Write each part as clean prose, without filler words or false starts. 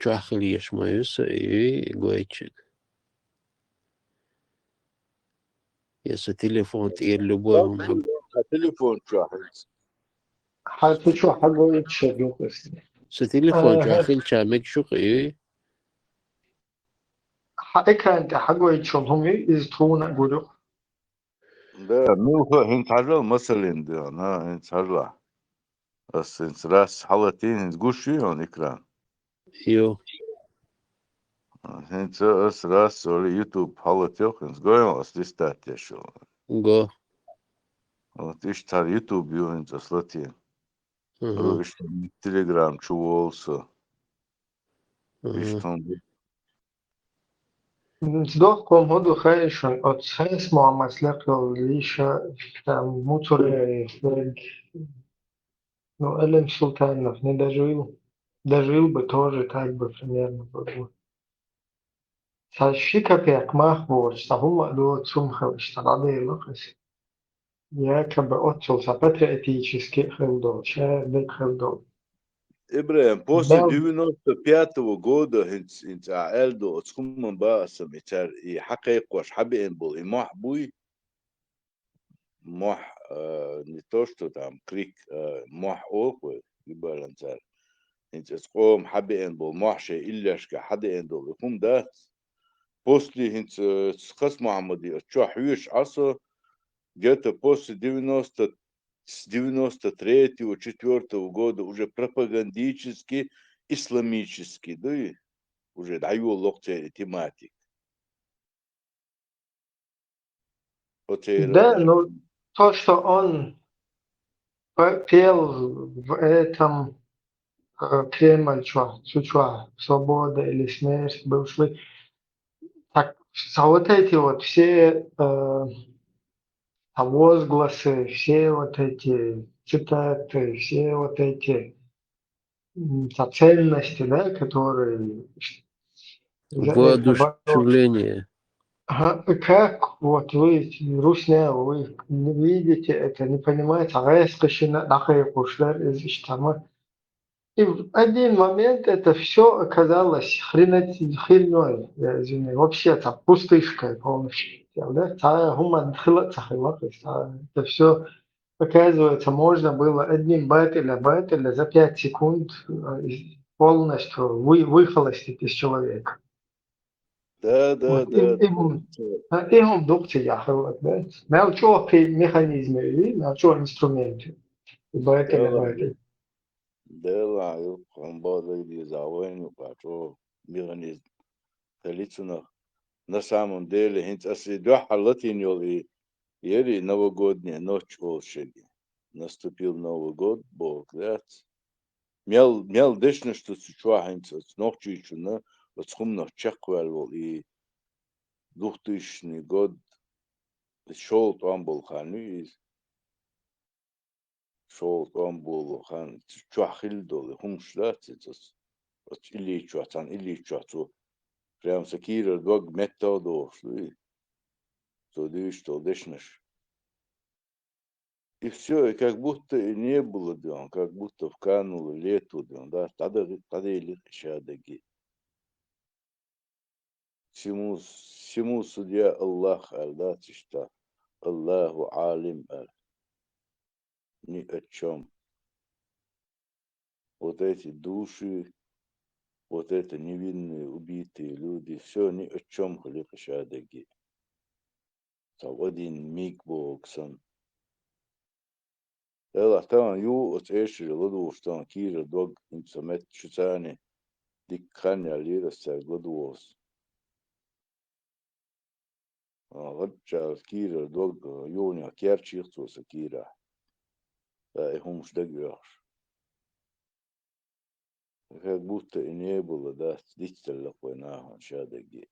чахлиеш моюса и гойчик. Если телефон и любой он تليفون شاحن حالته شو حقه يتشغل بس с телефон чахил чамек шуки. إكران حقه يتشغل هم يزتون أقوله ده نوفا هنت عجل مثلا ده أنا هنت عجل بس هنت راس حالتين هنت قوشي هون إكران يو هنت راس ولا يوتيوب حالتين هنت قوي أصلي ستاتي شو го. وتيش تار يوتيوب يو هنت أصلتين Ага, إيش تليجرام شو والسو إيش ага. تون صدقكم هدو خايشون أتساس مع مسلك ليشا موتور نو ألم سلطان نفني دجويل بتوجه تاج بفرمير ساشيكا بيقماخ بوش تهم دو تسمخ اشتغالي لقس يا كبأوتسل سابتر этически خلدو شا بيك خلدو إبراهيم после بل 95 года هنت عائلدو أتكون من بقى سميتار يحقق وش حبي إن بول إماح بوي مح не то, что там крик мах оквы يبالنتار انت تقوم حبي ان بول محشي إلاش كحدي ان دول يقوم ده после انت تخص محمدي تشو حيوش عصا где-то после 90 с 93-го 4 года уже пропагандически исламический, да и уже даю локте тематик. да, но то, что он пел в этом Кремль, чучуа, свобода или смерть, бывший, так, вот эти вот все возгласы, все вот эти цитаты, все вот эти ценности, да, которые за это боролись. Воодушевление. Как вот вы, русня, вы не видите это, не понимаете, а я скажу, нахуй кушляр из Иштама. И в один момент это все оказалось хреной, я извиняюсь, вообще там пустышкой полностью. Да? Это все, оказывается, можно было одним батля за 5 секунд полностью выхолостить из человека. Да. Вот им докте я хават, да? Научу механизмы, научу инструменты. Батля. ده لا يقوم بعض يزاوين وقاتو ميغنيز تليتنا نسامون ديلي هنت أسي دو حالتين يولي يري новогодняя ночь волшебия. Наступил Новый год, Бог дает. Мял дешно, что чуахинц ночью еще на вот схумно чеквал и 2000 год шел там был хану шел там был хан чуахил дол хумшлат это вот или чуатан или чуату прям сакира дог методов то дышь то дышнешь. И все, и как будто и не было, да, как будто вкануло лету, да, тогда или шадаги. Всему судья Аллах, да, что Аллаху алим, ни о чем. Вот эти души, вот это невинные убитые люди, все ни о чем хлеба шадаги. Там один миг боксан. Ela там ю от эши ладу что кира дог инсамет шутани дикханя лира сэр гладуос. Гадча кира дог юня керчихту сакира. Да и хумш дагвяш. Как будто и не было, да, действительно на шадаги.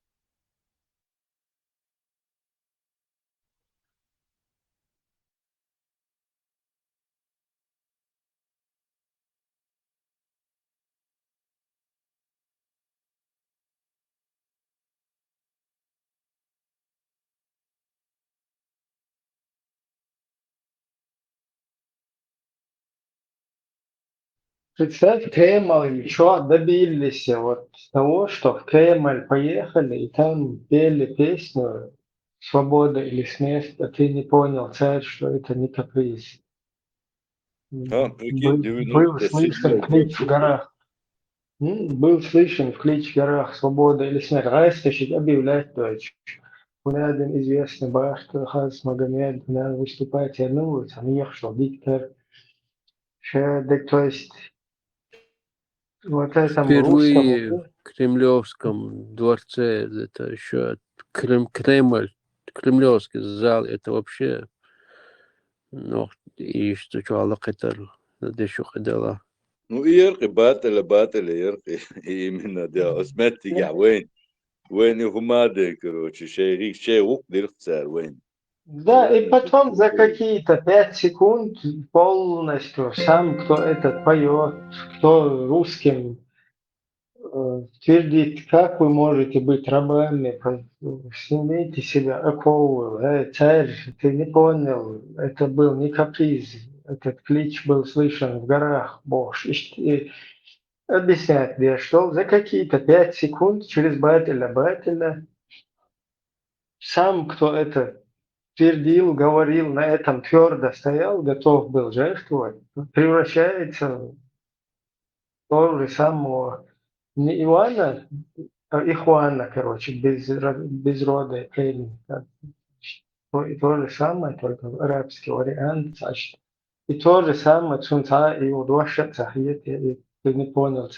Представь, Кремль, что добились вот того, что в Кремль поехали и там пели песню «Свобода или смерть», а ты не понял, царь, что это не каприз. Прикинь, Был слышен 97-й клич год. в горах. Был слышен клич в горах «Свобода или смерть». Райстащить объявлять, дочь. Один известный Бахтар Хаз Магомед выступает и одного, там ехал диктор. То есть вот этому русскому, Впервые в Кремлевском дворце, это еще Кремль, Кремлевский зал, это вообще, ну, и что Аллах это еще ходила. يرقي باتل يرقي من ده اسمتي يا وين هما ده короче شيء وقت دير وين да, и потом за какие-то 5 секунд полностью сам, кто этот поет, кто русским твердит, как вы можете быть рабами, снимите себя оковы, царь, ты не понял, это был не каприз, этот клич был слышен в горах, Бог. И объясняет, где что, за какие-то 5 секунд через Бателя, сам, кто это твердил, говорил, на этом твердо стоял, готов был жертвовать, превращается в того же самого не Иоанна, а Ихуана, короче, без рода и племени. И то же самое, только арабский вариант, значит. И то же самое Цунца и Удоша Цахиет, и ты не понял,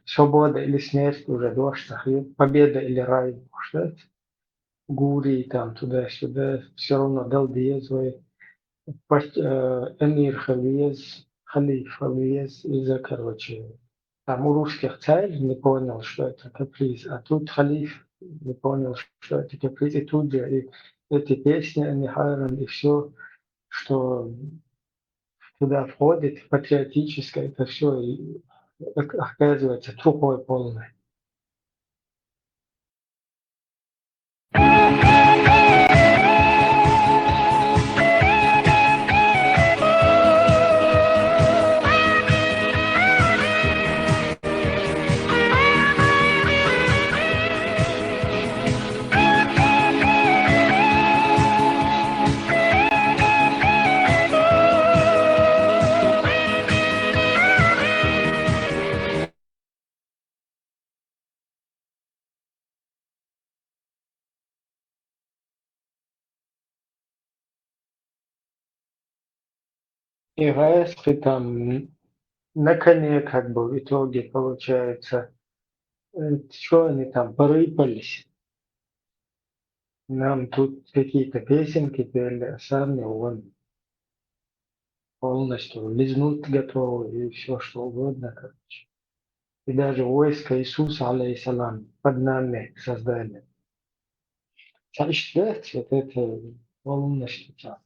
свобода или смерть уже Дош Цахиет, победа или рай, что Гури там туда-сюда, все равно Далдиезовый, Эмир Халиез, Халиф Халиез, из-за, короче, там у русских царь не понял, что это каприз, а тут халиф не понял, что это каприз, и тут же и эти песни, они хайран, и все, что туда входит, патриотическое, это все оказывается трухой полной. И Гаэсхи там на коне как бы в итоге получается, что они там порыпались. Нам тут какие-то песенки пели, а сами вон полностью лизнуть готовы и все что угодно, короче. И даже войско Иисуса, алейхиссалам, под нами создали. Значит, вот это полностью так.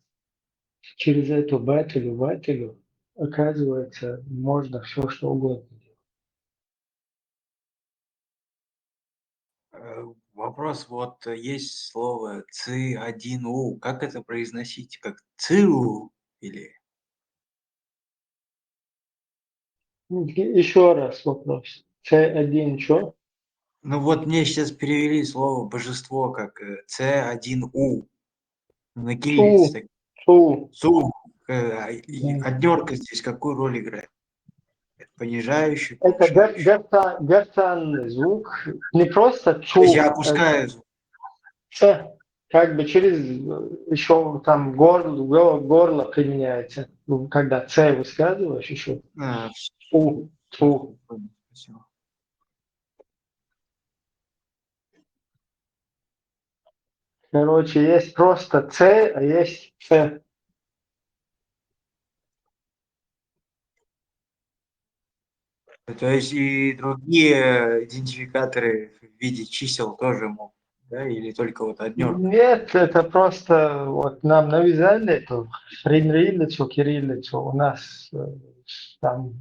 Через эту батилю, оказывается, можно все что угодно. Вопрос, вот есть слово «ци-1у». Как это произносить? Как «ци-у» или… Еще раз вопрос. С1 что? Ну вот мне сейчас перевели слово «божество» как «ци-1у». На кириллице. Цу, Так. цу. «Цу». Да. Однерка здесь какую роль играет? Понижающую, Это повышающую. гортанный звук, не просто То есть я цу, опускаю звук. как бы через еще там горло применяется. Ну, когда ц высказываешь, еще у, цу. Спасибо. Короче, есть просто ц, а есть ц. То есть и другие идентификаторы в виде чисел тоже могут, да, или только вот однерка? Нет, это просто вот нам навязали эту френрилицу, кириллицу. У нас там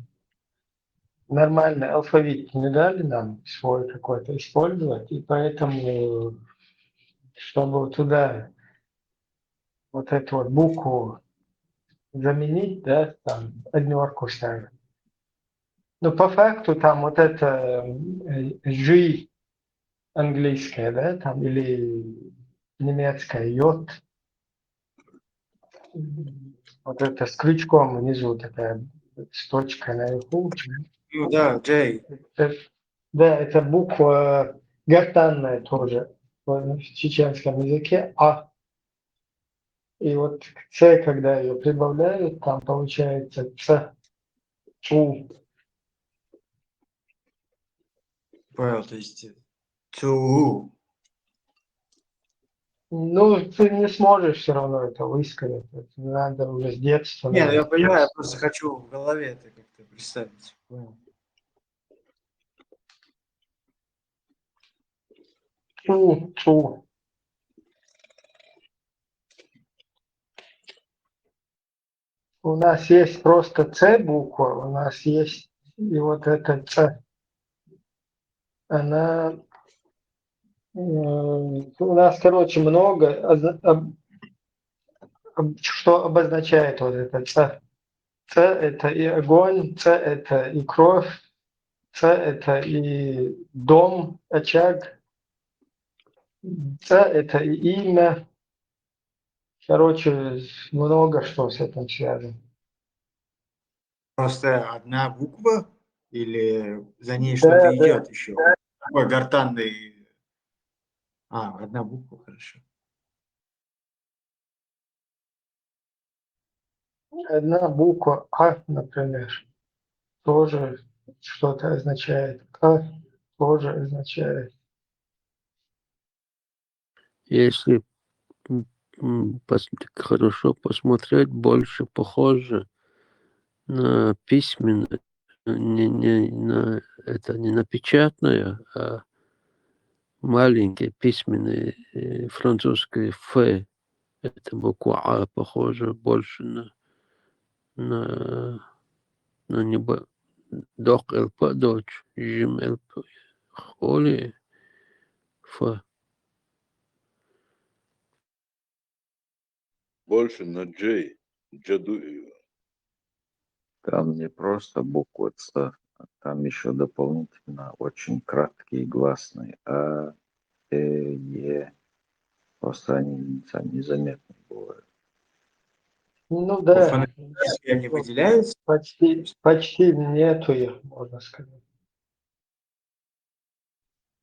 нормальный алфавит не дали нам свой какой-то использовать, и поэтому, чтобы туда вот эту вот букву заменить, да, там однерку ставим. Но по факту там вот это G английское, да, там, или немецкое йод, вот это с крючком внизу такая, с точкой наверху. Ну да, Джей. Да, это буква гортанная тоже в чеченском языке, а. И вот С, когда ее прибавляют, там получается Ц, У. Понял, то есть ЦУ. Ну, ты не сможешь все равно это высказать. Это надо уже с детства. Не, ну я наверное. понимаю, я просто хочу в голове это как-то представить. Понял. Цу. У нас есть просто Ц буква, у нас есть и вот эта Ц. Она у нас, короче, много, что обозначает вот это Ц. Ц это и огонь, Ц это и кровь, Ц это и дом, очаг, Ц это и имя. Короче, много что с этим связано. Просто одна буква или за ней Да, что-то да. идет еще? Такой гортанный. А, одна буква, хорошо. Одна буква А, например, тоже что-то означает. К тоже означает. Если хорошо посмотреть, больше похоже на письменное, не на это не на печатное, а маленькие письменные французские Ф. Это буква А похоже больше на, на небо. Док ЛП, дочь, Жим ЛП, Холи, Ф. Больше на J. Джаду. Там не просто буква Ц, а там еще дополнительно очень краткие гласные А, Е. Просто они там незаметны бывают. Ну По да, фонетически они выделяются. почти нету их, можно сказать.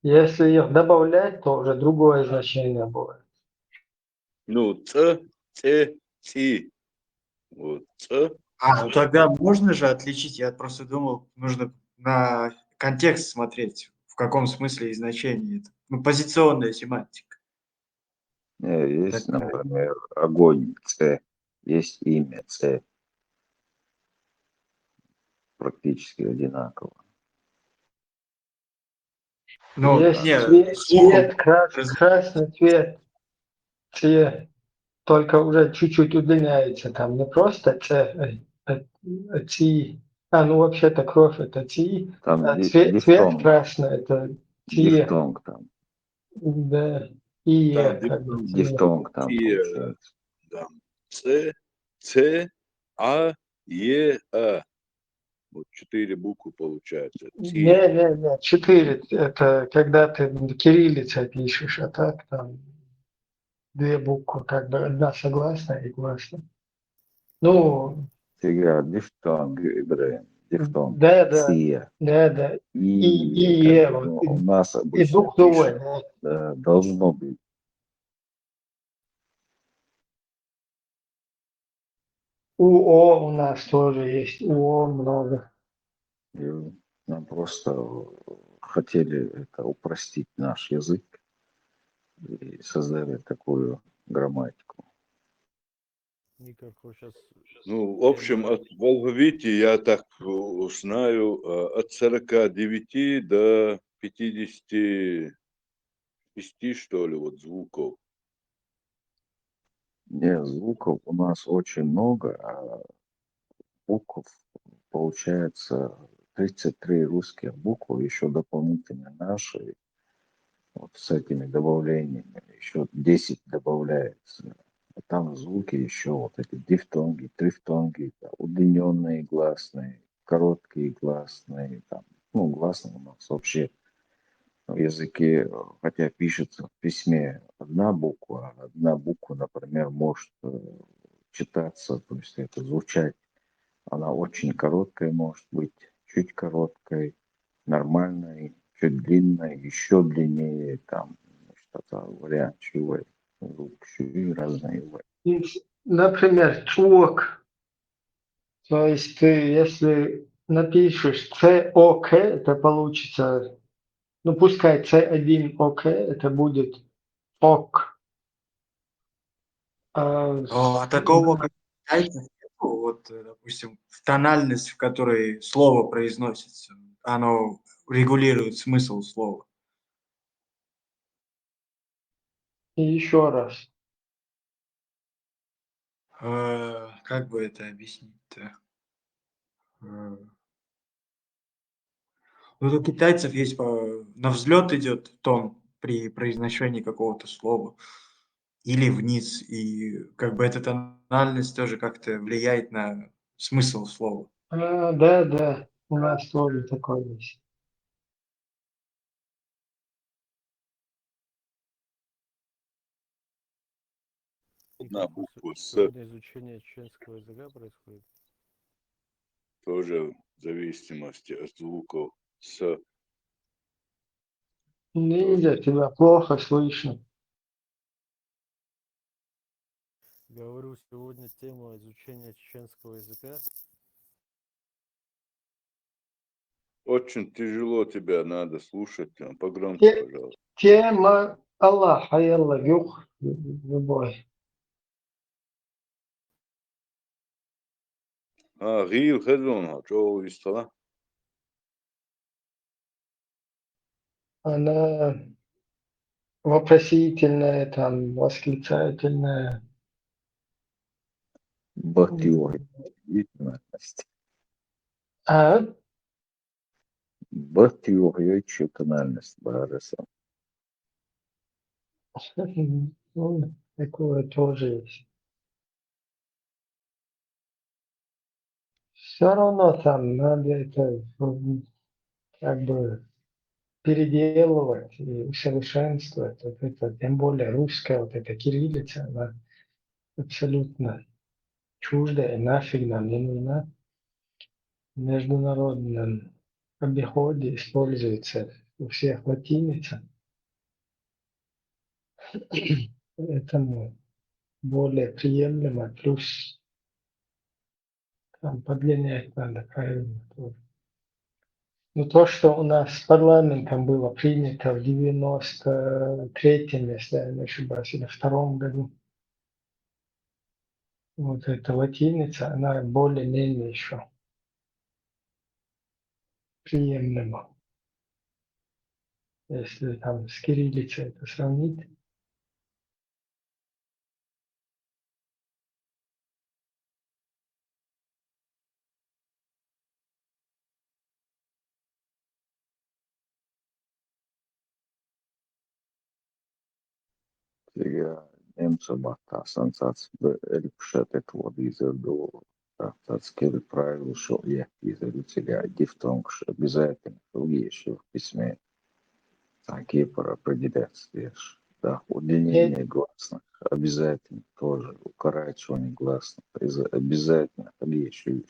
Если их добавлять, то уже другое значение будет. Ну, Ц, Ц, Ци. Вот, Ц. А, ну тогда можно же отличить. Я просто думал, нужно на контекст смотреть, в каком смысле и значении это. Ну, позиционная семантика. Есть, Так, например, огонь Ц, есть имя Ц, практически одинаково. ну, Есть не, цвет, слухом. красный цвет, только уже чуть-чуть удлиняется. Там не просто ци. Ну вообще-то кровь это ци, Там а цвет дифтонг, красный это ци. дифтонг там, Да, и Да, как бы диптонг, ци. дифтонг там Ци, получается. да. Ц, Ц, А, Е, А. Вот 4 буквы получается. Ци. Не, 4. Это когда ты кириллицей пишешь, а так там две буквы, как бы одна согласная и гласная. Ну, Фига, дифтонг, Ибраим, дифтонг, да, Ция. да. И как Е, бы, вот, ну, у нас и обычно буквы, пишут, да. да, должно быть. УО у нас тоже есть, УО много. И нам просто хотели это упростить наш язык и создали такую грамматику. Ну, в общем, в алфавите я так знаю от 49 до 56, что ли, вот звуков. Не, звуков у нас очень много, а букв получается 33 русских буквы, еще дополнительно наши, вот с этими добавлениями, еще 10 добавляется. А там звуки еще вот эти дифтонги, трифтонги, да, удлиненные гласные, короткие гласные, там, ну, гласные у нас вообще в языке, хотя пишется в письме одна буква, например, может читаться, то есть это звучать, она очень короткая может быть, чуть короткой, нормальной, чуть длинной, еще длиннее, там, что-то вариант чего, звук чуть разные. Например, чувак, то есть ты, если напишешь COK, это получится, ну пускай C1 OK, это будет ок. А такого, как китайцев, нету, вот, допустим, в тональность, в которой слово произносится, оно регулирует смысл слова. И еще раз. Как бы это объяснить-то? Вот у китайцев есть на взлет идет тон при произношении какого-то слова или вниз, и как бы эта тональность тоже как-то влияет на смысл слова. Да, да, у нас тоже такое есть. И Одна как буква С сегодня изучение чеченского языка происходит? тоже в зависимости от звуков С. Ниндзя, тебя плохо слышно. Говорю, сегодня тема изучения чеченского языка. Очень тяжело тебя надо слушать. Погромче, пожалуйста. Тема Аллаха, Алла, юх, любой. Гил Хеджон, что истала? Она вопросительная, там, восклицательная. Бахтиор, действительность. А? Бахтиор, тональность, бареса. Ну, такое тоже есть. Все равно там надо это как бы переделывать и усовершенствовать. Вот это, тем более русская, вот эта кириллица, она абсолютно чуждая, нафиг нам не нужна. В международном обиходе используется у всех латиница, поэтому более приемлемо, плюс там подлинять надо правильно тоже. Но то, что у нас с парламентом было принято в 93-м, если я не ошибаюсь, или в 2-м году, вот эта латиница, она более-менее еще приемлема. Если там с кириллицей это сравнить. Ja nemcem tā sensācija elipšēt этого изерду tāds правило, что я изерцеля дифтонгш обязательно еще в письме такие про определяться. Да, удлинение гласных обязательно тоже, укорачивание гласных обязательно еще.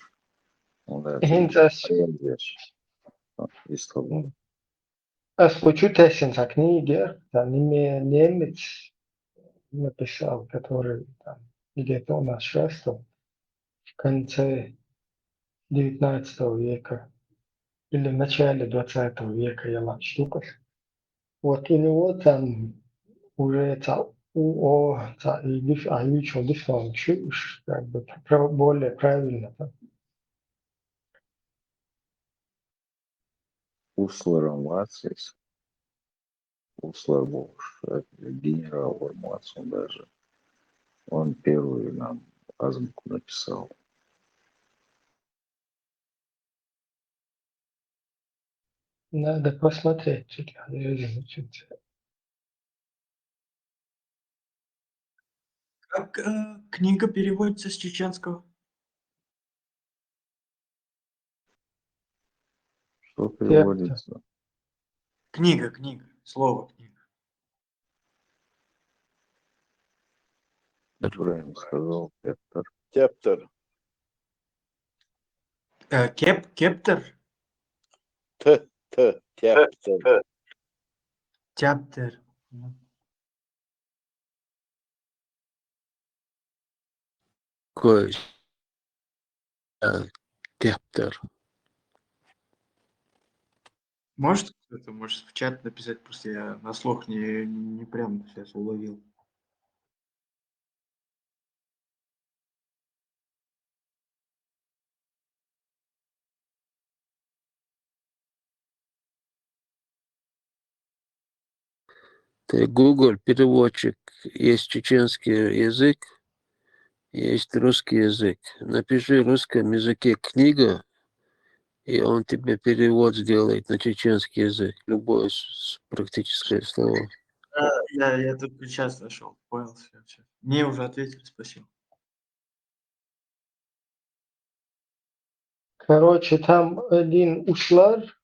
Он это Hins вещь. Из того. es почутесен книги, там немец написал, который там, где-то у нас шествовал в конце 19 века или в начале 20 века, я вам штука. Вот у него там уже отличил дифтонг, как бы более правильно. Усларом Вацис, Услар Волш, генерал Вармацин даже. Он первый нам азбуку написал. Надо посмотреть, чуть. Как книга переводится с чеченского? переводится? Книга, слово книга. Ибраим сказал Кептер. Тептер. Кептер? Тептер. Тяптер. Какой Кептер. Может кто-то, может в чат написать, просто я на слух не прям сейчас уловил. Ты Google переводчик. Есть чеченский язык, есть русский язык. Напиши в русском языке книга, и он тебе перевод сделает на чеченский язык. Любое практическое слово. Я только сейчас нашел, понял все. Мне уже ответили, спасибо. Короче, там один услар,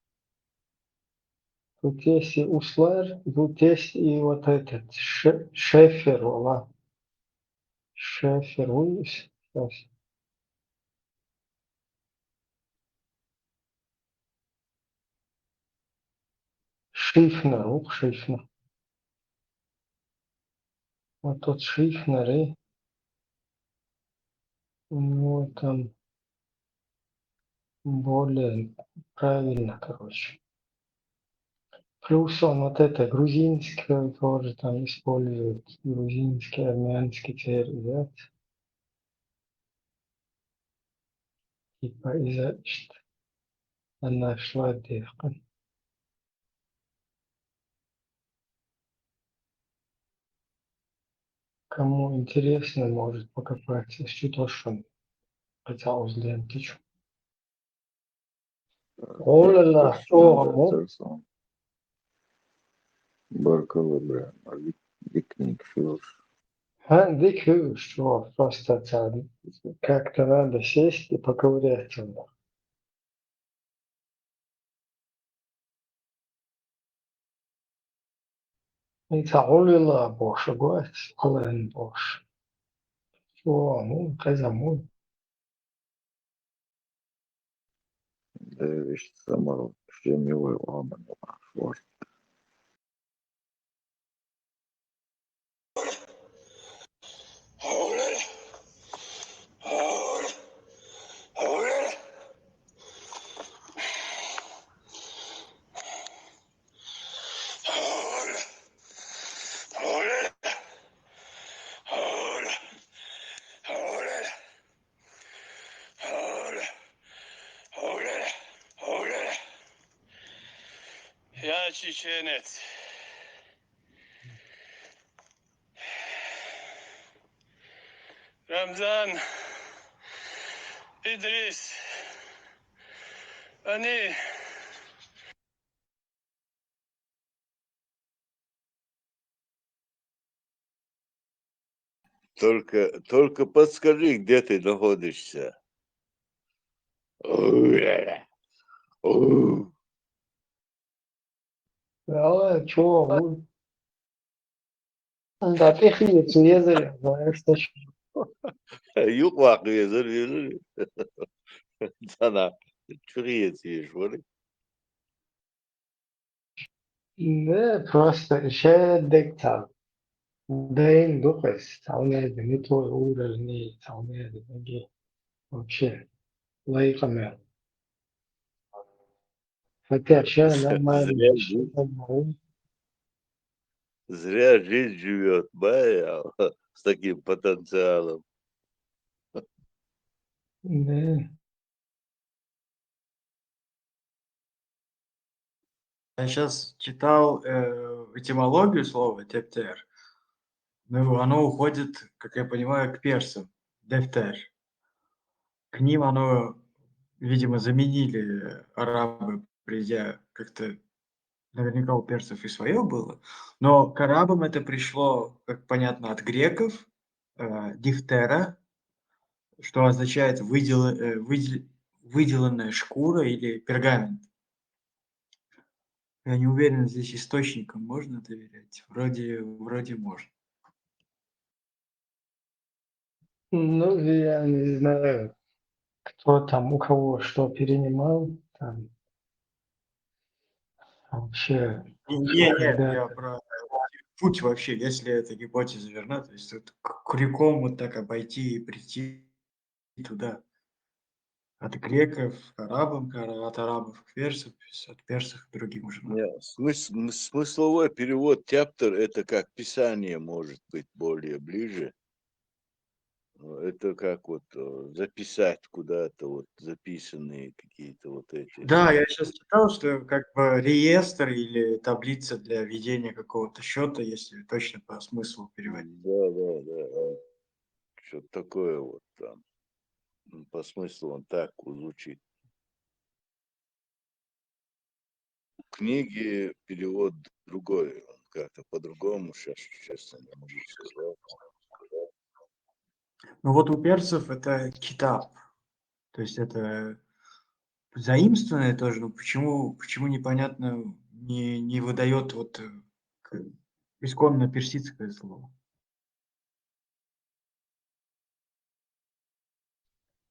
тут есть и услар, тут есть и вот этот шефер, ла. Шефер, видишь? Сейчас. Шифнер, ух, Шифнер. Вот тут Шифнер, и у него там более правильно, короче. Плюс он вот это грузинское тоже там использует, грузинский, армянский церковь, типа из-за что она шла девка. Кому интересно, может покопаться, что что хотя узлем тычу. Олala, о, Терсон. Баркал Ибраим. Викник Филш. det är kul, så fast att как-то надо сесть и поковыряться. يتعوللا бош, гуать, ален бош. О, ну, казамун. Вещь самого Шемилы Оман. Вот. Я чеченец. Рамзан, Идрис, они Только подскажи, где ты находишься. Ja, чё, да ты хилец езер, знаешь, что Юг вак езер. Sana çürüyet yeşvari. не просто шедек там. Дайн духас, таунеды, не твой уровень, таунеды, ноги. Вообще, лайками. Хотя сейчас Зря, нормально, что там, зря жизнь живет, бая, с таким потенциалом. да. Я сейчас читал этимологию слова тептер. Ну, оно уходит, как я понимаю, к персам. Дефтер. К ним оно, видимо, заменили арабы, придя как-то, наверняка у персов и свое было, но к арабам это пришло, как понятно, от греков, дифтера, что означает выделанная шкура или пергамент. Я не уверен, здесь источникам можно доверять. Вроде можно. Ну, я не знаю, кто там, у кого что перенимал. Там вообще, Не, когда я про путь вообще, если эта гипотеза верна, то есть вот крюком вот так обойти и прийти туда. От греков к арабам, от арабов к персам, от персов к другим уже народам. Не, смысловой перевод тяптер это как писание может быть более ближе. Это как вот записать куда-то вот записанные какие-то вот эти. Да, я сейчас читал, что как бы реестр или таблица для ведения какого-то счета, если точно по смыслу переводить. Да. Что-то такое вот там. По смыслу он так звучит. В книге перевод другой, он как-то по-другому, сейчас честно не могу сказать. Ну вот у персов это китаб, то есть это заимствованное тоже, но почему непонятно не выдает вот исконно персидское слово.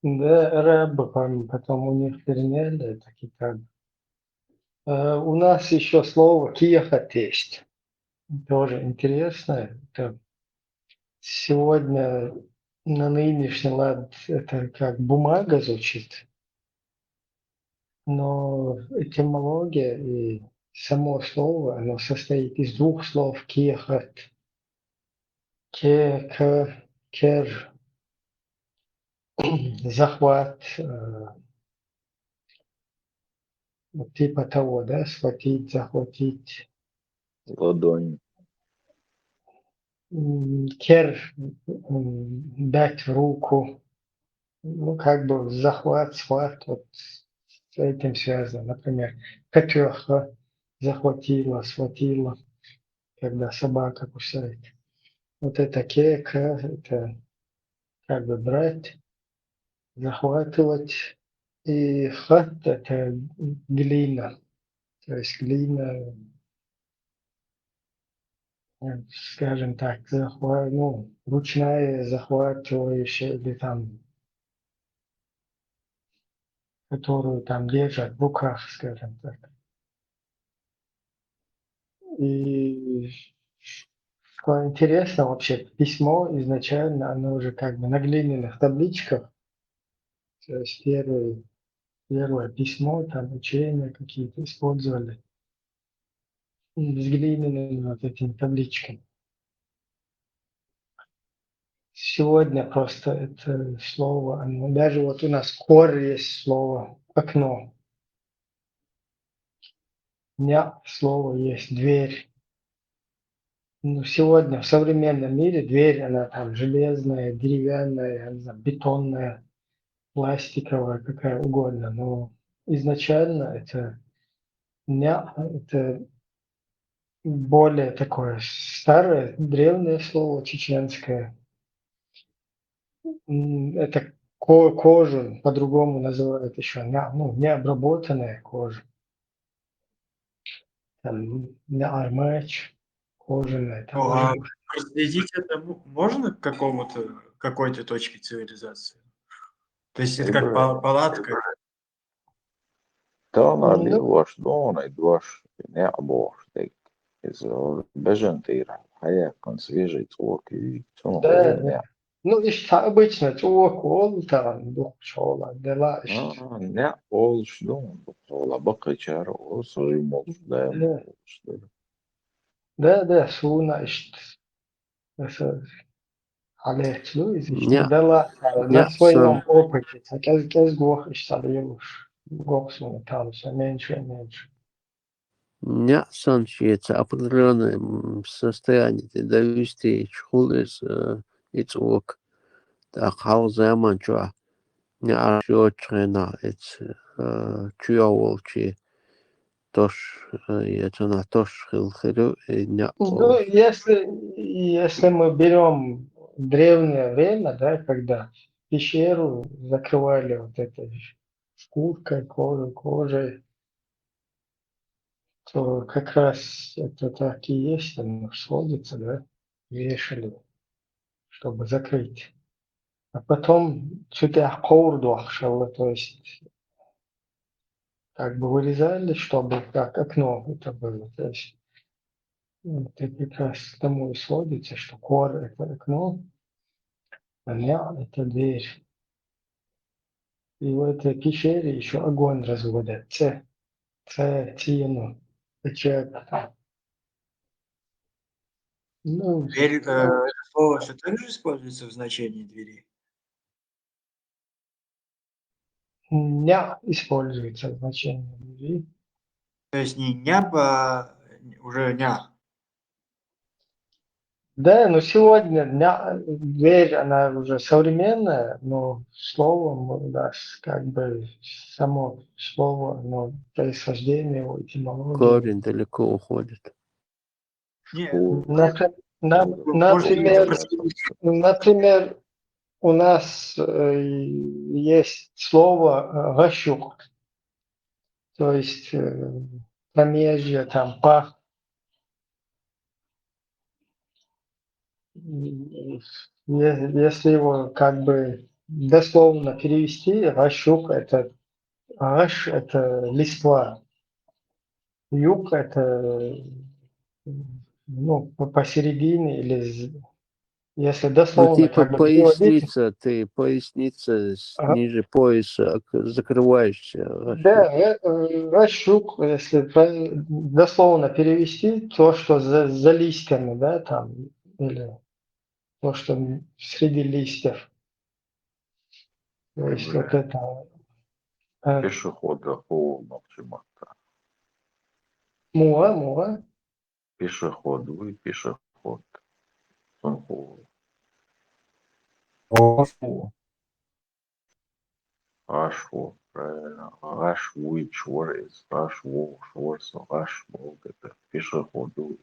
да, раб, потом у них переняли это китаб. У нас еще слово киехат есть. Тоже интересно. Это сегодня на нынешний лад это как бумага звучит, но этимология и само слово, оно состоит из двух слов киехат. Кер, захват, вот типа того, да, схватить, захватить. Ладонь. Кер, дать в руку, ну, как бы захват, схват, вот с этим связано. Например, котёха захватила, схватила, когда собака кусает. Вот это кека, это как бы брать, захватывать. И хат – это глина, то есть глина, скажем так, ну, ручная, захватывающая или там, которую там держат в руках, скажем так. И что интересно, вообще письмо изначально, оно уже как бы на глиняных табличках, то есть первое письмо, там учения какие-то использовали с глиняными вот этими табличками. Сегодня просто это слово, оно, даже вот у нас кор есть слово окно, ня слово есть дверь. Ну, сегодня в современном мире дверь, она там железная, деревянная, не знаю, бетонная, пластиковая, какая угодно. Но изначально это ня, это более такое старое, древнее слово чеченское. Это кожу по-другому называют еще, ну, необработанная кожа. Там армач, кожаная, там Ну, может а быть. проследить это можно к какой-то точке цивилизации? То есть это как Ebreji. палатка. Tālāk Ну, dzīvošu Donai došu neapbošu из Бежантира. Хаяк он свежий цвок и да, цунул да. не. Ну, и обычно чувак, там, дух чола, дела, Не олш дон. Вала бакы чар осу и молш даем да, что. да, суна, это عليك لويز Ня, дала на сан, своем опыте, так аз гох ишталиюш, гох суна талша, меньше и меньше. сан это определенное состояние, довести чхулес и цвок. Так, хауза чуа. Ня чуочрена, это чуя тош, это на тош хилхиру, и ня Ну, если мы берем древнее время, да, когда пещеру закрывали вот этой шкуркой, кожей, что как раз это так и есть, оно сводится, да, вешали, чтобы закрыть. А потом что-то ахшало, то есть как бы вырезали, чтобы как окно это было. То есть это как раз к тому и сводится, что кор – это окно, а ня – это дверь. И в этой пещере еще огонь разводят. Тину. Печать. Ну, Дверь, это слово все так же используется в значении двери? ня используется значение двери. То есть не няпа, уже ня. Да, но сегодня дверь, она уже современная, но словом у нас как бы само слово, но происхождение его, этимология. Корень далеко уходит. Нет, Школа, может быть, Например, просто например, у нас есть слово «гащук», то есть промежье, там, пах. Если его как бы дословно перевести, «гащук» – это «гаш» – это листва, «юг» – это ну, посередине или если Ну, дословно типа как бы переводить, поясница ага. ниже пояса, закрываешься. Да, ращук, если дословно перевести, то, что за листьями, да, там, или то, что среди листьев. То есть вот это. пешехода холодно чему-то. Муа. Пешеход, вы пешеход. Сунху. Хорошо. Ашу, правильно. Ашу и чорис. Ашу, шорс, ашу. Это пешеходу.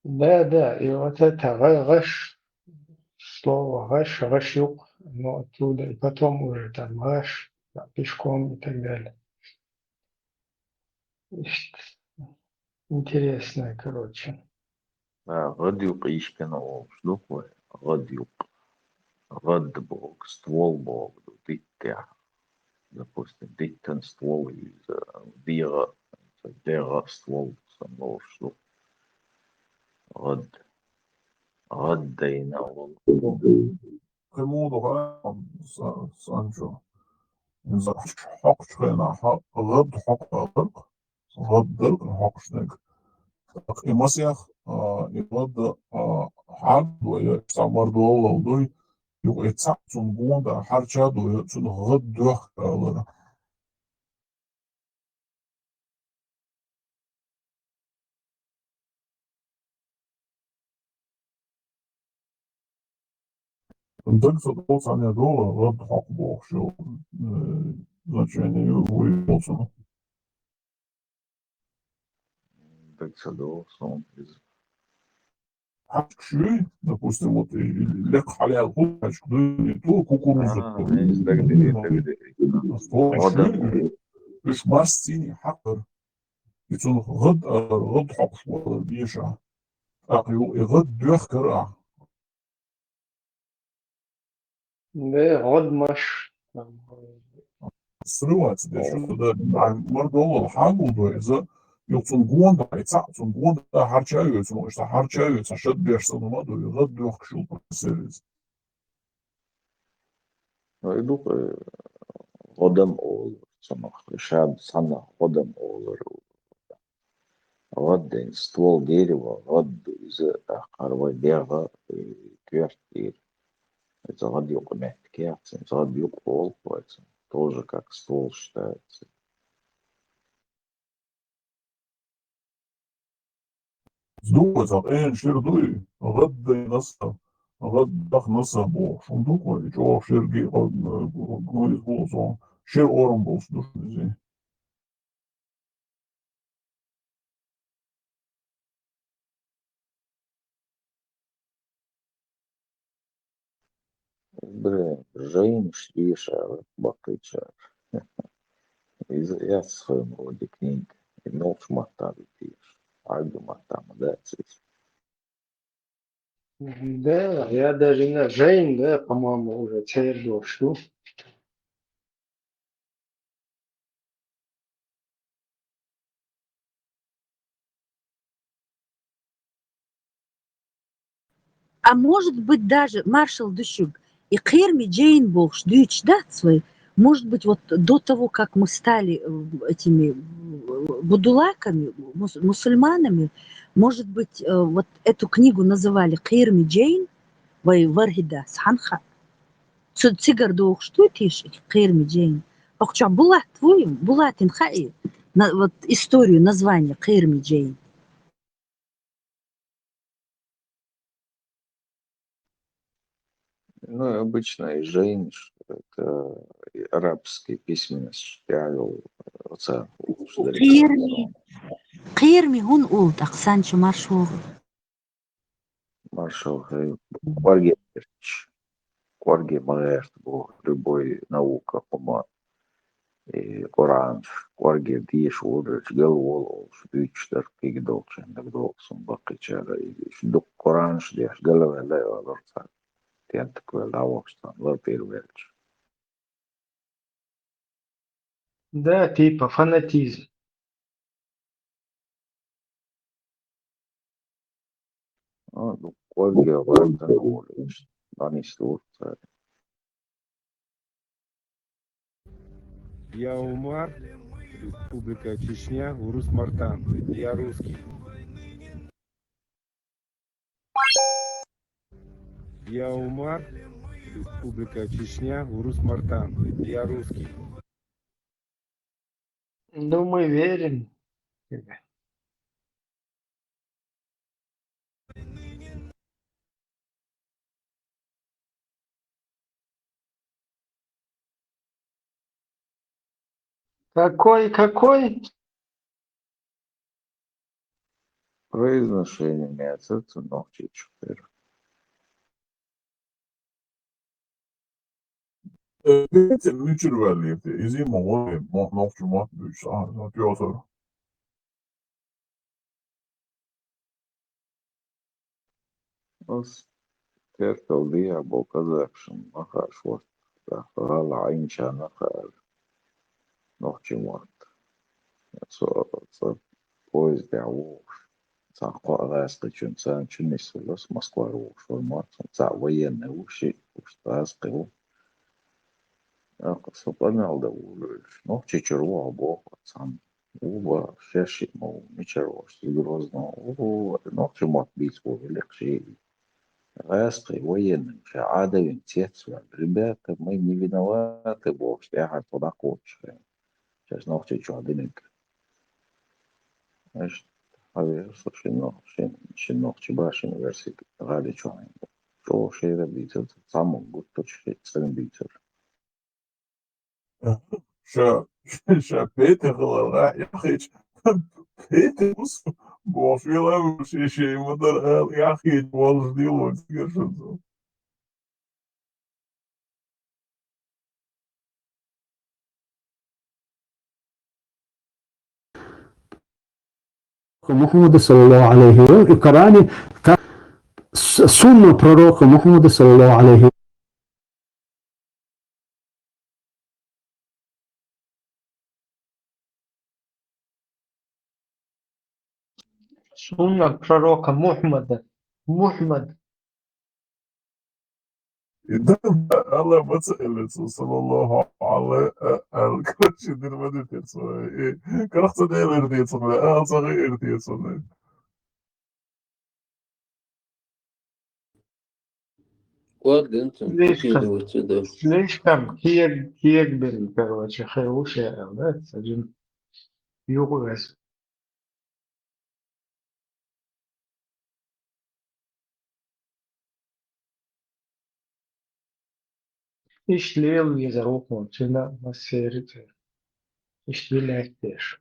Да, и вот это слово ращук, ну, оттуда, и потом уже там да, пешком и так далее. Интересное, короче. Да, гадюк Ишкино. Что такое? Гадюк. Гадбог, ствол бог, дитя. Допустим, диттен ствол из дира. Дира ствол. Само что. Гад. Гаддейна. Кемуду Санчо. Хокчхена гад хокдырк. Гаддырк хокшнек. Имасях имад хардвая самардуолдой юг эцак цунгунда харчадуя цун гаддух алара. Так соответственно дола гад хокбох шо значение выполнено. Так садов, сон из Хачкши, допустим, вот лек халял хачку, и то кукуруза. из дагдери. Гадам. Мش мастини حقر يتون غد حقش ولا بيشا أقيو غد بيخكر Да, годмаш. سروات ده شو ده مرد والله الحاجة ده إذا يوصل جوان ده يتصل جوان ده حرشة يوصل مش حرشة يوصل شد بيحصل ما ده غد بيخشوا بسيرز Ну, иду годам ол. Санах. Шад санах годам ол. Год ствол дерева, год из карвай бега и квертир. Это год юг мягкий, это год юг пол, тоже как ствол считается. сдует от эн ширдуй غد نصر غد دخ نصر بو شندوق جو شرقي قول بوصو شير اورم بوص دوش زي Блин, Жень, Шриша, Бакыча. jāsaka, vodi kniga. Ir nokšmatā tieši. Argumentā модацись. Да, я даже не Жень, да, по-моему, уже цель что. А может быть даже, маршал Дущук, и Керми Джейн Богш, Дюч, да, свой, может быть, вот до того, как мы стали этими будулаками, мусульманами, может быть, вот эту книгу называли Керми Джейн, вай варгида сханха. Цигар Догш, что тишь, Керми Джейн. Охча, была твой, была тинхай, вот историю названия Керми Джейн. Ну, и обычно и жениш, это арабский письменность, правил, оценку, что Керми. Керми гун ул тақсанчы маршал. маршал Кварги, Кварги Маэрт, любой наука, по и Коран, Кварги Диш, Удрич, Галвол, Шпичтер, Кигдолчен, Дагдолсон, Бакичара, и Дук Коран, Шдеш, Галаве, Лео, Лорца, Тентакве, Лавокстан, Лорпирвельч. Да, типа фанатизм. Ну, Кварги, Вартан, Улич, Данис Лурца. Я Умар, Республика Чечня, Урус Мартан. Я русский. Я Умар, Республика Чечня, Урус Мартан. Я русский. Ну, мы верим тебе. Какой? Произношение меняется, ногти 4. Peter Mitchell is in my nog too much, not your. بس تركب بيها بوكازاكشن نخاش وقت غال عين شان نخال نوخشي وقت صار بويز دعوش ساقو غاسقي سان شنس لس مسكوار وش فرمات سا وين وشي وش تاسقي سبنا الدولش نوخشي چروا بوك سان وبا شاشي مو نيچروش تلغرزنا نوخشي موت بيس بو بلقشي Райский военный, адовин, тецва, ребята, мы не виноваты, Бог, что я хоть туда кучу. Сейчас ногти что, одинок. Знаешь, а я, слушай, ногти башен версии, ради чего. Что шея битер, сам гуд точки, сам битер. Peter راح يا اخي Peter بص بوفيلا شيء مدر يا اخي والله ديلو تقرشن Мухаммада саллаллаху алейхи и Коране сунна пророка Мухаммада саллаллаху алейхи. Сунна пророка Мухаммад. ده الله ما سألت صلى الله عليه الكرش دير ما دير صلى كرخت دير اردي صلى صغير اردي صلى ورد انت Слишком, تكيدوا تدا слишком кирбин, короче, хорошая, да, один юрес. Ich lebe dieser Ruhe, China, was sehr, ich will echt.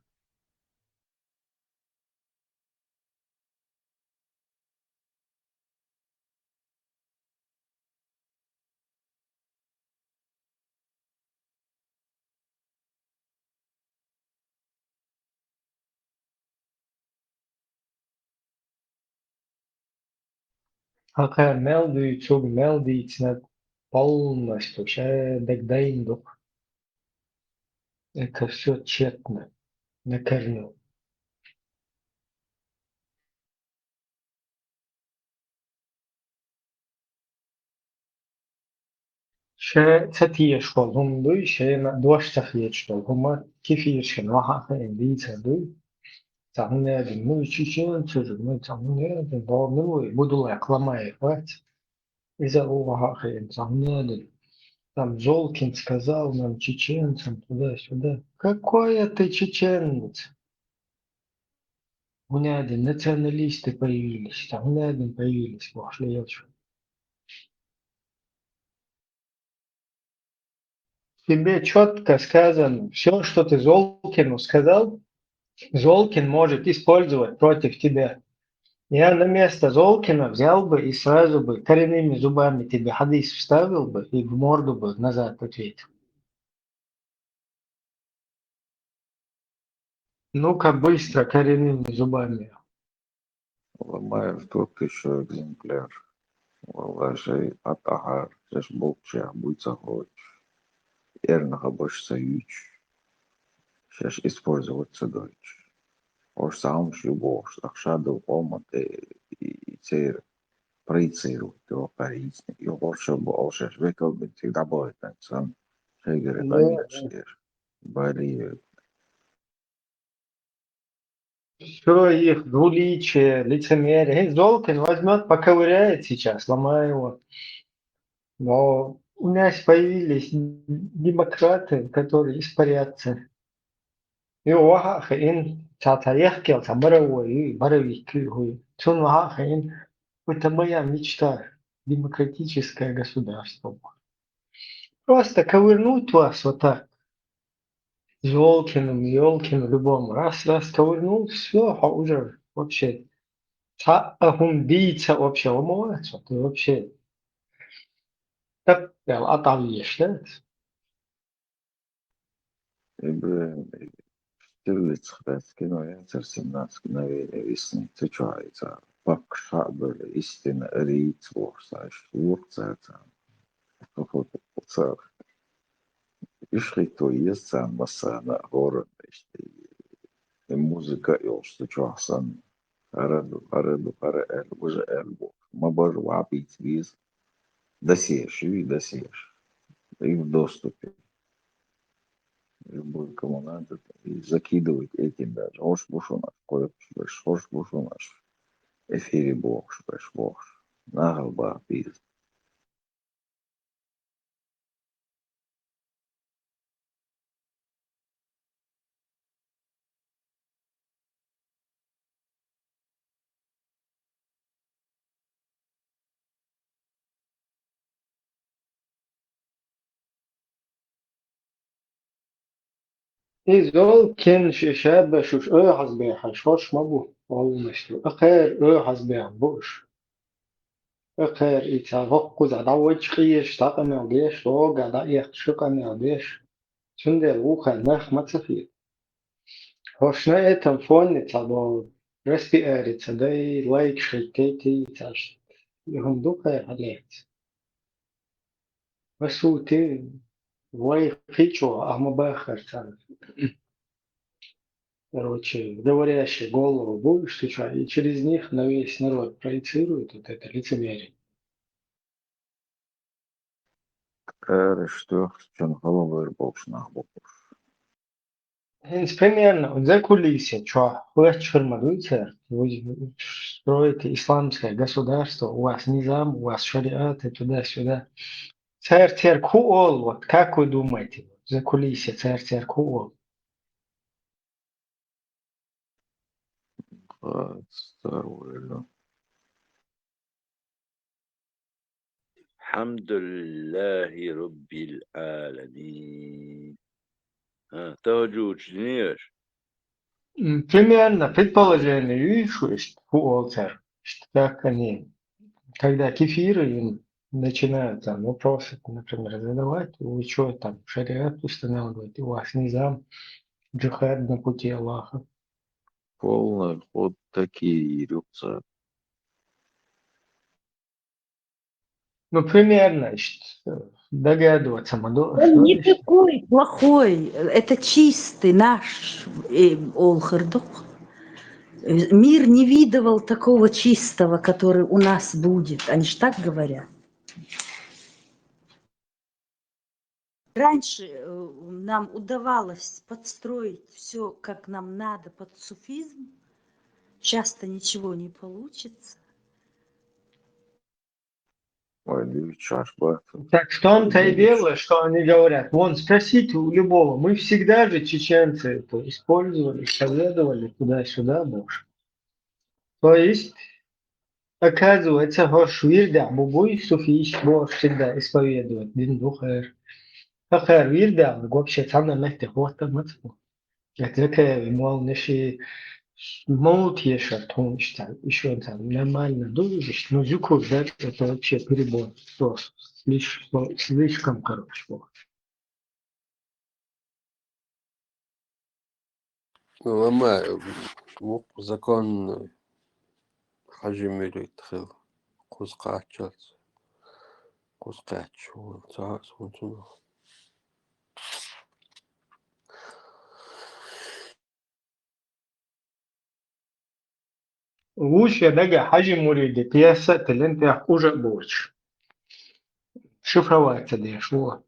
Пока мелдует, цуг мелдует, над полностью, шедек дайндук. Это все тщетно, на корню. شه ستيش هم دوي شه دوش تخيش دو هما كيف يشن وها خين دي تدوي تعمل دي مو يشيشين تجمع تعمل دي بابنو بدو يقلما يفات إذا هو وها خين تعمل دي там Золкин сказал нам, чеченцам, туда-сюда. Какой ты чеченец? У меня один националисты появились, там у меня один появились, пошли еще. Тебе четко сказано, все, что ты Золкину сказал, Золкин может использовать против тебя. Я на место Золкина взял бы и сразу бы коренными зубами тебе хадис вставил бы и в морду бы назад ответил. Ну-ка быстро коренными зубами. Ломаешь тот еще экземпляр. Валажей атагар, жеш болча, буйца хоч. Эрнаха бош саюч. Шеш использоваться дойч. Ош сам шибош, ахшаду омат и цер проецирует его паризник. И больше больше векал бы всегда будет сам. Шегер конечно. Бали Все их двуличие, лицемерие. Золкин возьмет, поковыряет сейчас, ломая его. Но у нас появились демократы, которые испарятся. И ваха ин чата ехкел, табаровой, баровики, чун ваха ин. Это моя мечта. Демократическое государство. Просто ковырнуть вас вот так. Золкиным, Ёлкиным, любому. Раз, ковырнул, все, а уже вообще. Бийца вообще умывается. Ты вообще. Так, а там есть, да? ибо Стерлиц кино янцер 17 мгновений весны. Ты чё, это пак шабель, истинно рейц ворсаш, ворцаца. Какой-то пацан. Ишли то есть сам басана город, и музыка ёлшты чуасан. Араду, уже эльбо. Мы боже вапить виз. Досеешь, и досеешь. И в доступе. Любой кому надо. И закидывать этим даже. Ош бушу наш, кое-что, ош бушу наш. Эфире бог, бог. Нагалба, пиз. И Золкин шабаш уж حسبيها شوش مبو полностью. أخير حسبيها بوش. أخير إتفق زعدا وجهيش تاقم يعديش لو قادا يخشقم يعديش. شندر وخا نخ متصفي. هوشنا إتم فون تابو رسبي أري تداي لايك شركتي تاش. يهم دوكا عليت. وسوتي واي خيچو أهم باخر تاش. Короче, говорящие голову будешь стучать, и через них на весь народ проецирует вот это лицемерие. Что, чем головы бог нахбок. Примерно, вот за кулисье, что, вы шармадуете, вы строите исламское государство, у вас низам, у вас шариат и туда-сюда. Царь Куол, вот как вы думаете, за кулисье царь Куол? Старую. الحمد لله رب العالمين. توجه جنيش. Примерно, предположение, видишь, что Куол царь, что как они. Когда кефиры им начинают там вопросы, например, задавать, вы что там, шариат устанавливаете, у вас низам, джихад на пути Аллаха. Полный ход такие рюкзак. Ну, примерно, догадываться, Он не такой плохой, это чистый наш Олхардук. Мир не видывал такого чистого, который у нас будет. Они ж так говорят. Раньше нам удавалось подстроить все, как нам надо, под суфизм. Часто ничего не получится. Ой, Дивичаш, брат. Так в том-то и дело, что они говорят. Вон, спросите у любого. Мы всегда же, чеченцы, это использовали, советовали туда-сюда больше. То есть, оказывается, Гошвирда, Бубуй, Суфиш, Бог всегда исповедует. Дин Духер. Хахер Вирда, вообще там на месте хвоста мацку. Это мол, наши молот еще том, что еще там нормально думаешь, но Зюку, да, это вообще перебор. Просто слишком, короче, плохо. Ломаю. Закон Хажимири тхил. Кускачас. Кускачу. Цасунтуну. Лучше даже حجم مريد пьеса талент я хуже больше. Шифровать это что?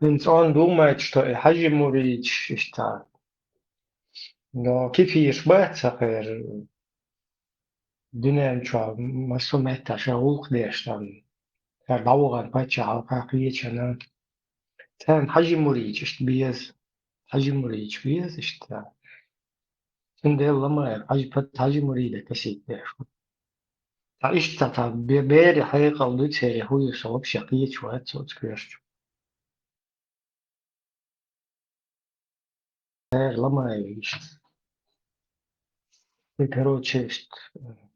Он думает, что حجم مريد что. Но كيف يشبهها غير الدنيا نشوف مسومتها شغوق ديش там. Dauer باتش على حقيقة أنا. كان حجم مريد بيز حجم مريد بيز что. Şimdi lama حجم مريد كسيت ديش. تعيش بيري حقيقة لوتشي هو صوب شقية شوية صوت كريش. لما يعيش. Короче,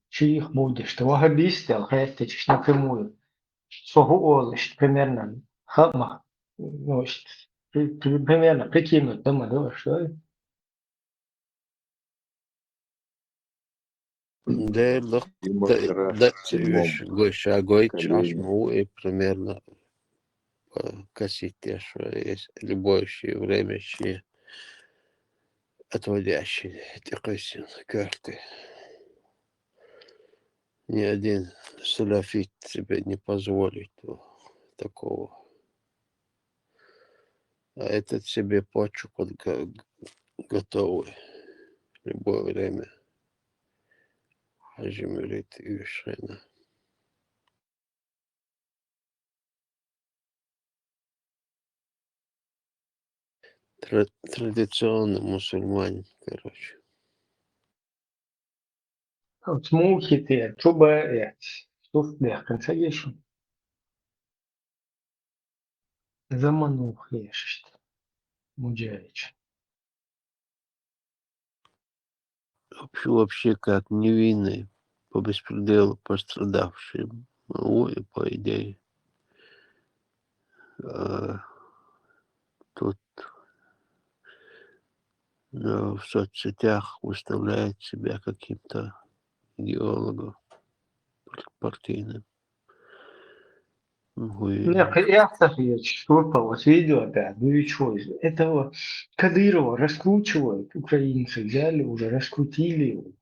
чьих будешь, ты вахабисты, алхайстич напрямую. Согуол, примерно, хама, ну, примерно прикинуть, дома, да, что? Да, Седьмом Гойшагой час колене. му и примерно коситешь, любое время, отводящий такой карты. Ни один салафит себе не позволит такого. А этот себе почву готовый в любое время. Хажимирит и Вишена. Традиционный мусульманин, короче. Смухи ты, чуба, что в конце есть. Заманух есть. Муджевич. Вообще как невинный, по беспределу пострадавший. Ну, и по идее. Тут в соцсетях выставляет себя каким-то идеологом партийным. Нет, я что вот видео опять, ну и что, этого Кадырова раскручивают, украинцы взяли уже, раскрутили его.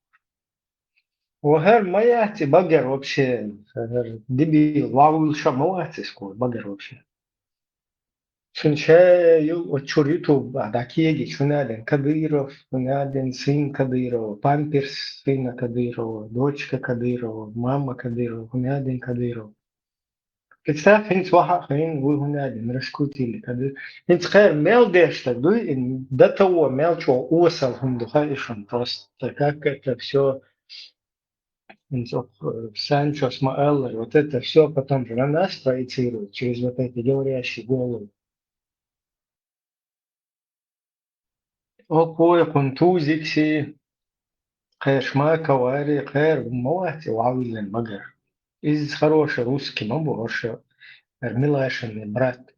وغير ما يأتي بقر вообще, дебил, лавул шамуати скоро, богер вообще. Шинче, вот чуриту, дакиеги, чунаден Кадыров, чунаден сын Кадырова, памперс сына Кадырова, дочка Кадырова, мама Кадырова, чунаден Кадыров. Представь, инц ваха хин, вы чунаден, раскрутили Кадыр. Инц хэр мел дешта, до того мел, что усал хундухаишен, просто как это все. Санчо, Смаэллер, вот это все потом же на нас проецирует через вот эти говорящие головы. Окой, контузикси, хэшма, кавари, хэр, мовати, вавилен, магар. Из хороший русский, но больше, милашенный брат.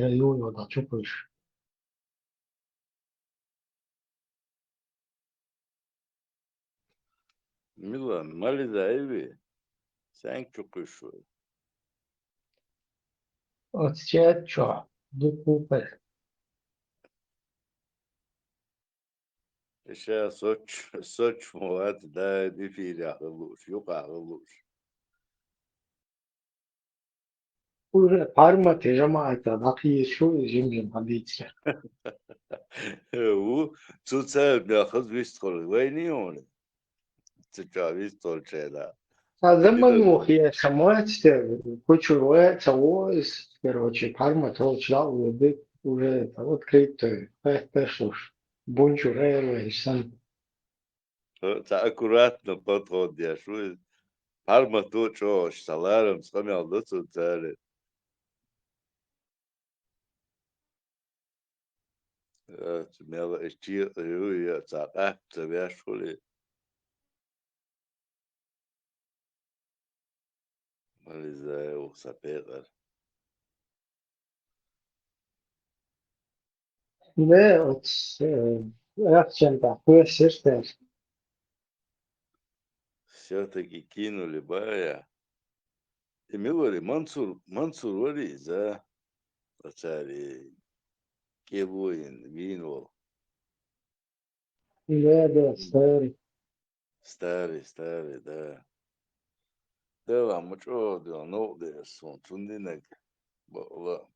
ريون ولا تشوفش. Milan, mali da evi. Sen çok üşü. Отсчет что? Дукупы. İşe soç muhat da difiri ağılır. Yok ağılır. Уже арматы жамаата бақи шо жимжим хадиче. Bu tutsal bir kız vistol. Vayni onu. Tutsal vistol şeyda. Zaman мухи самоатсте, кучу цавоис, короче, парма толчла улыбы уже открытую. Пешлуш. Бунчурело и сам. Ta akkuratno подход я шу. Harma tu čo štalarım skamjal da tutsal. Mela işçi ya tsaqap tabiya şuli. Malizaya o sapegar. Ne, акцент такой сердце. Все-таки кинули бая. И мы говорим, Мансур вали за цари Кевуин, Винвол, Не, да, старый. старый, да. Да, вам что, да, ну, да, сон, тундинек, бала.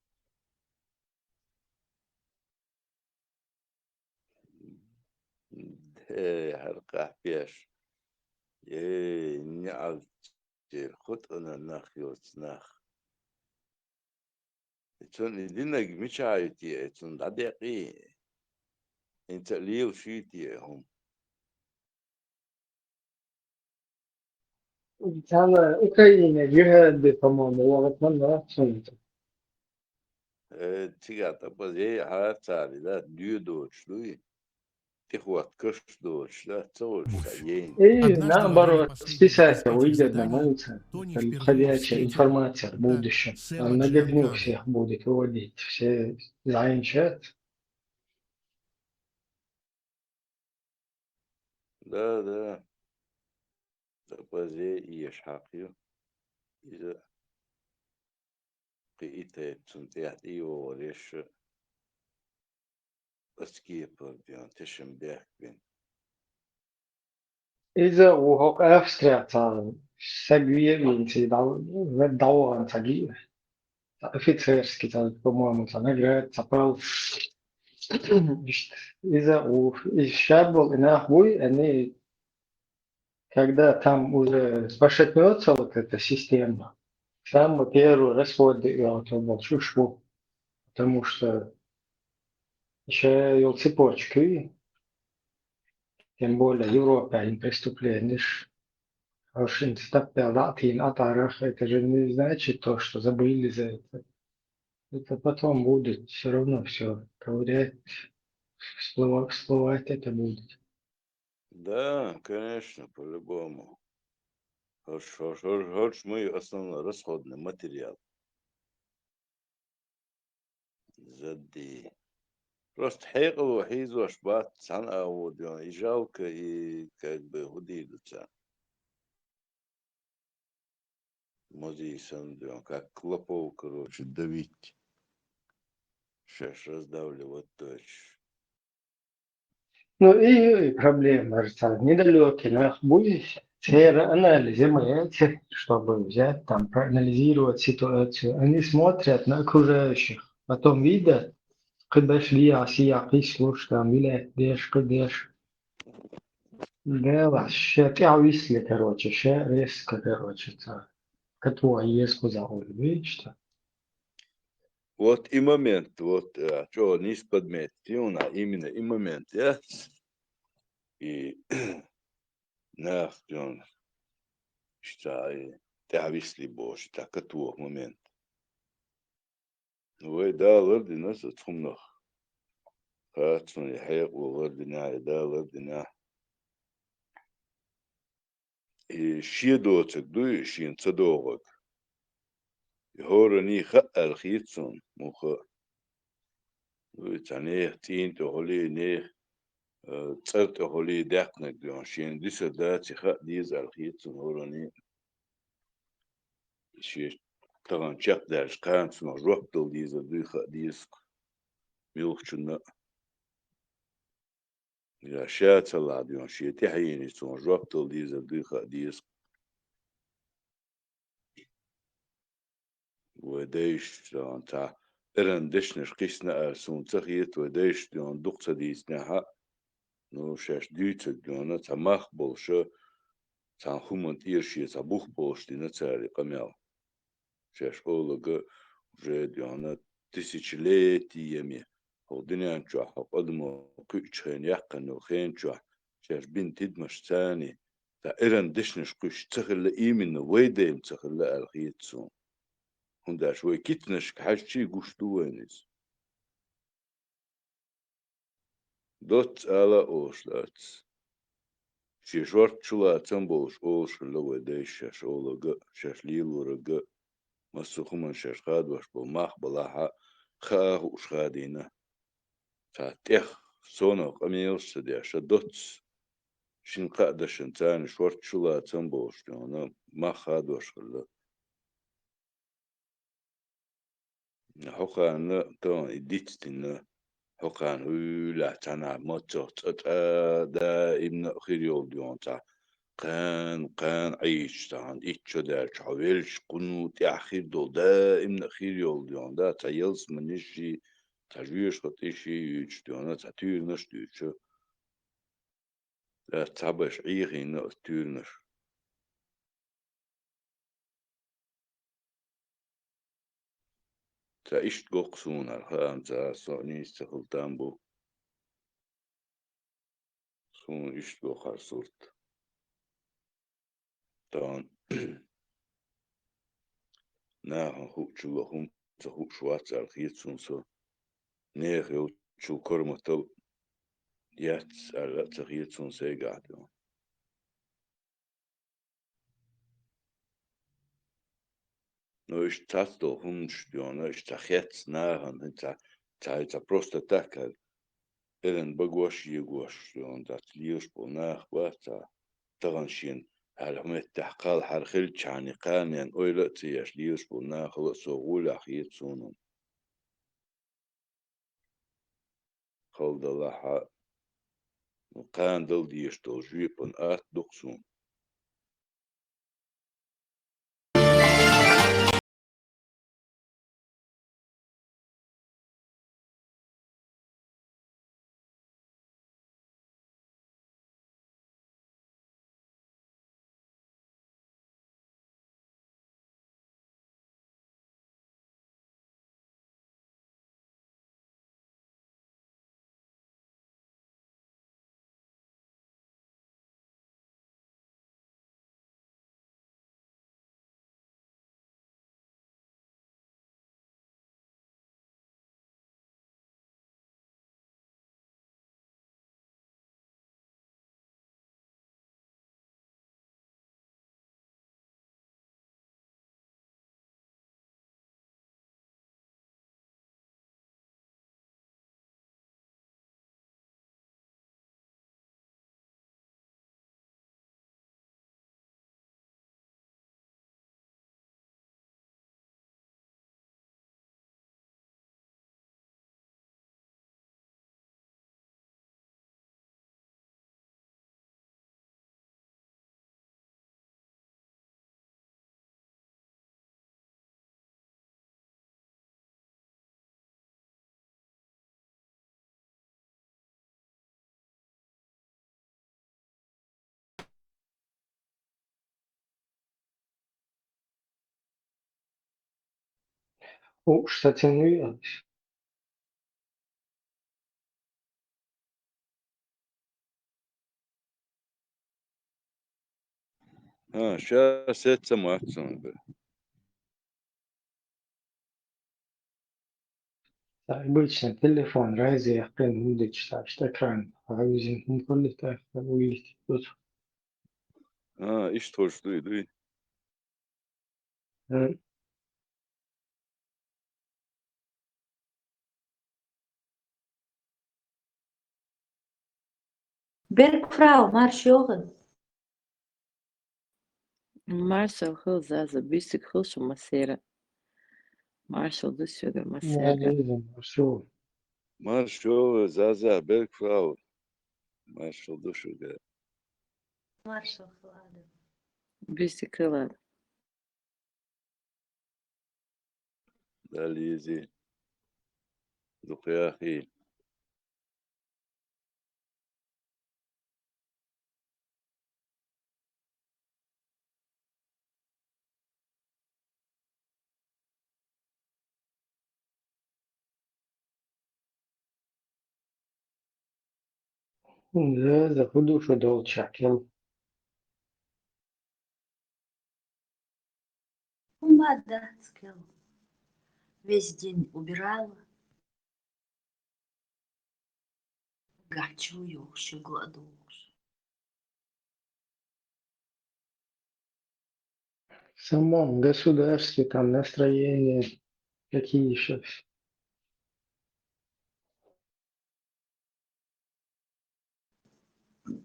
Да, харка пеш. Не ал جير خط أنا ناخ يوت ناخ. تون دينك مش عايتي تون عديقي. انت ليو شيتي هم. كان أوكرانيا جهاد تمام وقت ما سنت. تيجا بس هي حالات لا ديو دوش لوي. تخوات كش دوش لا تقول سعيين. И Однажды во время наоборот, последнего списать из этих выйдет на заданий улицу, Тони там впервые входящая встретил информация в будущем. Сэма Там на дневник Джианкану. всех будет выводить, все заинчат. Да. بس هي يشحقيو. إذا قيتة تنتهي وليش أسكيب بيان تشم بيك بين. إذا وهو أفستريا تاع سجوية من سيداو وداو عن سجية. офицерский, по-моему, там играет, запал. Из-за сейчас был и нахуй, они, когда там уже пошатнется вот эта система, там первый расход идет большую шву, потому что еще и цепочки, тем более Европа им преступление. Аж инстапелатин атарах, это же не значит то, что забыли за это. Это потом будет все равно все ковырять, всплывать это будет. Да, конечно, по-любому. Хоч мы основной расходный материал. Зади. Просто حقيقة وحيد وشبات صنعة وديون إجاوك как бы удивиться. Музей сандион, как клопов, короче, давить. Сейчас раздавливать точь. Ну и проблема, недалекий нах будет. Сфера анализа моя, чтобы взять там, проанализировать ситуацию. Они смотрят на окружающих, потом видят, когда шли осияки, слушай, там, или дешь. Да, вообще, ты ависли, короче, ще резко, короче, которого есть сказал, видишь, что? Вот и момент, вот, что не подметить, именно и момент, я. И нахрен, считай, تعبيس لي بوش تاع كتوه مومنت وي دا لردي ناس تخمنخ خاتون يحيق وغردنا دا لردنا شي دوتك دوي شي نتصدوغك يهورني خأ الخيتون مخ وتانيه تين تهولي نيه تصرت هولي دقنك ديون شين دي سدات خا ديز الخيط سنوراني شي طبعا شق دارش قام سنو روح دل ديز دي خا ديز ميوخ شنا يا شات الله ديون شي تحييني سنو روح دل ديز دي خا ديز وديش تا إرن دشنش قيسنا سون تخيت وديش ديون دقصة ديز نها نو شاش ديوت ديونا تماخ بولشو تان خمنت إيرشي تبوخ بولش دي نتاري قميال شاش أولغ уже ديونا тысячелетиями холдинян чуах قدمو كوچين يقنو خين чуах شاش بين تدمش تاني تا إرن دشنش قش تخل إيمن ويدين تخل الخيتسون هندا شوي كتنش كحشي قشتوينيز دوت على أوشلات شي شورت شلا تنبولش أوش لو ديش شاش أولغ شاش ليلورغ مسخومن شاش خاد واش بالماخ بلاها خاه وش خادينا تاتيخ سونو قميلش دي شدوت شين قاعدة شنتان شورت شلا تنبولش يونا ما خاد واش خلا حقا تو إديتنا حقا لا تنا موتوت دا ابن خيريول ديون تا قان عيش تان إيتشو دا شعويلش قنو تأخير دول دا ابن خيريول ديون دا تايلس منشي تجويش خطيشي يوش ديونا تاتير نش ديوشو دا تابش عيغي نو تير نش تا إشت قوقسون الخام تا سوني استخلتان بو سون إشت قوخار صورت تان ناهن هو شو هم تهو شوات الخيط سونسو نيغ يو شو كرمتل يات على تغيير سونسي قاعدون نو اشتاتو هم شديونا اشتاخيت ناهن انت تا просто تاكل إذن بقوش يقوش ديون دات ليوش بوناخ باتا تغنشين هل هم التحقال حرخل شاني قانيان اويلتي ياش ليوش بوناخ لسوغول اخيت سونون خلد الله قان دل ديش دل جويبن آت دقسون وشتاتين ويا ها شا ست سموات سون обычно телефон رايزي يقين مدج تاش تكران عاوزين هم كل تاش ويلت ها إيش توش دوي Bergfrau, Marschjogen. Marcel Hilzaza, Bisik Hilshu Masera. Marshall the Sugar Я Masera. лезем, все. Marshall Zaza Bergfrau. Marshall Dushuga. Marshall, ладно. Bisik Hilad. Dalizi. Dukhyahi. Да, заходу, что долчакел. Да, сказал. Весь день убирала. Гачую, еще гладу. В самом государстве там настроения какие еще.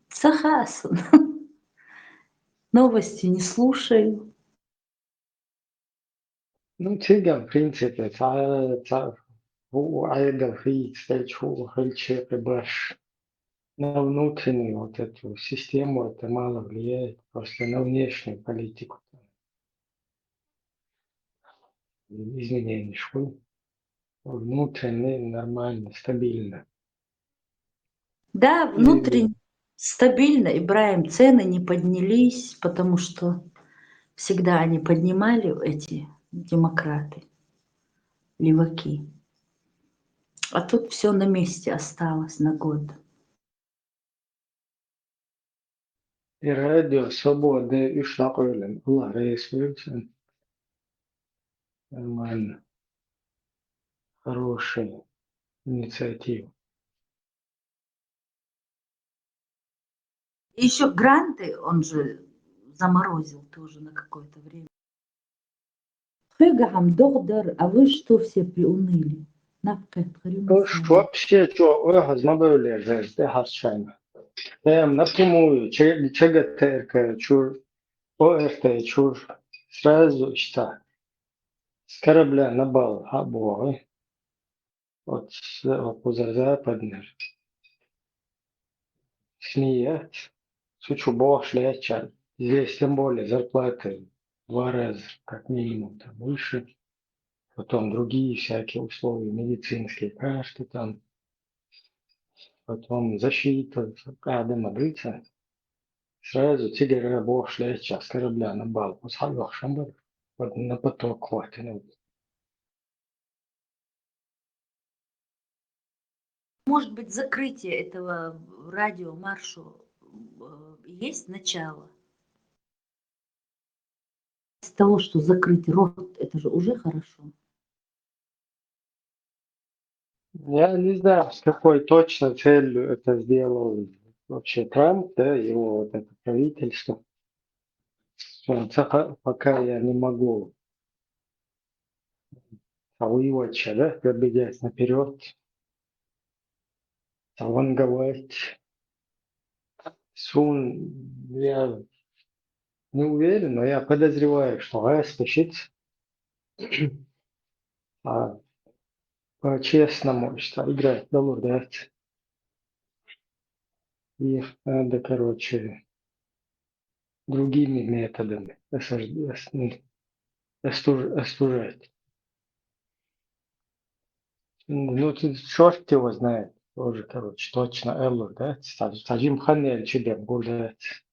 Сахасан. Новости не слушаю. Ну, цыган, в принципе, айдал фит, стачу, хальче, баш. На внутреннюю вот эту систему это мало влияет, просто на внешнюю политику. Изменений школ. Внутренне нормально, стабильно. Да, И внутренне стабильно, Ибраим, цены не поднялись, потому что всегда они поднимали, эти демократы, леваки. А тут все на месте осталось на год. и радио свободы и шлагойлен. Allah рейсвертен. Нормально. Хорошая инициатива. Еще гранты он же заморозил тоже на какое-то время. Хыгам, доктор, а вы что все приуныли? Ну, вообще, что, размовляли за харчами. Напрямую, ЧГТРК, чур, ОРТ, чур, сразу что, с корабля на бал, обои, вот западный, смеять, сучу бог лечат. Здесь тем более зарплаты в 2 раза, как минимум, там выше. Потом другие всякие условия, медицинские карты там, потом защита, адама брыца. Сразу тигр бог лечат с корабля на бал. Вот хорошим был, вот на поток хватит. Может быть, закрытие этого радио маршу есть начало? С того, что закрыть рот, это же уже хорошо. Я не знаю, с какой точно целью это сделал вообще Трамп, да, его вот это правительство. Пока я не могу воевать, да, пробегать наперед, аванговать. Сун, я не уверен, но я подозреваю, что Гайс спешит, а по-честному, что играть доллар дать. Их надо, короче, другими методами остужать. Ну, тут черт его знает. Тоже, короче, точно Эллу, да? Сажим Ханель Чидем гулять.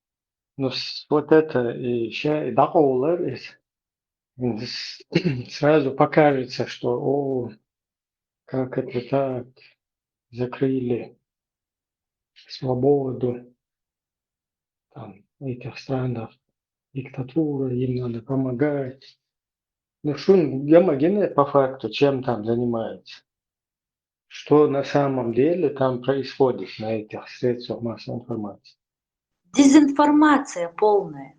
Но вот это и сейчас Дакоулер сразу покажется, что о, как это так, закрыли свободу там, в этих странах, диктатура, им надо помогать. Ну, шун Гамагене по факту чем там занимается? Что на самом деле там происходит на этих средствах массовой информации? Дезинформация полная.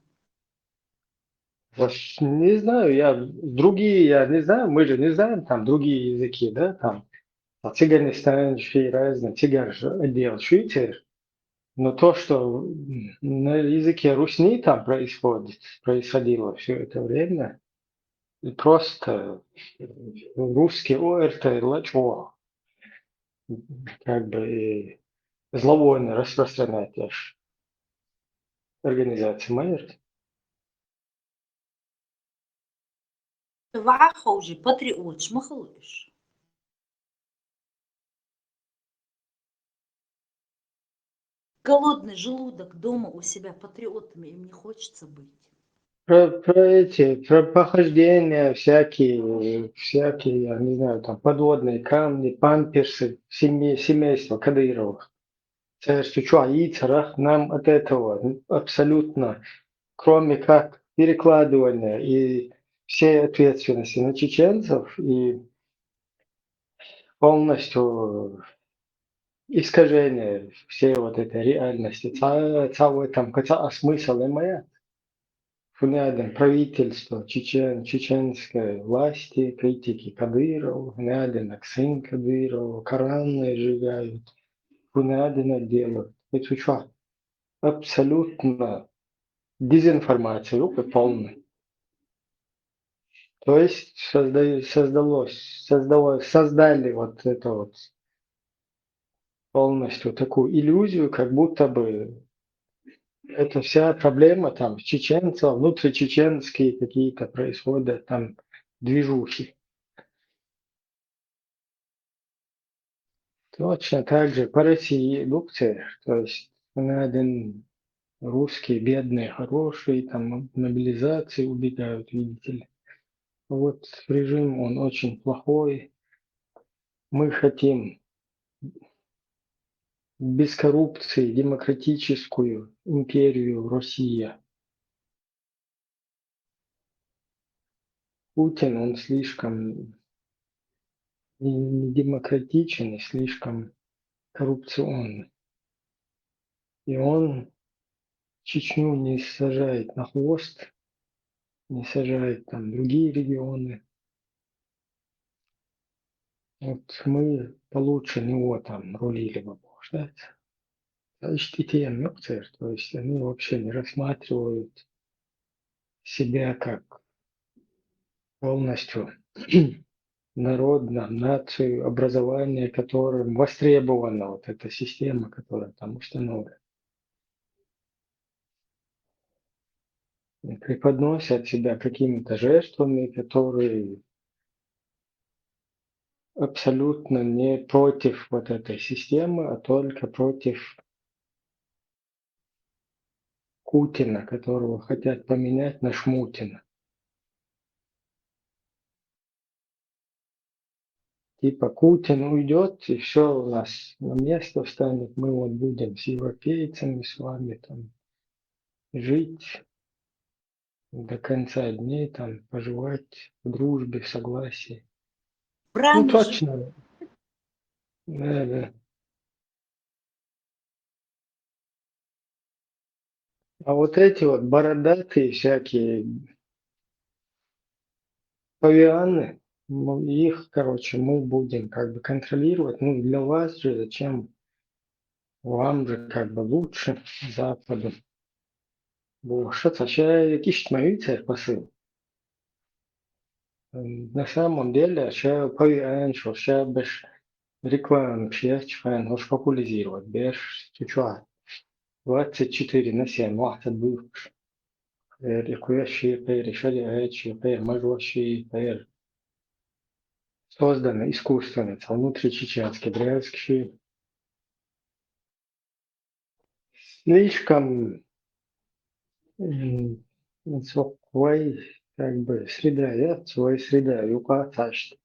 Вот не знаю, я не знаю, мы же не знаем там другие языки, да, там, цыганистан, разные, цыгар же отдел швейцар, Но то, что на языке русни там происходило все это время, и просто русский ОРТ лачо, как бы и зловонно распространять аж организации Майерс. Вахаужи, патриот, шмахалыш. Голодный желудок дома у себя патриотами, им не хочется быть. Про похождения всякие, я не знаю, там подводные камни, памперсы, семейства Кадыровых. Нам от этого абсолютно, кроме как перекладывания и всей ответственности на чеченцев и полностью искажение всей вот этой реальности. Целый там смысл моя. Рядом правительство чеченской власти, критики Кадырова, рядом сын Кадырова, Кораны сжигают, рядом делают. Это что? Абсолютно дезинформация, полная. То есть создали вот это вот полностью такую иллюзию, как будто бы это вся проблема там чеченцев, внутричеченские какие-то происходят там движухи. Точно так же по России индукция, то есть один русские бедные, хорошие, там мобилизации убегают, видите ли. Вот режим, он очень плохой. Мы хотим без коррупции демократическую империю Россия. Путин, он слишком не демократичен и слишком коррупционный. И он Чечню не сажает на хвост, не сажает там другие регионы. Вот мы получше него там рулили бы, получается. Значит, и те эмоции, то есть они вообще не рассматривают себя как полностью народно, нацию, образование, которым востребована вот эта система, которая там установлена. И преподносят себя какими-то жертвами, которые абсолютно не против вот этой системы, а только против Кутина, которого хотят поменять на Шмутина. Типа Путин уйдет, и все у нас на место встанет, мы вот будем с европейцами, с вами там жить до конца дней, там поживать в дружбе, в согласии. Ну Правильно же. точно, да. А вот эти вот бородатые всякие павианы, их, короче, мы будем как бы контролировать. Ну, для вас же зачем? Вам же как бы лучше Западу. Бо що це ще якісь тьмовіться посил. На самом деле, ще павиан, що ще без рекламы, ще уж популяризировать, без чуть 24/7 واحد بوش рекуящие пейры, шариающие пейры, мажущие пейры. Созданы искусственно, внутричеченские, брянские. Слишком свой, как бы, среда, я свой среда, юка ташт.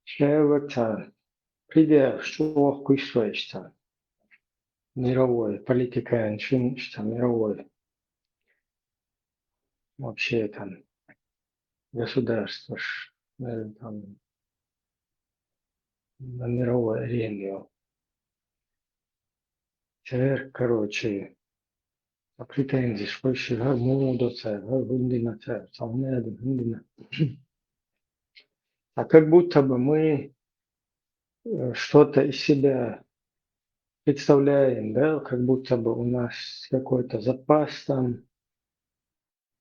Шевата, придя, что куйшвешта. Мировой, политика, что мировой. Вообще там государство, там, на мировой арене. Теперь, короче, претензии, что еще моду, гундина, самнеду, гундина. А как будто бы мы что-то из себя представляем, да, как будто бы у нас какой-то запас там,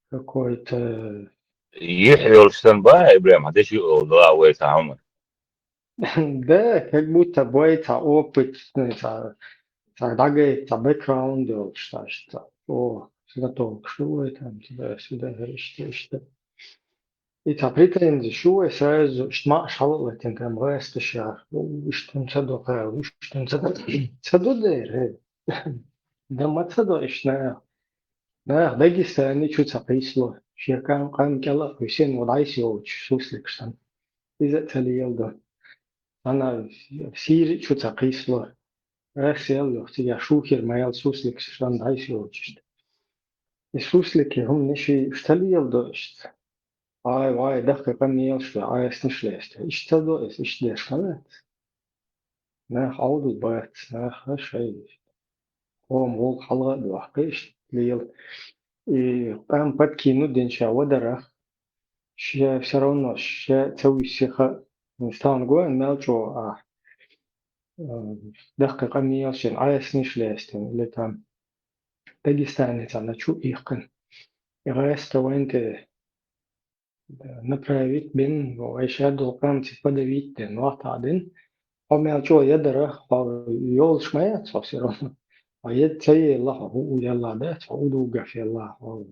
какой-то... يحيوا الشنباء إبراهيم هذا والله ويتعمر Да, как будто бы это опыт, дагы, бэкграунд, что, сюда толк, что там, сюда, что. И претензии, что сразу, что машалла, тем там раз, что что цадока, что цадодер, да мацадо, что да, Дагестане чуть присло, ширкам кела, Хусейн Валайсио, суслик, что из-за целиелда. Она в Сирии чуть присло, Рассел, я шухер, моя суслик, что Дайсио, и суслики, он ничего, что целиелда, что Vay dakika nielste aizsnišlieste. Izcēdo es izšķiešana. Ne haudu bēt, ne šeit. О, мол, халаду, ахкеш, лил. И там подкину деньша водара. Ще все равно, ще целый сиха. Стан гоен мелчо, dakika nielste aizsnišlieste. Или там Дагестанец, она чу ихкан. И реста венте направить бен, вайша долкам подавить ден, ватаден. Om jag jädra har jolsmäet så ser de. Och jag säger Allah och Allah det och duga för Allah och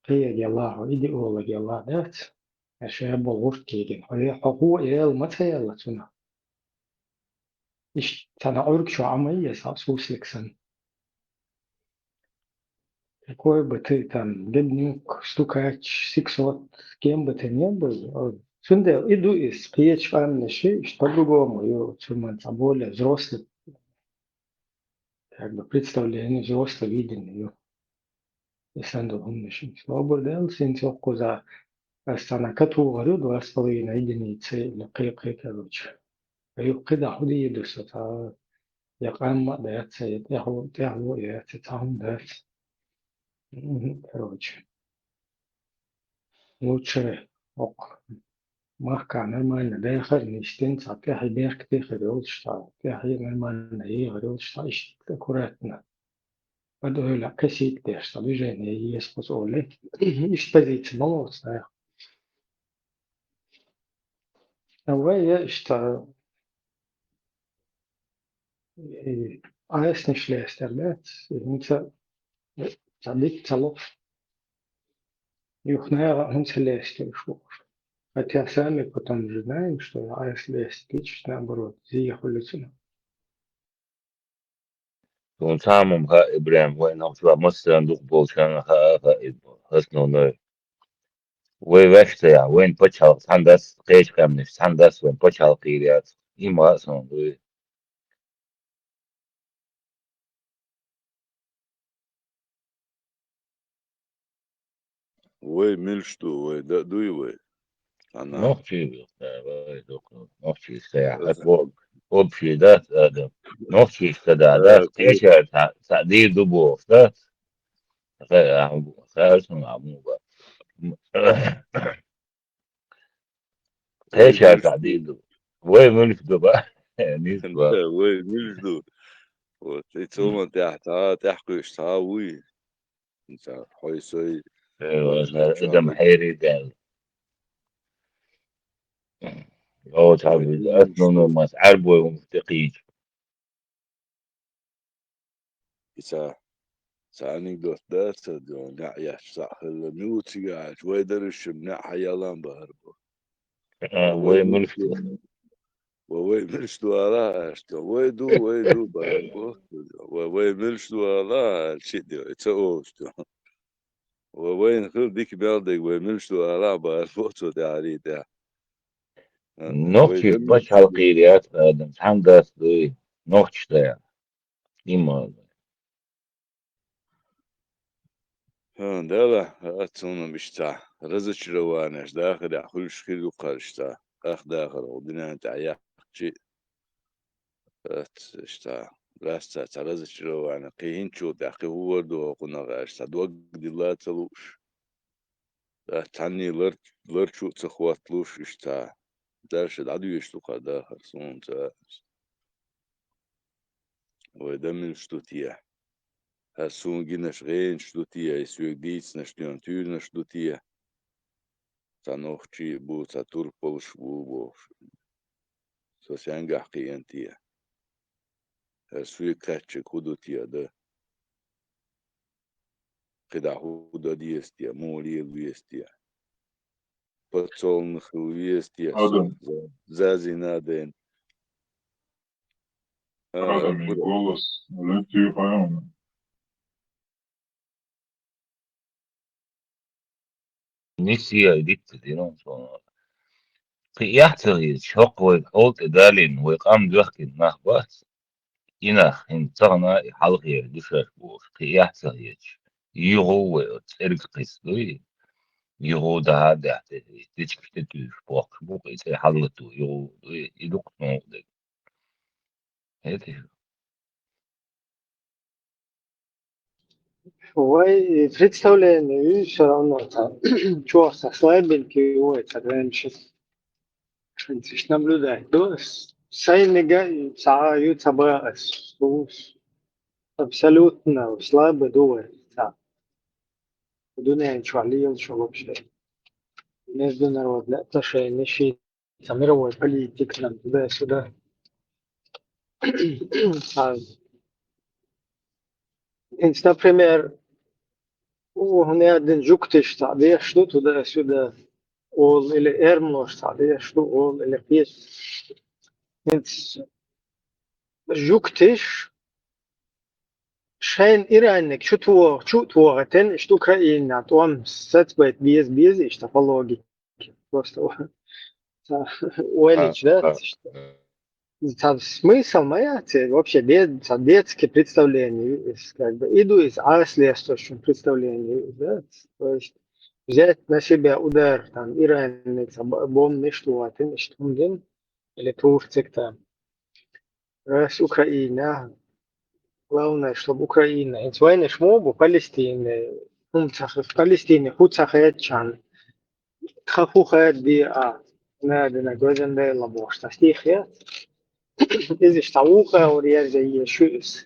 قيد الله وإيدي أولك الله ده أشياء بغور كيدين هي حقوق يال متى يلا تنا إيش تنا أورك شو عمية سوس لكسن كوي بتيتم جدنيك ستوكاتش سيكسوت كيم بتنيم بل سنده إدو إس قيتش فهم نشي إشتغلوا مو ثم تقول взрослый как бы представление взрослого видения Исандовым нишин. Слободел синцовку за станакату говорю 2,5 единицы или кы, короче. Юкида худи едуса, та якамма дается, тягло, яйца там дается. Короче. Лучше ок. Махка нормально, дехар, ништин, цапя, хайберк, дехар, что, нормально, и говорил, что аккуратно. Подойла косить те, что движение есть позволит. И позиция молодца. А я что не шляст, да? Инца садик целов. Юхная он целестер шел. Хотя сами потом же знаем, что АЭС лезть, лично наоборот, заехали сюда. ونتعامم ها إبراهيم وين هم شباب مثلا دوق بولشان ها هسنو نو وين يا وين بتشال ساندس قيش كامنش ساندس وين بتشال قيريات إما أصلا وي ملشتو وي دوي وي أنا نوختي نوختي ساعة أتوق أبشي ذات آدم نوختي استدادات قيش تعديل دبو ذات خير عمو وي قيش تعديل دبو وين ملك دبا نسبة وي ملشتو وتيتوما تحكيش تاوي انت حويسوي إذا حيري قال أو تعب أصلا ما تعربوا ومفتقيج إذا anekdot derse diyor ne yaşsahlı müti gaç ve derişim ne hayalan barbu وين ملك ve milştu ala işte ve du barbu ve milştu ala şey diyor ise o işte ve ne dik beldik ve milştu ala barbu to dari de نوختي باش هالقيريات آدم حندس دوي نوختي ده إما Dela, atsunum işte. Razıçırıvaneş, dahil ahul şkil yukarışta. Dahil odinen ayakçı. İşte. Rasta razıçırıvane. Kıyınço dahil huvardu okuna gaşta. Duak dilla taluş. Tanni lırçu tıkvatluş işte. Derşed adı yüştü kadar. Sonunda. وده من شتوتيا هسون جيناش غين شتوتيا يسويك ديتس نشتيون تير نشتوتيا تانوخشي بو تاتور بولش بو سوسيانجا حقيانتيا هسويك كاتش كودوتيا ده قدا هودا ديستيا مولي ديستيا باتسول نخويستيا Adam, زازي نادين Adam i голос, летio хајона. نسي يديك دينون صنع قيحتغي شوق ويقولت دالين ويقام دوخكين نخبات إنخ انتغنا حلقي دشاش بوش قيحتغي يغو ويترق قصدوي يغو ده دحتي تشكش تتوش بوخ بوق يسي حلتو يغو يدوك نوضي هيتي Ovaj predstavljanje все чего слабенький ой, раньше شنش наблюдать. То сайнега саю таба абсолютно слабый дует. Дуня чвалил, что вообще международные отношения, щит, мировой политик, нам туда-сюда. Например, он один жуктиш, да, что туда-сюда, ол или эрмнош, да, что ол или пес. Жуктиш, шайн иранник, что творотен, что Украина, там сетбет без, и что по логике. Просто уэлич, да, смысл моя, вообще детские представления, как бы, иду из следующего представления, да, то есть взять на себя удар, там, иранник, бомбы, что или Турция, там, раз Украина, главное, чтобы Украина, и войны шмогу, Палестины, в Палестине, Хуцахетчан, Хахухет надо гозен да лабош, стихия, إذا اشتوقه ورياضة يشوس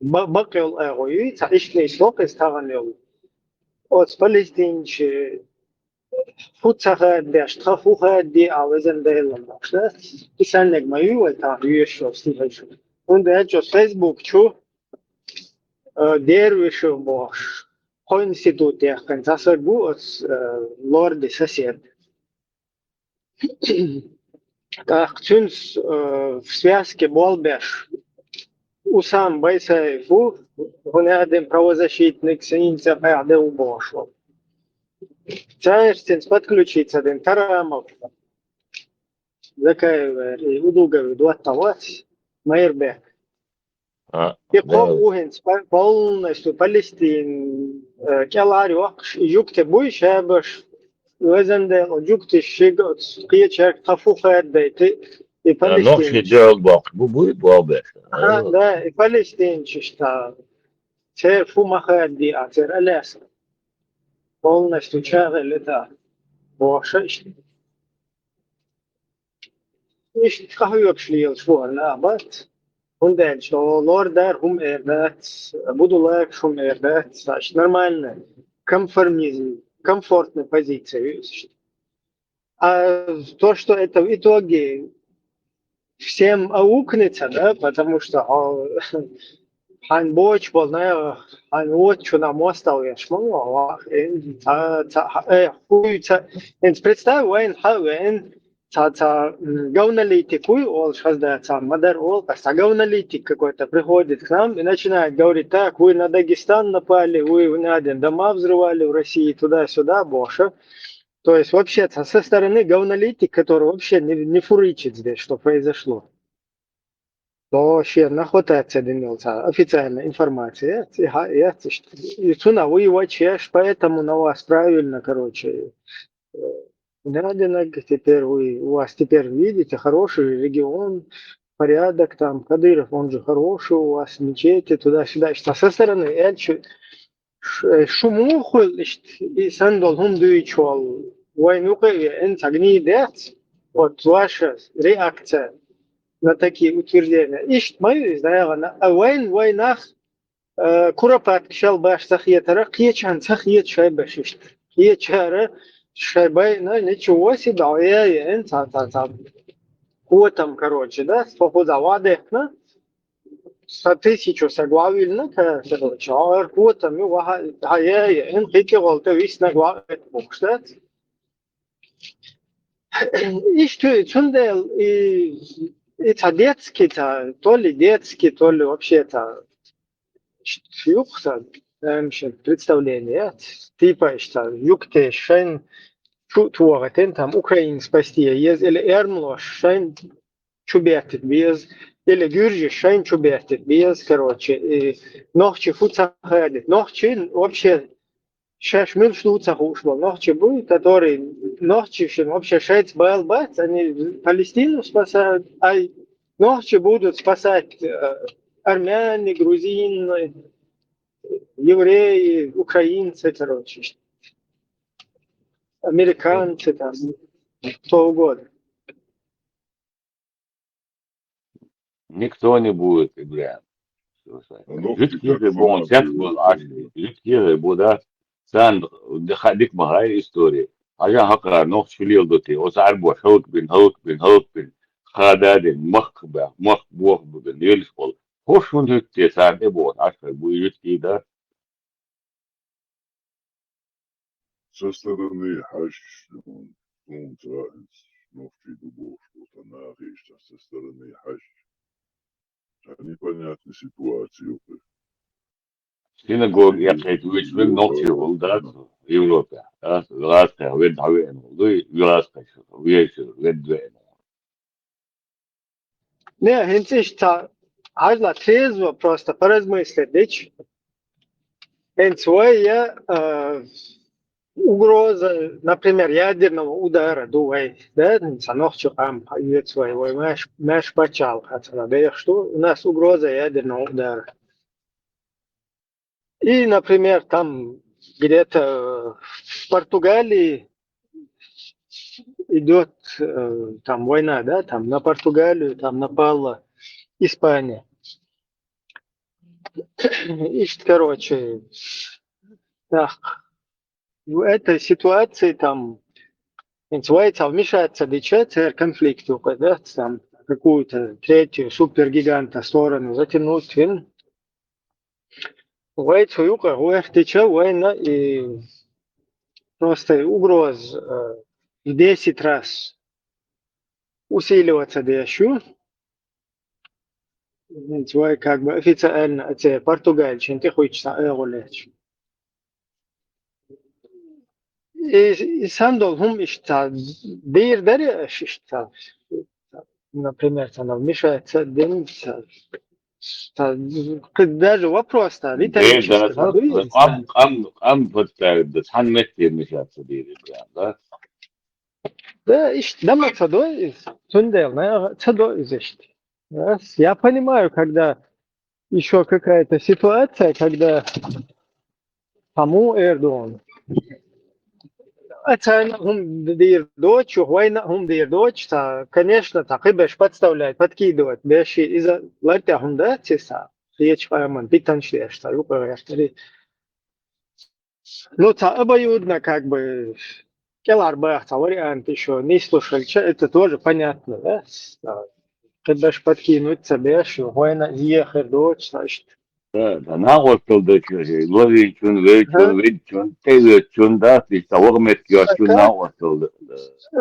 بقي الأغوي تعيش لي سوق استغنوا أو فلسطين ش فتحة داش تخفوها دي عاوزن ده لباش إنسان نجمعي وتعيش شو استيفش وده جو فيسبوك شو دير شو باش كونستيتوت يا كان تصدقوا لورد ساسيد Так, цюнс в связке болбеш. Усам байсайфу, гонядем правозащитник, сининца пяде убошло. Цаерстин подключиться ден тарамов. Закаевер и удугавы дуаттавать, майрбек. И ухенс полностью Палестин, келари вакш, юкте буйшабаш, وزن وجوكت الشيء قية شرق تفوق هذا نوخش جال باق بو بابه لا فلسطين شتا سير فو مخادي أثر ألاس قولنا استشاغل لتا بوشش إيش تخوي بشليل شو لا بات هندن شو لور دار هم إربات بدولاك شو إربات ساش نورمально конформизм комфортной позиции. А то, что это в итоге всем аукнется, да, потому что хан боч полная, хан вот что нам осталось, хуйца. Представь, вайн хавен, говнолитик, ол сейчас да, мадар ол, говнолитик какой-то приходит к нам и начинает говорить, так, вы на Дагестан напали, вы на дома взрывали в России, туда-сюда, боша. То есть вообще со стороны говнолитик, который вообще не фурычит здесь, что произошло. То вообще нахватается официальная информация. И цуна воевать чеш, поэтому на вас правильно, короче. Теперь у вас теперь видите хороший регион, порядок там, Кадыров, он же хороший, у вас мечети, туда-сюда. Что со стороны Эльчи шумуху и сандал хум дуичвал. Войнука и энцагни дец, вот ваша реакция на такие утверждения. Ишт мою издаягана, а войнах куропат кшал баш сахьетара, кьечан сахьет шайбаш ишт. Кьечара шайбай, ничего себе, та. Вот там, короче, да, с похода на с тысячу соглавильно, короче, а вот там, ин хити волта вис на главе букштат. Ишь, чундел, и это детский-то, то ли вообще-то, юг-то, представление, типа, что юг-то, шайн, чутворотен, там, Украин спасти, или эрмло, шайн, чубертит без, или гюржи, шайн чубертит без, короче, и ногчи фуца ходит, ногчи вообще, шаш мил штуца ушло, ногчи будет, который ногчи вообще шайц бац, они Палестину спасают, а ногчи будут спасать армяне, грузины, евреи, украинцы, короче, американцы, там, кто угодно. Никто не будет, Ибрям. Жидкие бон, всяк был ашли. Жидкие бода, сан, дик махай истории. Ажан хакар, нох шулил доти, осарбо, хаук бин, خادادين مخ بوخ بن يلفول خوش من هكتي سان ابون عشر بويجت كده Со стороны хаш, он травится, но в чьи что-то нарежет, со стороны хаш. Непонятная ситуация. سيناغوج يحيط ويشبه نوتي ولدات يوروبا غاسكا ويد هاوين ولدي غاسكا ويشو ويد وين Не, хинцишта, ажла трезво просто поразмыслить, дичь. Своя угроза, например, ядерного удара, дуэй, да, ночью своего, мэш почал, хотя, да, что у нас угроза ядерного удара. И, например, там где-то в Португалии идет там война, да, там на Португалию, там напала Испания. И, короче, так, в этой ситуации там называется вмешаться в конфликт, да, там какую-то третью супергиганта сторону затянуть, война и просто угроз в 10 раз усиливаться дальше. Как бы официально это Португалия, ты хочешь эголечь. И сам должен что дыр даря, что, например, она вмешается, даже вопрос-то риторический. ам подставит да сан метр мешаться дери прям да Да, и дома цадой, сундел, цадой изышти. Я понимаю, когда еще какая-то ситуация, когда тому Эрдоган, дир дочь, война, дир дочь, конечно, так и беш подставлять, подкидывать, беш из-за ларта хунда, чеса, речь пойман, питаншли, что юпаверстали. Ну, это обоюдно, как бы, келарбах, вариант еще, не слушали, это тоже понятно, да? Когда ж подкинуть себе, что война ехать дочь, значит. да нагостыл да чури ловичун вечун тевечун да ты того меткиочун нагостыл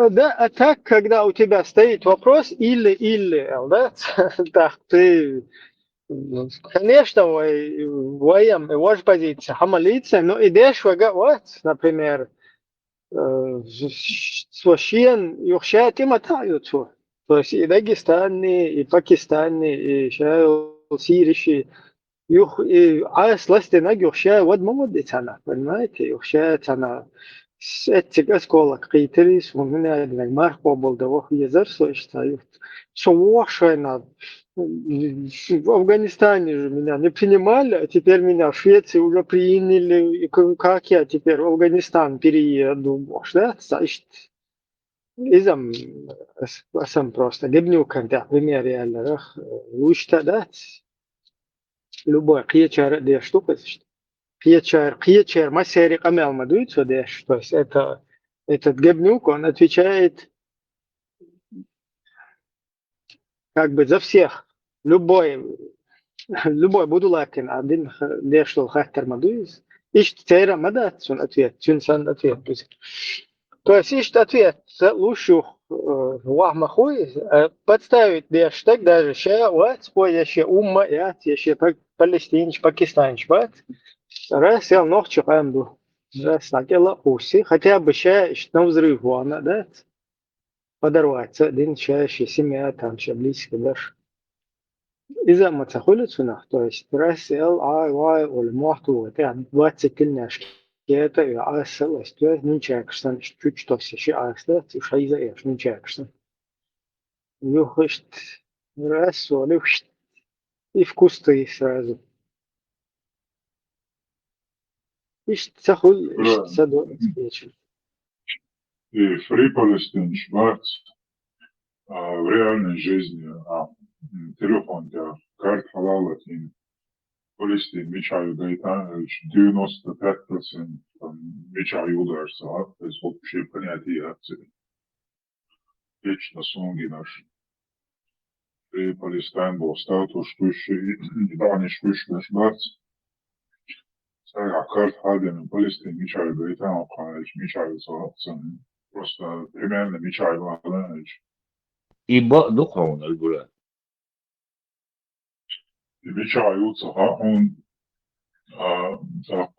Да, а так, когда у тебя стоит вопрос или, да, так, ты, конечно, воем, ваша позиция, хамалиция, но идешь, вот, например, священ, юхшат и мотаются. То есть и Дагестане, и Пакистане, и Сирии, и сласти на юхша, вот молодецана, понимаете, юхша она с этих осколок критерис, у меня один марко был того язык, что на в Афганистане же меня не принимали, а теперь меня в Швеции уже приняли, и как я теперь в Афганистан перееду, да, значит. إذا أسم просто جبني كان تعبني ريال رخ وش تدات لبوا قية شهر ديش تقص قية شهر ما سيري قمع مدويت فديش то есть этот гебнюк он отвечает как бы за всех любой будулакин один дешл хахтер мадуис ищет цера мадат он ответ чунсан ответ то есть ищет ответ лучше вахмахуй подставить дештаг даже ща вот пояще умма я еще палестинч пакистанч бат раз я ног чухамду раз накела уси хотя бы ща на взрыв вона да подорваться один чаще семья там ща близко даже إذا ما تخلص هنا то есть раз эл ай вай والمحتوى تاع 20 كلنا شكيتا يا أصل استوى ننشاكشتن чуть то все شيء أصلا شيء إيش ننشاكشتن يخشت раз ولفشت и вкус ты сразу ищет сахуй ищет садо И Free Palestine Schwarz в реальной жизни, телефон тебя, карт халала, Палестин, Мичай Гайтанович, 95% Мичай ударится, то есть общее понятие акции. Вечно сонги наши. Free Palestine был статус, что еще и дани швышка Schwarz. Сега карт халden Палестин, Мичай Гайтанович, Мичай Зарабцан. Просто примерно Мичай Валанович. И духовно, Альбура. Мичай Уцаха, он так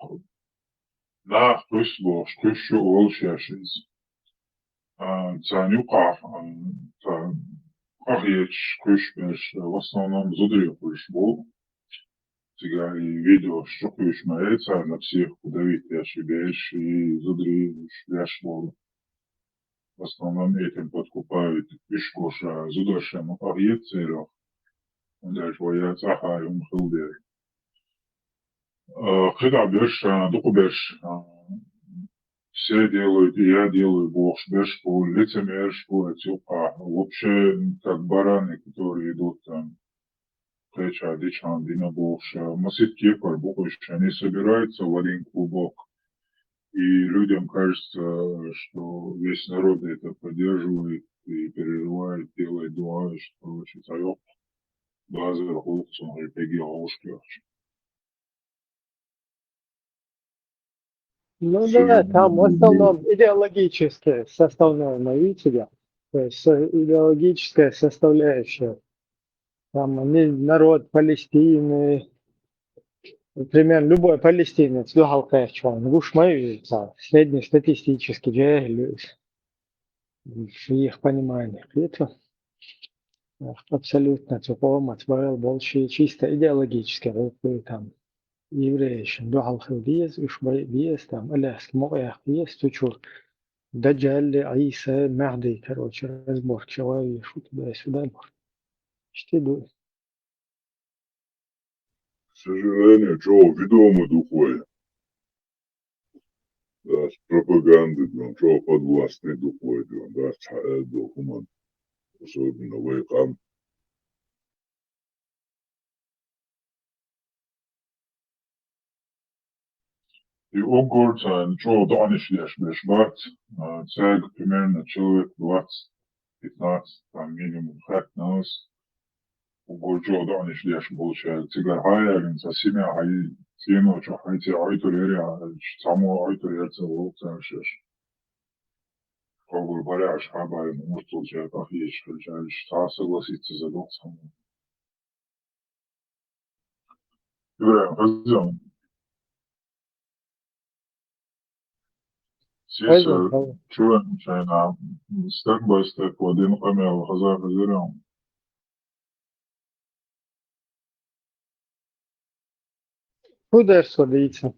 nach Düsseldorf, Küche, Olschäschis. Цанюка, Ахьеч, Küchmеш, в основном Зудрихуш был. Сега и видео, что Küchмеца, на всех Давид Яшибеш и Зудрихуш Яшбол. В основном этим подкупают Küchкоша, Зудрашем, Ахьецеров. Он даже вояц Ахай, Умхилдер. Когда беш, дуку беш, все делают, и я делаю, Бог беш, лицемер, тюпа. Вообще, как бараны, которые идут там, Креча, Дичан, Дина Богша, Масит Кефар, Богш, они собираются в один клубок. И людям кажется, что весь народ это поддерживает и переживает, делает дуа, что очень царек, Базар, Хулцун, Репеги, Аушкевич. Ну да, там в основном идеологическая составляющая, то есть идеологическая составляющая. Там народ Палестины, например, любой палестинец, среднестатистический джahil, в их понимании. Это абсолютно больше чисто идеологическое, там. евреиш духал хилдиес ушбай диес там аляс моя диес тучур даджалли Иса Махди короче разбор человек шут туда-сюда что думаешь? К сожалению, чего ведомо духовое. Да, с пропагандой, чего подвластный духовое, да, с духом, особенно воякам. И Угорца, ничего донеш лишь бешбат, цег примерно человек 20-15, там минимум хэт нас. Угорчо донеш лишь получает. Цигар хайерин, со семя хай, тину, чо хайти айтуреря, само айтурерца волкца шеш. Как говоря, шхабай, может получать ахьеш, хотя согласиться за докцем. Ибраим, хазям. Сиса, чуем, чайна, степ-бай-степ, один хамел, хазар, хазарям. Куда сводиться?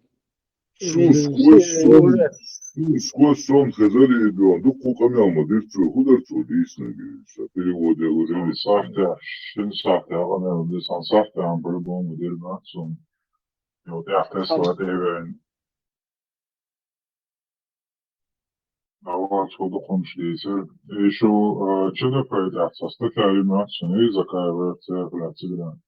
Сквозь сон хазали ребенок, дуку хамел, мадырцу, хударцу, дейсно, переводы уже. Сахте, а десан сахте, а по-любому дернацу. И вот я в Тесла, отходу коншлейсер. Еще что такое дятся? Статья ремонтсен и закаивается плацигран.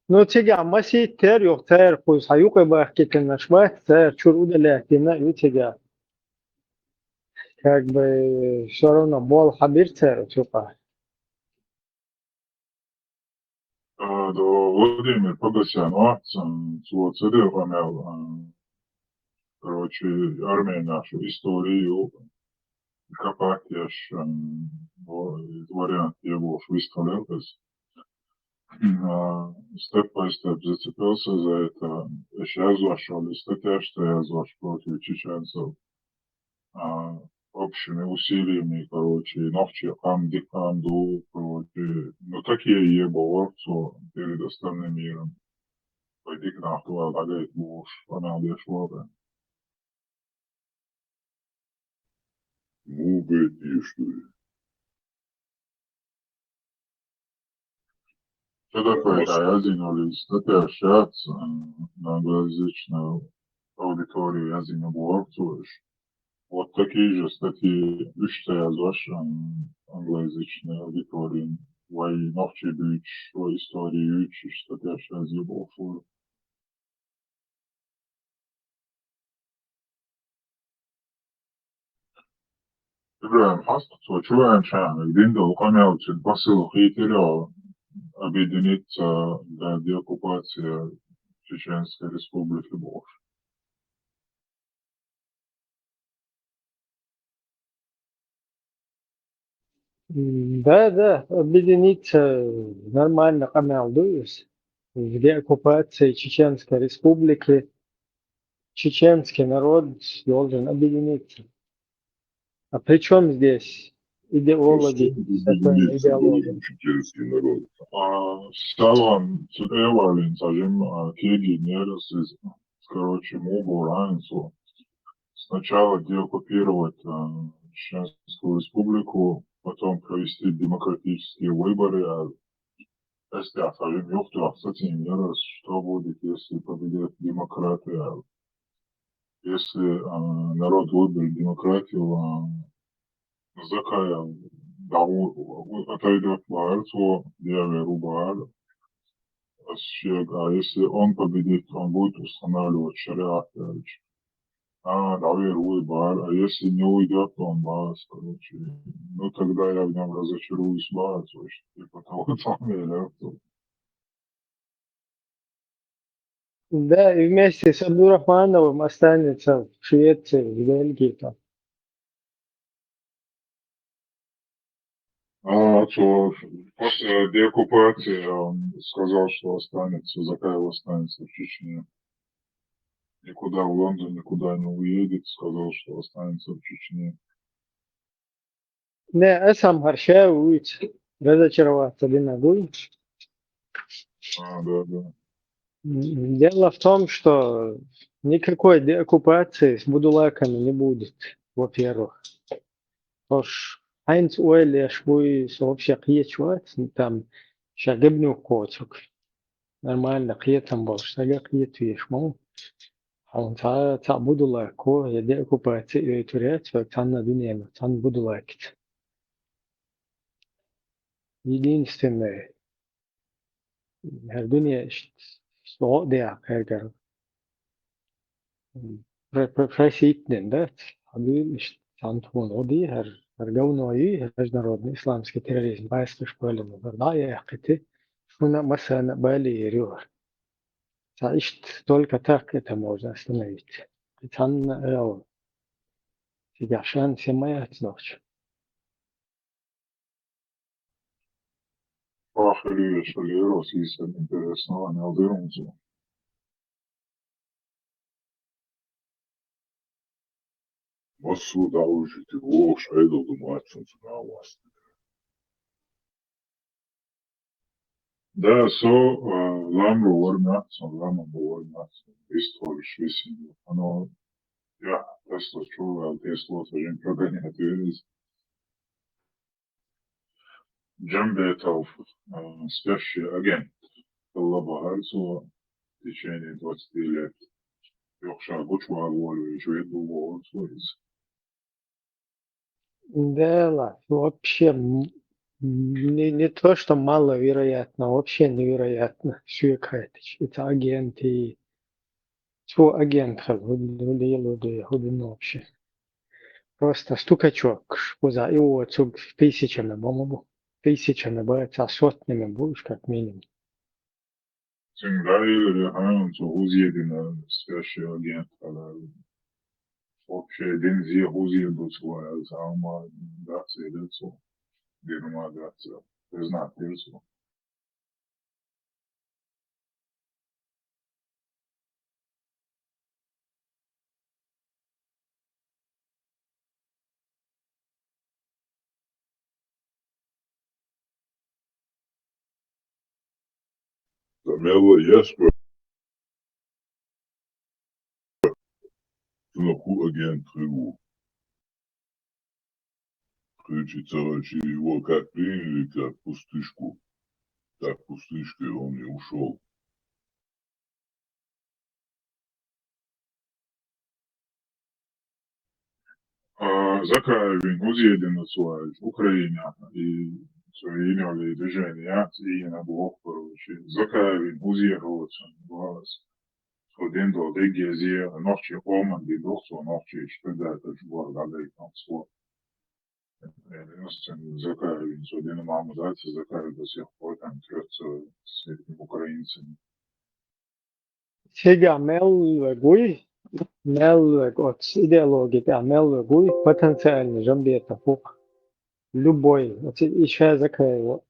Ну, тяга, маси тер, yok ter, kuz hayuka бахкетен нашмать, ter, чур удаляхтина, и тяга. Как бы все равно бол хабир ter, тюка. Да, Владимир Погосян, вот цедил помял, короче, армия нашу, историю, копать аж вариант его выставлял, то есть степ-бай-степ зацепился за это. Сейчас зашел, статья, что я зашел против чеченцев. Общими усилиями, короче, ночи Амду, короче, ну такие ебоворцу перед остальным миром. Пойди к нам, туда, говорит, муж, она удешла. Ну, говорит, и что? Что такое, да, один или статья общаться на англоязычную аудиторию, я за него Вот такие же статьи düşte yazar anglojezycznej auditorii. Vay nafçı büyük, o истории üç işte yaşaz gibi ofur. İbrahim hasta çuvayan çağını дин да выполняются посыл хейтеря объединиться для деоккупации Чеченской Республики Бог. Да, объединиться нормально командуюсь. В деоккупации Чеченской Республики чеченский народ должен объединиться. А при чем здесь идеологи? Идеология. Чеченский народ. Салон Эвалин, сажем Кеги, Нерес, короче, Мугу, Ранцу. Сначала деоккупировать Чеченскую Республику, потом провести демократические выборы, если оставим Юхту, кстати, Нерес, что будет, если победят демократы, если народ выберет демократию, Закая отойдет в Арцу, Деве Рубар, а если он победит, он будет устанавливать шариат. Давай Руйбар, а если не уйдет, то он Бас, короче. Ну тогда я в нем разочаруюсь Бас, типа того самого. Да, и вместе с Абдурахмановым останется в Швеции, в Бельгии там. После деоккупации он сказал, что останется, Закаев останется в Чечне. Никуда в Лондон, никуда не уедет, сказал, что останется в Чечне. Не, сам Харша уйти, разочароваться не могу. Да. Дело в том, что никакой деоккупации с будулаками не будет, во-первых. Уж Хайнц Уэлли швуй вообще киечвать, там шагибню коцук. Нормально, киетам был, шага киету ешму. А он та будулако, я деоккупации и турят, там на дуне, там будулакит. Единственное, дуне что да, как проситнен, да, они Антон Оди, Гаунои, международный исламский терроризм, байский школе, да, я хотел, что на масса Бали рюр. Значит, только так это можно остановить. Там, тебя шанс моя ночь. Пахали, шалерос, если интересно, они алдерунцу. Масу давжите, лош, айдол думачен на вас. Да, ламру вармятся, историю швесенью. Оно, я, Тесла чувал, Тесла, сажен прогоняет весь. Джамбетов, спящий агент, Лабахарцу в течение 20 лет. Yoksa koç var var şöyle bu olsun. Да, вообще не то, что маловероятно, вообще невероятно. Сюркайтич. Это агенты. Что агент худин вообще. Просто стукачок. Шпуза. И вот тысячами, по-моему. Тысячами, бывает, сотнями будешь как минимум. Sen gayri hayvan huziyedine special agent kadar вообще деньги huziyedut var ama that's it so denuma that's there's not there so Замела ясно на ху агент его включится его как приняли как пустышку так пустышкой он и ушел. Закаевин uzjedina svoje Ukrajina i svoje imali движения и на блок короче. Закаевин uzjehovaca vas один до дегезия ночи оман ди дохсо ночи шпедата жбор гадайкам сло. Закаевин один мамузация закаевин до сих пор там трется с этими украинцами. Сега мелвегуй, мелвег от идеологии, мелвегуй потенциально жамбета фук. Любой. Еще закаево.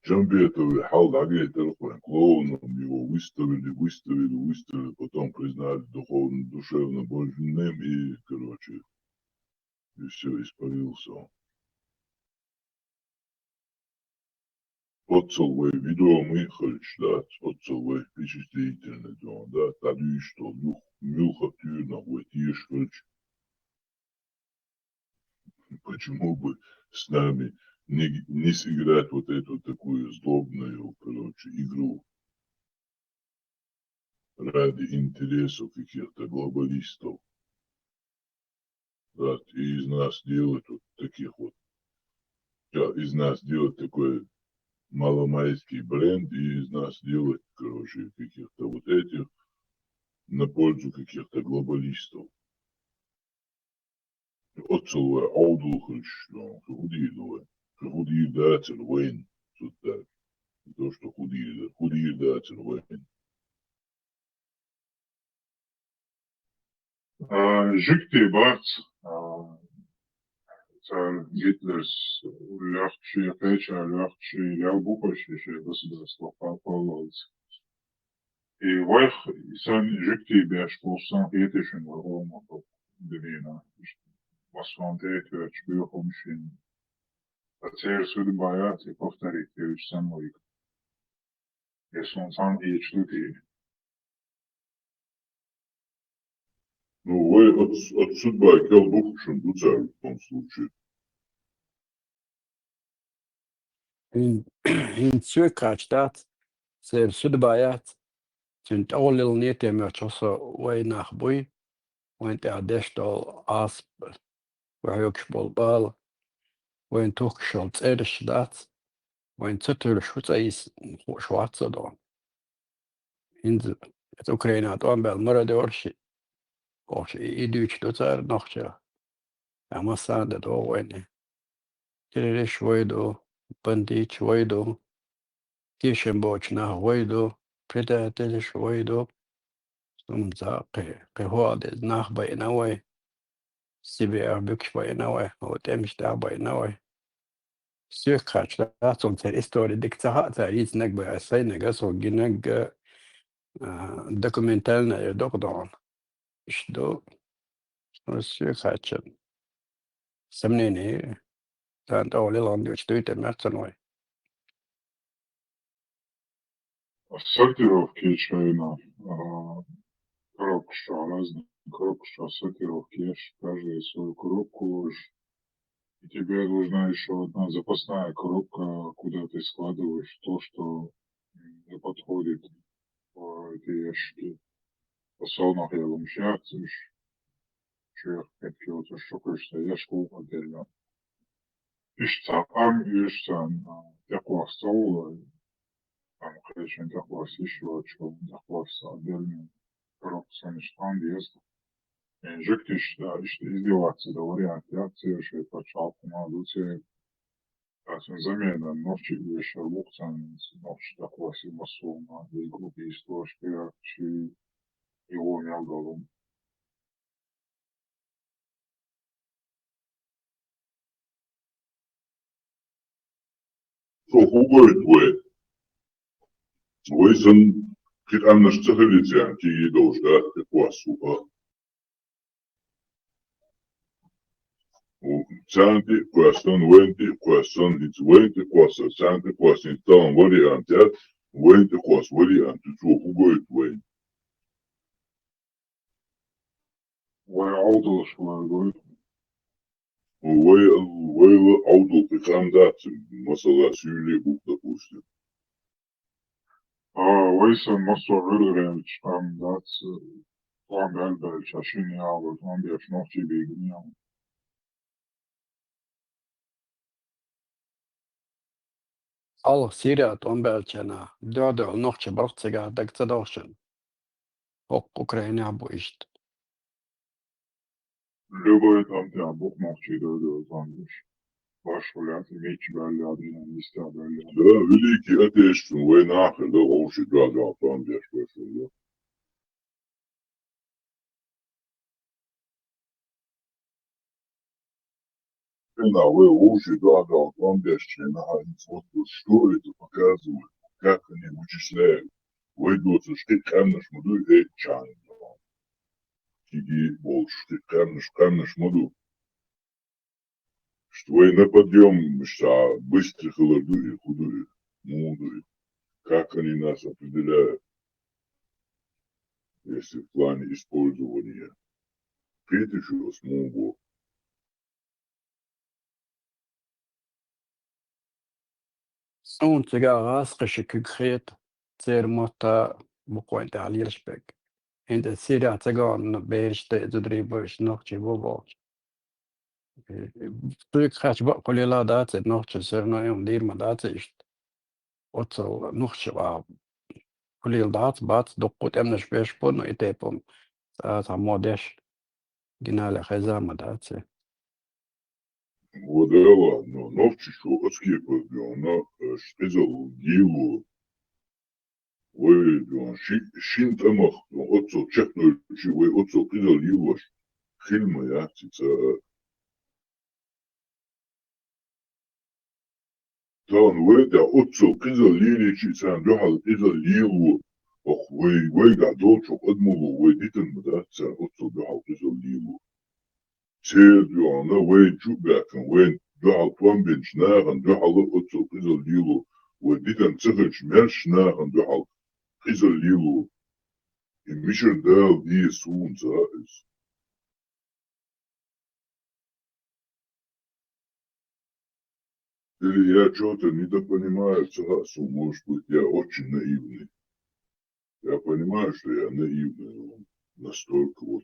Джамбетовы хал агентов клоуном его выставили, потом признали духовно, душевно больным и, короче, и все, испарился он. Отцелвый видео Михалич, да, отцелвый впечатлительный, да, тогда что, мюха тюрна, вот ешкач, почему бы с нами не сыграть вот эту такую злобную, короче, игру ради интересов каких-то глобалистов. Да, и из нас делать вот таких вот, из нас делать такой маломайский бренд, и из нас делать, короче, каких-то вот этих на пользу каких-то глобалистов. Отцелуя аудухач, худилуя, худир датель войн, тут так, то, что худир датель войн. Жикти бац, Гитлерс легче печа, легче лягбукаши, государство пололось. И вайх, сан жикти бяш полсан етешен вагома, двина, восфантеет верч бюхомшин. А цер судьбаят и повторить, верч самой. Если он сам и члюки. Ну, вы от судьба келбухшен дуцар в том случае. In Sydkretstat, så Sydbayat, sind all nete med også way nach boy, went der destal asp, waar ook spolbal, went toch schalt erstat, went zetel schutz is schwarze da. In het Oekraïne had aanbel maar de orsi. Of I Duits doet nog ja. Ja, maar staan dat al en. Kirish Voido, Bandit Voido, Kirchenboch nach Voido, Preda Delish Voido, zum Sake, Gehorde nach bei Naue, CBR wirklich bei Naue, und dem ich da bei Naue. Syrkratsch, da zum Teil Historie diktat, da ist nicht bei seine Gas und genug dokumentalne doch da. Ich do, Syrkratsch. Samnene, dann da alle Land, ich tue dem März neu. Сортировки чайно. Коробку что разные. Коробку что сортировки. Каждый свою коробку ложишь. И тебе нужна еще одна запасная коробка, куда ты складываешь то, что не подходит в эти ящики. Посолнах я вам щацешь. Чех, какие вот штуки, что яшку отдельно. Ищцам, такого стола. Там, конечно, такого еще, что такого отдельно. Коробка, конечно, есть. Инжектиш, да, işte издеваться, да, вариант реакции, что это чалку надо, замена ночи вечер букцан, ночи такого симасума, и группе истории, чи его мелголом. Что хугой твой? Твой сын, кит амнаш цехалитян, ки едош, да, такого суха. Santi, question, wenti, question, it's wenti, question, santi, question, там вариант, wenti, question, вариант, что хугой твой? Вой аудо, что говорит. Вой аудо, прикандаться, масала сюли, бук, допустим. Войсан Масур Рыдович, там, план Бельбельч, Ашини Алберт, он бьешь ногти бегнем. Allah Syriat on beltjena, dödö nohtje brottsega degtadosjen. Och Ukraina boist. Любой там тебя бук ногти дödö zanmış. Başvurulat, meç belli adıyla liste belli. Да, великий отечественный война, когда лучше да, там бьешь başvuruyor. Вы лучше да, там бьешь, вот что это показывает, как они вычисляют. Выйдут, что камнеш муду и чан. Тиги больше, камнеш муду. Что и на подъем, что быстрых холодует, худует, мудрый. Как они нас определяют, если в плане использования. Критишу смогу. Sontega raskische konkret ser mota bukointe alirspek. Inte Syria tagan beirste zudribos nochtje bobo. Stuk hash bakolila dat nochtje serna yom dirma dat ist. Otso nochtje wa kulil dat bat dokut emnes bespon itepom. Sa modesh ginale khazama dat. Вот это, но новче, что отскипы, она сказал его, ой, шин тамах, отцо чекнул, ой, отцо сказал его, фильмы, я, там, ой, да, отцо сказал лили, чица, дохал, сказал его, ох, ой, да, долчо, одмолу, ой, дитен, да, отцо дохал, сказал его. Сердю, она вейн чубякан, вейн духал пломбин шнахан, духал отцу кизал лилу, وديتن цехач мерш шнахан, духал кизал лилу. И мишер дал ди сун заис. Или я что-то недопонимаю цехасу, может быть, я очень наивный. Я понимаю, что я наивный, но настолько вот.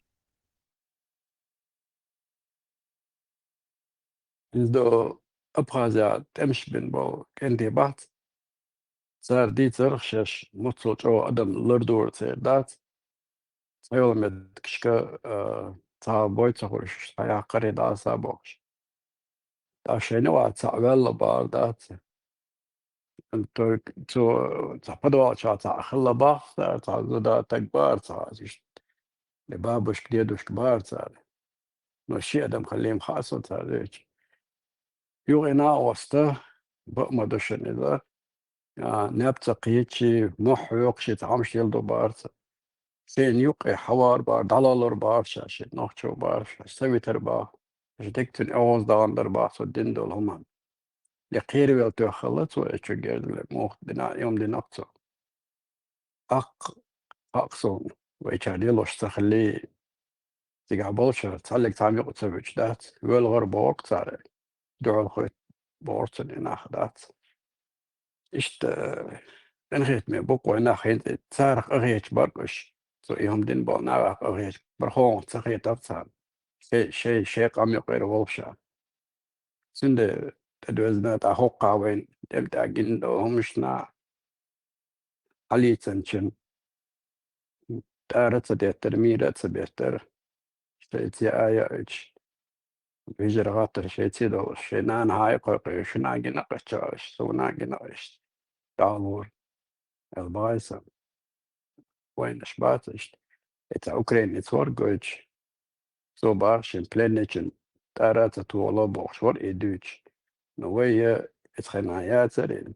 Indo abkhazia temsh bin bo kendi bat. Zar di zerchsh mutso cho adam lordur tse dat. Sayol med kishka ta boytsa khorish ya qari da sabosh. Da shene wa tsagalla bar dat. Anto to tapadwa cha ta khalla ba ta zoda takbar ta ish. لبابش كديدوش كبار صار. ماشي ادم خليهم خاصة صار. يوغينا وسطه بقما دوشن إذا نبتا قيتشي محو يقشي تعمش يلدو بارتا سين يوقي حوار بار دلالر بارشا شي نوخشو بارشا سوي تربا جدكتن اوز داندر بارسو دندول همان لقيري ويلتو خلط وإيشو جيرد لموخ دنا يوم دي نقصو أقصون ويشاري لوش تخلي تقابلش تعلق تعميق تسويش دات والغرب وقت على دعو الخيط بورتن إناخ دات إشت انخيت مي بوكو إناخ هنت تسارخ أغيش برقش سو يوم دين بول ناغ أغيش برخون تسخيت أبتان شيء قام يقير وولشا سند تدوزنا تحقا وين تبدأ جندو همشنا علي تنشن تارت ترميرة بيتر شيء آية إيش بيجر غاتر شيء دو شيء نان هاي قوي شنا جنا قشاش سونا جنا إيش دالور البايسا وين شبات إيش إتا أوكراني تصور جوش سو بارشن بلانيشن تارت تولا بوشور إيدوش نوية إتخنايات سرين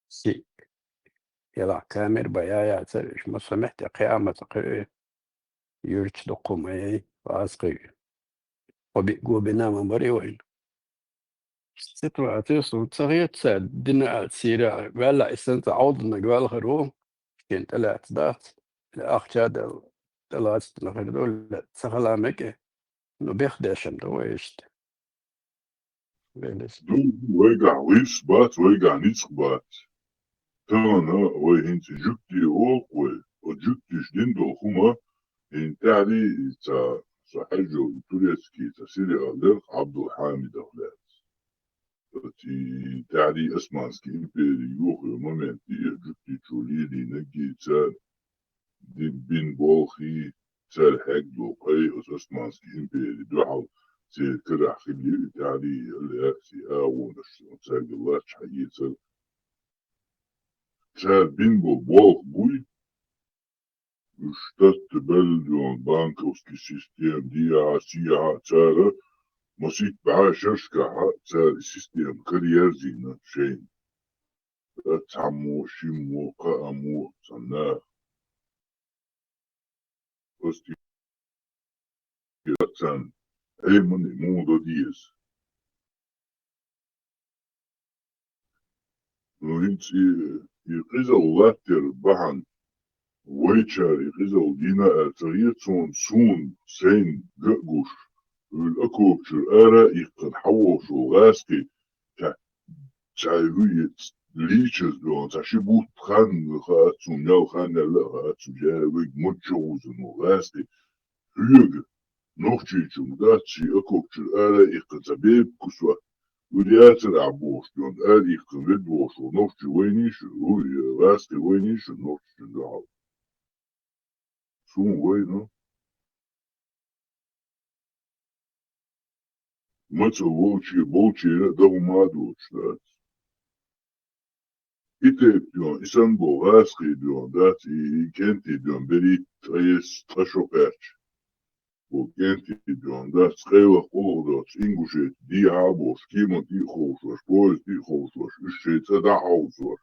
سي يلا كامير بيايا سريش مسمحت قيامة قوي يرش دقومي واسقي وبيقو بنام بري وين سيتواتيوس صغير تساعد دنا سيرة ولا إسنت عوضنا قبل خروم كنت طلعت ذات الأخ جاد طلعت نخر دول سخلا مكة إنه بيخدشن دويشت بيلش دو ويقع ويس بات ويقع نيس بات تانا ويهنت جبتي أوق وجبتي جدين دو خما إن تعدي سحجو توريسكي تسيري أغلق عبد الحامد أغلق تي تعدي أسمانسكي إمبيري يوخي مومنتي جبتي تشوليلي نجي تسال دي بين بولخي تسال حق دو قي أسمانسكي إمبيري دوحو سي كرح خلي تعدي اللي سي آوون تسال الله تحيي تسال بين بولخ بوي штат Belgium банковский систем دي سيها تسال مسيت بعاشرشكا تسال سيستم كريازينا شين تعمو شمو قامو صناع وستي كان أي من موضوع ديس نوينتي يقيزا اللاتر بحن ويتشار يقيزا دينا تغييرتون سون سين قاقوش والأكوبشر آرا يقن حوش وغاسكي تعيوية ليشز دون تشبوت خان خاتون يو خان لا خاتون جاويك متشوزن وغاسكي هيوغ نوختيجم داتشي أكوبشر آرا يقن تبيب كسوة ولياتر عبوش دون آرا يقن ردوش ونوختي وينيش غاسكي وينيش نوختي دعو سون وينو متى بولشي دو ما دوش دات إتى دون إسانبو غاسكي دون داتي كنتي دون بري تريس ترشوكاتش وكنتي دون دات خيوة قوغدات إنجوشيت دي عابوش كيما دي خوشوش بويز دي خوشوش إشيت أدا عوزوش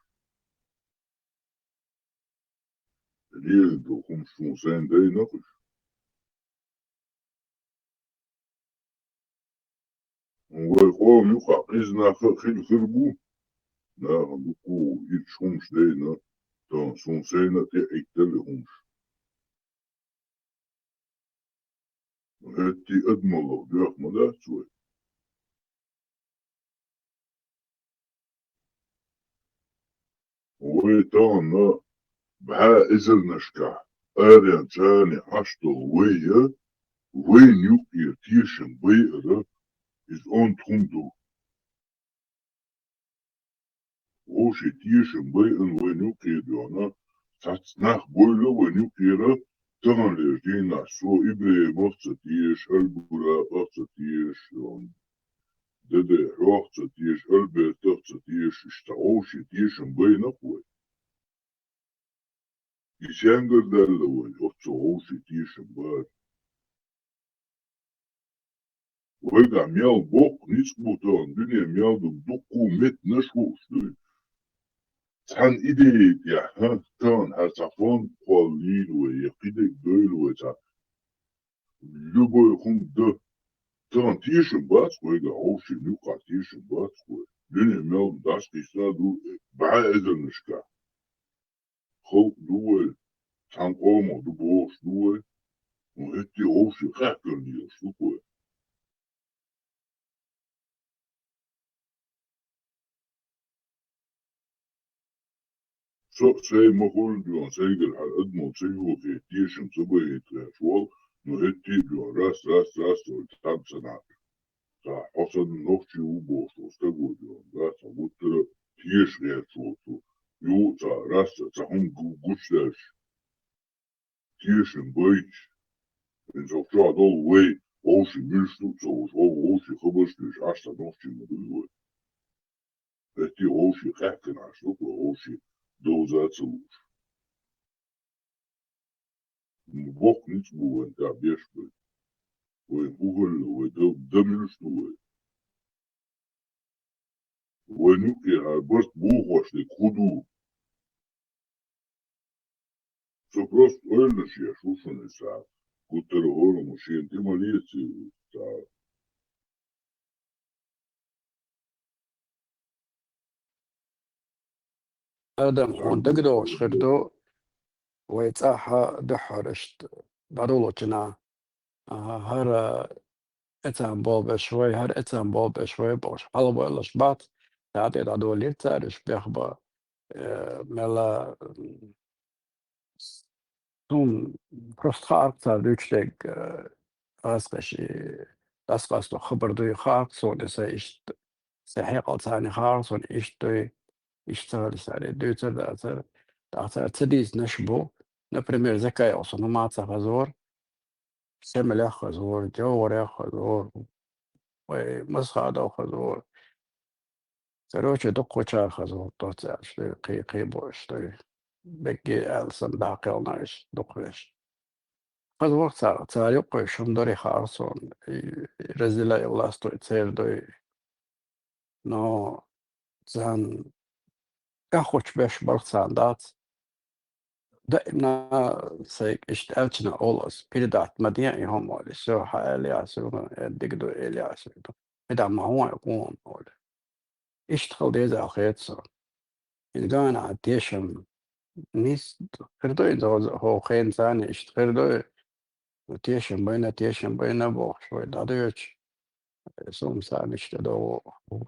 ليل دو خمسون سين دي نقش ويقوم يقع إذنا خيل خربو نا بكو يتشومش دينا دون سون سينا تي ايتلهمش هاتي أدمالو ديوخ مداتسوي ويتانا بها إزل نشكح آريان تاني عشتو ويا وين يوكي تيشن بيئرة إز أون تخمدو وشي تيشن بيئن وين يوكي ديونا تاتناخ بويلة وين يوكيرا تغن ليجينا سو إبري مصتيش البورا مصتيش دده روحتيش البرتيش اشتعوشي تيشن بيئن أقوي يسيانجر دالوي أفتعوشي تيشن بيئن ويقع ميال بوق نسبو تان دنيا ميال دقو مت نشوش دوي تحن إيدي يا ها تان هاتفون قوالين ويقيدك دويل ويتا لبو يخون ده تان تيشن بات ويقع عوشي نوقع تيشن بات دنيا ميال داس قيسادو بعا إذن نشكا خلق دوي تان قومو دو بوش دوي وهتي أوشي خاكرني يشتوكوي سي مقول جوان سيقل على أدمو سيهو في تيشم سبوي يتغاشوال نهتي جوان راس ويتاب سنعك حسن نوخشي وبوش وستقو جوان راس وطر تيش غير شوتو يو راس تهم قوشتاش تيشم بيش إن سوكشا دول وي أوشي ميشتو تسوش أوشي خبشتش عشتا نوخشي مدلوي هتي أوشي خاكن عشتوكو أوشي دوزات سلوش بوك نتبو انت بيشبه ويقول ودملشتوه ونوكي هالبرت بوغوش لكودو سبروست قولش يا شوشن الساعة قلت له هورو مشي انت ماليتي الساعة آدم هون دقدو شخردو ويتاحا دحرشت ضرولو جنا هر اتان بول بشوي هر اتان بول بشوي بوش حلو ولا شبات تعطي دادو ليرتارش بيخبا ملا توم просто خارقتا لوكشتك أسقشي أسقش خبر دوي خارق صون إيش سحيق ثاني خارق صون إيش دوي يشتغل ساري دوي تر تديس نشبو نبريمير زكاي أصلا ما تفزور سمل خزور جوور خزور ومسخة خزور سروش دقو شار خزور توتاش قي بوش دوي بكي ألسن داقل نايش دقوش خزور تاري قيشم دوري خارصون رزيلا يلاستو يتسير دوي نو زان أخوش بيش برساندات دائما سيك اشتغلتنا أولس بيردات مدينة هم اللي سو حالي عسونا دقدو إلي عسونا إذا ما هو يقوم أولا اشتغل ديزا خيتسو إن كان عديشم نيس خردو إذا هو خين ثاني اشتغل تيشم بينا بوخ شوي دادوش سوم ثاني اشتدو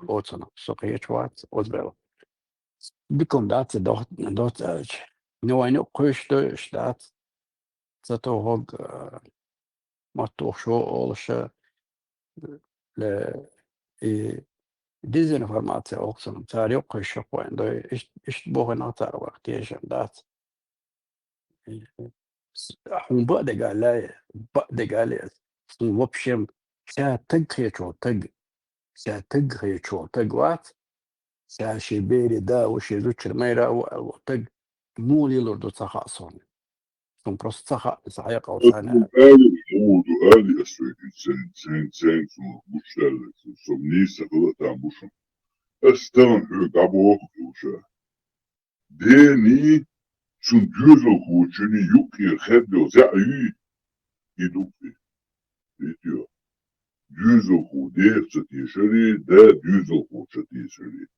لوتسنا سقيت وات أزبل بكم دات دوت نو أنا قشطة اشتات zato hog matto شو أولش ل dezinformacija också تاري قشة وين ده إيش بوه نطار وقت يجمع دات هم بعد قال لي وبشم ساتقي شو تقوات ساشي بيري دا وشي زوجر ميرا وتق مولي لردو تخاصون ثم برصتها صحيح أو ثانية آلي أسويتي سين بوشتال سمنيسة غلط عن بوشن أستان هو قابوك وشا ديني سن جوزو خوشني يوكي خدو زعي يدوكي ديتيو جوزو خو دير ستيشري دا جوزو خو ستيشري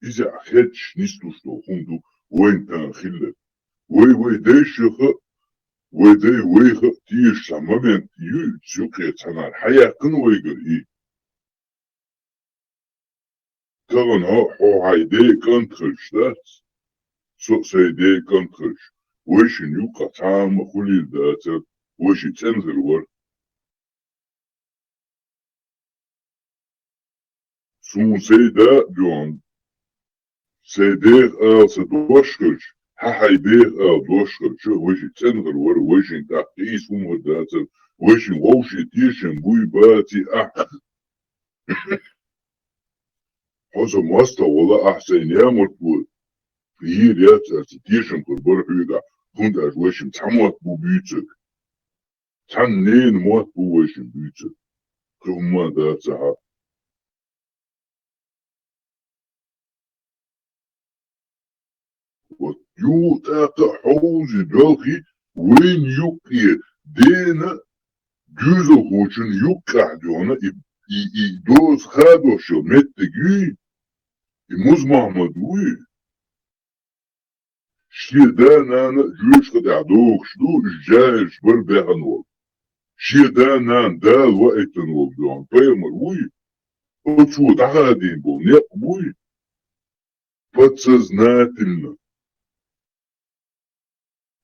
إذا خدش نستوشتو خندو وين تان خلت وي ديشخ ويخ تيش سامبين يو تشوكي تسانار حياة ويقر إيه كغن هو هايدي كنتخش دات سو سيدي كنتخش ويش نيوكا تام خلي دات ويش تنزل ور سون سيدا جون سيدي سدوشكش هايدي دوشكش ويش تنزل ور ويش تاقيس ومدات ويش ووشي تيشن بوي باتي حسن ماستا والله أحسن يامر بو فيه ريات تيشن كربر حيقا كنت أجوشن تموت بو بيتك تنين موت بو وشن بيتك كما دا سحا ويو تاقا حوزي دالخي وين يوكي دينا جوزو خوشن يوكا دونا دوز خادو شو متقي Имуз Махмадуи, Шеда нана жуш кададук, шду жаеш барбеханол. Шеда нан дал ваэтанол дон, поймар уи, отцу дагадин был, нет уи, подсознательно.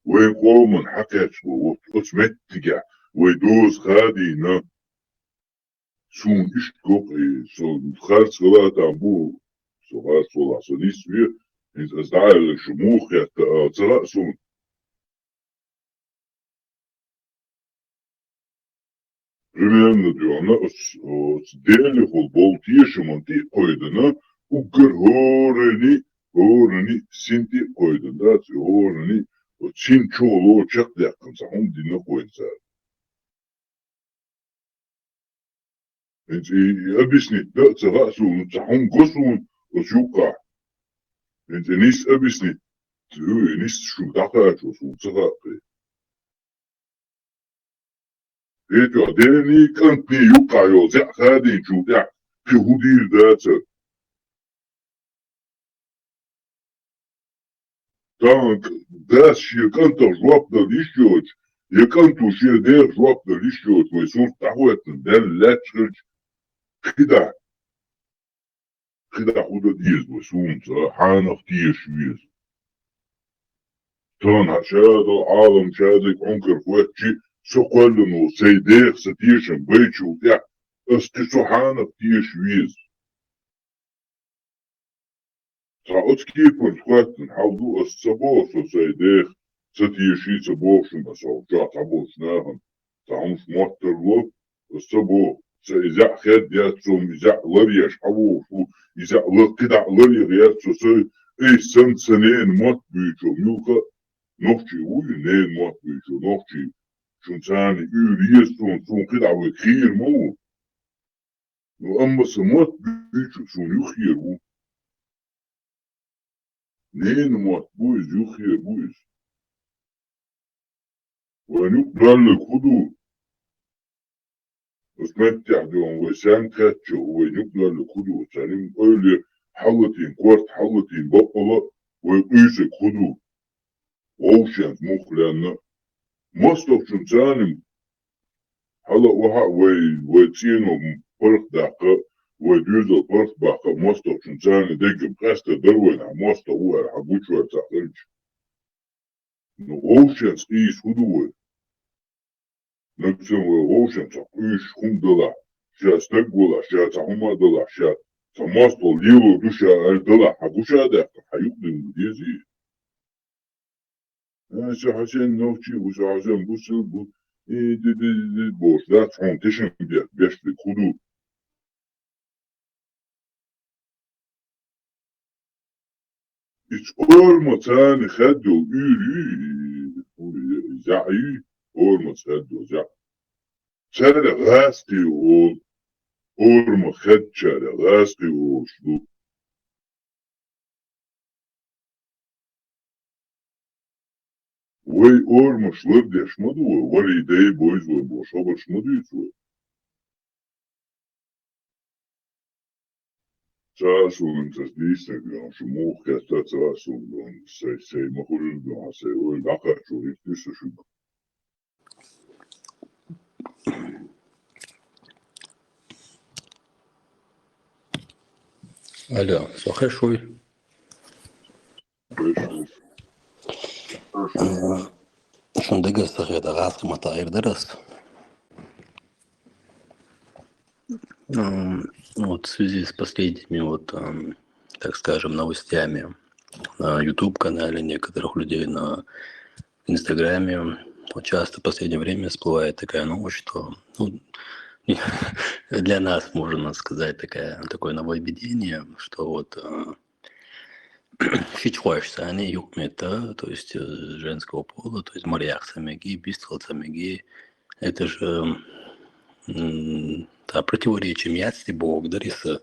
Вей колман хакач, вот отсметтига, вей доз хадина, сун иштгок, сон харцгала там был, so hartsola, so nichts wir, es da schmuch, ja, so. Примерно, она сделали футбол, тишим, ты койдена, угар горени, синти койден, да, горени, син чоло, чак дякан, сахом дина койдца. Объяснить, да, царасун, сахом госун, осюка. Нис объяснить, нис шутака, чосун, царапы. Это дени кантни юкайо, зяхади чудя, пихудир дацер. Танк, дас ширканта жвапна лишёч, яканту ширдер жвапна лишёч, мой сур тахуэтн, дэн лячхерч, хида худа диез, мой сумца, ханах тиеш виез. Тан хашадо, алам шадик, онкер хуэтчи, سقلنا سيديخ ستيشن بيتشو يا استسوحانك تيش ويز تعود كيفن خواتن حوضو السبوس وسيديخ ستيشي سبوشن مسوجا تعبوش ناهم تعمش موتر لو السبو سيزع خد ياتسوم يزع لريش حووشو يزع لقدع لري ياتسو سي اي سنين موت بيجو ميوكا نوخشي وي نين موت بيجو نوخشي شون ثاني يوريس شون كده على خير مو وأما سموت بيشو شون يخير مو نين موت بويز يخير بويز ونقدر لكودو اسمتع دون وسان كاتشو ونقدر لكودو ثاني أولي حلتين كورت حلتين بطلة ويقيسك خدو ووشان مخلنا مصدق شمسانم هلا ويتسينو فرق دقة ويجوز فرق باقة مصدق شمساني ديك بقاسة دروين عمصدق هو حبوش ويتساقلش نغوشان سقيس هدوه نفسه غوشان سقيش خم دلا شا استقبلا شا تعوما دلا شا تمصدق ليلو دوشا دلا حبوشا دقة حيقدم ديزي حسين نوتشي وسعزان بوسل بو بوش ذات فونتيشن بيش لكودو إيش أورما تاني خدو زعي أورما خدو زع شارع غاستي أورما خد شارع غاستي وشلو وي أورما شلب يشمدو وري داي بويز وبوشابر شمدو يتوه Saasun tas diisnäkään se muu kästä saasun on se ei mahdollinen se on nakatsu yhteisö syy. Алло, слухай, шуй. Шундыгы сахеда гасты матайр дырыс. Вот в связи с последними так скажем, новостями на YouTube-канале некоторых людей, на Инстаграме, вот часто в последнее время всплывает такая новость, что для нас, можно сказать, такое нововведение, что вот фичхуашься, они юкмета, то есть женского пола, то есть морях самеги, бистхал самеги, это же противоречие ясти Бог дариса,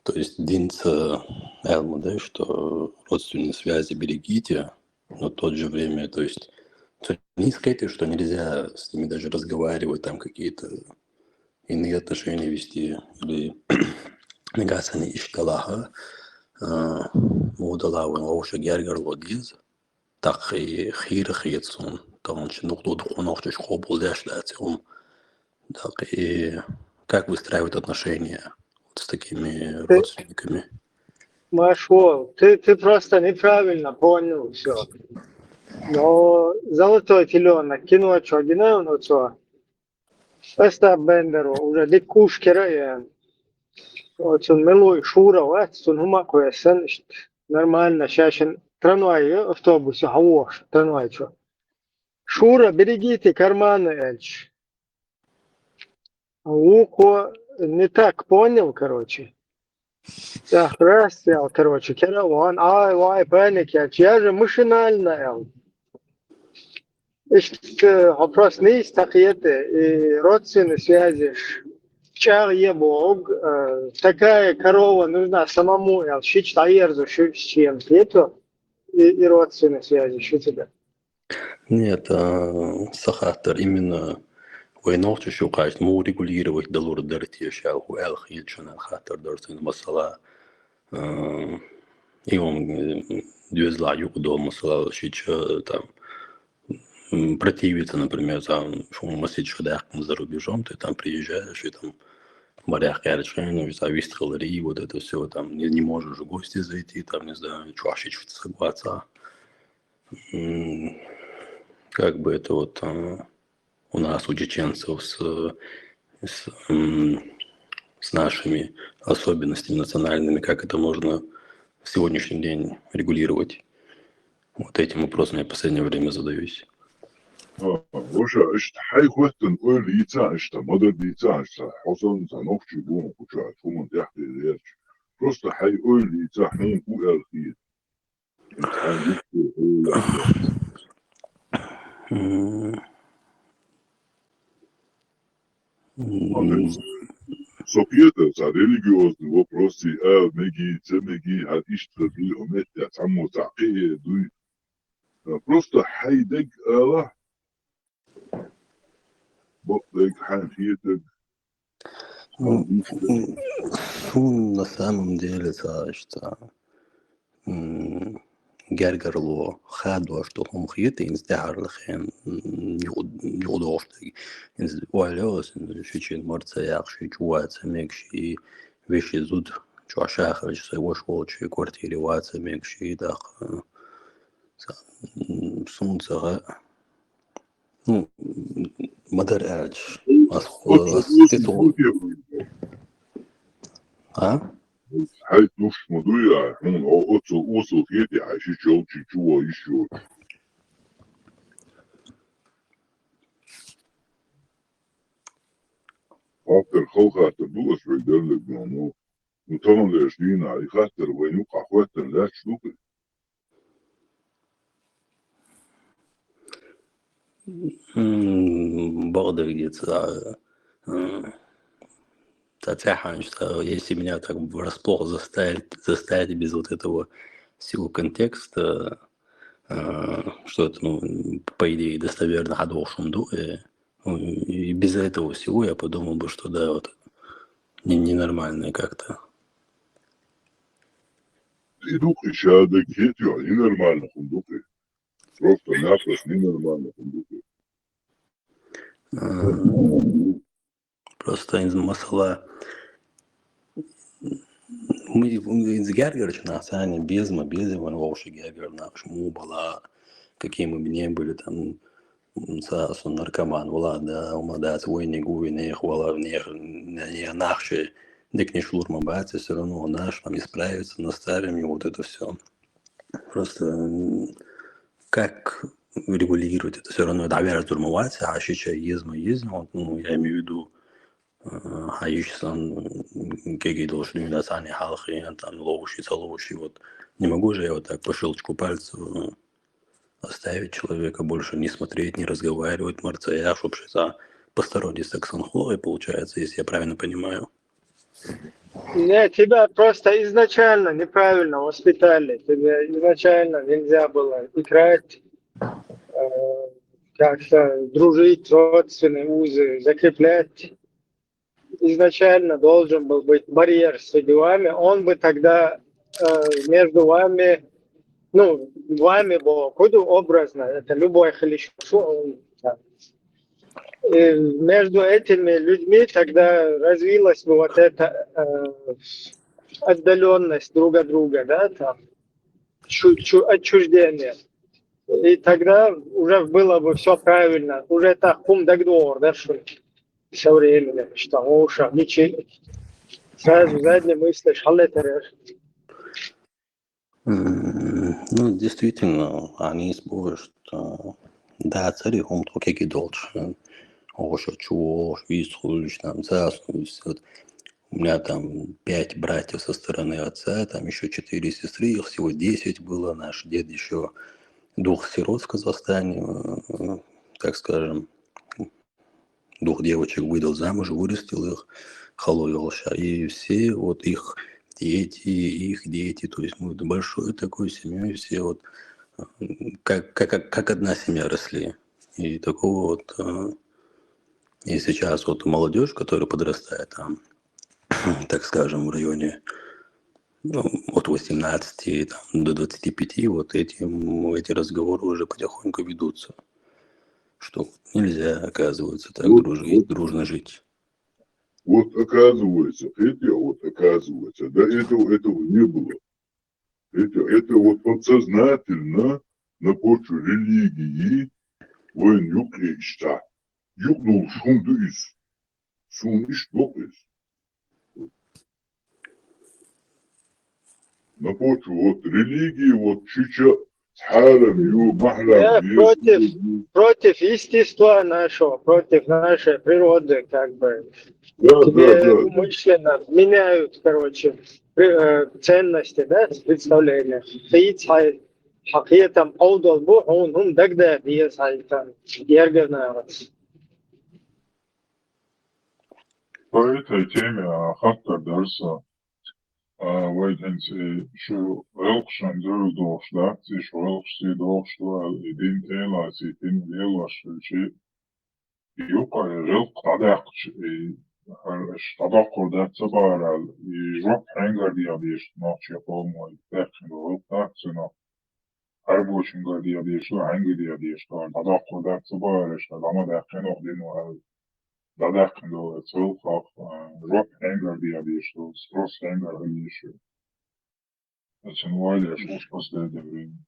то есть динца элму, да, что родственные связи берегите, но в то же время, то есть не сказать, что нельзя с ними даже разговаривать, там какие-то иные отношения вести, или негасани ишкалаха, модала вообще гергер лодиз, так и хир хитсон, там нухдо духонов шкобу ляшляцем, так и как выстраивать отношения вот с такими родственниками. Машвол, ты просто неправильно понял все. Но золотой теленок кино что, генерал, что? Остап Бендеру уже дикушки район. Вот он милой шура, вот он хумакуя сэн, нормально, сейчас транвай автобусе, хавош, транвай что. Шура, берегите карманы, Эльч. Луко не так понял, короче. Так, раз, я, короче, кераван, ай, паник, я же машинально, эл. Вопрос не из такие-то, и родственные связи. Чар ебог, такая корова нужна самому, эл, щич таерзу, с чем-то, это, и родственные связи, что тебе? Нет, сахатар именно войнов еще кажется, мы регулировать доллар дартия шалху элх ильчана хатар дартин масала и он дюзла юг до масала щича там противиться, например, там шум шадах за рубежом, ты там приезжаешь и там в морях ну, выстрелы, вот это все, там не можешь в гости зайти, там, не знаю, чашечку согласиться. Как бы это вот у нас, у чеченцев, с нашими особенностями национальными, как это можно в сегодняшний день регулировать. Вот этим вопросом я в последнее время задаюсь. Вообще, хай хватен ой лица, что модер лица, что хозон за ночью бум куча, фумон яхты лерч. Просто хай ой лица, хай уэлхи. Сопьета за религиозные вопросы, меги, цемеги, иштрады, ометя, само такие, просто хайдек, бокдек, ханфиетек. На самом деле, что Гергерло хадо, что он хит, и сдарлахен неудобный. Валёс, шичин марцаях, шичуаться мекши, вещи зуд, чуашахар, что его школчи, квартирироваться мекши, так, сумца, ну, материальч, а? Хай душ модуя, он оцу хети, а шичел чичуа еще. Автор холхатер было швейдерлик, ну там лишь дина, и хатер войну кахватер ляч штуки. Богдер где-то Татьяна, что если меня так врасплох заставить без вот этого всего контекста, что это, ну, по идее, достоверно ходовшим дуе, и без этого всего я подумал бы, что да, вот ненормально как-то. И духи щадок хетю, они нормально хундуки. Просто-напросто ненормально хундуки. Просто из масала мы из Гергер на сане без мобильного вообще Гергер наш была, какие мы не были там сон наркоман была, да, умадать войны гуйны хвала в них не наши дик не шурма баться, все равно наш там исправится, наставим и вот это все. Просто как регулировать это все равно доверие турмовать, а сейчас есть, ну, я имею в виду Хаишсан, какие должны на сане халхи, там ловуши, целовуши, вот не могу же я вот так по щелчку пальцев оставить человека, больше не смотреть, не разговаривать, марцая, чтобы это посторонний саксонхлой получается, если я правильно понимаю. Нет, тебя просто изначально неправильно воспитали. Тебе изначально нельзя было играть, как-то дружить, родственные узы, закреплять. Изначально должен был быть барьер с делами. Он бы тогда между вами, ну, вами было какое-то образно, это любой хлещ. Между этими людьми тогда развилась вот эта отдаленность друг от друга, да, там, отчуждение. И тогда уже было бы все правильно. Уже так договор, да, что со временем, что уша, ничего. Сразу задние мысли, шалетереш. Ну, действительно, они спорят, что да, цари, он только гидолче. Оша, чего, висхуш, там, вот. У меня там 5 братьев со стороны отца, там еще 4 сестры, их всего 10 было. Наш дед еще 2 сирот в Казахстане, так скажем, 2 девочек выдал замуж, вырастил их, халуялся. И все вот их дети, то есть мы большой такой семьей, все вот как одна семья росли. И такого вот, и сейчас вот молодежь, которая подрастает там, так скажем, в районе от 18 там, до 25, вот эти разговоры уже потихоньку ведутся. Что нельзя, оказывается, так дружно жить. Вот оказывается, да, этого не было. Это вот подсознательно на почве религии войн юкричта. Юкнул шундуис. Суниш топис. На почве вот религии, вот чича, против естества нашего, против нашей природы, как бы. Да, тебе умышленно меняют, короче, ценности, да, представления. Ты حقيقة أوضل بوعون هم دقدة هي سايتان يرجعنا. По этой теме хаттар дарса вайденси şu elkşan dörü doğuşlar, şu elkşi doğuşlar, edin elası, edin elaşı şey yok elk tadakç tadakkur da tabaral yok hangar diye bir nokta yapılmıyor. Bakın o taksına her bu için diye bir şey hangi diye bir şey tadakkur da tabaral işte ama da kan o din var. Dadakın da çılkak yok hangar diye bir şey sпрос hangar diye şey. Значит, валя, что в последнее время.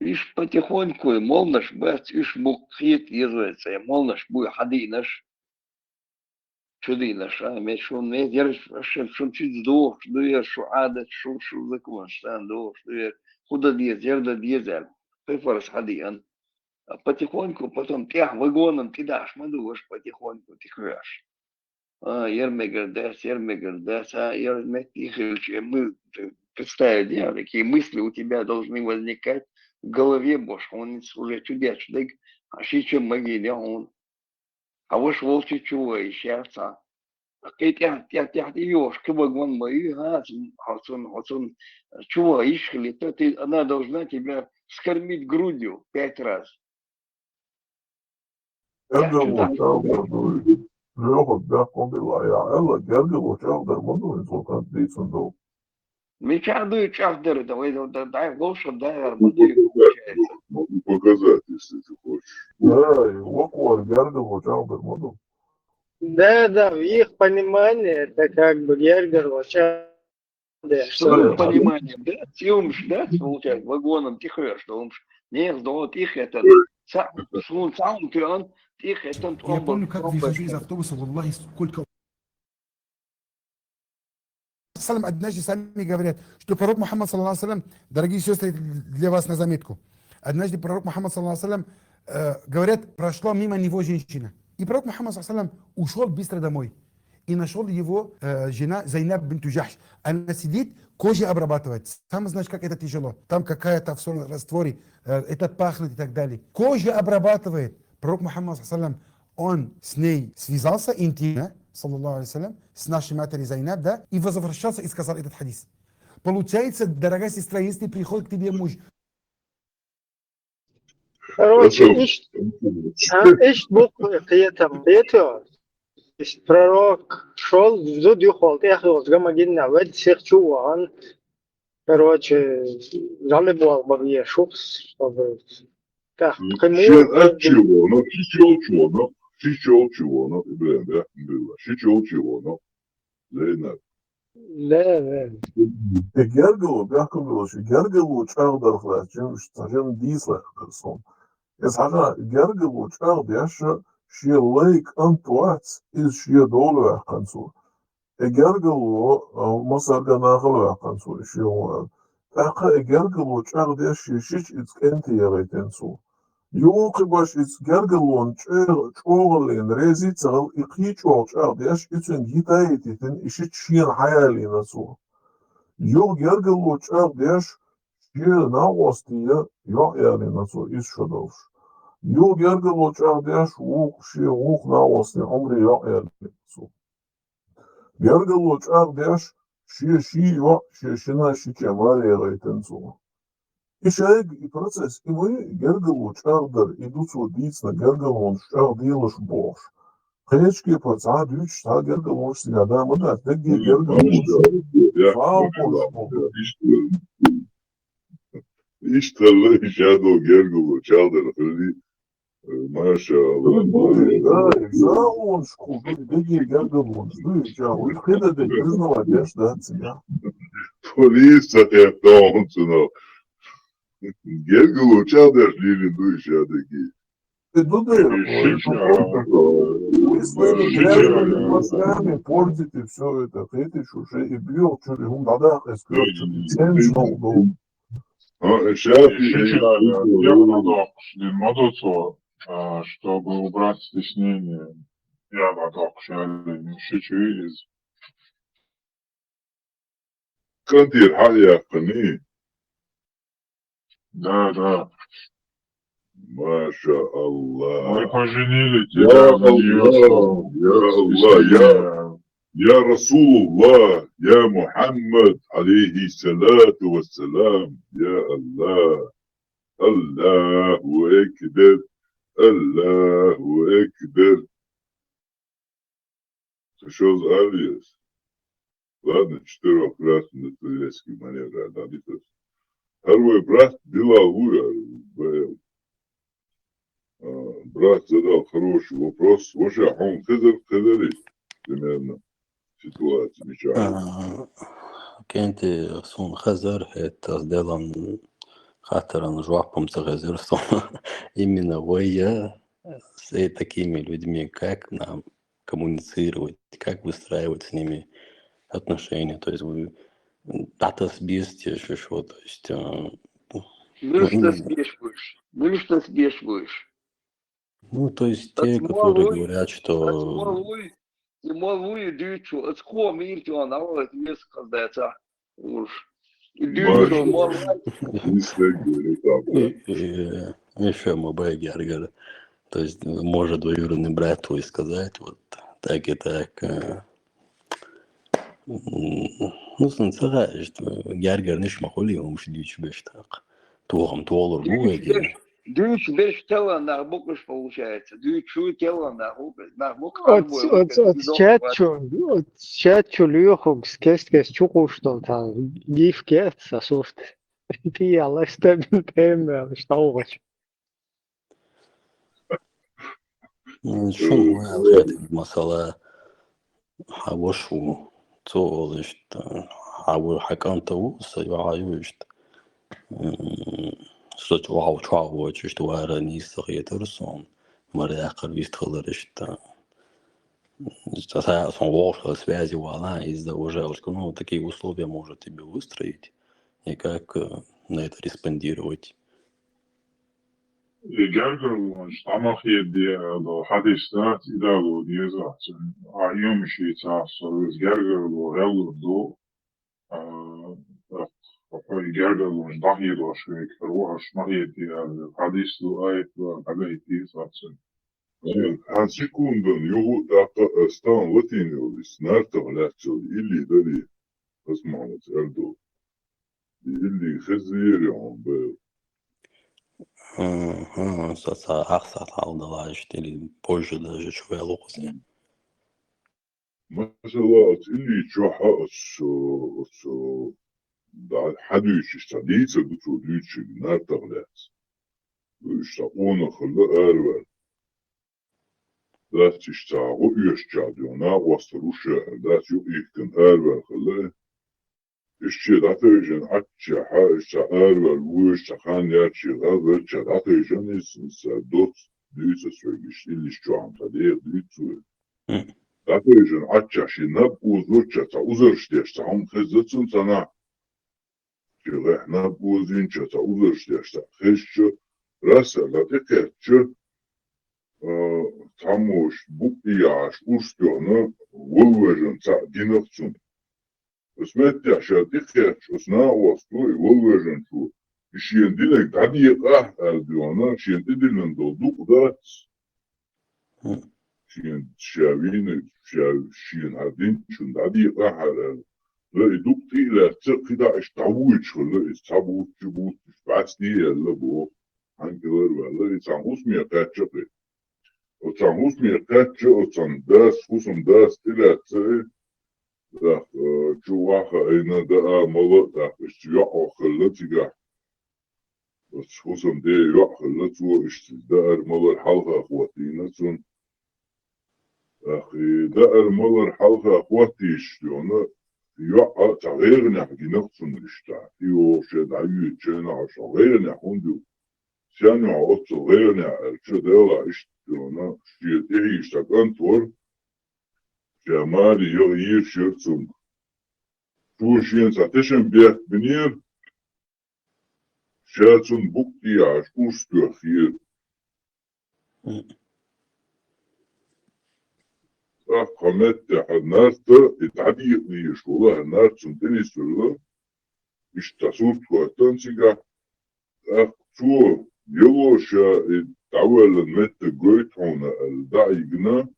Иш потихоньку, молнаш, бац, иш мукхит езуется, молнаш, буй хадинаш, чудинаш, мешун, медерш, шун чуть сдох, дуя, шу адат, шу закон, штан, дох, дуя, худа диез, ерда диезер, фифарс хадиан. Потихоньку, потом тях вагоном ты дашь, мадуешь потихоньку, ты хряшь. Ермегердес, ермегердес, мы представить, да, какие мысли у тебя должны возникать в голове, бош, он уже чудесный, а сейчас могиле он, а ваш волчий чего ищется, ты ешь, к вагон мою, хацун, чего ищешь, то она должна тебя скормить грудью 5 раз. Мечадую чахдер, дай лошадь, дай армадую, получается. Могу показать, если ты хочешь. Да, и локвар, гердел, чалдер, могу. Да, в их понимании это как бы гергер, Что понимание, да? Тюмш, да, получается, вагоном тихо, что он не сдал тихо, это сам он тихо, это Я помню, как выхожу из автобуса, валлахи, сколько... Однажды сами говорят, что пророк Мухаммад, саллаллаху алейхи ва саллям, дорогие сестры, для вас на заметку. Однажды пророк Мухаммад, саллаллаху алейхи ва саллям, говорят, прошла мимо него женщина. И пророк Мухаммад, саллаллаху алейхи ва саллям, ушел быстро домой. И нашел его жена Зайнаб бинт Джахш. Она сидит, кожу обрабатывает. Сам знаешь, как это тяжело. Там какая-то в соль растворе, это пахнет и так далее. Кожу обрабатывает. Пророк Мухаммад, саллаллаху алейхи ва саллям, он с ней связался интимно, саллаллаху алейхи ва саллям, с нашей матерью Зайнаб, да, и возвращался и сказал этот хадис. Получается, дорогая сестра, если приходит к тебе муж. Короче, ищ буквы там, это пророк шел, вдруг юхол, ты ахлос, гамагинна, вед всех чуван, Короче, жалобу обо шубс, чтобы... Так, Şer et çuvalına, şişol çuvalına, şişol çuvalına, İbrahim ya, billah, şişol çuvalına, Zeynep. لا Gergelo, Gergelo, Gergelo çağdır flaşım, ştajım dizler son. Es haja Gergelo çağdır yaşa, şiye lake antuat, iz şiye dolu yakansu. Gergelo, masarga nağıl yakansu, şiye oğlan. Taka Gergelo çağdır yaşa, şiş itkenti yaretensu. Юлки баш из гергалон чоғлин рези цағыл иқи чоғчақ деш ицун гитаетитин иши чиен хаялина су. Юл гергало чақ деш шие нағостия йоқ ялина су из шодовш. Юл гергало чақ деш уқ шие уқ нағостия омри йоқ ялина су. Гергало чақ деш шие ши йоқ шие шина ши кемар ялайтын су. Ишайг и процесс, и мы гергалу чардер идут водиться, гергалу чар делаешь бош. Хречки паца дюч, та гергалу сигада, мы да, так где гергалу İşte şado gergulu çaldır hırdi. Maşallah. Да, за он шку, где гергалу, ну и чау, и хеда да признала, да, тебя. Polis yaptı Gergulu çaldır lili duyuşadaki. Если грязными мозгами портите все это, ты уже и бьет, что ли, он тогда чтобы убрать стеснение. Я поток шучу из. Кантир хая кани. Да. Маша Аллах. Мы поженили тебя на нее. Я Расулуллах, я Мухаммад, алейхи салату вассалам, я Аллах. Аллаху экбер, Аллаху экбер. Ты что залез? Ладно, 4 раз на турецкий маневр отдадитесь. Второй брат Белагуя, брат задал хороший вопрос. Вообще, он хедерит, примерно, ситуация нечаянная. كنت صون خزر это сделан хатеран жвапом загазерством именно войя с такими людьми, как нам коммуницировать, как выстраивать с ними отношения. То есть вы дата сбесте, что, то есть... Ну что смешиваешь? Ну, то есть те, которые говорят, что... Малую дючу, от кого мирти он, а вот несколько дается уж. Еще мобай гергер. То есть может двоюродный брат твой сказать, вот так и так. Ну, сначала, что гергер не шмахоли, он уж дючу беш так. Тугам туолор буэги. Дючу беш тело на буквиш получается. Дючу тело на буквиш. От чатчу льохок скэс чукуштон там гиф кэс сосуст. Ти алэстэн тэмэ штаугач. Шун это масала хавошу цолышт хаву хаканту саюашт. Сот вау чау что вара не сахетерсон маряхар вистхаларышта. С волшебной связи вала из-за уже ну такие условия может тебе выстроить и как на это респондировать. Gerger tamach yedi hadisat idalu diyezat. Ayom shita so gerger lo hello Gerger lo dahi lo shwek ruach mahiyeti hadis lo ayet lo agaiti satsen. Han sekunden jo stan latinjolis närtava lähtsol illi dali osmanat erdo. Illi khazir on be. Ахсатал далаш или позже даже чувелосы. Mesela illi çoha دا حدوش اشتديت بتو دوتش نار تغلات اشتاقونا خلا أرول ذات اشتاقو يشجادونا وصلوش ذات يؤيكن أرول خلا اشتي داتيجن اتشا ها اشتا أرول ويشتا خان ياتشي غابر اشتا داتيجن اسنس دوت دوتس سويش اللي شو عم تدير دوتسو داتيجن اتشا شي نبو زوتشا تا وزرشتيشتا هم خزتسن تنا شغح نبو زينشا تا وزرشتيشتا خشتا راسا لاتيكتشا تاموش بوكياش وشتونا ووجن تا دينغتسن اسمعتي عشان تخيش اسنا وصلوا ووجن شو شين دينك دادي قاه الديونا شين دينن دودوك دات شين شاوين شين هادين شون دادي قاه لا يدوك تيلا تقدا اشتاويت ولا استابوت جبوت بعثني يلا بو هنقدر ولا يساموس مي قاتشقي وساموس مي قاتش وسام داس وسام داس تلا تسي دا جواها اينا دا مالا دا اشتياق خلتيغا بس وسام دي يوق خلتو اشتدار مالا الحلقة اخواتينا سن اخي دار مالا الحلقة اخواتي اشتيونا يوق تغيرنا حقي نقصن اشتا يو شد عيو تشينا عشان غيرنا حوندو سيانو عوض غيرنا الشدالة اشتيونا شيتيهي اشتاقان جمالي يغير شرطم شو شين ساتشن بيت بنير شاتن بوكتي عش أوستو خير قامت النارتا اتعدي يشولا النار سنتني سولا اشتصورت كواتن سيغا شو يلوشا الدعوة المت جويت هنا الدعيقنا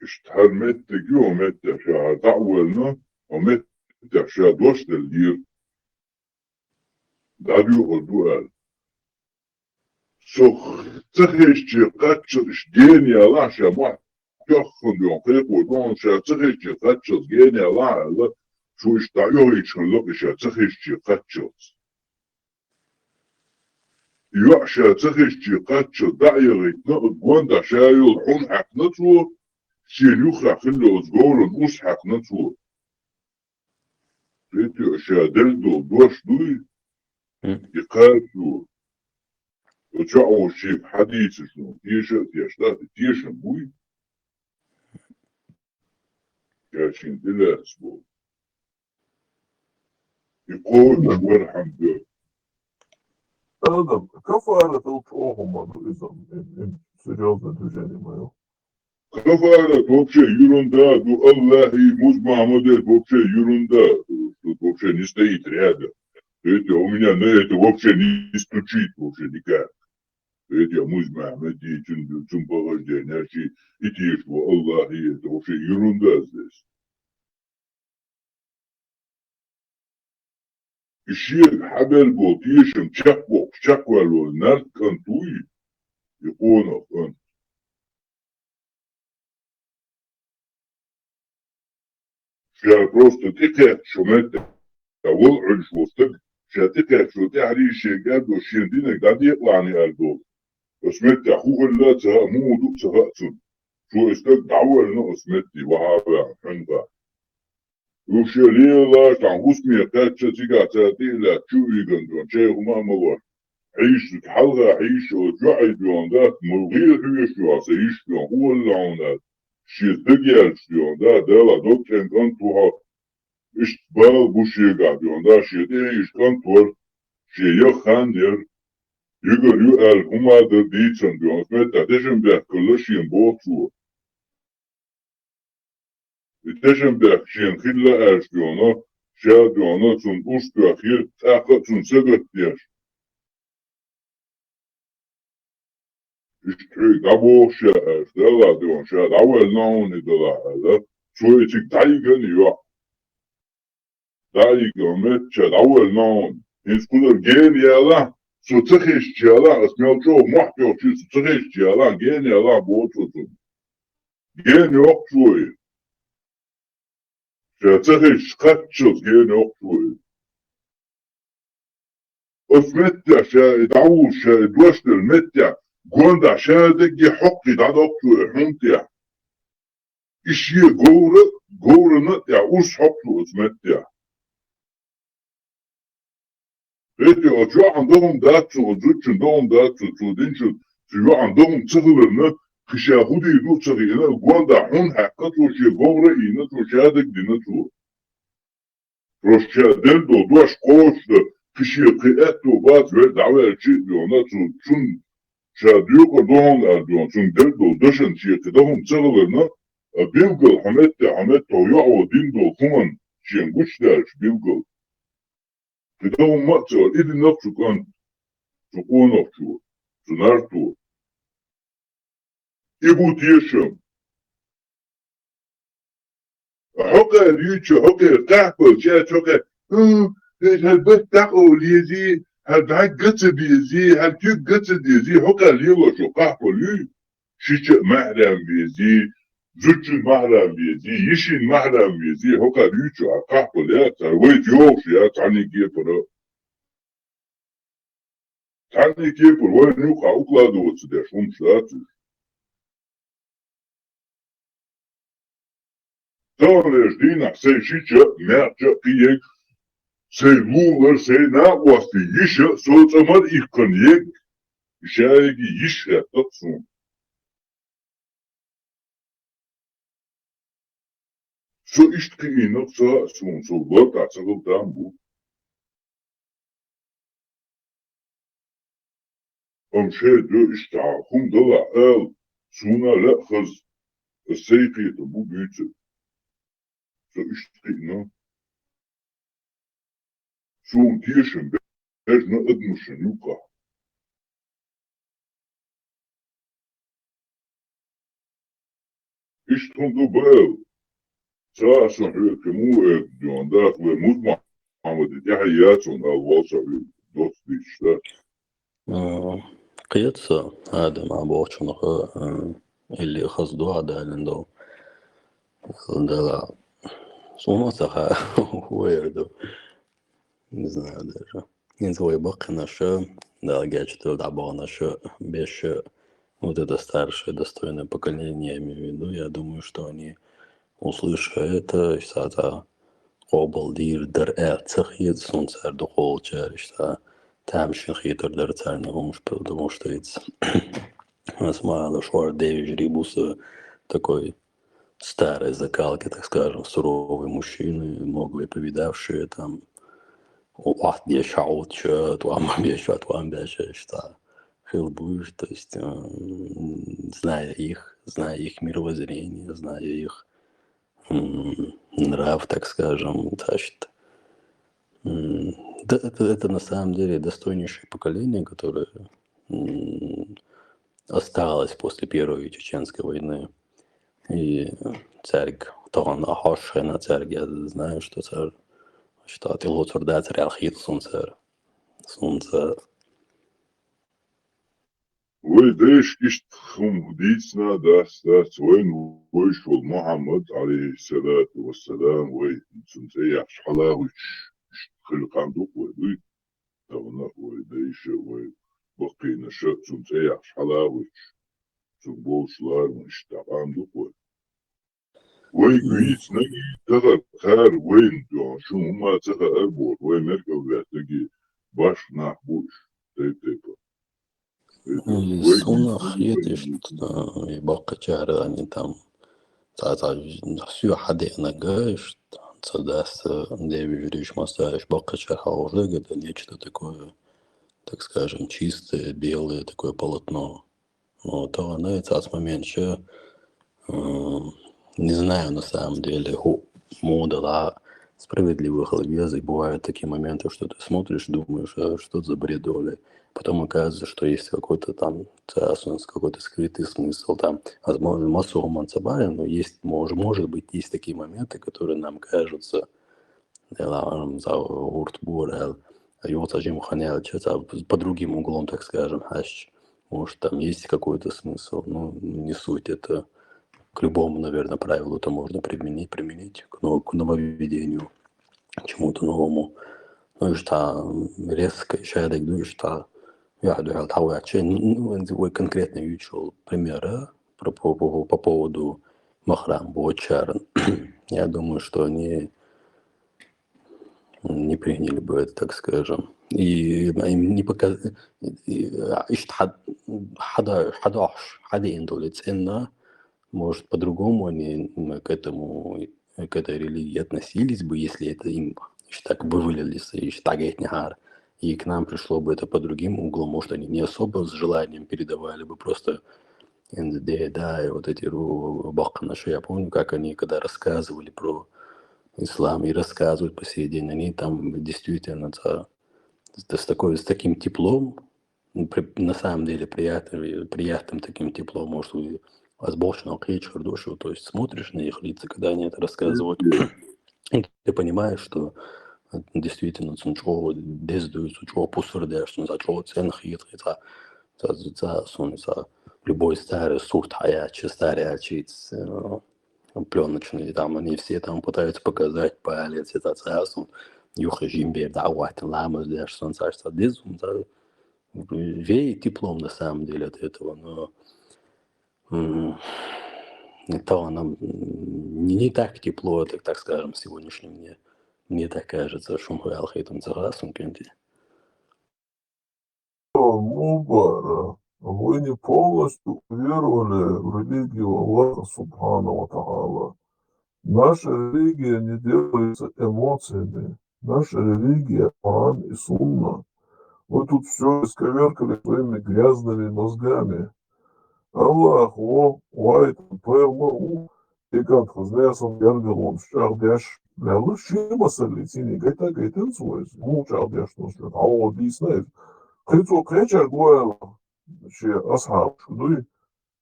اشتهر مت جو مت شا دعوة ومت شا دوش الليل داريو الدوال سخ تخيش قاتش جيني الله شا ما يخن دون قيق ودون شا تخيش قاتش جيني الله شو اشتعيو يتشلق شا تخيش قاتش يعشى تخيش قاتش دعيغي نقد واندا شايل حون حقنته شيلوخا خلو زغورن اوس حقنته بيتي شادلدو دوش دوي يقاتلو وجعو شيء حديث شنو تيشت يشتات تيشن بوي كاشين دلا اسبوع يقول مشوار حمد Adam, кафара толчогом изом серьезное движение мое. Кафара вообще ерунда, ну Аллахи, музма модель вообще ерунда, тут вообще не стоит рядом. Это у меня на это вообще не стучит вообще никак. Это музма модель, чем похождение, и тишь, Аллахи, это вообще ерунда здесь. الشيء حبل بوتيشم شكوى النار كنتوي يقونا كنت شا просто تكات شو متى تولعن شو استك شا تكات شو تعري شي قاد وشين دينك قاد يطلعني الدول بس متى أخوه لا تها مو دوك تهاتن شو استك دعوة نقص متى وهابا حنبا وشليلا كان غسمي قاتشة تيجا تاتيلا تشوي قندون شيء وما مضر عيش تحلغة عيش وجعي بيون ذات ملغير هيش يواسا عيش بيون هو اللعنات شي دقيال بيون ذات دالا دوكين كنتوها اشتبال بوشيقا بيون ذات شي ديش كنتور شي يخاندر يقر يقال هما در ديتسن بيون متى تشن بيت كلشين بوتو تشن بيت شين خلا اشتيونا شادونا تون اوشتو اخير تاقا تون سبت ديش اشتري قبو شا اشتلا ديون شاد اول ناوني دلا هذا شو يتك دايقن يوع دايقن مت شاد اول ناون هنس كولر جين يالا سو تخيش يالا اسميل جو محكو شو سو تخيش يالا جين يالا بوتو تون جين يوع شوي شاتخش خاتشوز جين أختوي أسمتع شا دعوش شا دوشت المتع قوندا شادق حقي دعد أختوي حمتع إشي غورة نتع أوس حقلو أسمتع إيتي أجو عندهم داتسو أجوش عندهم داتسو تودينشو سيو عندهم تغلرنا خشاهودي يدو تغينا قوندا حون حقتلو شي غورة إينتو شادق دينتو روشادن دو دوش قوش خشي قيئتو بات وير دعوة الشيء ديوناتو شون شاديوكو دون أردوان شون دلدو دشن شي قدهم تغلرنا بيلقل حمدتو يعو ديندو ثمن شينغوش دارش بيلقل قدهم مأتو إذن نفسو كان تقون أفتو سنارتو إبو تيشم حقا ريوشو حقا قحبو شات حقا هالبت تقو ليزي هالبعك قصد بيزي هالكيك قصد يزي حقا ليوشو شو قحبو لي شيشة محرم بيزي زوجين محرم بيزي يشين محرم بيزي حقا ريوشو قحبو ليات ويت يوش يا تعني كيبرا تعني كيبر وين يوقع أقلادو وتسداش ومشلاتو Tavrež dīnā se šiča mērķa pieeja, se lūver, se nākosti jiša, sociamar ikkan jēg, šēgi jiša tatsun. So ishtki inak sa sun, so vata sakal tambu. Şedö ishta humdala el, suna lekhaz, seyqiyata bu büyütü. So ishtqina sun tieschen bejna adnushen yuqa ishtqon do bel saasun hükümü ediyor dakhil mutma Ahmet tahiyatun al-wasa dost işte قيادة هذا مع بوشنخ اللي خصدو هذا لندو ده صونا سخا ويردو не знаю даже. Не твой бог наша, да, гаджеты дабо наша, без вот это старшее достойное поколение, я имею в виду, я думаю, что они услышат это, что قابل در цехит солнце духол чаришта, там шихитер در царногомш, потому что это осмало швар девич рибуса такой старой закалки, так скажем, суровые мужчины, многое повидавшие там واحد بيشعوت شات وعم بيشعوت وعم بيشعوت хилбуешь, то есть зная их мировоззрение, зная их нрав, так скажем, значит, это на самом деле достойнейшее поколение, которое осталось после Первой Чеченской войны. И царь Таган Ахашхена, царь, я знаю, что царь что ты лучше да царь Алхит солнце. ويديش اشتخم ديسنا داس وين ويشول محمد عليه الصلاة والسلام وين سنتي حلاوش خلق عندك وين تونا ويديش وين بقينا شات سنتي حلاوش سنبوش لار مشتاق عندك وين قيس نجي تغر خار وين جون شو ما تغر أربور وين مركب تجي باش نحبوش تيب Сунах едешь, и бака чара, они там, все хады нагаешь, цадас, девиш речь масаешь, бака чара уже это нечто такое, так скажем, чистое, белое, такое полотно. Но то она это от момента, не знаю на самом деле, мода, да, справедливых язык, бывают такие моменты, что ты смотришь, думаешь, а что это за бредоли. Потом оказывается, что есть какой-то там какой-то скрытый смысл там, возможно, массового мансабая, но есть, может быть, есть такие моменты, которые нам кажутся, по другим углом, так скажем, может, там есть какой-то смысл, но не суть, это к любому, наверное, правилу это можно применить к нововведению, к чему-то новому. Ну и что резко шайдик, ну и что я думаю, вы конкретно учил примеры по поводу махрам, чарн. Я думаю, что они не приняли бы это, так скажем. И им не показали. Хадин долец, может, по-другому они к этой религии относились бы, если это им так бы вылились, и к нам пришло бы это по другим углам, может, они не особо с желанием передавали бы, просто да, и вот эти бахнаши, я помню, как они, когда рассказывали про ислам и рассказывают по сей день, они там действительно с таким теплом, на самом деле приятным таким теплом, может, возможно, душу, то есть смотришь на их лица, когда они это рассказывают, и ты понимаешь, что действительно чего дездуется, чего пусырдешь, за чего ценных за любой старый сухт хаячи, старый очиц, пленочные, там они все там пытаются показать палец, это царство, юхажим бер, да, вот, ламы, да, что он царство, веет теплом на самом деле от этого, но то нам не так тепло, так скажем, сегодняшнем дне. Мне так кажется, что мы алхейтом согласен, Кенти. Мубара, вы не полностью уверовали в религию Аллаха Субхану ва Та'ала. Наша религия не делается эмоциями. Наша религия Коран и Сунна. Вы тут все исковеркали своими грязными мозгами. Аллах, Egan kızlayasın yargılmış, çağdaş, lelli şey meselesini gayten soyuz. Bu çağdaş dostlar, hava değilsiniz. Kıyıtı kıyıçar goyalı şey ashab, şuduy.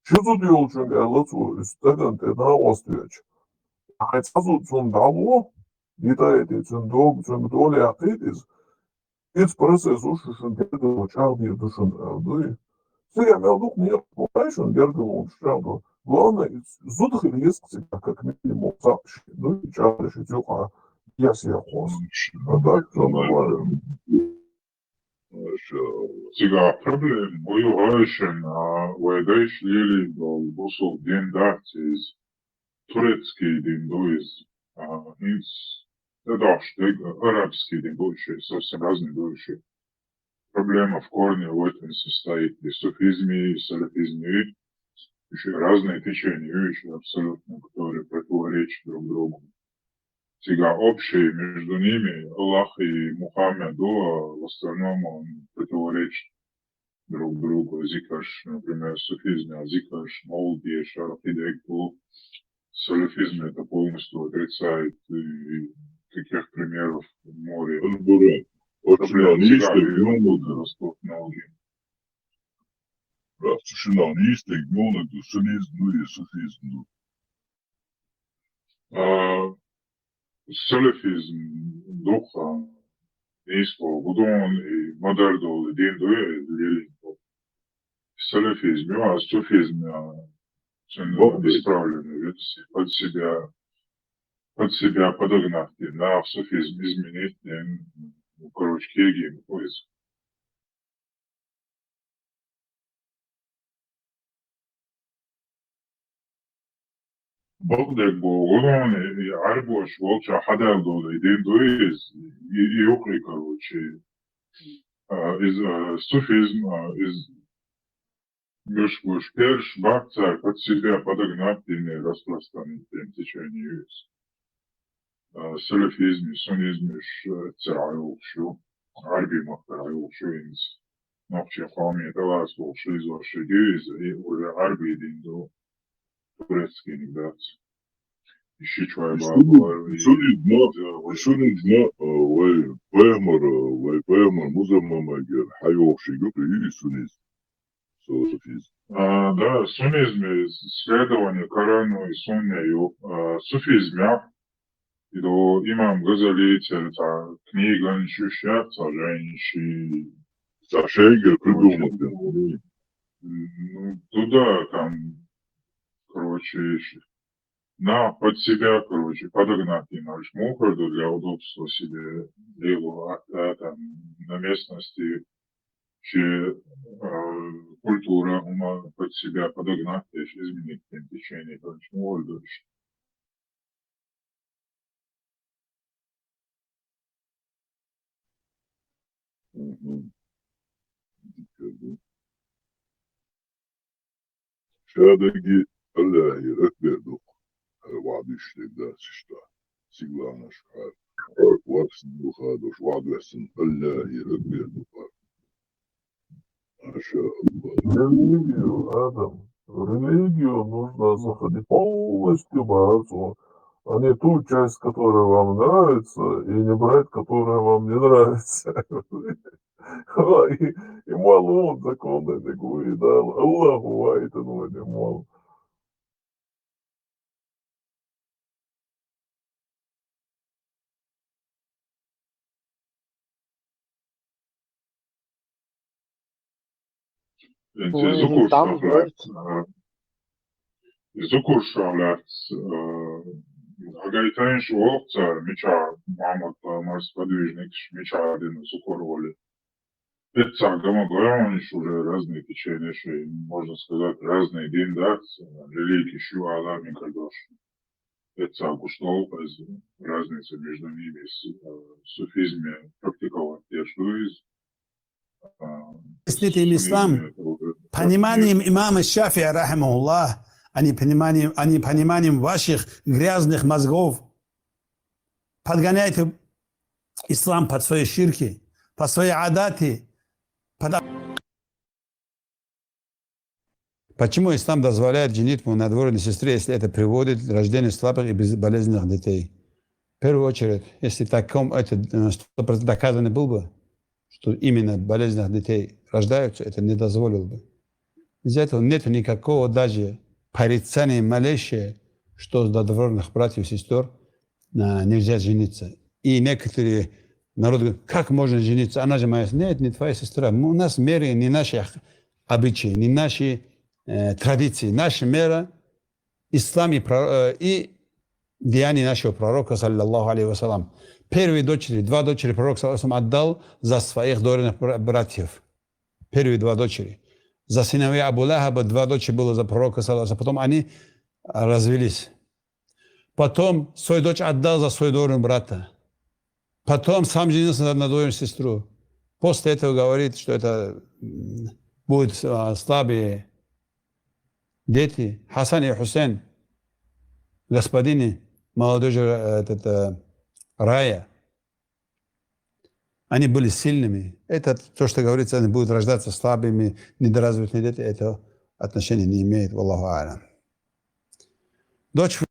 Şudu diyor çünkü Allah su üsteden tedavü vastıyıç. Ayetsazı tüm davu, gidayeti tüm doğu, tüm doğu yakıtiz. Hiç procesu şuşun tedavü çağdıyı düşün, duy. Сега дух не понимаешь, он гердал шагу. Главное, зуд хилиес как минимум запиши. Ну и чаще тюха я себя хос. А так то нормально. Сега проблем бою гайшен, а вайдайш лили бусул ден дартиз турецкий ден дуиз, инс даш арабский ден дуише, совсем разные дуише. Проблема в корне в этом состоит и в суфизме, и в салафизме, еще разные течения, еще абсолютно, которые противоречат друг другу. Сега общее между ними, Аллах и Мухаммеду, в остальном он противоречит друг другу. Зикаш, например, в суфизме, а зикаш, молди, шарахидайку, салафизм это полностью отрицает, и таких примеров море. Салафизм духа, низкого, гудон и модердол, и дин дуэ, лилинго. Салафизм, а суфизм, исправленный, под себя подогнать, на суфизм изменить, короче, киргин, поиск. بغداد بوغران عربوش والشا حدا دول يدين دويز يوقي короче из суфизм из мешкуш перш бакцар под себя подогнать и распространить тем течение салафизм суннизм цараю шо عربي مخترعوا شو ينس نقشي قومي تواس وشيز وشيز ولا عربي دين دو турецкий анекдот. Ищи чего Что не знаю, Пэмер, Музамамагер, Хайовший, и Сунниз. Да, суннизм, исследование Корану и Сунне, суфизме, и до имам Газали, книга, ощущаться, женщины. Сашейгер придумал. Ну, туда, там, короче, под себя, короче, подогнать наш мухорду для удобства себе делу, там, на местности, культура ума под себя подогнать, изменить течение, короче, мухорду. Şadagi Allah'ı ökberdik. Vaad işledi işte. Siglana şahar. Vaksın bu kadar. Vaad versin Allah'ı ökberdik. Maşallah. Религию, Адам, религию нужно заходить полностью бороться, а не ту часть, которая вам нравится, и не брать, которая вам не нравится. И мало законы такой, да, Аллаху вайтан вали мол. Zukur şahlat. Агайтайн шуовца, меча, мама, морс подвижник, меча один Зукур воли. Это гомогораниш уже разные течения, можно сказать, разные диндат, религии Шива, Аллах, Кадош. Это куштол, разница между ними, в суфизме практиковать тештуиз. Объясните им ислам пониманием имама Шафия, рахимахуллах, а не пониманием ваших грязных мозгов. Подгоняйте ислам под свои ширки, под свои адаты. Почему ислам дозволяет женитьбу на двоюродной сестре, если это приводит к рождению слабых и безболезненных детей? В первую очередь, если таком это 100% доказано было бы, что именно болезненных детей рождаются, это не дозволил бы. Из-за этого нет никакого даже порицания малейшего, что до двоюродных братьев и сестер нельзя жениться. И некоторые народы говорят, как можно жениться? Она же моя. Нет, не твоя сестра. У нас меры не наши обычаи, не наши традиции. Наша мера – ислам и деяния нашего пророка, саллаллаху алейхи вассалам. Первые дочери, 2 дочери пророк саллаллаху отдал за своих двоюродных братьев. Первые 2 дочери. За сыновья Абу Лахаба 2 дочери было за пророка саллаллаху. Потом они развелись. Потом свою дочь отдал за свою двоюродного брата. Потом сам женился на двоюродную сестру. После этого говорит, что это будут слабые дети. Хасан и Хусейн, господине молодежи рая, они были сильными. Это то, что говорится, они будут рождаться слабыми, недоразвитыми дети. Это отношения не имеет. Валлаху а'лям. Дочь в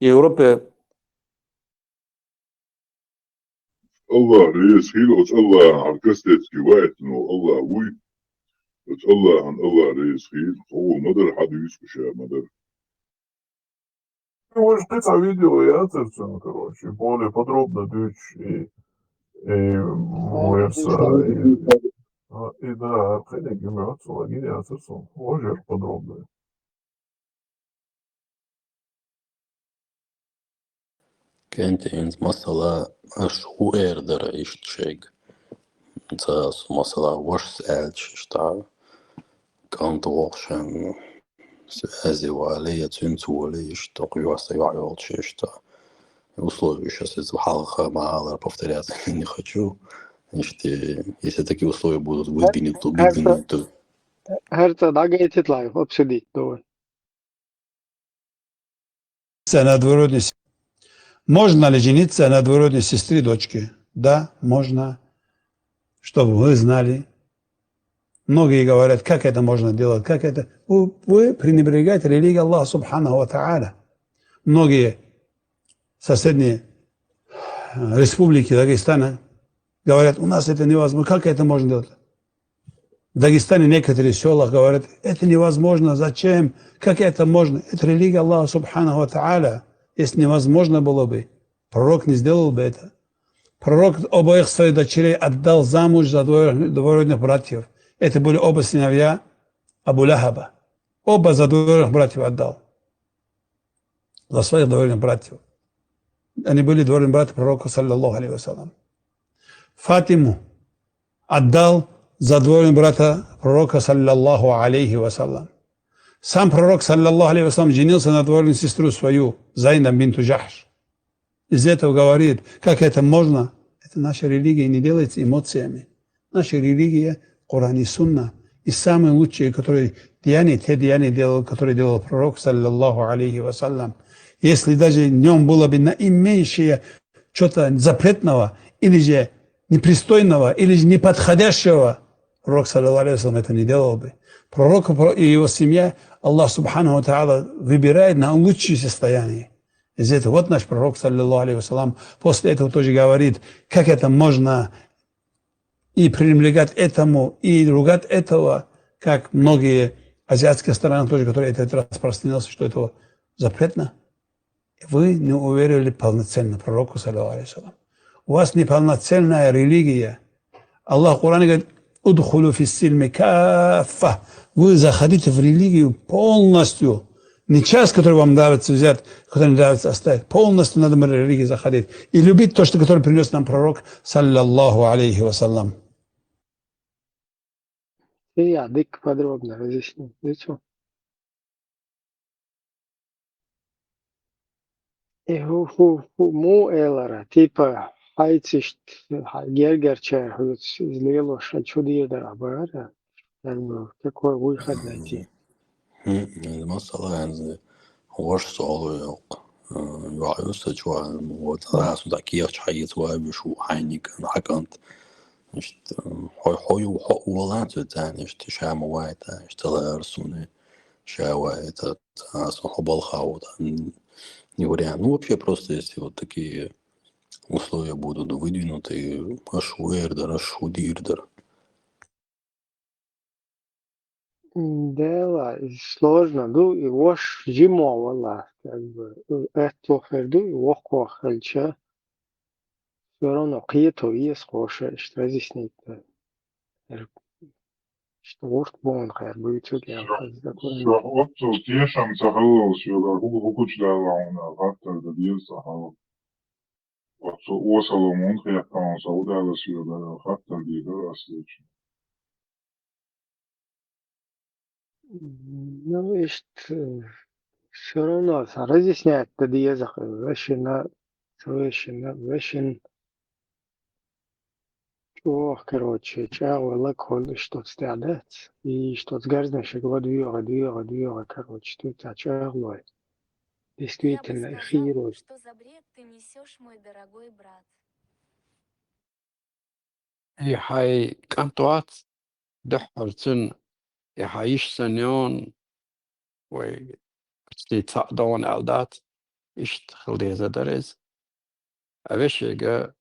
Европе Allah reis hil, от Allah аркастецкий вайт, но Allah уй, от Allah reis hil, هو مدر حد يسكش يا مدر. Может, это видео я церцем, короче, более подробно дючь и муэрса, и да, архене гимеоцу, лагине ацерцем, ожер подробно. كانت مسألة شو إيردر إشتشيك تا مسألة وش سألت شتا كانت وقشن связи валия цинцуали что кривостоя волчишта условия сейчас из халха мало повторяться не хочу. Значит, если такие условия будут выдвинуты, то هرتا دعاية تطلع обсудить давай. на двоюродной. Можно ли жениться на двоюродной сестре дочки? Да, можно. Чтобы вы знали. Многие говорят, как это можно делать, как это. Вы пренебрегаете религией Аллаха Субханаху ва Тааля. Многие соседние республики Дагестана говорят, у нас это невозможно. Как это можно делать? В Дагестане некоторые села говорят, это невозможно, зачем, как это можно? Это религия Аллаха Субханаху ва Тааля. Если невозможно было бы, пророк не сделал бы это. Пророк обоих своих дочерей отдал замуж за двоюродных братьев. Это были оба сыновья Абу Лахаба. Оба за двоюродных братьев отдал. За своих двоюродных братьев. Они были двоюродные братья пророка, саллаллаху алейхи вассалям. Фатиму отдал за двоюродного брата пророка, саллаллаху алейхи вассалям. Сам пророк, саллаллаху алейхи вассалям, женился на двоюродную сестру свою, Зайнаб бинту Джахш. Из этого говорит, как это можно? Это наша религия не делается эмоциями. Наша религия, Коран и Сунна. И самые лучшие, которые те деяния делал, которые делал пророк, саллаллаху алейхи вассалям. Если даже в нем было бы наименьшее что-то запретного, или же непристойного, или же неподходящего, пророк, саллаллаху алейхи вассалям, это не делал бы. Пророк и его семья, Аллах субхану ва тааля выбирает на лучшее состояние. Из этого вот наш пророк, саллаллаху алейхи вассалям, после этого тоже говорит, как это можно и пренебрегать этому, и ругать этого, как многие азиатские страны тоже, которые это распространился, что это запретно. Вы не уверили полноценно пророку, саллаллаху алейхи вассалям. У вас неполноценная религия. Аллах в Коране говорит, «Удхулу фиссильми каффа». Вы заходите в религию полностью. Не часть, который вам нравится взять, который не нравится оставить. Полностью надо в религию заходить. И любить то, что который принес нам пророк, саллаллаху алейхи вассалям. Я дик подробно разъясню. Зачем? И му элара, типа, хайцишт, гергерчер, излило, шачудир дарабара. Какой выход найти? المسألة يعني وش صعوبة يوق يعيوس جوا وتراس ذكية شيء وابشو حينيك حكمت إشت حوي وحق ولا تاني إشت شام وايد إشت لارسوني شاوايد صحاب الخاوة не вариант. Ну, вообще просто, если вот такие условия будут выдвинуты, ашуэрдер, ашудирдер. Да, сложно. Ну, и вош зимовала, как бы, это херду, и вохко хельча. Все равно кието и схоже, что разъяснить. Что ворт бон хер будет я Otto tiešām sahalos, jo hukučdēlā un vārtā tad iesahalo. Otto osalo Montreakā un saudēlas, jo vārtā dīdarās līdz. Ну, и все равно разъяснять тогда язык, совершенно, короче, чего лакхол, что страдать, и что сгарзнешь, двига, короче, тут очаглой. Действительно, хиру. Что за бред ты несешь, мой дорогой брат? يحي كانتوات دحرتن يحيش سنيون وستيتاقدون ألدات إشت خلديزة درز أبشيغا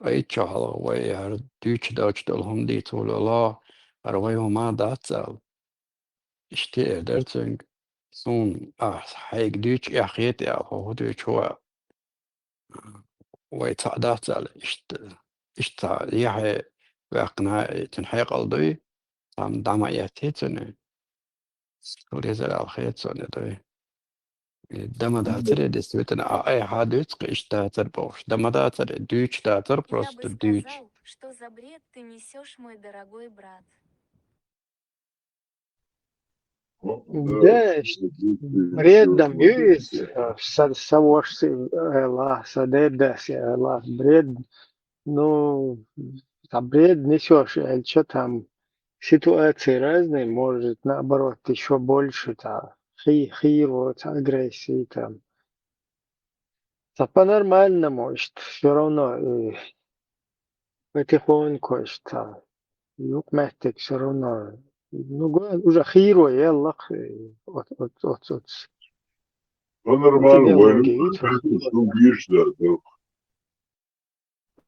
أي تشهر ويهر دوش دوش دولهم دي طول الله أرويهم ما داتزال إشتي درتنج سون حيق دوش يحيتي أخو دوش هو ويتاقداتزال إشت يحي وقنا تنحي قلدوي tam damayatetune skolezar alkhetsone doy damadatere действительно ай хадыц кыштатер бош дамадаtere дючтатер Я просто бы дюч сказал, что за бред ты несешь, мой дорогой брат. Да, бредом есть, савошь ла, садедас, ла, бред, ну, а бред несешь, а что там, ситуации разные, может, наоборот, еще больше, там, хиру, агрессии, там. Да по-нормальному, все равно, потихоньку, что, юкметтик все равно, ну, уже хиру, еллах, от. По-нормальному, что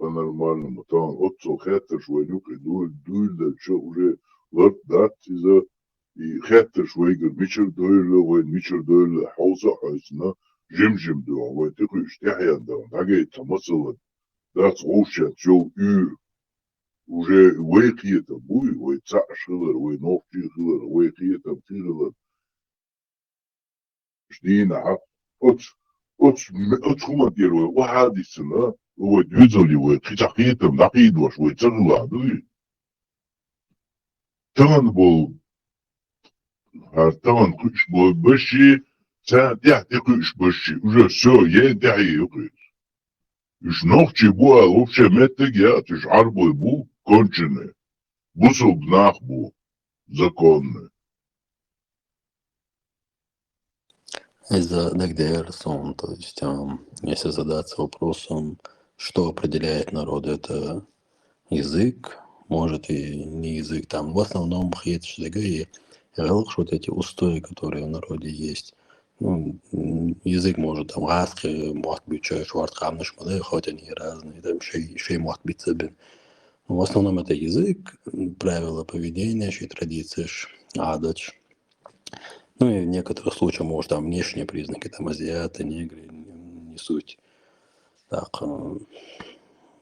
по-нормальному, там отцу хэттер швайнюк и дуйлда, что уже лот дат из-за и хэттер швайгер, мичер дойлда, хауза хайсна, жим дуа, вой ты хуй штяхян да, нагей тамасылан, да слушать, что уже вейкиета буй, вой цашилер, вой ногти хилер, вейкиета тилер, دينا أتس هما ديروا واحد السنة هو دوزلي وتحقيقهم نقيد وش ويتغلى دوي تمن بول تمن كش بول بشي سان تحت كش بشي وجا سو يدعي يقيت إش نوخشي بوا وفشي متك يا تشعر بو كونشنة بوسو بناخ بو законно. Из-за Дагдейрсон, то есть, если задаться вопросом, что определяет народ, это язык, может и не язык, там в основном и вот эти устои, которые в народе есть. Ну, язык может там разный, может быть, хоть они разные, там еще и может быть себе. В основном это язык, правила поведения, традиции, адач. Ну и в некоторых случаях, может, там внешние признаки, там азиаты, негры, не суть. Так,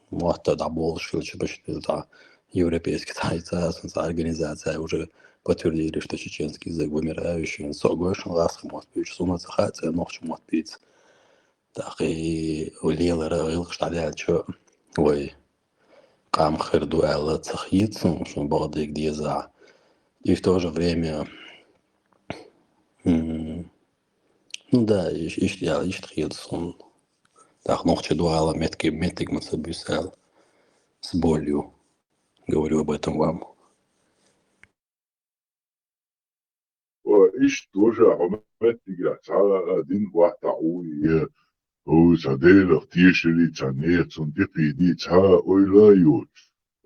может, тогда больше, это европейская организация уже подтвердили, что чеченский язык вымирающий, согошен, ласка, может быть, сунаться хация, ночью может быть. Так, и улил, что что, ой, камхер дуэла цахицу, что было где за. И в то же время ну да, ищтхилсон. Так, ночью дуала метик мацабюсел с болью. Говорю об этом вам. وإيش توجع عمت تجرح على دين واحد عوي هو سديل اختيش اللي تنيت صنديقي دي تها ولا يوت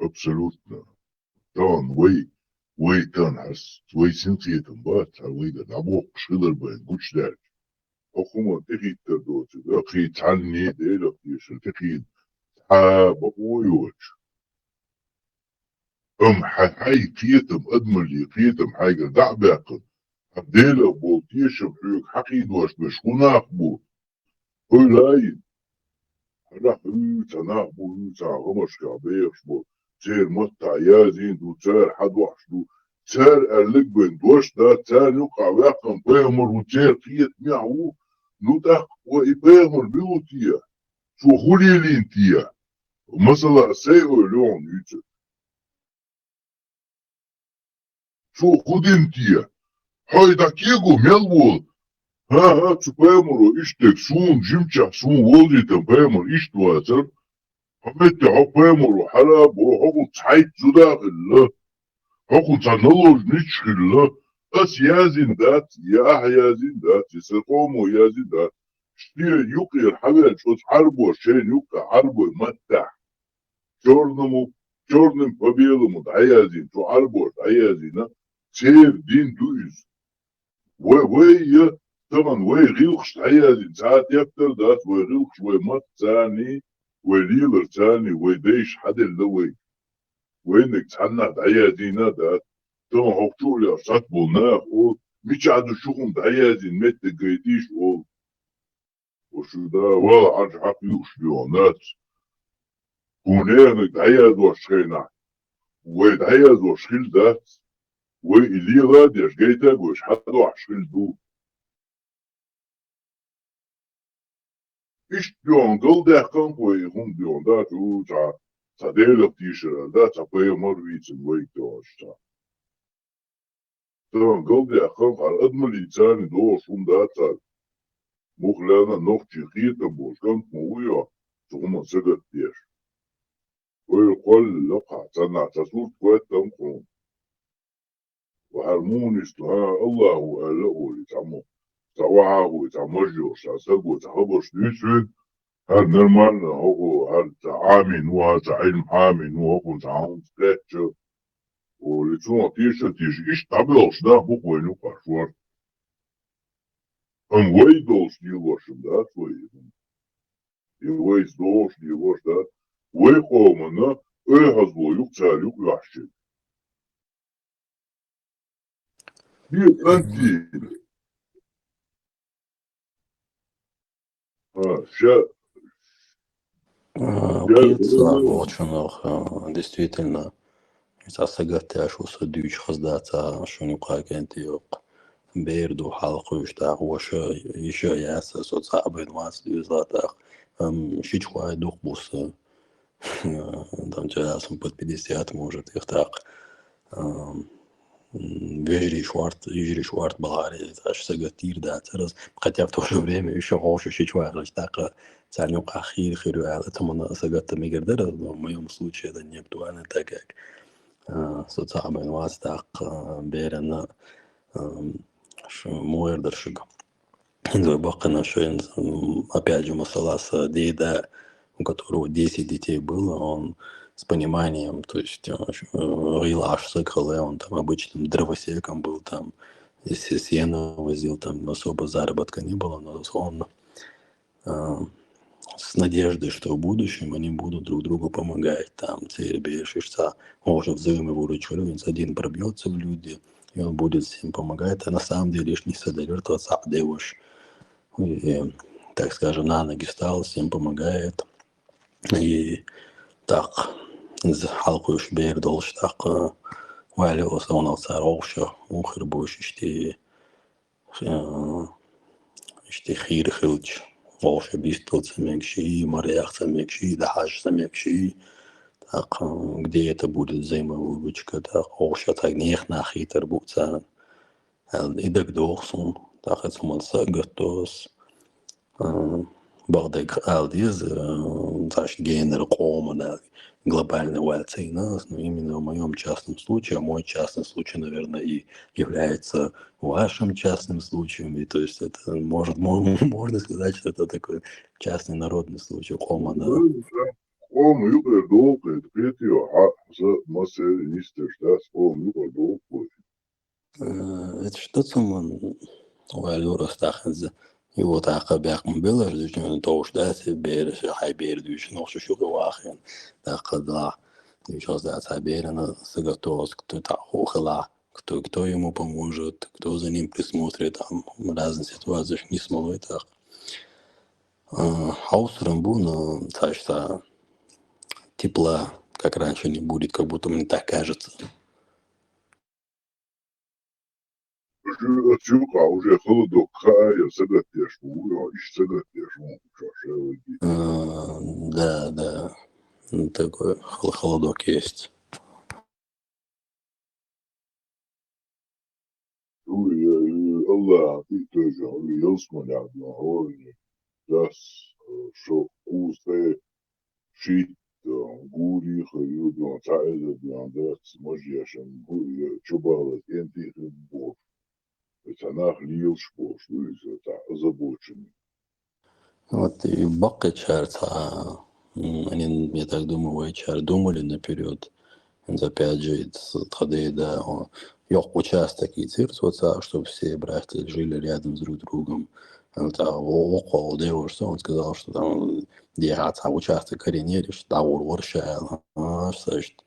أبسلوتنا تان وي تان حس وي سنتيتن بات وي ده نبوق شغل بين قوش دار أخوما تخي تردوت أخي تعني ديل اختيش تخي تها بقويوت حي كيتم أدملي كيتم حاجة دعباقن عبدالله بولتيش بحيوك حقيد واش بشكوناق بول هلاي هلا حيوتا ناقبو هيوتا غمش كعبيخش بول تير مطع يازين دو تير حد وحش دو تير أرلق بين دوش دا تير يقع واقم بيهمر وتير قيت ميعو نودق وإبيهمر بيوتيا شو خولي لينتيا مثلا سيئو اليوم يوتا شو خودنتيا هاي دقيقو ميلبول ها تبامرو اشتك سون جمشح سون وولدي تبامر اشتواتر همت عبامرو حلاب وحقو تحيت زداخل حقو تنلوج نتشخل أس يازين دات يا يازين دات يسقومو يازين دات شتير يوقي الحاجة شوت حربو شين يوقي حربو متح جورنم побелому دعيازين شو حربو دعيازين سير دين دويز وي طبعا وي غيلخش عيازين ساعات يفتر دات وي غيلخش وي مات ثاني وي ليلر ثاني وي ديش حد اللوي وينك تحنى عيازين دات طبعا حقشو يا ساتبو ناخ مش عادو شوخم عيازين مت قيديش وشو دا ولا عرج حق يوش بيونات كونينك عياز وشخينا وي عياز وشخيل دات وي اللي غادي اش جيتك وش حدو عشخيل دو إيش بيون قل ده كم كوي هم بيون ده تو تا ديل تيشر ده تا كوي مرويتن ويك دوش تا طبعا قل ده كم على أدمل إنسان دوش هم ده تا مخلانا نوختي خيطة بوش كم مويا تغم سجد ديش ويقول لقع تنا تسوط كويت تنقون وهرمونيش تها الله وقاله لتعمو تواعه وتعمجو ساسقو تحبش نيسوين هاد نرمان هو هاد عامين وهاد علم عامين وهو تعاون تلاتة ولتسونا تيش إيش تابلوش ده بقوي نوقع شوار هم ويدوش ديوش ده توي يويس دوش ديوش ده ويقومنا هزبو يقتال يقلعشي دي أنتي شا Укица очень действительно сагатяш усадюч хаздата шунюка кентиок بيردو حلقة يشتاق وش يشا ياسا صوت صعبين واس ديزلاتاق شيء شوي دوق بوس там часом под 50 может их так Вежри Шварт Балари, аж сагатир, да, раз, хотя в то же время еще больше чуть-чуть, так, царнюк ахир, хирюэл, это мы сагата мигардера, но в моем случае это не актуально, так как социальный вас так берена муэрдершиг. Бакана, что опять же масалас деда, у которого 10 детей было, он с пониманием, то есть рилаш сыкалы, он там обычным дровосеком был, там, если сено возил, там особо заработка не было, но он с надеждой, что в будущем они будут друг другу помогать, там, цербе, шишца, может взаимовыручивать, один пробьется в люди, и он будет всем помогать, а на самом деле лишь не содержится, и, так скажем, на ноги встал, всем помогает, и так, halkuş bir doluştak vali olsa ona sarhoşa uğurbuş işte хир хилч волше бистолца мекши моряхца мекши дахашца мекши так где это будет взаимовыручка так олша так нех нахитер буца и так дохсун так это смысл готовс Багдак Алдиз, наш генер Комана, глобальная вальцина, но именно в моем частном случае, а мой частный случай, наверное, и является вашим частным случаем, и то есть это можно сказать, что это такой частный народный случай Комана. Oğlum yukarı doğu kıyıyor. Hazır masaya nistişler. Oğlum yukarı doğu kıyıyor. Это что-то он валюра стаханзе. И вот акабяк было, что то что себе хайбер дюш, но что шуга вахен. Так когда сейчас да саберена сагатос, кто-то охла, кто ему поможет, кто за ним присмотрит, там разные ситуации не смогут так. Аустром был, но так что тепла, как раньше, не будет, как будто мне так кажется. Уже холодок, я сагатеш, ищ сагатеш, Да, такой холодок есть. Allah, ты тоже, я смотрел, но das что вкусное, шит, гури, хрюдон, цайда, да, можешь, гури, чубала, энтих, бог. Это она хлил шпош, это озабоченный. Вот и бака чарца, они, я так думаю, HR думали наперед. Опять же, тогда да, ёх участок и цирцоца, чтобы все братья жили рядом с друг другом. Это около дева, что он сказал, что там держаться участок коренеришь, да, урворшал, значит,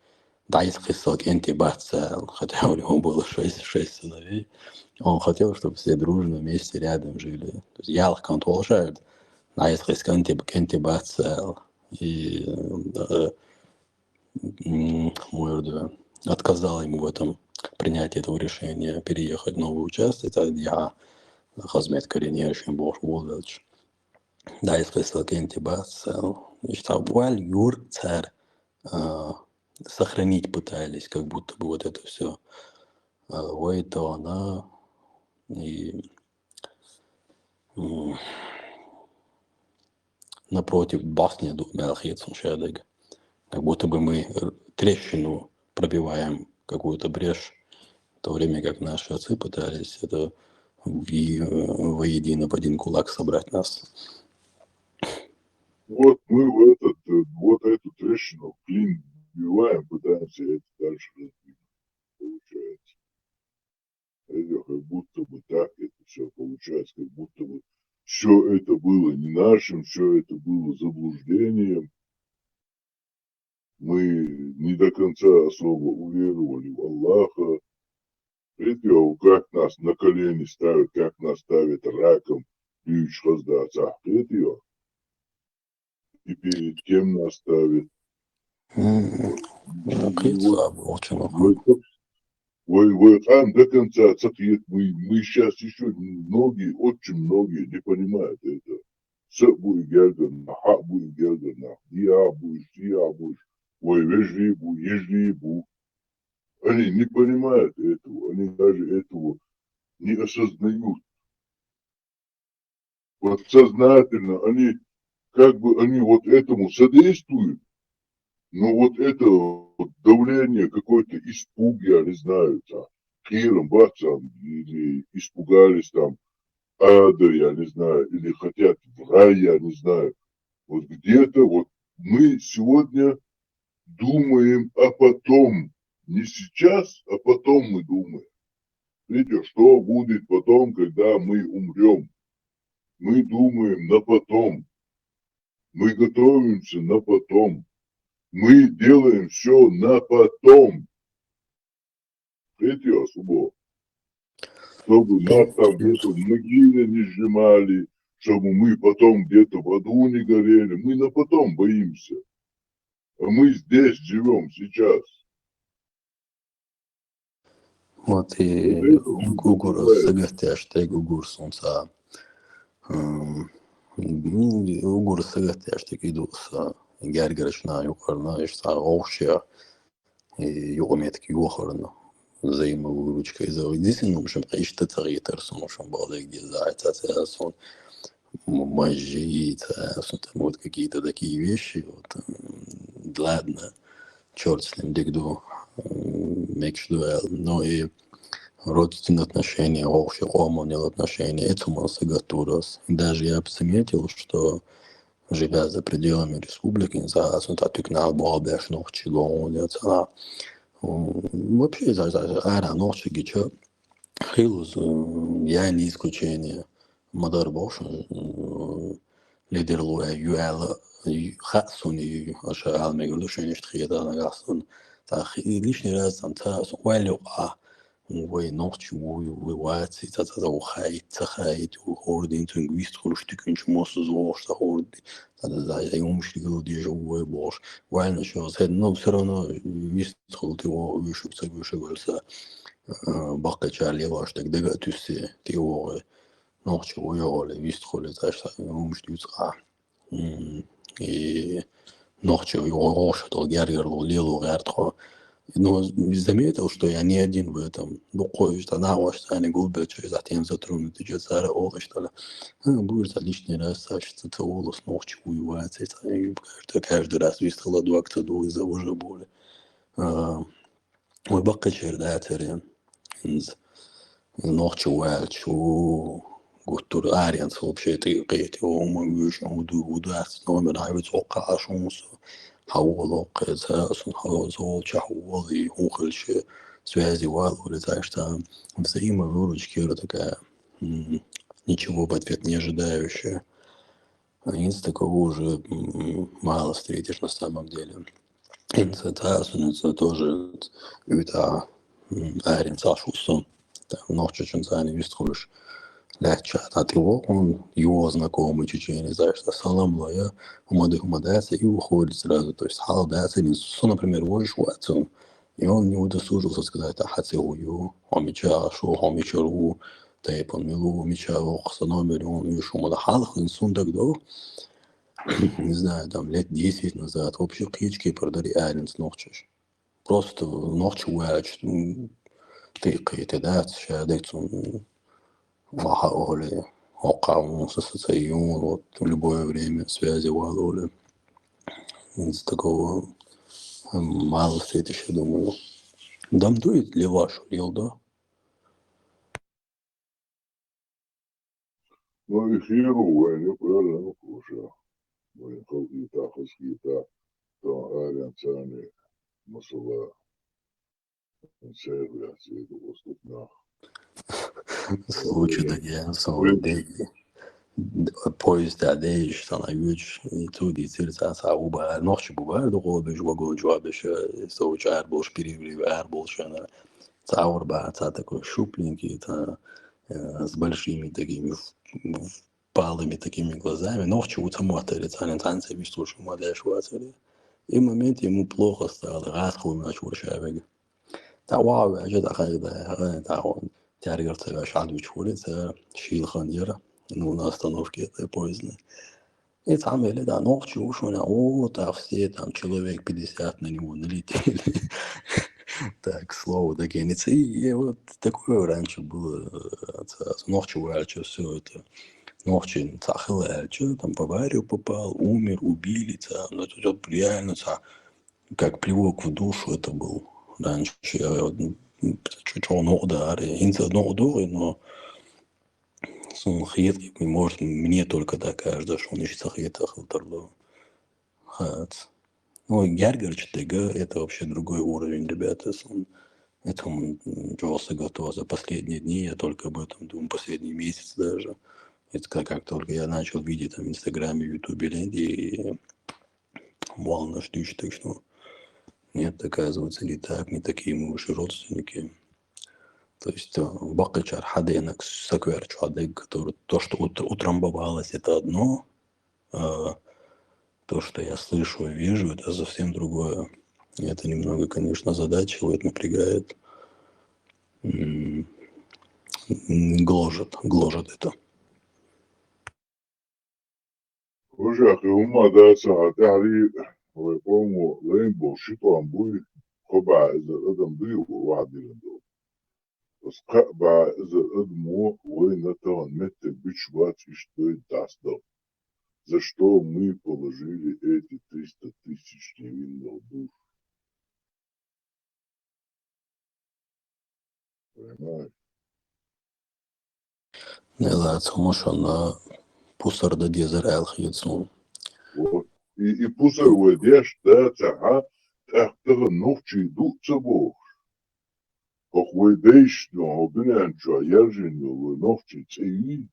да, если сок антибацел, хотя у него было 6 сыновей, он хотел, чтобы все дружно вместе рядом жили. То есть я их контролирует, да, если сок антибацел, и мой отказал ему в этом принятии этого решения переехать в новый участок, это я хазмет коренершим бог волдалч. Да, если сок антибацел, и что вуаль юр царь сохранить пытались, как будто бы вот это все. Ой, то она и напротив басни Мелхицун Шедег. Как будто бы мы трещину пробиваем, какую-то брешь, в то время как наши отцы пытались это воедино в один кулак собрать нас. Вот мы вот эту трещину, клин вбиваем, пытаемся это дальше развить, получается. Это как будто бы так это все получается, как будто бы все это было не нашим, все это было заблуждением. Мы не до конца особо уверовали в Аллаха. Это как нас на колени ставят, как нас ставят раком, и перед кем нас ставят. Вы хам до конца цатиет, мы сейчас еще многие, очень многие не понимают это. С будет герден, ха будет герден, диа будешь, ой, вежи бу, ежи бу. Они не понимают этого, они даже этого не осознают. Подсознательно они, как бы они вот этому содействуют, но вот это вот давление, какой-то испуг, я не знаю, там, Киром, бацам, или испугались там ада, я не знаю, или хотят в рай, я не знаю. Вот где-то вот мы сегодня думаем о потом. Не сейчас, а потом мы думаем. Видите, что будет потом, когда мы умрем. Мы думаем на потом. Мы готовимся на потом. Мы делаем все на потом. Видите, особо. Чтобы нас там где-то в могиле не сжимали, чтобы мы потом где-то в аду не горели. Мы на потом боимся. А мы здесь живем сейчас. Вот и Угур сыгыртяштег Угур сумса. Угур сыгыртяштег идуса. Гергершна юқарна ишта оғшия. Юғметки юқарна. Займа выручка из действительно мушам ишта царитер сумушам балда где зайца сон мажица сон там вот какие-то такие вещи вот ладно черт с ним дегду мекшдуэл но и родственные отношения общие омонил отношения это масагатурас даже я заметил что живя за пределами республики за сон татукнал балбеш нох чилон это вообще за ночи гича хилус я не исключение мадар бош лидер луя юэла хасуни аша алмегулу шеништ хида нагасан та лишний раз там та суэлю вы ночи вы вати та ухай цахай хордин тунгвист холштыкинч мосузош та хорди за юмшигу дежу бош вально что но все равно вист холтиво вышукса вышегольса бакачали ваш так дегатусе тио ночи уёле вист холиташ умштюца и ночи уёрош то гергерлу лилу гертро но заметил, что я не один в этом. Ну, кое-что на ваш стане губы, через затем затронуты джазара ола, что ли. Будет за лишний раз сачиться целолос, ночью воевать. Это каждый раз вистала два к цеду из-за уже боли. Мой бака черда терен. Ночью вальчу. Гуттур арианс вообще это какие-то умы вышел удаст номер авиц окашумус. حاولوا قيسها حاولوا شحولي وخلش связи валу знаешь там взаимовыручки такая ничего в ответ не ожидающая инс такого уже мало встретишь на самом деле инса тоже это арен сашусон там ночью чем зани виструлиш легче от его, он его знакомый чеченец, знаешь, салам лая, умадается и уходит сразу, то есть халдается, например, вожишь ватсон, и он не удосужился сказать, хацеую, омича, шо, омичару, тайпон, милу, омича, охса, номер, он вишел, мадахалах, инсун тогда, не знаю, там, лет 10 назад, вообще птички продали айренс ногчиш, просто ногчу уэч, ты какие-то, да, шадекцун, Вахаоли, Окаун, Социюн, вот в любое время связи Валоли. Из такого мало встретишь, я думаю. Дамдует ли вашу да? Ну и хиру, я не правильно кушаю. Мы колгита, хоскита, то арианцани, масула, сервия, седу, воступнах. Случай такие, солодеги. Поезд адеж, становюч, и тут и цирца сауба, ночи бывает, уходишь в огонь, жвабишь, соуч арболш, переврив, арболш, цаурба, такой шупленький, с большими такими впалыми такими глазами, ночи у самотери, танцы, вистуши, модешь, вацари. И в момент ему плохо стало, расхлы начал шавеги. تا واو جد أخذ تعاون تارجر تبع شعب بتشولة شيل خنجرة إنه остановки поездные. Это самое да, ночью ушло на а все там человек 50 на него налетели. Так, слово догонится. И вот такое раньше было. Ночью раньше все это. Ночью цахало, что там в аварию попал, умер, убили. Но это реально как плевок в душу это был. Раньше я чуть-чуть ударил. Инца одно ударил, но хит, может, мне только так кажется, что он еще захитах ударил. Ну, Гергерч Тега, это вообще другой уровень, ребята. Это он просто готов. За последние дни я только об этом думаю, последний месяц даже. Это как только я начал видеть там в Инстаграме, в Ютубе ленты, и волна штуч, так что нет, оказывается, не так, не такие мы уже родственники. То есть бакачар хаденак саквер чадек, который то, что утрамбовалось, это одно, а то, что я слышу и вижу, это совсем другое. И это немного, конечно, задачивает, напрягает, гложет это. وجاك هما دا ساعة تعري ويقوموا لين بوشيطو عم بوي خبع إذا الأدم بي ووعد لندو بس قبع إذا الأدمو وين نتوان متى بيشوات يشتوي داستو за что мы положили эти 300 тысяч невинных душ. Понимаешь? لا تسموش أنا بوصر دا ديزر الخيطسون. Вот. И пузырь выйдешь, да, тяга, тяхтага ногчи идут цебох. Как выйдешь, но обинянчу, а я же не ногчи цеи.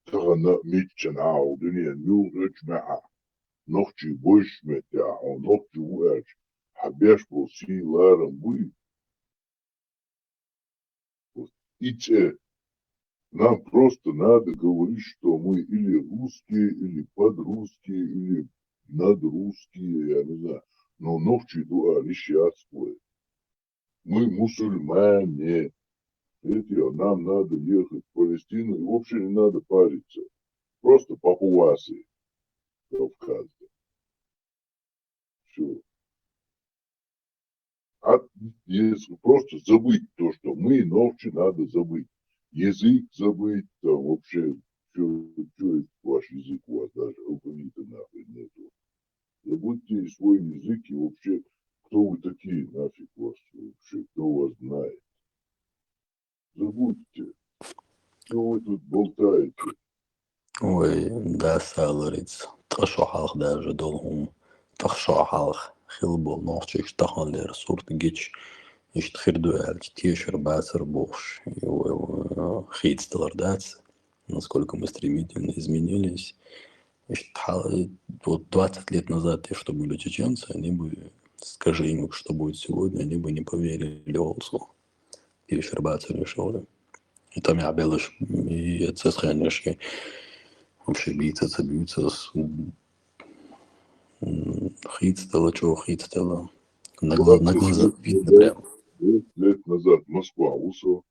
Тяга на митчан, а обинян, юрыч мя. Ногчи больше метя, а ногчи уэч. Хабеш был си ларом буй. И нам просто надо говорить, что мы или русские, или подрусские, или надрусские, я не знаю. Но ногчи дуа лишатское. Мы мусульмане. Видите, нам надо ехать в Палестину, и вообще не надо париться. Просто папуасы Кавказа. Все. Если просто забыть то, что мы ногчи надо забыть. Язык забыть, там вообще, что ваш язык у вас даже алфавита нахуй нету. Забудьте свой язык и вообще, кто вы такие, нафиг вас вообще, кто вас знает. Забудьте, что вы тут болтаете. Ой, да, салариц. Ташо халх даже долгум. Ташо халх. Хилбол ногчи штахан лер сурт гич. Иштхирдуэль, тешер басер бохш. Хейтстелар дац. Насколько мы стремительно изменились. Вот 20 лет назад те, что были чеченцы, они бы, скажи им, что будет сегодня, они бы не поверили Олсу. Тешер басер решил. И там я белыш, и это схранишь. Вообще бьются с хитстела, чего хитстела. На глаза видно прям. 20 лет назад Москва усо.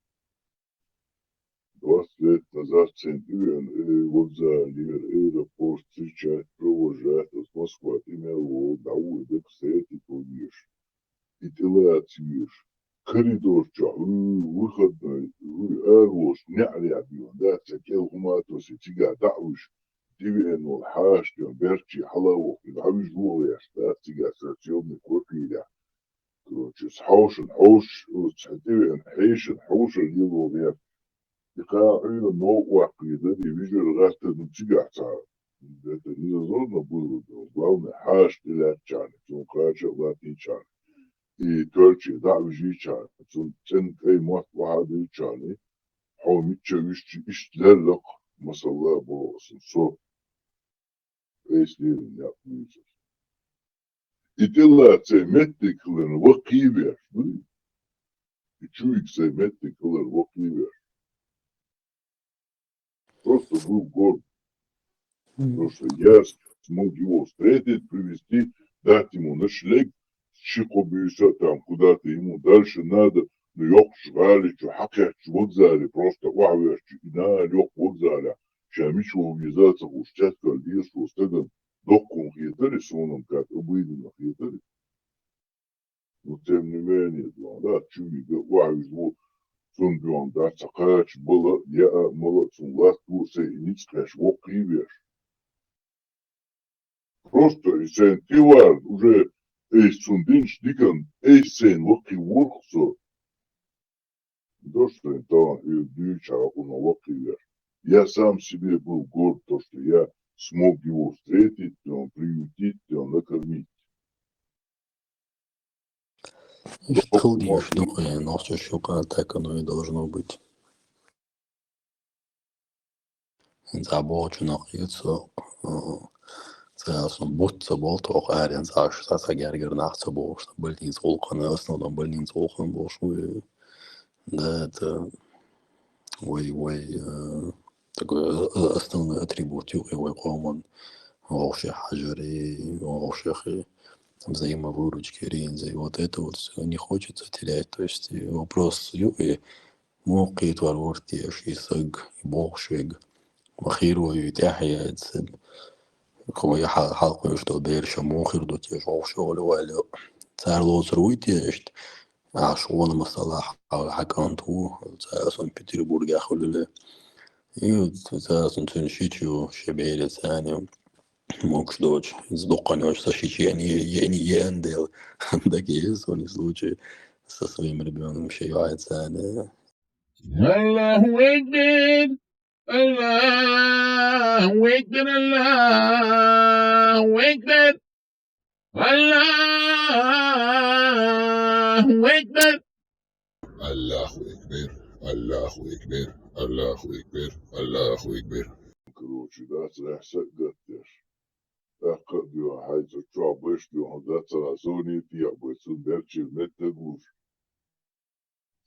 20 лет назад Центурион вокзале, аэропорт встречать, провожать из Москвы. Ты меня дауи, да, кстати, помнишь. И ты латишь. Коридорчик, выходной, аэрош, не алябион, да, цекел хуматоси, тига, дауиш. Дивен والحاش берчи халавох давиш воляш да тига срачёбный копиля короче схошен хош дивен хейшен хошен его вер дикаина но уақида дивижер гаста тига ца это незазорно было главное хаш дилячан он кача латичан и короче давижичан цен кей мот вахадичан хомичевич ишлерлок масалла болсын со если не отмучишь. И дела цеметный клен вакивер, ну и чуик цеметный клен вакивер. Просто был горд, потому что я смог его встретить, привезти, дать ему ночлег, щикобися там куда-то ему дальше надо, ну ёк жгали, чё хакят вокзале, просто вахвеш, на лёг вокзаля, чамич вовнизаться устят кальдис, устеган, доккун хитали, соном как обыденно хитали. Но тем не менее, да, чуми, вахвеш, сон бьон, да, цакач было, я молодцом, ласт курсе, и ниц кэш, вок кривеш. Просто sen tivar уже сundинч дикан sen локи ворксо. Дошло то и дича на локи вер. Я сам себе был горд, то, что я смог его встретить, он приютить, он накормить. Что думаю, но все щука так оно и должно быть. Забочу находится. Son butsa bolto qaren zash sa gerger nachtsa bosh bulins volqan основном bulins volqan bosh да это ой такой основной атрибут его коман вообще хажари вообще взаимовыручки рензы вот это вот не хочется терять, то есть вопрос и موقيت والورتي شي صق بوخشيق مخيرو يتحيا خويا حلقة يشتغل بيرشا موخر دوتي شوف شغل ولا صار لو سرويتي عشوان مصطلح حكانتو ساسون بيتربورغ أخول له ساسون تنشيتشو شبيلة ثاني موكش دوش сдохани очень сашичи يعني яндел такие сони случаи со своим ребенком шеяется الله أكبر الله أكبر الله أكبر الله أكبر الله أكبر الله أكبر الله أكبر الله أكبر. Короче, да, сряхсак гаттеш. Акка дио хайца чуа бэш дио хандатса разони тия бэсун берчил меттегуш.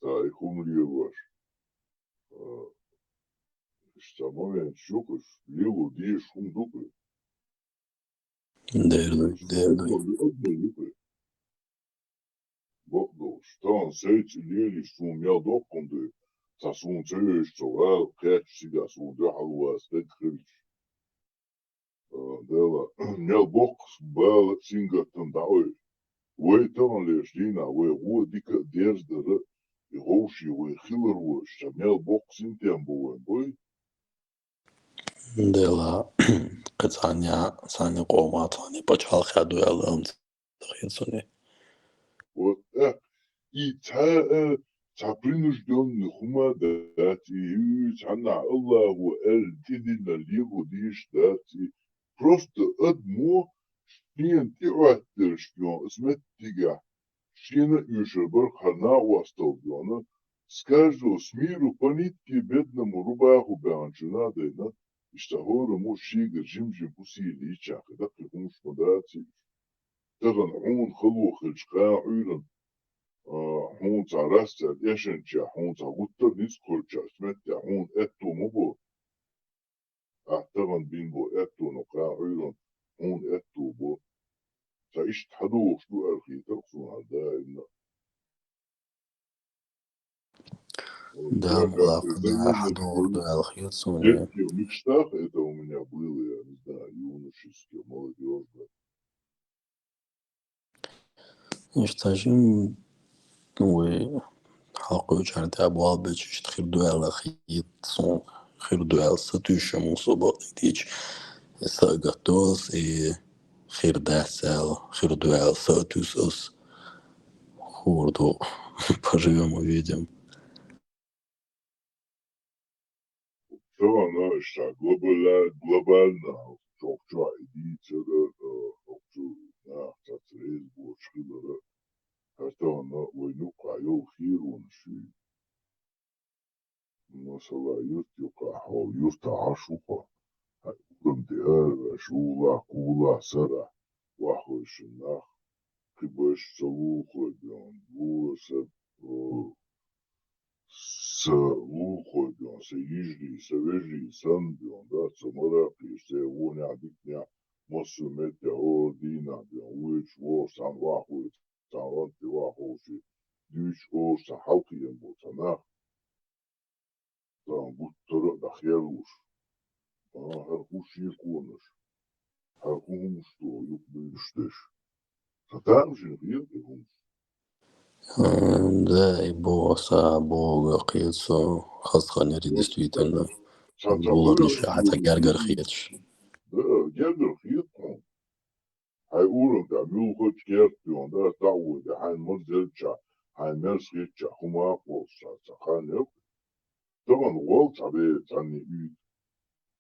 Та и хумлиеваш. Что момент щукаш, лилу диеш хундупы. Дердуй. Бокдо, что он сейти лили, что у меня доконды, сосун цеешь, цовал, кэч себя судахалуа, стекхрич. Дела, мел бок бал сингатан дауэ. Уэй тон леш дина, уэ уэ дика дерздера, и хоуши уэ хилеруэ, что мел бок синтиам буэн, бой. Дела, Саня Кома, Саня почал хаду ялам тахицуни. Вот, и та принужденный хума дати, цана Аллаху эль-дидина лигу диш дати, просто одно шпиен тиратер шпион, сметтига, шина юшебар хана уастолбиона, скажу с миру по нитке бедному рубаху бянчина дейна, иштахора мушига жим-жим пусили ичах, да прихумш мадати, таган хун халух эльшка уйран, хун царастя дешенча, хун цагутта нискольча, сметя хун эту мобо, таган бинбо эту нука уйран, хун эту бо, та иштхадух шу архи таксун хадайна. Да, млакна хадур дуэл хилцуни. Детки в мечтах это у меня было, я не знаю, юношеские, молодежные. Нштажим, ну, حلقة وجهت أبواب بيش خير دوال خيط صون خير دوال ستوش مصوبة ديش ساقطوس خير داسل خير دوال ستوس أس خورдо поживем увидим. Что она, что глобально, что идите, что царей больше, что она войну кайл хирун ши. Масала юстюка, хол юста ашука. Гандиар, шула, кула, сара. Вахой шинах. Кибэш салухой, бьон, буса, с лухой, бьон, с ижди, с вежди, сан, бьон, да, самарапи, с воня, дикня, мосу метя, ордина, бьон, уич, во, сан, вахой, تعرض واحد في ديش أو صحوكي ينبوتنا تعبوت طرق دخيلوش هرخوش يكونش هرخوش تو يقبلشتش فتعمل غير بهم Да, и боса, бога, қиетсо, хасқанери действительно. Булар ниши хата гергер қиетш. Да, гергер қиетқан. هيقولوا تعملوا خد كيرتون ده تعود هنمزلتش هنمسكتش هما قوس سخان طبعا غلط عليه تعني يد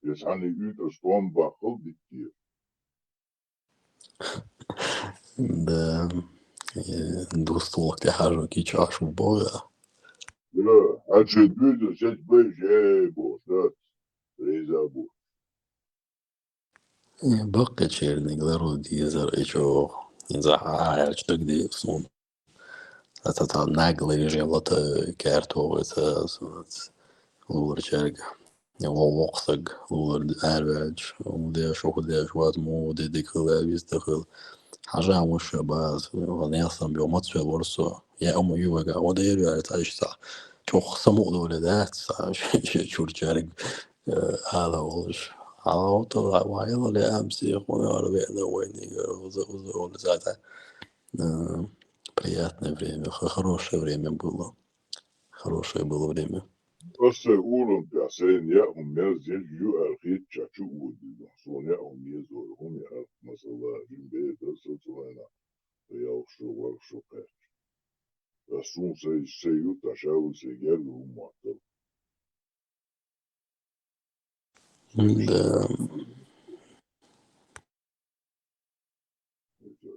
يتعني يد أسطوان باخل كتير Да, دوست وقتی حرکی چاش بوغا. لا هاتشي بيد سيت بيجي بوس ده ريزا بوس Баққа черный глару дизер ичо инзахар чтогди сон. Та наглый режим лата карту это лур чарга. وقصق والأربج وده شو ده شوات مو ده دخل بيستخل حاجة مش بس وناصم بيومات في الورصة يا أم يوجا وده يرجع تعيش صح شو خصمو دول ده شو رجالك هذا وش هذا طلع وعيلا لأمسي أخونا عربينا ويني وزول زاتا приятное время хорошее время было время. بس يقولوا بيعسين يأهم مازل يو أرخيت شاشو ودي حصون يأهم يزور هم يأرخ مثلا جنبه درسة وانا يوشو ورشو قيت رسون سيو تشاو سيجال هم معطل Да.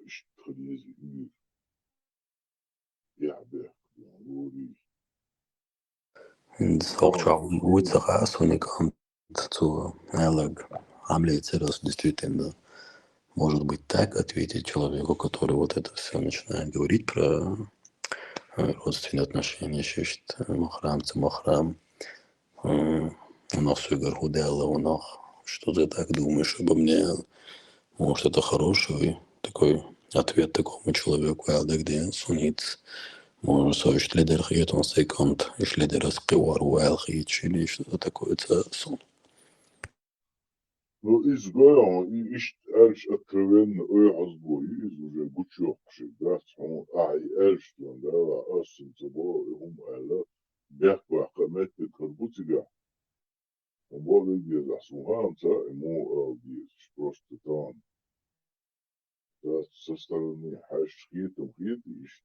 اشتخليزي إيه يعبه يعوري Auch Ursache уникам zu Элэг Амлейцерос действительно может быть так ответить человеку, который вот это все начинает говорить про родственные отношения, считает Махрам, у нас все горгудела, у нас что ты так думаешь обо мне, может это хороший такой ответ такому человеку, а где сунит. Можно совершить лидер хит, он секунд, и лидер скивар, уэл хит, или что-то такое, это сон. Ну, изгоем, и аж откровенно, азбой, из уже бучок, да, он, эльш, да, асин забо, эла, бяхба, хамет, карбутига. Он был где засуханца, ему здесь просто там, да, со стороны хашхитом хитиш,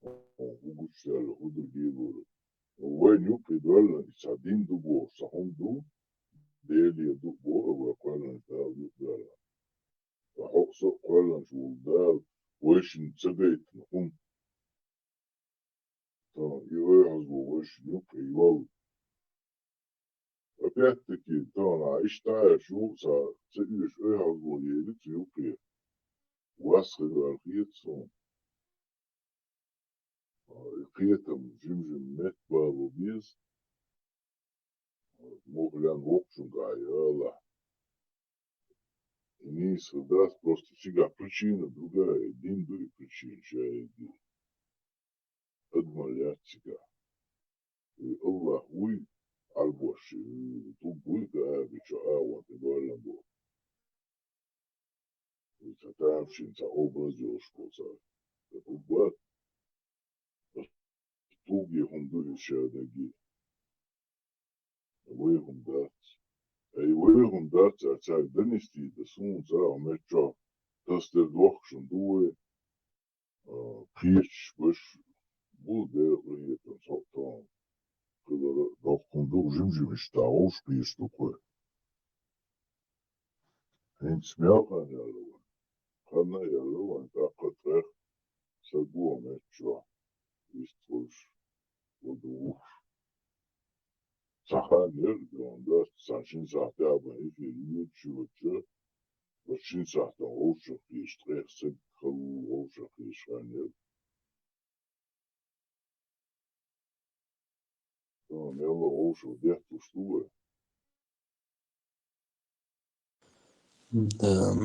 он угучал, удудил, войну придвально, и садин дубо, сахунду, ديلي دبور وقالن تاو يقدر وحقص قالن شو دال وش نتسبيت نقوم تا يوهز وش يقي يوال وبيعتكي تانا اشتاع شو سا تسيش ايهز ويلت يقي واسخد الخيط صون يقيتم جمجم متبال وبيز مغلان وقشن قايا Низ даст просто всегда причина другая, один дури причин, шайди. Адмалят себя. И Аллах уй, альбоши, тут будет, бичо, вот, и говорим, бо. И татамшинца образил, что за. Это бат. Туги хундури шадаги. Вы хундац. Ey, waarom dat? Het zei dynastie, de zoon zou met jou, dat is de dochter doen, kies, was, bude, je dan zo dan, dat kon door jimjim is daar ausspiest ook. En smel gaan jalo, gaan naar jalo, en dat gaat terug, zo doen met jou, is het wat de Sahanır, onda saçın sahte abone filmi çuvaçı, başın sahte olacak işte, sık kalı olacak işte. Tamam, yalla olacak diye tuşlu. Да,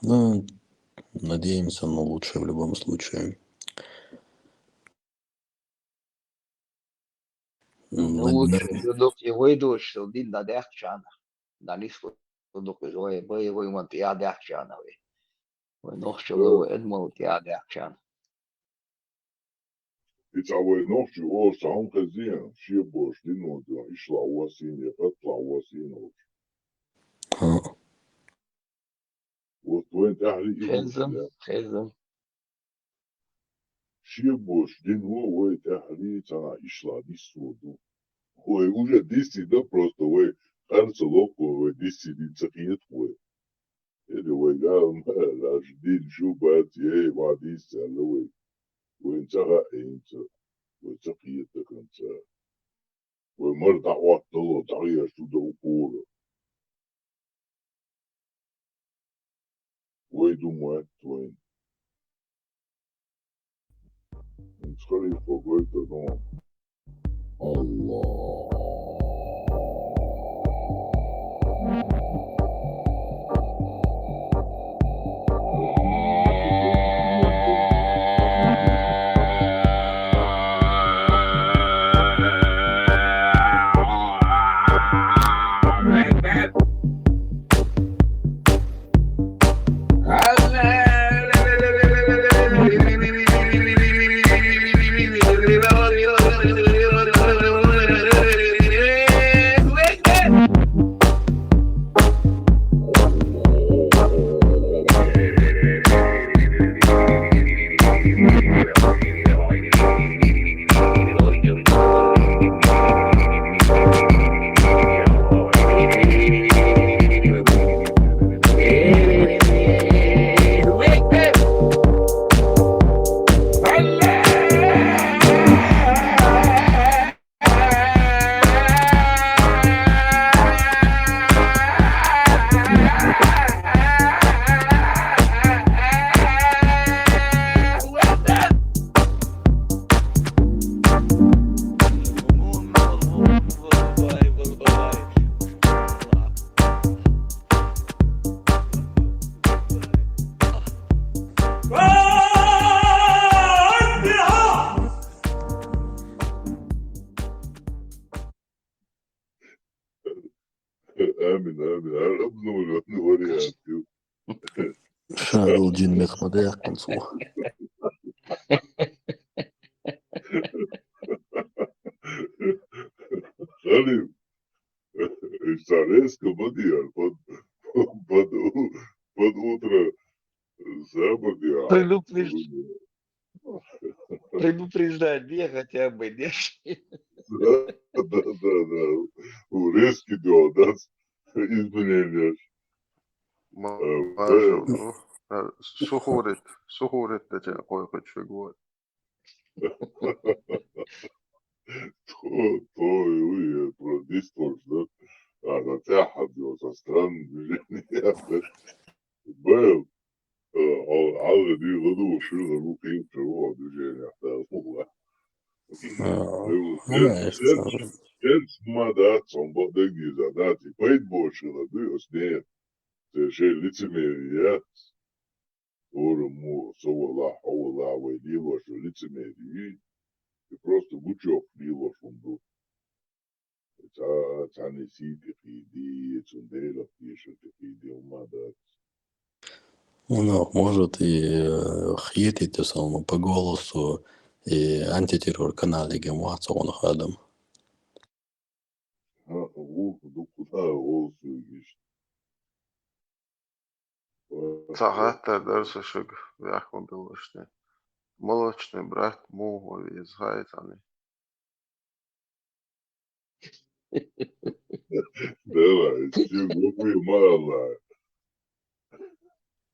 ну, надеемся на лучшее в любом случае. نوش يدوك يويدوش دين دا ديخشانا دانيس يدوك زوي باي وي من تيا ديخشانا وي ونوش لو ادمو تيا ديخشانا يتعوي نوش او ساهم كزين شي بوش دينو دو يشلا واسين يقطع واسين وين تحري خزم شي بوش دينو وين تحري تاع يشلا ديسودو Ой, уже 10, да, просто, ой, кажется, локо, ой, 10 дицахиет, ой. Или, ой, гам, рожден, шубат, ей, вадис, ой, ой, инцага, эйнца, ой, цахиет, до конца. Ой, морда, оттало, тахия, сюда, упора. Ой, думаю, твой. Скорее, какой-то, но... Allah. شارل جين مخمدة قنصو خالي اشتريسك بديار под утро западя. Предупреждать хотя бы, нет? Да. Резкий да, изменения. سخورت ده قوي شغل то про дисторс, да, на тяхат со странным движением. Был, على دي غدو شغل ممكن تروح движение والله. كان ما ده صنبا دقي زاداتي بيت بوشغل دي أسنين شيء лицемерие. Орому совала вейдила, что лицемерие, и просто гучок лила фунду. Тани сити фиди, цундела пишет, фиди умада. Ну, может и хитить самому по голосу и антитеррор канале гемуаться он ходом. Куда голосу ищет? Цагаатар дөрсөшөг яахан дуулшны. Молочный брат муу из гайтаны. Давай, все глупые мало.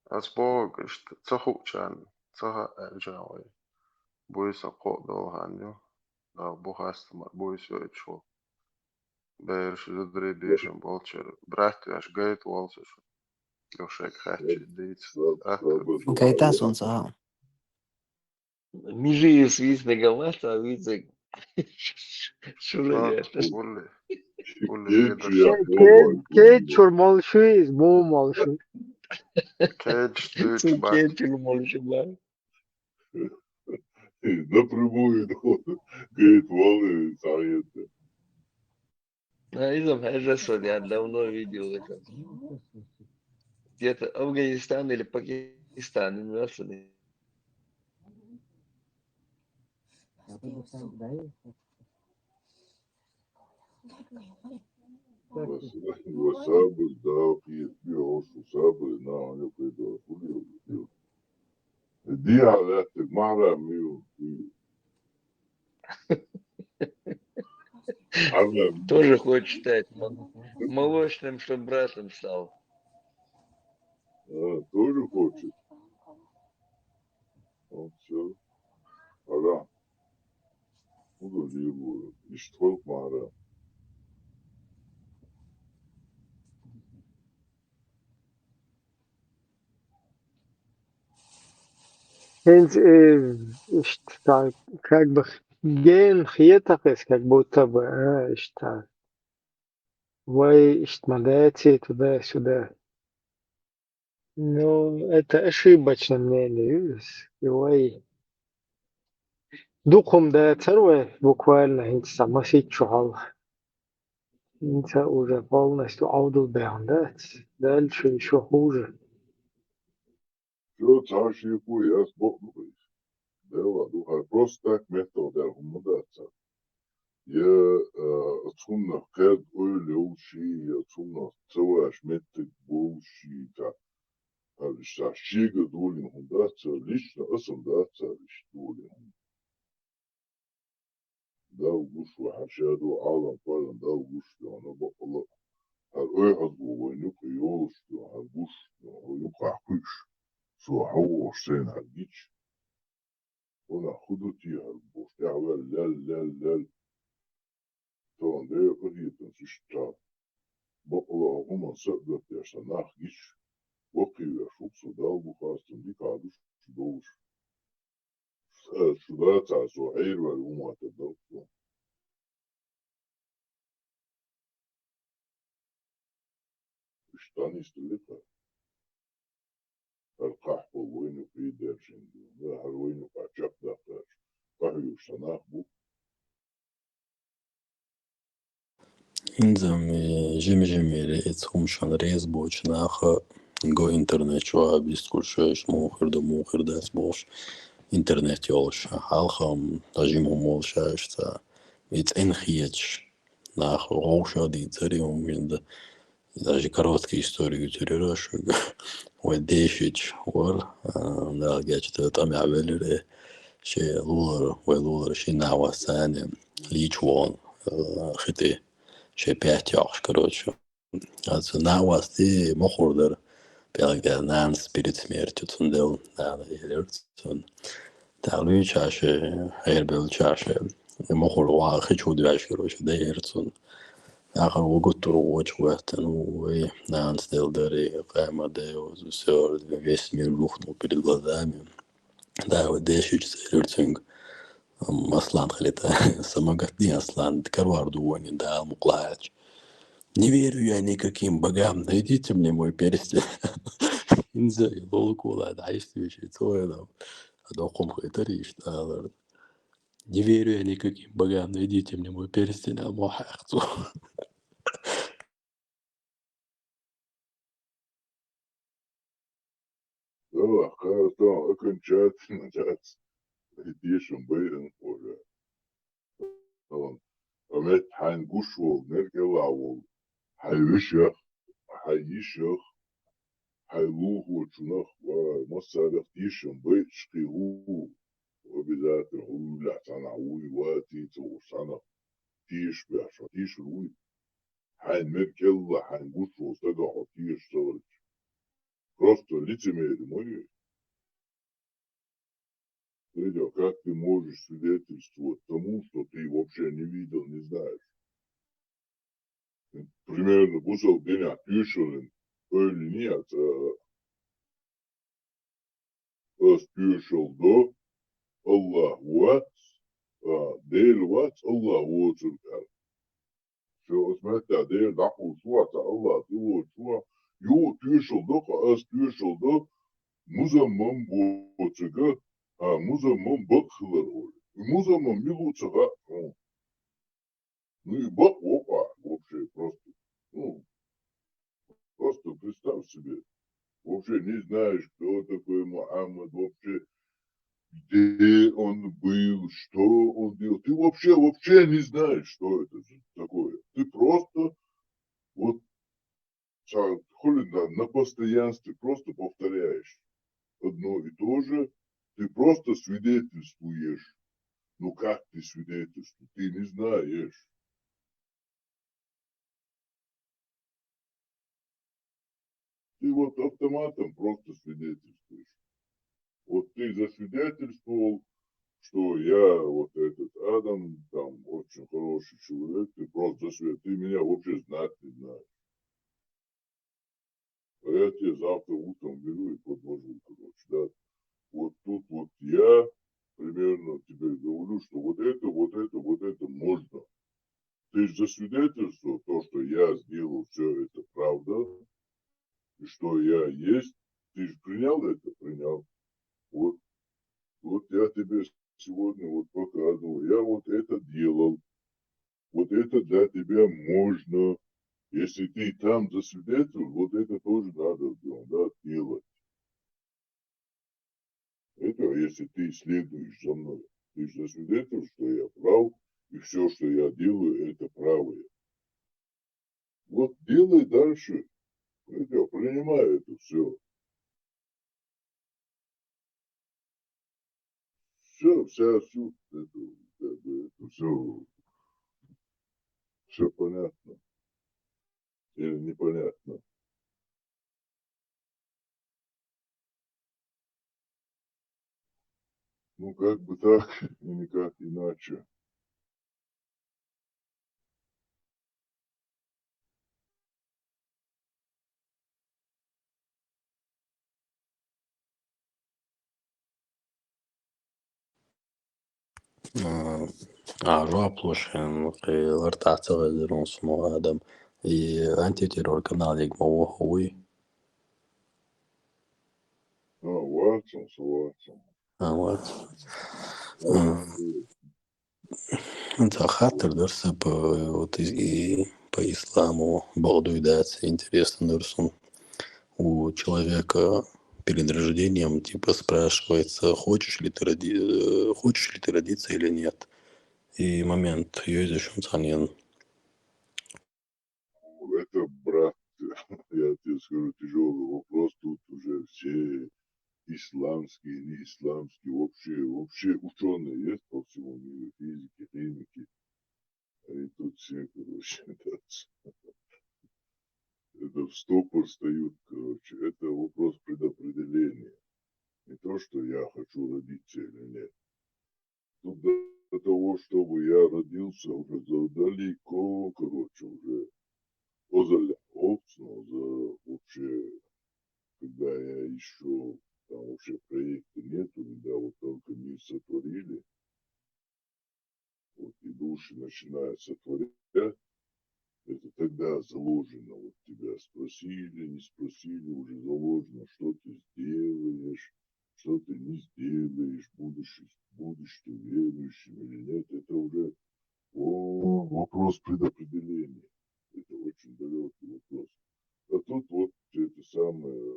Асбог цахучан, цага элжавай. Буйса кодолханю. Да бухаст буйсо ичо. Бэрш дрэдишн болчер. Брат аш гайт волсош. Лошек хачи дейц. Гайтас он саа. Мижи свистный галата, видите, что Кейт чурмалши, бом малши. Кейт чурмалши, да. Напрямую, говорит, волны, советы. Изом Хазасан, я давно видел это. Где-то Афганистан или Пакистан, иностранный. Васабы, да, пьешь, усабы, на, я пойду, курил. Иди, а ты мара, мил, Тоже хочет стать молочным, чтобы братом стал. Тоже хочет. Вот все. Пора. Буду живу. И что мара. Что как бы ген хиетакес, как будто бы, что вы что туда-сюда. Ну, это ошибочное мнение, видишь? И вы духом да царве буквально инт самосить чуал. Инт уже полностью аудио да? Дальше еще хуже. Все, царщику, я сбогну. Дела, духа, просто так метода гуманитация. Я отсюда кэд ойлеуши, я отсюда целаш метод булши, так. Шига дулин гуманитация, лично асандация, лично дулин. Да, угушу, хашаду, алам, палам, да, угушу, она бакала. هالأيقظ وينك يوش هالبوش ويقع كش سو هو حسين هالجيش وانا خدتي هالبوش تعمل لا طبعا ده يقضي تنسيش تعب بقلا هما سقدت يا سناخ جيش وقي يشوف صداو بخاص تنبيك عدوش شدوش شدات على سوحير والهما تدوش اشتاني استلقى القحف وينه في دارشين ده هالوينه قاعد داخل قهوة سناخ بو Инзам жими эцхум шанрез бочнаха го интернет чуа бискушеш мухер дас бош интернет ёлш халхам тажиму молшашта ведь энхиеч нах роша ди цариум винда даже короткие истории тюрераш وديشج ور لا جات там عمل شيء لولر شيء ناوسان ليچوان خطي شيء بيحتاج короче на вас ты мохордер белгер нанс перед смертью тундел на елерцон талуй чаше хайрбел чаше мохор ва хочу дваш короче да ерцон آخر وقت روج وقت نوي نانس دلدري قائمة ديوز وسور весь мир рухнул перед глазами. Да, вот дешич сэрцинг аслан халита самогатни аслан карвар дуони да муклач. Не верю я никаким богам, найдите мне мой перстень. Инза и лолкула, действующий цойлом. А до хумхайтари что не верю я никаким богам, найдите мне мой перстень, а мухахцу. Да, хорошо, окончательно, идишем бейрен уже. Амет хайн гушвол, нергелавол, хайвишах, хайишах, хайлуху, чунах, масалях тишем, бейт шкигу, обязательно, уля, сана, уй, вати, сана, тиш, бяша, тиш, уй. Хайн мергелла, хайн гушвол, стага, тиш, саварич. Просто лицемерие, мой. Федя, как ты можешь свидетельствовать тому, что ты вообще не видел, не знаешь? Примерно, бусал меня тюшелен, или нет, тюшел до, Аллах ват, дель ват, Аллах вот циркар. Все, смотрите, дель даху суата, Аллах, ты вот суа, ю тюшел до, тюшел до, музаммам боцыга, музаммам бакхлар оли. Музаммам милуцага, ну и бак опа, вообще. вообще просто, ну, просто представь себе, вообще не знаешь, кто такой Мухаммад, вообще, где он был, что он делал. Ты вообще не знаешь, что это такое. Ты просто вот на постоянстве просто повторяешь одно и то же. Ты просто свидетельствуешь. Ну как ты свидетельствуешь? Ты не знаешь. Ты вот автоматом просто свидетельствуешь. Вот ты засвидетельствовал, что я вот этот Адам, там, очень хороший человек, ты просто засвидетельствовал. Ты меня вообще знать не знаешь. А я тебе завтра утром беру и подложу, короче, да. Вот тут вот я примерно тебе говорю, что вот это можно. Ты же засвидетельствовал то, что я сделал, все это правда, и что я есть. Ты же принял это? Принял. Вот, вот я тебе сегодня вот показывал. Я вот это делал. Вот это для тебя можно. Если ты там засвидетельствовал, вот это тоже надо делать. Это если ты следуешь за мной. Ты же засвидетельствовал, что я прав, и все, что я делаю, это правое. Вот делай дальше. Это, принимай это все. Вся суть, это все понятно или непонятно. Ну, как бы так, и никак иначе. Ažoaplošana, var tā cilvēks no Ādam, antiterror kanālīgi Mauhui. Ватсон, Ватсон. Вот. Это хаттер, дурса, вот и по исламу балдуидация, интересно, дурсун. У человека перед рождением типа спрашивается, хочешь ли ты родиться или нет. И момент ее изучен. Это, брат, я тебе скажу, тяжелый вопрос. Тут уже все исламские, не исламские, вообще ученые есть по всему миру, физики, химики. И тут все, короче, это в стопор встают, короче. Это вопрос предопределения. Не то, что я хочу родиться или нет. Тут до того, чтобы я родился, уже далеко, короче, уже вообще, когда я еще, там вообще проекта нету, да, вот только мир сотворили, вот и души начинают сотворять, это тогда заложено, вот тебя спросили, не спросили, уже заложено, что ты сделаешь, что ты не сделаешь, будешь ты верующим или нет, это уже вопрос предопределения. Это очень далекий вопрос. А тут вот это самое,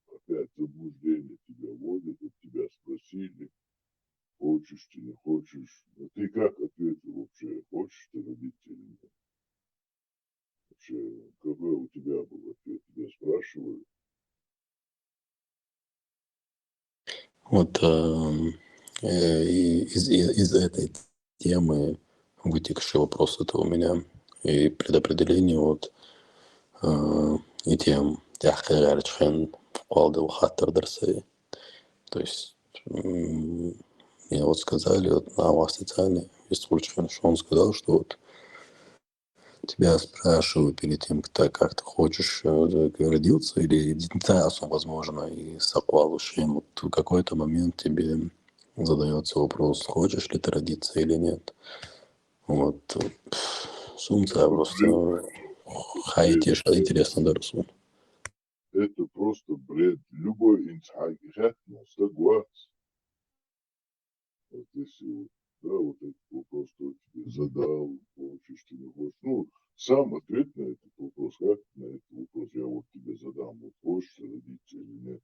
опять заблуждение тебя вводит, вот тебя спросили, хочешь ты, не хочешь. А ты как ответил вообще, хочешь ты родиться или нет? Вообще, какой у тебя был ответ? Тебя спрашивали? Вот из этой темы вытекший вопрос это у меня. И предопределение вот и тем тяхкагарчхан вкладывал хаттер дарсей. То есть мне вот сказали вот на вас социальной что он сказал, что вот тебя спрашивают перед тем, как ты хочешь родиться или детенцию, возможно, и саквалушин. Вот в какой-то момент тебе задается вопрос, хочешь ли ты родиться или нет. Вот. Сумца просто хаитиш, интересно, да, Расул. Это просто бред. Любой инсайт согласен. Вот если да, вот этот вопрос, кто тебе задал, хочешь, ты не хочешь. Ну, сам ответ на этот вопрос, как на этот вопрос я вот тебе задам, вот хочешь родиться или нет.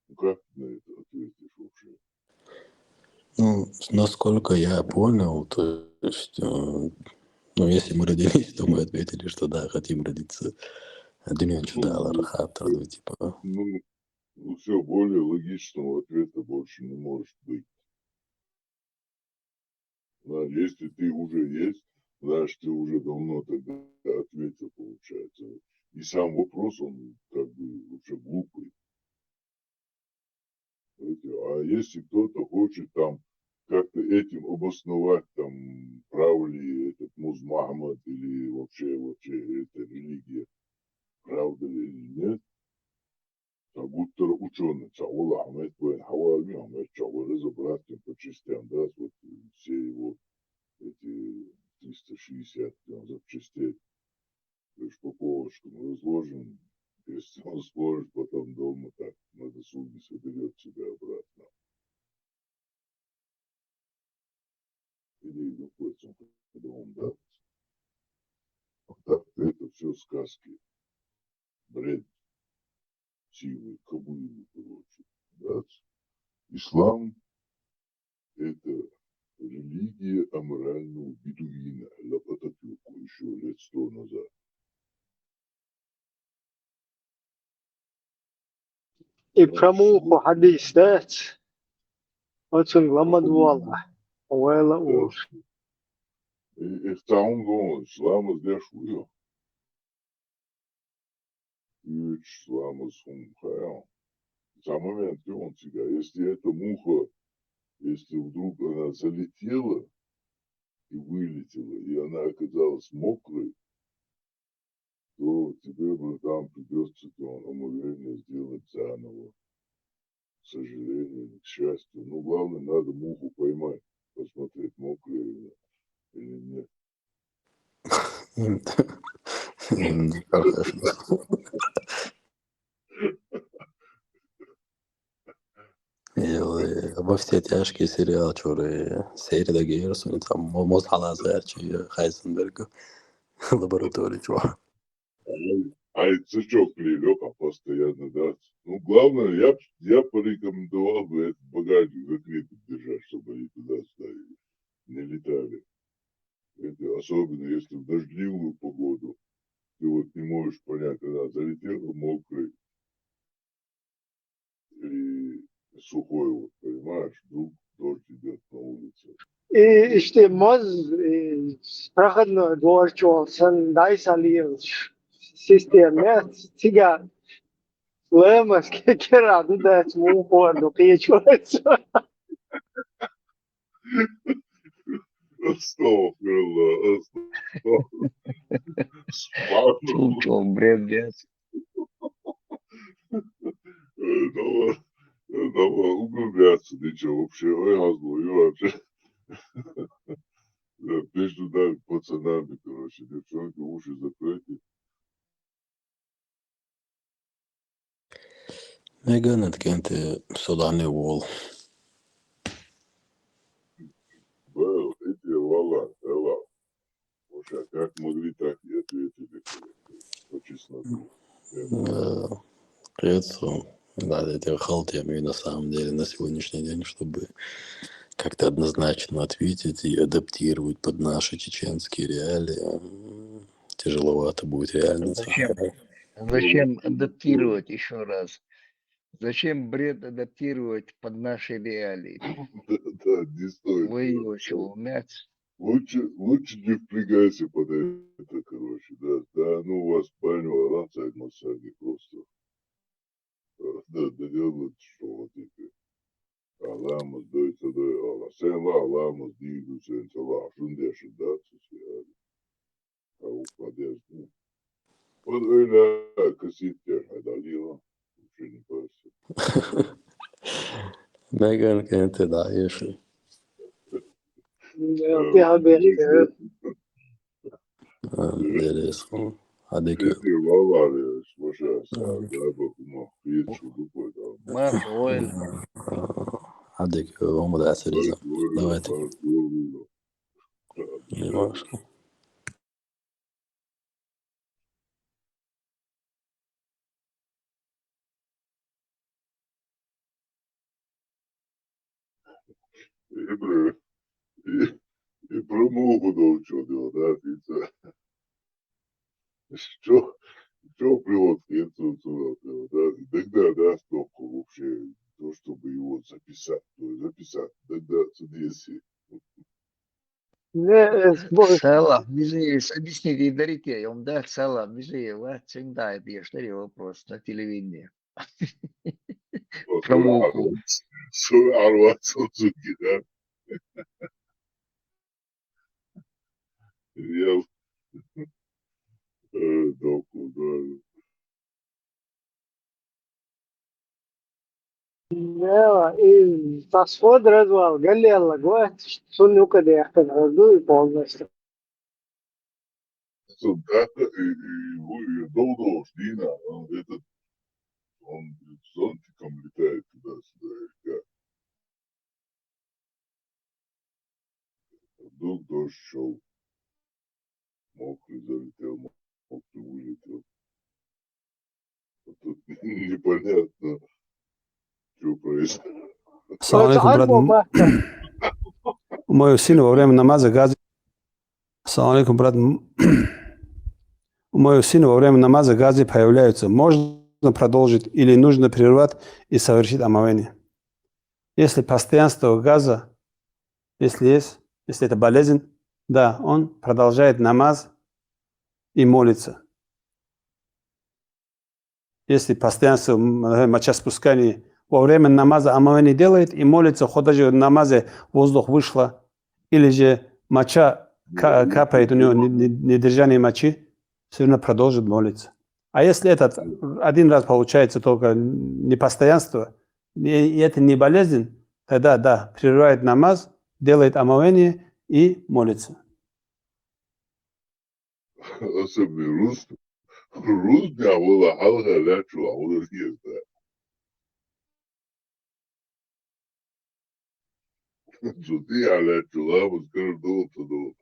Ну, как на это ответишь вообще? Ну, насколько я понял, то есть, ну, если мы родились, то мы ответили, что да, хотим родиться. Дюня чудала, рахат, типа. Ну, все, более логичного ответа больше не может быть. Да, если ты уже есть, значит, ты уже давно тогда ответил, получается. И сам вопрос, он как бы вообще глупый. А если кто-то хочет там как-то этим обосновать, там, прав ли этот Муз Мухаммад или вообще эта религия, правда ли или нет, будто ученый, Саул Ахмед Бен Хавали, Ахмед Чавы разобрать по частям, да, вот все его эти 360 запчастей, то есть по полочкам разложим, если он сложит потом дома, так на досуге соберет себя обратно. Или находится, когда он даст. Так это все сказки, бред, силы, кобылы, короче. Да? Ислам – это религия аморального бедуина, Ататюрку еще лет 100 назад. И промуху хадис, да? Очень ламадвала. Уэла уж. Их там гон, ислам издешуя. И ислам исхумхая. За момент он тебя, если эта муха, если вдруг она залетела и вылетела, и она оказалась мокрой, то тебе, братан, придется омовение сделать заново. К сожалению, к счастью. Ну, главное, надо муху поймать, посмотреть, мокрая или нет. Во все тяжкие сериал, которые серия Гейерсон, там мост Халазерчи, Хайзенберг, лаборатория, чего. А это сычок лега постоянно, да. Ну, главное, я порекомендовал бы этот багажник закрытым держать, чтобы они туда-сюда не летали. Это особенно если в дождливую погоду. Ты вот не можешь понять, когда залетела мокрый или сухой, вот, понимаешь, вдруг дождь идет на улице. И işte moz sprachen dort olsan dais alıyoruz sistemler tiga lemas que kerado da smuhor do que чувствуется. Astagfirullah, Чум, бред, блядь. Давай углубляться, ничего вообще, ой, газлую вообще. Между нами, пацанами, короче, девчонки, уши закройте. Меган, كانت Судане Вол. Был, эти вала, эла. Вообще, как могли, так и ответили, по чесноку. Да, это халтиями на самом деле на сегодняшний день, чтобы как-то однозначно ответить и адаптировать под наши чеченские реалии. Тяжеловато будет реально. Зачем адаптировать еще раз? Зачем бред адаптировать под наши реалии? Да, не стоит. Вы его чего, мять? Лучше не впрягайся под это, короче, да. Да, ну у вас баню, арам, сайт массаги просто. Да, доделают, что вот эти. Аламыз, дойца, дой, ала. Sen la alamız değildi, sen la. Şunu yaşındarsın, yani. Tavuk подожди. Вот öyle кассетер, одолела. Ничего не парься. Меган, كانت ضعيفة. Bir haber. Интересно. Эти валали, слушай, да, бакума, есть шуду какой-то. Марш, воин. عندك هم ده أسئلة. Давайте. или Marshall. И про ногу научил, да, ты что привод к инциденту, да, тогда, да, стопку вообще, то, чтобы его записать, тогда цедеси. Ne, Села, bizi объясните, дарите, он да, села, bizi, вот всегда это есть вопрос на телевидении. Про муку. Сорвал Сузуки, да. Я доку, да. ne, и tasfod razval, قال لي يلا قوات سنو كده يحتاج ردو полностью. Да, и долго Дина, он зонтиком летает туда-сюда. Вдруг дождь шел, мокрый залетел, мокрый вылетел. А тут непонятно, что происходит. Ассалам алейкум, брат. Мой сын во время намаза гази... Ассалам алейкум, брат. У моего сына во время намаза газы появляются. Можно продолжить или нужно прервать и совершить омовение? Если постоянство газа, если это болезнь, да, он продолжает намаз и молится. Если постоянство мочеспускания во время намаза омовение делает и молится, хоть даже в намазе воздух вышло, или же моча капает у него недержание мочи, все равно продолжит молиться. А если этот один раз получается только непостоянство, и это не болезнь, тогда да, прерывает намаз, делает омовение и молится. Особенно русская была халка лячу, а он есть, да. Что ты лячу, а вот скажу, долго.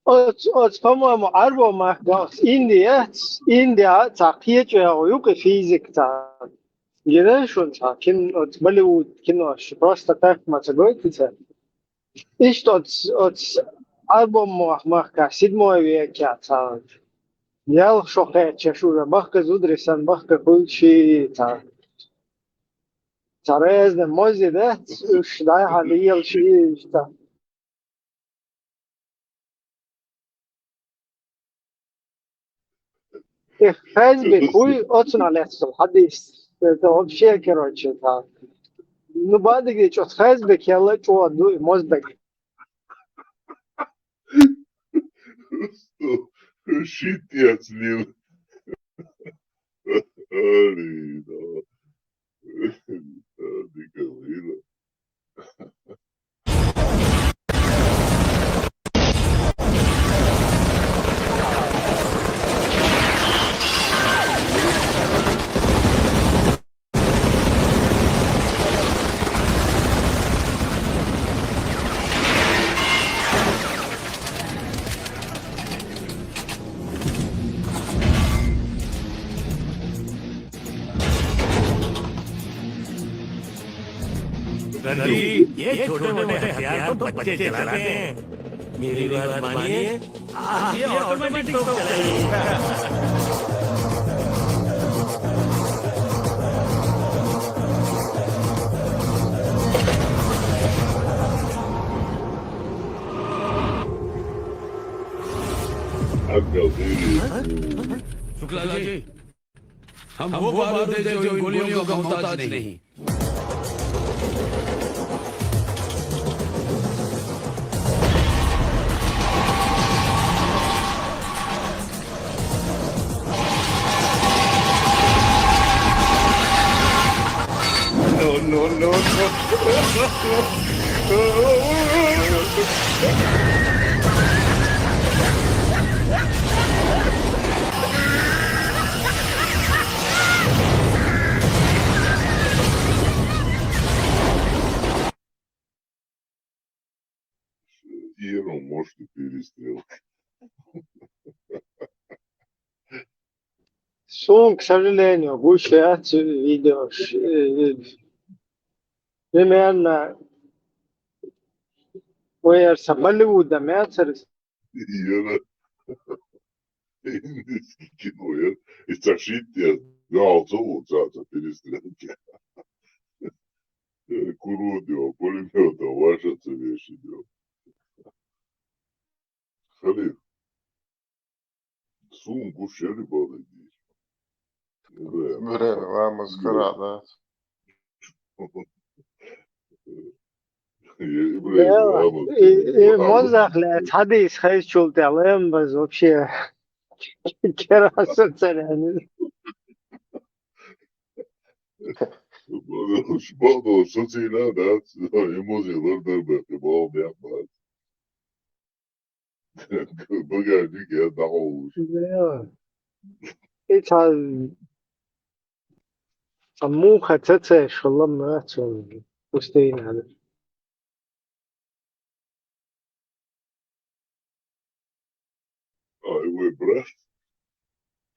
по-моему, арбо махгас Индия такие чего физик так. Знаешь, он так, Болливуд кино, просто так мацагойтится. И что от арбо махка 7 века так. Я шохе чешура, махка зудрисан, махка кульчи так. Царезне мози, да? Уж дай халил чи так. Facebook хуй очень легко, хадис. Это вообще, короче, так. Ну, بعد كده شو Facebook يلا شو عدو مزبك. Щит я слил. Али, да. Ты говорила. ये छोटे मोटे हथियार तो बच्चे चलाते हैं। मेरी बात मानिए, आप ये ऑटोमेटिक तो चलाइए। शुक्ला जी, हम वो बारूद हैं जो इन गोलियों का मोहताज नहीं। No. Киром, может, и перестрелка. Сон, к сожалению, гуляет видео. Примерно ويرسم Болливуда мяцерс. Ера. Кино, и тащите, за перестрелки. Курудио, пулемета, ваша вещь идет. Халиф, сумку шери балык. Время, вам маскарад, И мозахлет حديث خيش شلت عليهم بس вообще كراسة يعني. Bazı sosyal da emojiler de bağlı yapmaz. Bagajı ya daha olur. Hiç مو خطته والله ما تسوي مستين هذا. Ay ve bırak.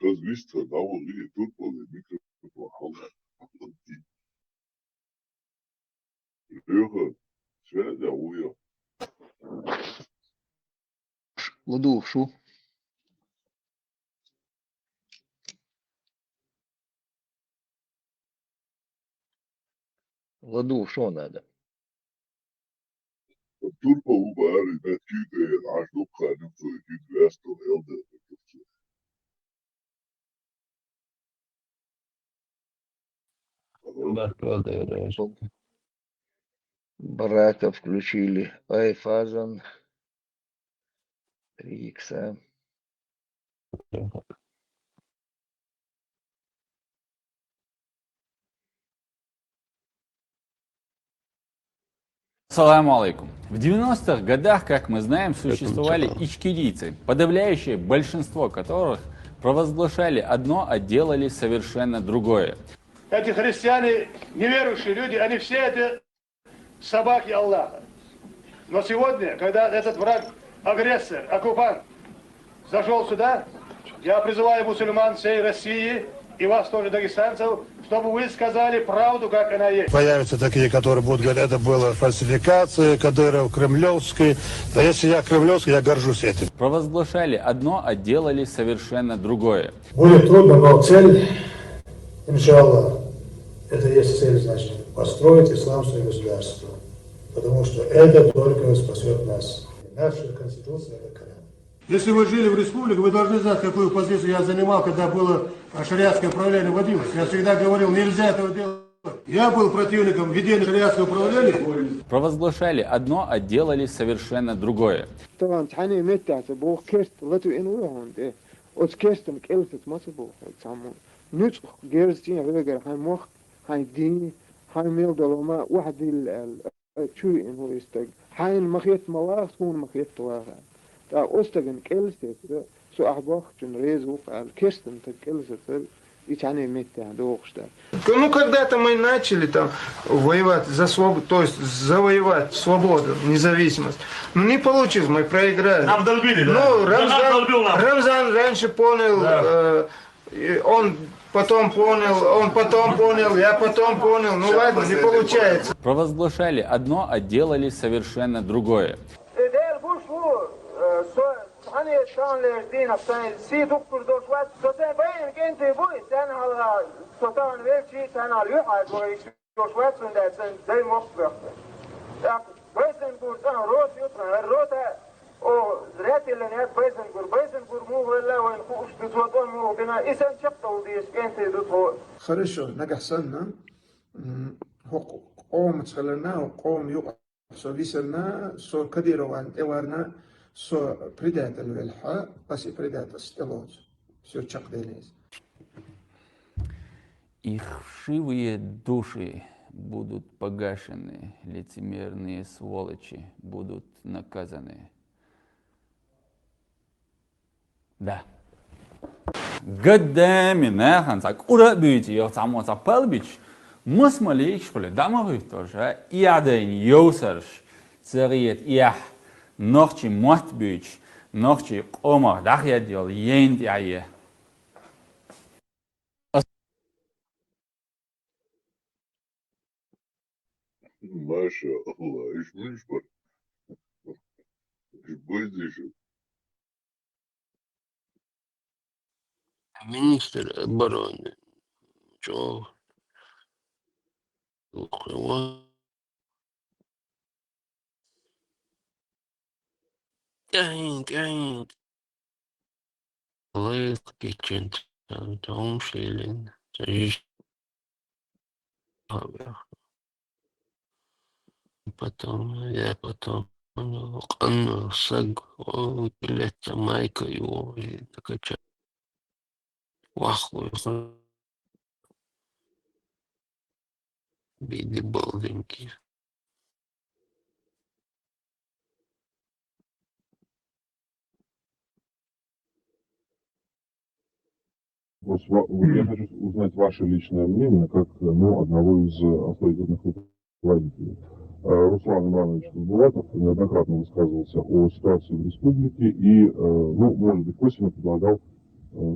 Kız vista davul iyi tutmalı mikrofon halde. Yok. Şöyle uyuyor. Ладу, шу. Ладу, шо надо? Turpa u bari na küde aşık kanım soy küde esto elde. Брака включили. Айфазан. 3 икса. Салам алейкум. В 90-х годах, как мы знаем, существовали ичкерийцы, подавляющее большинство которых провозглашали одно, а делали совершенно другое. Эти христиане, неверующие люди, они все это собаки Аллаха. Но сегодня, когда этот враг, агрессор, оккупант зашел сюда, я призываю мусульман всей России и вас тоже, дагестанцев, чтобы вы сказали правду, как она есть. Появятся такие, которые будут говорить, это была фальсификация, Кадыров, Кремлевский. Да если я Кремлевский, я горжусь этим. Провозглашали одно, а делали совершенно другое. Будет трудно, но цель, иншаллах, это есть цель, значит, построить исламское государство. Потому что это только спасет нас. Наша конституция – это Коран. Если вы жили в республике, вы должны знать, какую позицию я занимал, когда было шариатское управление вводилось. Я всегда говорил, нельзя этого делать. Я был противником введения шариатского управления. Провозглашали одно, а делали совершенно другое. Da Ostagen Kelset, so Ахбахчун Резу, Керстен, так Келсет, и Чане Метте, Дохштадт. Ну, когда-то мы начали там воевать за свободу, то есть завоевать свободу, независимость. Но не получилось, мы проиграли. Нам долбили, да? Ну, Рамзан раньше понял, он потом понял, я потом понял. Ну ладно, не получается. Провозглашали одно, а делали совершенно другое. Hani şanlı haftan si doktor doşvat soten bayin kente bu sen hala sotan verçi sen al yok ay bu doşvat sunda sen dey mokbek ya bazen kurtan rot yutran rota o zratilen ya bazen kur mu wala wa nkush bitwadon mu bina isen chapta وديش kente do Хорошо, нагасанна قوم تخلنا وقوم يقع سو висерна со кадирован эварна со предатель вельха, паси предатель стелот. Все чакделес. Их вшивые души будут погашены, лицемерные сволочи будут наказаны. Да. Годами нахансак ура бьете, я само запалбич, мы смолей школе, дамовый тоже, и аден йосарш, царит ях. نوخشي موت بيش نوخشي قوما داخيا ديال ينتي عيه ما شاء الله ايش بنشبر ايش بوزيش Министр обороны. Чё? Тянет. Лайк кичен. Там шилин. Потом قن صق وقلت مايكا تكتش واخو بيدي بالدنكي Я хочу узнать ваше личное мнение, как одного из авторитетных руководителей. Руслан Иванович Хасбулатов неоднократно высказывался о ситуации в республике и, может быть, косвенно предлагал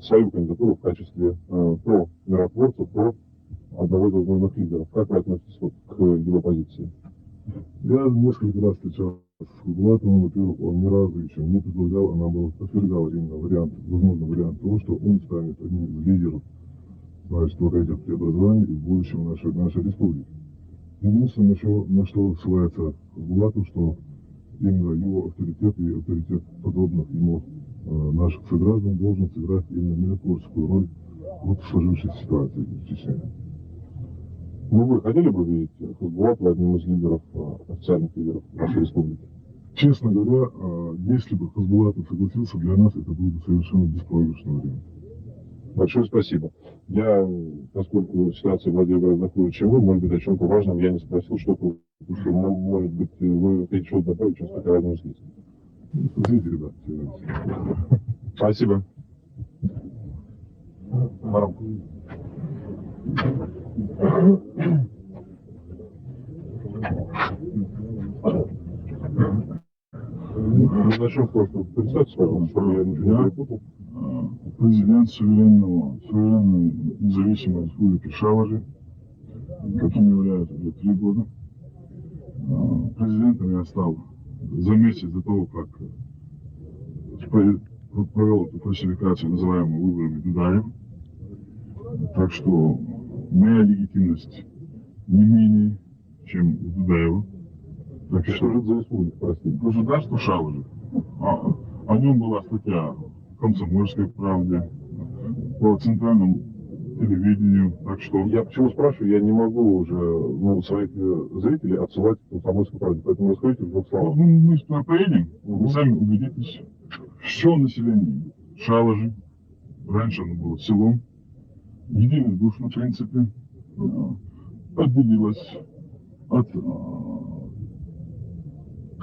свою кандидатуру в качестве про миротворца, про одного из возможных лидеров. Как вы относитесь к его позиции? Я несколько раз встречался с Хасбулатовым. Во-первых, он ни разу еще не предлагал, а наоборот отвергал именно возможный вариант того, что он станет одним из лидеров, значит, вот этих преобразований в будущем нашей республики. Единственное, на что ссылается Хасбулатов, что именно его авторитет и авторитет подобных ему наших сограждан должен сыграть именно миротворческую роль в сложившейся ситуации в Чечне. Вы хотели бы видеть Хасбулатова одним из лидеров, официальных лидеров нашей республики? Честно говоря, если бы Хасбулатов согласился, для нас это был бы совершенно беспроигрышный вариант. Большое спасибо. Поскольку ситуация в Владимире гораздо хуже, чем вы, может быть, о чем-то важном я не спросил, что-то, может быть, вы хотите что-то добавить, сейчас пока одну из лиц. Спасибо, ребят. Спасибо. Начнем с того, что представьте, чтобы я ничего не перепутал. Президент суверенной независимой республики Шалажи, каким является уже 3 года. Президентом я стал за месяц до того, как провел эту классификацию, называемую выборами Дудаева. Так что моя легитимность не менее, чем у Дудаева. Так что же это за республика, простите? Государство Шалажи. О нем была статья в «Комсомольской правде», по центральному телевидению. Так что... Я почему спрашиваю, я не могу уже своих зрителей отсылать в «Комсомольскую правду», поэтому расскажите в 2 словах. Мы сюда поедем, вы сами убедитесь. Все население Шалажи, раньше оно было селом, единодушно, в принципе, отделилось от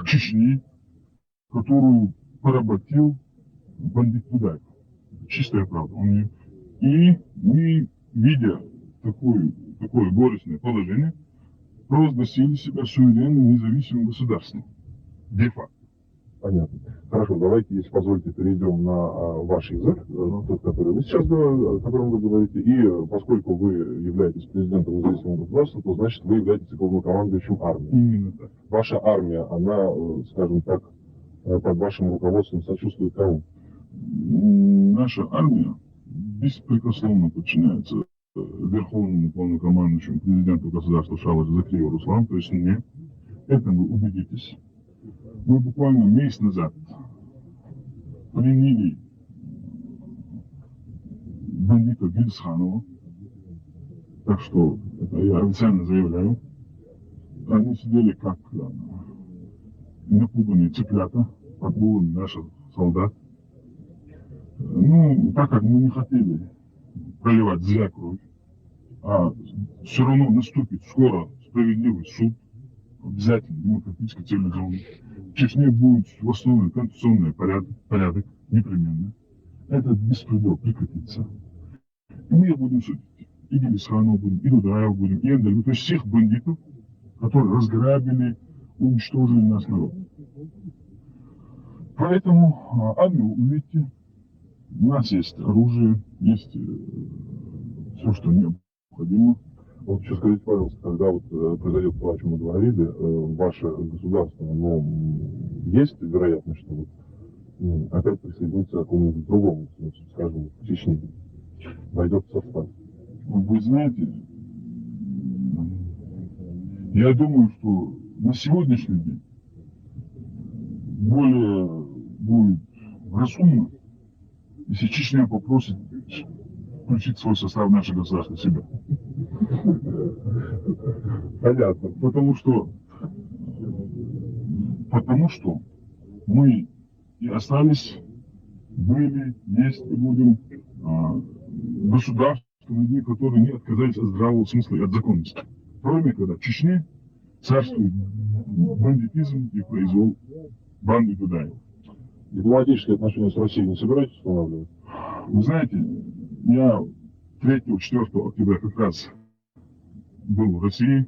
Чечни, которую поработил бандит Дудаев. Чистая правда. И мы, видя такое горестное положение, провозгласили себя суверенным независимым государством. Де-факто. Понятно. Хорошо, давайте, если позволите, перейдем на ваш язык, тот, который вы сейчас, о котором вы говорите, и поскольку вы являетесь президентом независимого государства, то значит вы являетесь главнокомандующим армией. Именно так. Ваша армия, она, скажем так, под вашим руководством сочувствует кому? Наша армия беспрекословно подчиняется верховному главнокомандующему президенту государства Шалажи Закиеву Руслану, то есть мне. Это вы убедитесь. Мы буквально месяц назад пленили бандита Гильсханова, так что это я официально заявляю. Они сидели как напуганные цыплята под булами наших солдат. Так как мы не хотели проливать зря кровь, а все равно наступит скоро справедливый суд, обязательно демократически цивилизованный. В Чечне будет восстановлен конституционный порядок, непременно. Этот беспредел прекратится. И мы их будем судить. И Гилисханова будем, и Дудаева будем, и Эндельгу. То есть всех бандитов, которые разграбили, уничтожили наш народ. Поэтому армию увидите, у нас есть оружие, есть все, что необходимо. Вот сейчас скажите, пожалуйста, когда вот произойдет то, о чем мы говорили, ваше государство, но есть вероятность, что вот, опять присоединится к какому-нибудь другому, скажем, Чечне, войдет в состав? Вы знаете, я думаю, что на сегодняшний день более будет разумно, если Чечня попросит включить в свой состав наше государство себя. Понятно. Потому что мы и остались, были, есть и будем государствами, которые не отказались от здравого смысла и от законности. Кроме когда в Чечне царствует бандитизм и произвол банды Дудаева. Дипломатические отношения с Россией не собираетесь устанавливать? Вы знаете, я 3-4 октября как раз был в России,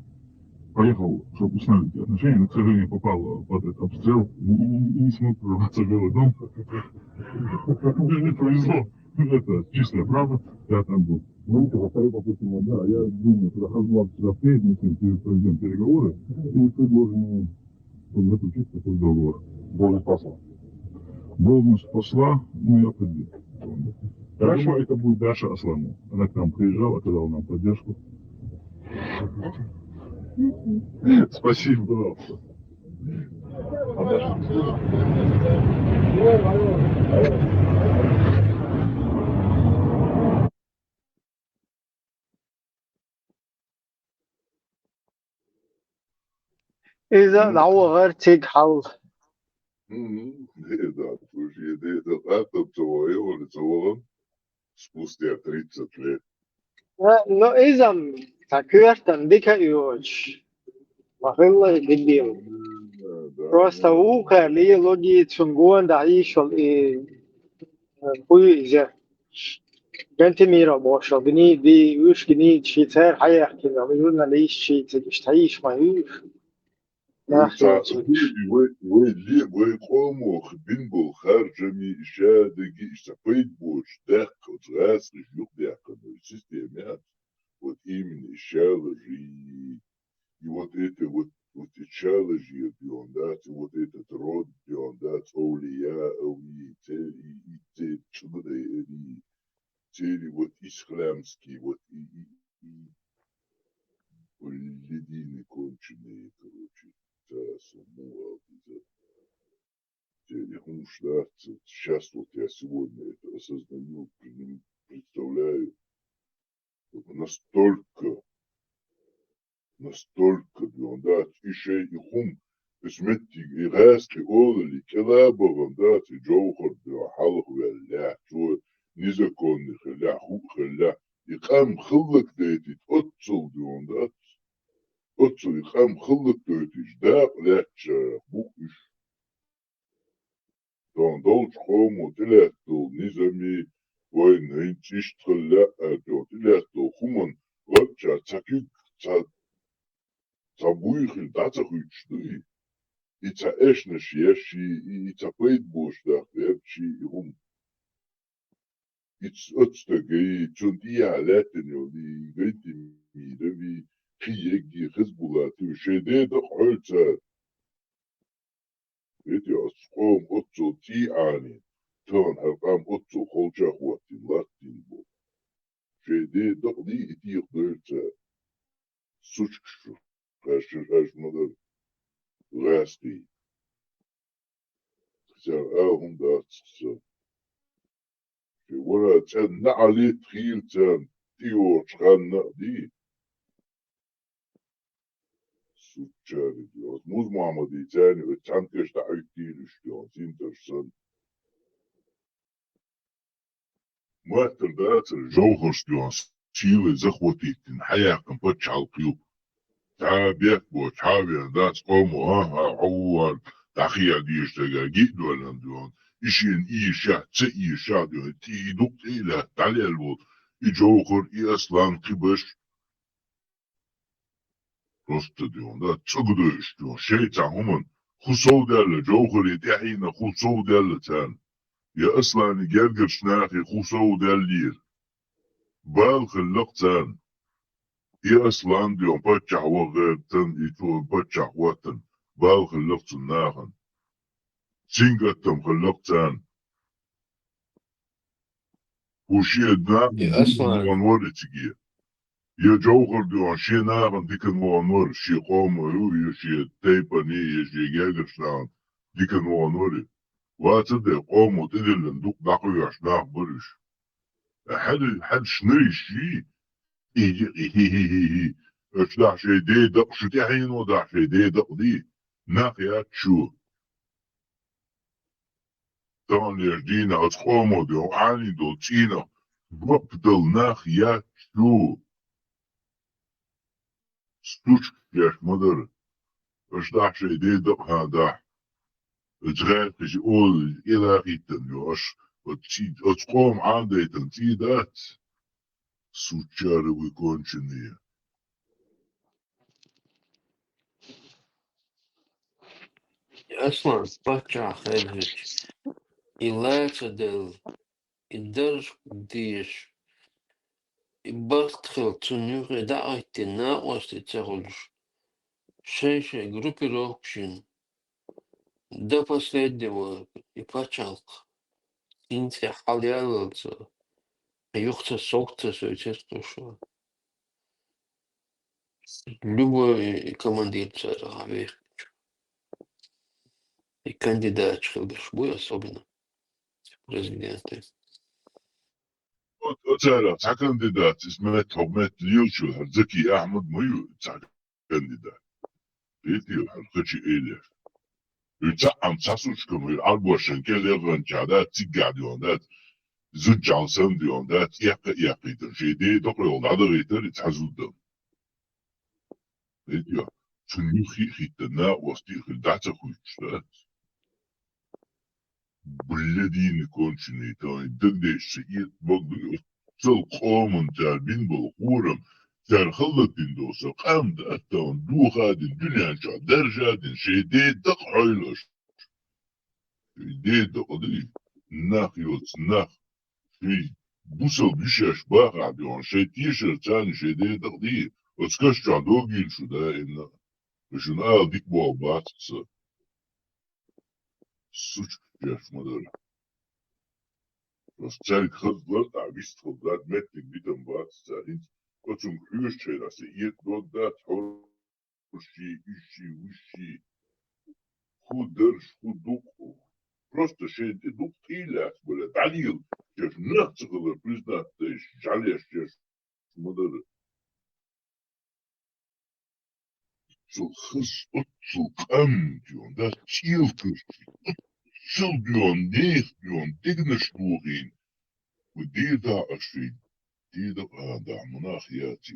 поехал, чтобы установить эти отношения, но, к сожалению, попал под этот обстрел и не смог прорваться в Белый дом. Мне не повезло. Это чистая правда, я там был. Ну, во второй попытке, да, я думаю, когда Хазбулат сюда приедет, мы с ним проведем переговоры и предложим заключить такой договор. Должность посла. Должность посла, я поддержу. Хорошо, это будет Даша Асламова. Она к нам приезжала, оказала нам поддержку. Спасибо, пожалуйста. إذا دعوة غير تيج حول Да, слушай, это целое, целое, спустя 30 лет. no إذا تكيرتن ديك يوش ما في الله يديم просто уха ли логи чунгуан да ишол и хуй изе بنت ميرا باشا بني دي وش جني شيتر حيح كده بيقولنا ليش شيت مش تعيش ما يوش Вы кому бинбул харджами шадыги штапейт бош дах раз юхдяка но системе вот именно шалажи и вот это вот шалажи да вот этот род да олия и цели вот исламские вот и ледины конченые короче Сейчас вот я сегодня это осознаю, представляю, настолько, да, еще и хум, сметти и раски олали, келабован, да, и джоухар, да, халах вялля, что незаконных, ля, хукха, и хам хыллак да эти, отцел, да, отцел, и хам хыллак да эти, да, ляча, бухиш. Don dolç xomu diletto nizami vayna çiştxilla ado diletto xuman vatça çakük çabuyxil daçaxüçtü İça eşneş yeşi İça peyt boşda verçi hum İç ötstegi çundiya latin yoli gaytim midevi kiyegi xizbulatı şeyde de xolça эти оском отцу тиани, тон халкам отцу холча хуатин латин бо. Шеде дохли и тих дольца сучкшу, хаш мадar раски. Хотя ахун датса. Вора цен на али тхилцан тио чханна ди. Сучари диос. Муз Мухаммади цани цанкеш да айтилиш диос. Интересант. Мастер датса жохош диос. Силы захватитин хаякам почалкю. Табек бо табия дац кому ауар тахия диштега гидуалан диос. Ишин иша ц иша диос. Ти дук иля талел бо. И жохор и аслан кибеш. Просто diyor da çok dövüş diyor. Şeytan human خصو دل جوهري تحين خصو دل تان يا أصلا جرجر شناخي خصو دلير بال خلق تان يا أصلا ديون بتشع وغير تن يتو بتشع وطن بال خلق تناخن سينغتم خلق تان وشي دنا يا أصلا وانور تجيه يا جوهر ديون شي ناخن ديكن وانور شي قوم يا شي تيباني يا شي جرجر شناخن ديكن وانوري واتدي قوم وتدي لندوق داقو يشناخ برش حد شنري شي هي اشدع شي دي دق شو تحين ودع شي دي دق دي ناقيات شو طبعا يردينا اتخومو دي وعاني دو تينا بقدل ناقيات شو ستوش ياش مدر اشدع شي دي دق هادا اتغير كشي اول الى ايتن يوش اتخوم عندي تنتيدات سوچار ويكونشنية أصلا بتشع خيرك إلا تدل الدرج ديش بدخل تنيوغ دعيت الناقوس تتخرج شيء группе общин до последнего и почалк инте халялца юхта сокта сочетушо любой командир царя и кандидат шелбешбуй особенно президенты. وتعالى تاع كانديدات اسمها تهمت ليوشو زكي احمد ميو تاع كانديدات بيتي الخشي إليه يتعم تاسوشكم الأربع شنكال يغن جادات تيجا ديوندات زوج عالسان ديوندات يقي تنشيدي دقل يوضع غيتر يتحزود بيتي تنيوخي خيتنا وستي خلدعتا خوشتات بلدي نكون شنيتان دقدي الشيء بقدر تل قوم تالبين بالقورم تال خلط دوسا قام داتان دو غاد الدنيا جا درجة شيدي دق حيلش شيدي دق دي ناخ يوت ناخ في بوصل بيشاش باقع ديون شي تيشر تاني شيدي دق دي وتكاش جا دوغين شو دا إنا وشنا ديك بوا باتسا سوچ جاش مدر Was zeigt wird, da bist du da mit dem was sein. Und zum Krüsche, dass ihr dort da Уши, худерш, худуку. Просто ще ти дук тилят, бля, далил, чеш нахцыгылы признат, теш жалеш, чеш мыдыр. Сол хыс, сол кам, дион, да тилкыш, сол дион, нех дион, тигнеш дугин. Удида аши, дида ада, монах яти.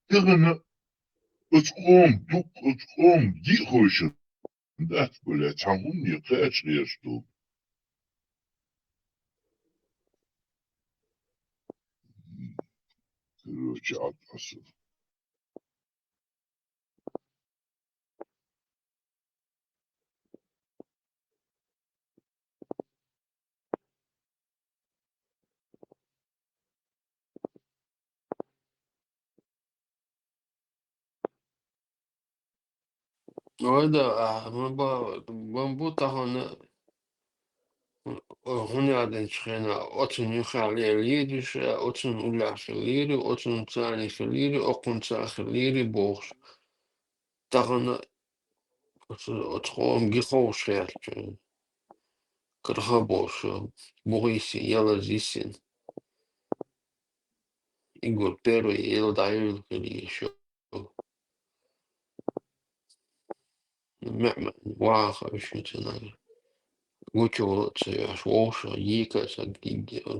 Тигна, отском, дук, отском, дихойшен. Да, бля, тамун не кэч решту. Короче, отпасу. وهذا بمبوطة هنا هنا عاد نشخينا أوتن يخالي ليدش أوتن أولع خليري أوتن تاني خليري أقن تا خليري بوش تغنى أتخوم جيخوش خيال كرها بوش بوغيسي يلا زيسين يقول بيرو يلا دايل كلي شو معمل واخا شو تناغ Gutjo als Wolfse, Jika,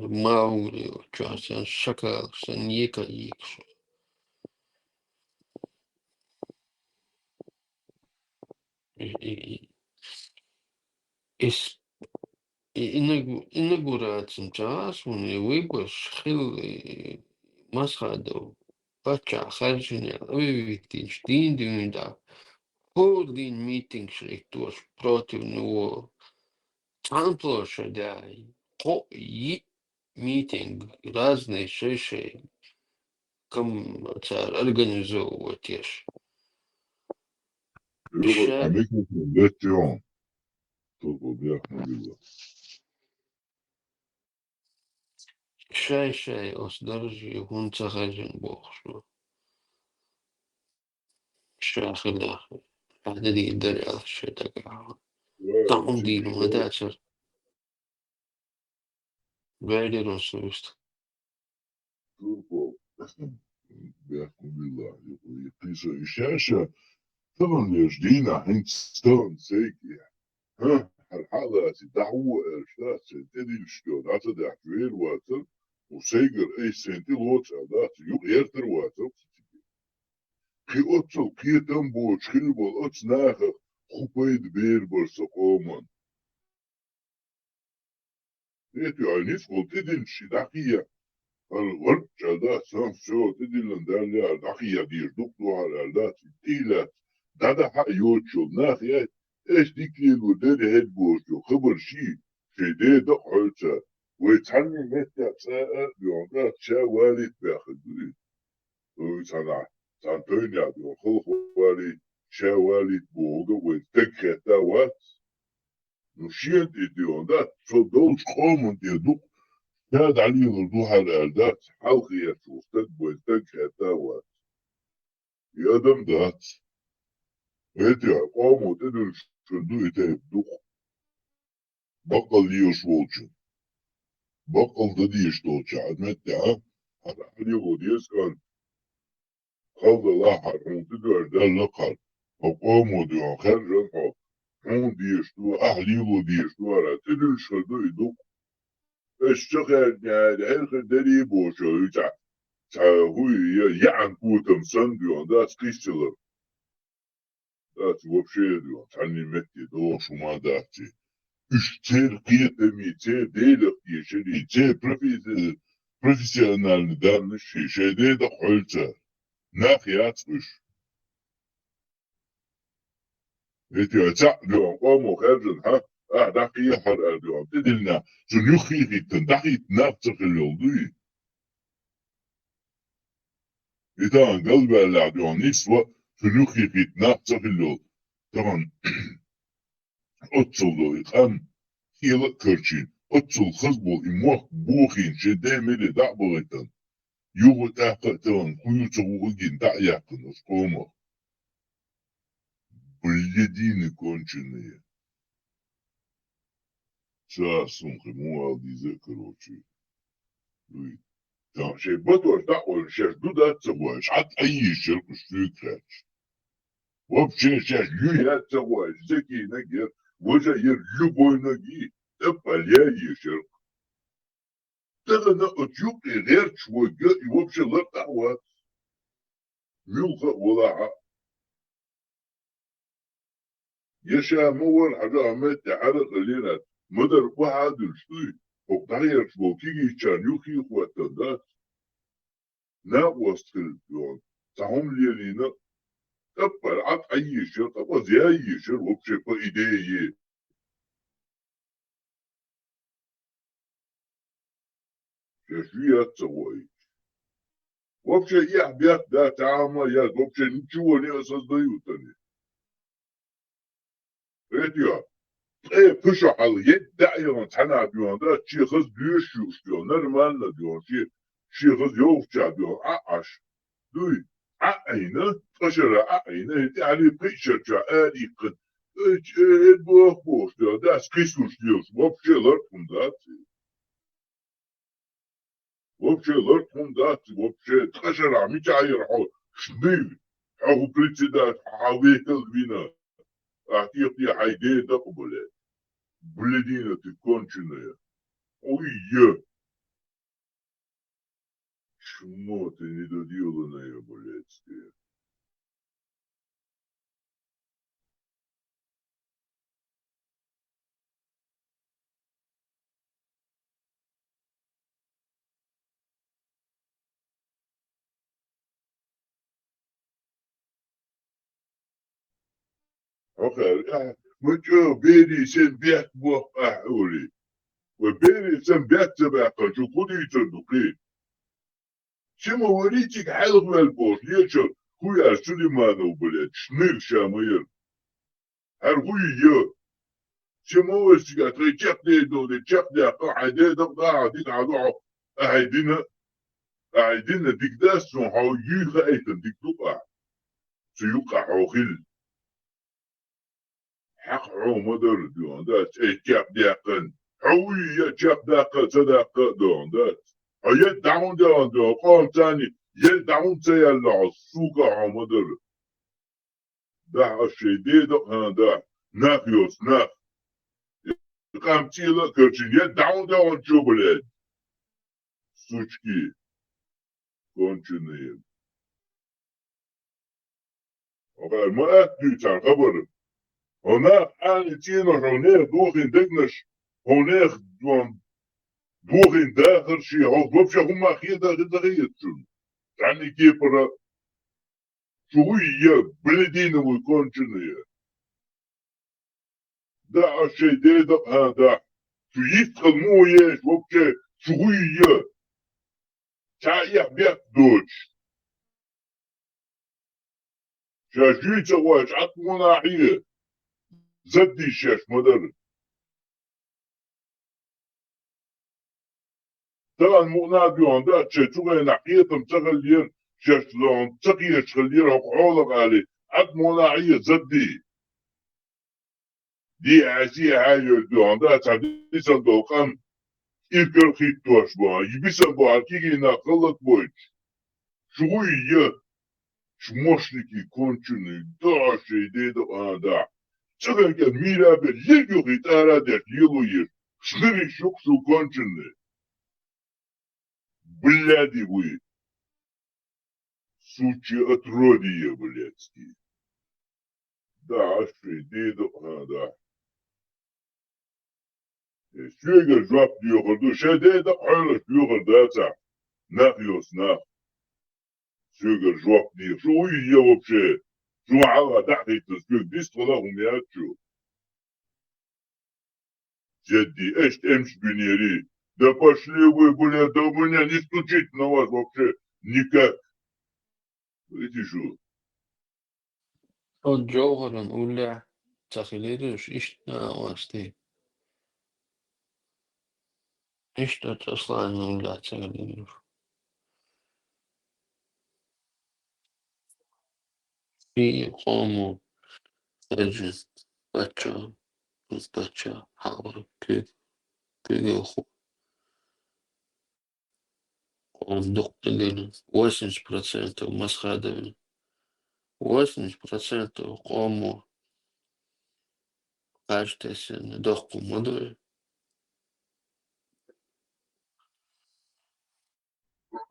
Mauri, Chassan, Shaka, San Jika, is inauguratie taas, wanneer Wibbers, Schil, Masrado, Pacha, Gijzen, Uwiktisch, die doen daar. Holding meeting шли против него. Там площадь, митинг, разные сессии, организовывать. يقول أمريكا بيتيون تقول بيحمد الله شاي أصدرجي هون تخرجن بوخشو شاخلة هذا دي الدري على الشيء تقع طعم دي المداتر بعيد رسوست تقول بيحمد الله يقول يقيس الشاشة طبعا يجدينا حين ستون سيكي ها الحالة دعوة إرشاد سنتين الشتون عطا دعوير واتر وسيقر أي سنتين لوتر عدات يغيرتر واتر كي أتصل كي تنبوش خلبال أتس ناخر خبيد بير برسقومن إيتي عينيس قلت تدل شداقية الغرب عدات سانسو تدل انداليا داقية دير دكتوها العدات تيلات دادا حق يوتشو ناخيات ايش ديكلين وداري هيد بوشو خبر شي دي دق حلتا ويتعني متى ساعة بيوندات شا والد باخد بريد ويتعني سانتوني عدو خلق والد شا والد بوغا ويتكتا وات نشيت بيوندات صدوش قومن دي دق كاد عليه ردوها الأردات حلقي يشوفتك ويتكتا وات يادم دات ويتي قومو تدل شندو يتهبدوخ بقل ليوش وولشن بقل دديش توتش عدمتي ها هذا حالي وديس كان خلد الله حرون تدور دال لقل وقومو ديون خرجن حو حون ديش تو أهلي وديش تو على تدل شندو يدوخ اشتغل يعني هلخ دري بوشو يتع هو يعن كوتم سنديون داس كيشتلر داس وبشي ديون تعني متي دوش وما داتي Türkiye'de değil yaşayıcı profesyonel dermiş şeyde de holca nahiyatmış. Etiyoça diyor o muharrın ha dakiye har diyor dedilna zunukhi gitten dahit nafsık oldu. İdan qalbala diyor nisva zunukhi git nafsık oldu. Tamam. Otçuldu ikan يلا كرشين أتصل خصبو إموخ بوخين شدامي دعبغتن يوغو تاقتن خيوتو وغين دعياقن أسقومة باليدين كونشنية ساسون خموها دي ذكروشي كان شي بدوش دعوة شاش دودا تسواش حتى أي شرق شفيكراش وبشي شاش يوهات تسواش زكي نجر وجا يرجبوي نجي تباليا يشرق تغنى أتيوب غير شوية يوبش الله دعوة ميوخا وضعها يشا مور حاجة عمال تعرق لنا مدر واحد الشوي وقتغير شوكي يشان يوخي خواتندات نا وستل يون تهم لينا تبال عط أي شيء تبا زي أي شيء وبش بإيديه شوية تسوي وبش يحبيت دا تعامل يا وبش نشوفني أساس ديوتني ريتيا إيه فشو حال يدعي تنا بيون دا شي خز بيشوش بيون نرمال بيون شي خز يوفشا بيون عاش دوي عينا فشل عينا يعني بيشر آلي قد بوخ بوش بيون دا سكيسوش ديوش وبش لركم داتي وبش لركم داتي وبش تخشر عمي تعير حول شديد حو بريتي دات حاويك البينا أعطيتي حيدي دقبلت بلدينا تكونشنا ويا شمو تني ديولنا يا بلدستي أخر مجو بيري سن بيت بوق أحولي وبيري سن بيت سباقة شو كودي تصدقين شما وريتك حلق والبوش ليشو خويا سليمان وبلاد شنير شامير هر خوي يو شما وسيك أتري تشقدي دولي تشقدي أقا عدي دقا عديك عدو أعيدنا ديك داسون هاو يخا ايتن ديك دقا سيوقع حوخيل حق مدر دون دات اي تشاب داقن حوية تشاب داقن صداقة دون دات هيا دعون دون قام تاني يل دعون تيالا السوق مدر دا الشيدي دا ناخيوس ناخ قام تيلا كرشين يل دعون شو بلاد سوچكي كونشنيم وقال ما أكدو تان خبر هناك أنا تينا هناك دوغين دقنش هناك دوغين داخل شي هو دوبش هم أخير داخل دغيت شون يعني كيف شوية بلدين ويكون شنية دا الشي دا هذا شو يدخل مو يش وبشي شوية تعيح بيك دوش شاشيت واش عطمنا عيه زدي الشاش مدر طبعا مقنع عندها تشتغل نحية تمتغل لير شاش لون تقية شغلير هقعولك عليه عطمنا عيه زدي دي عزية عاية عندها تعديسا دوقام إلكر خيط توش بها يبسا بها كيكي ناقلت بوش شوية شموشنكي كونشني دا شيدي دا تغير كان ميرا بالليل غيتارا دات يلوير شنري شوكسو كونشني بلادي بوي سوچي اترودي يا بلادسكي دا شيدي دا شوية جواب ديوغر دو شيدي دا حالة ديوغر داتا ناقيوس ناق شوية جواب ديوغر شوية وبشي شو عاوة دحدي تسجل بيست غلاهم ياتشو جدي ايش تمش بنيري да пошли вы, блядь, да у меня не стучить на вас вообще никак. Видите что? Он جوهرا ولا تخيليش إيش واسطي إيش تصلان ولا تخيليش في قوم سجن بچه بچه حاول كي خو قوم دقلين 80% مسخادين 80% قوموا каждый сен дохку модуль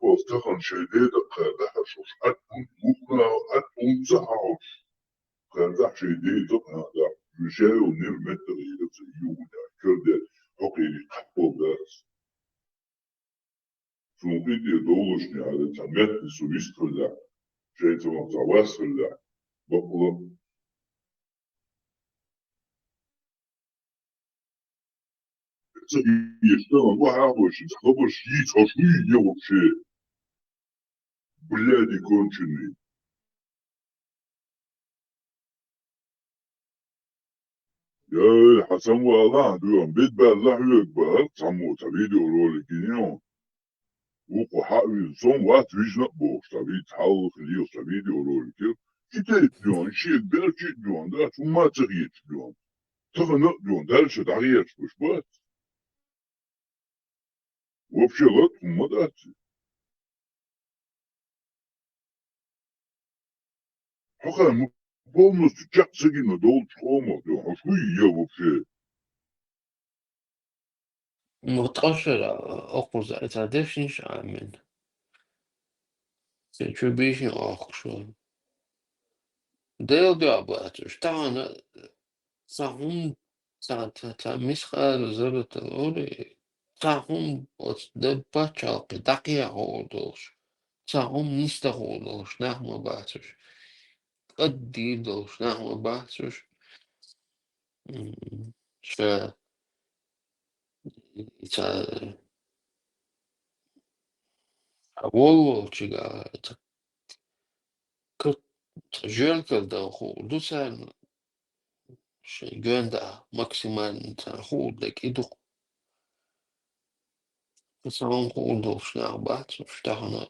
واستخن شديد قادح شوش أتكون مقنع أتكون زعوش قادح شديد هذا رجال ونرمت غير سيونا كرده حقيقي قبل درس شو بدي دولشني على تمت سويس كلها شيء تواصل كلها بقول يشتغل واحد خبر شيء شوية وشيء بلادي كونشني يا حسن والله دوم بيت بالله يكبر سمو تبيدي ورولي كينيون وقو حقوي صون وات ويجنا بوش تبيد حاول خليه تبيدي ورولي كيف كتيت ديون شيء بيرشي ديون ده ثم ما تغييت ديون تغنق ديون دارش تغييت مش بات وبشي غلط هم داتي حقا полностью чаксагина долчхома, да, что я вообще? متقشر أقوز أتعرفش عامل شو بيشي أخشو ديل دعباتش تعال صاحون تا مسخال زرت الأولي صاحون دباتشالك دقيا هودوش صاحون نستهودوش نحن باتش قد ديدوش نحن باتش ش إذا أول чига это как жертва да худуса гönda максимально худак иду сам худов шнарбат штахна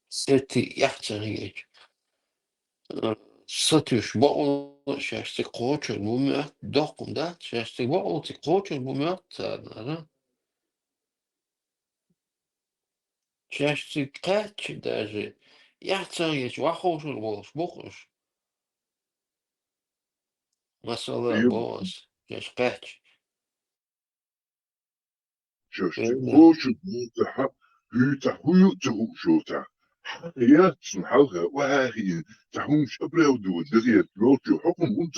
сети яхтаригеч сатюш бо шашти кочу бумя докум да шашти бо ти кочу бумя да шашти кач даже яхтаригеч вахош болш бохош масала бос шаш кач شاشتي كوشو بوتا هيتا هيو تهو شوتا حقيات سنحلها واهي تحومش أبراو دو دغيات يوتي حكم انت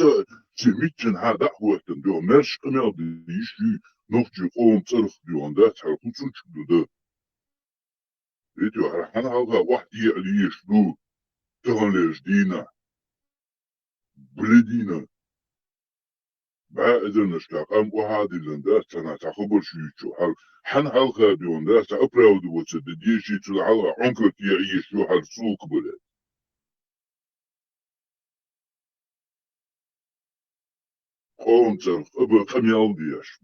سميتشن هذا هو تندو مرش قمال ديشي نوختي قوم تصرف ديوان دات حرقوتشن شدو دا ايتو هرحان هلغا وحدي عليش دو تغنليش دينا بلدينا بعد نشتاق أم وهذه الناس أنا تخبر شيء هل حن هالغا دون ناس أبراود وتدي شيء تلعلا عنك تيجي شو هالسوق بلد قوم ترى أبى كم يوم ديش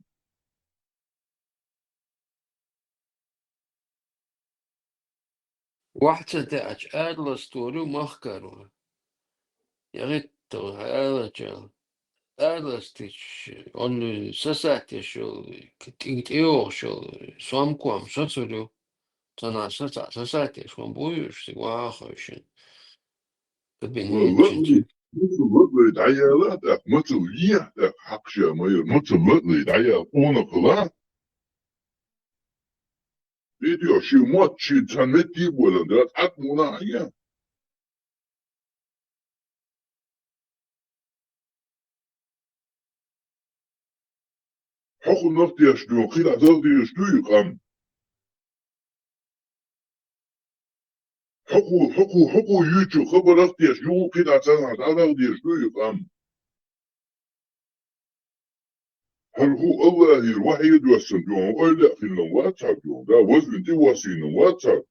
واحد تاعش أدلس تورو مخكرو يا ريت هذا أدلس تيش أن سساتي شو كتير إيو شو سوام كوام ساتولو تنا سساتي شو بويش تقوا آخرشين والله مثل عيالات مثل ليه حق شيء ما ير مثل عيال أنا خلاص فيديو شيء ما شيء تنتي ولا ده حق مناعية حق نفتي يشتو خير عزازي يشتو يقام حقو يوتيوب خبر اختي يشتو خير عزازي يشتو يقام هل هو الله الوحيد والصندوق ولا في الواتساب يوم ده وزن دي واسين الواتساب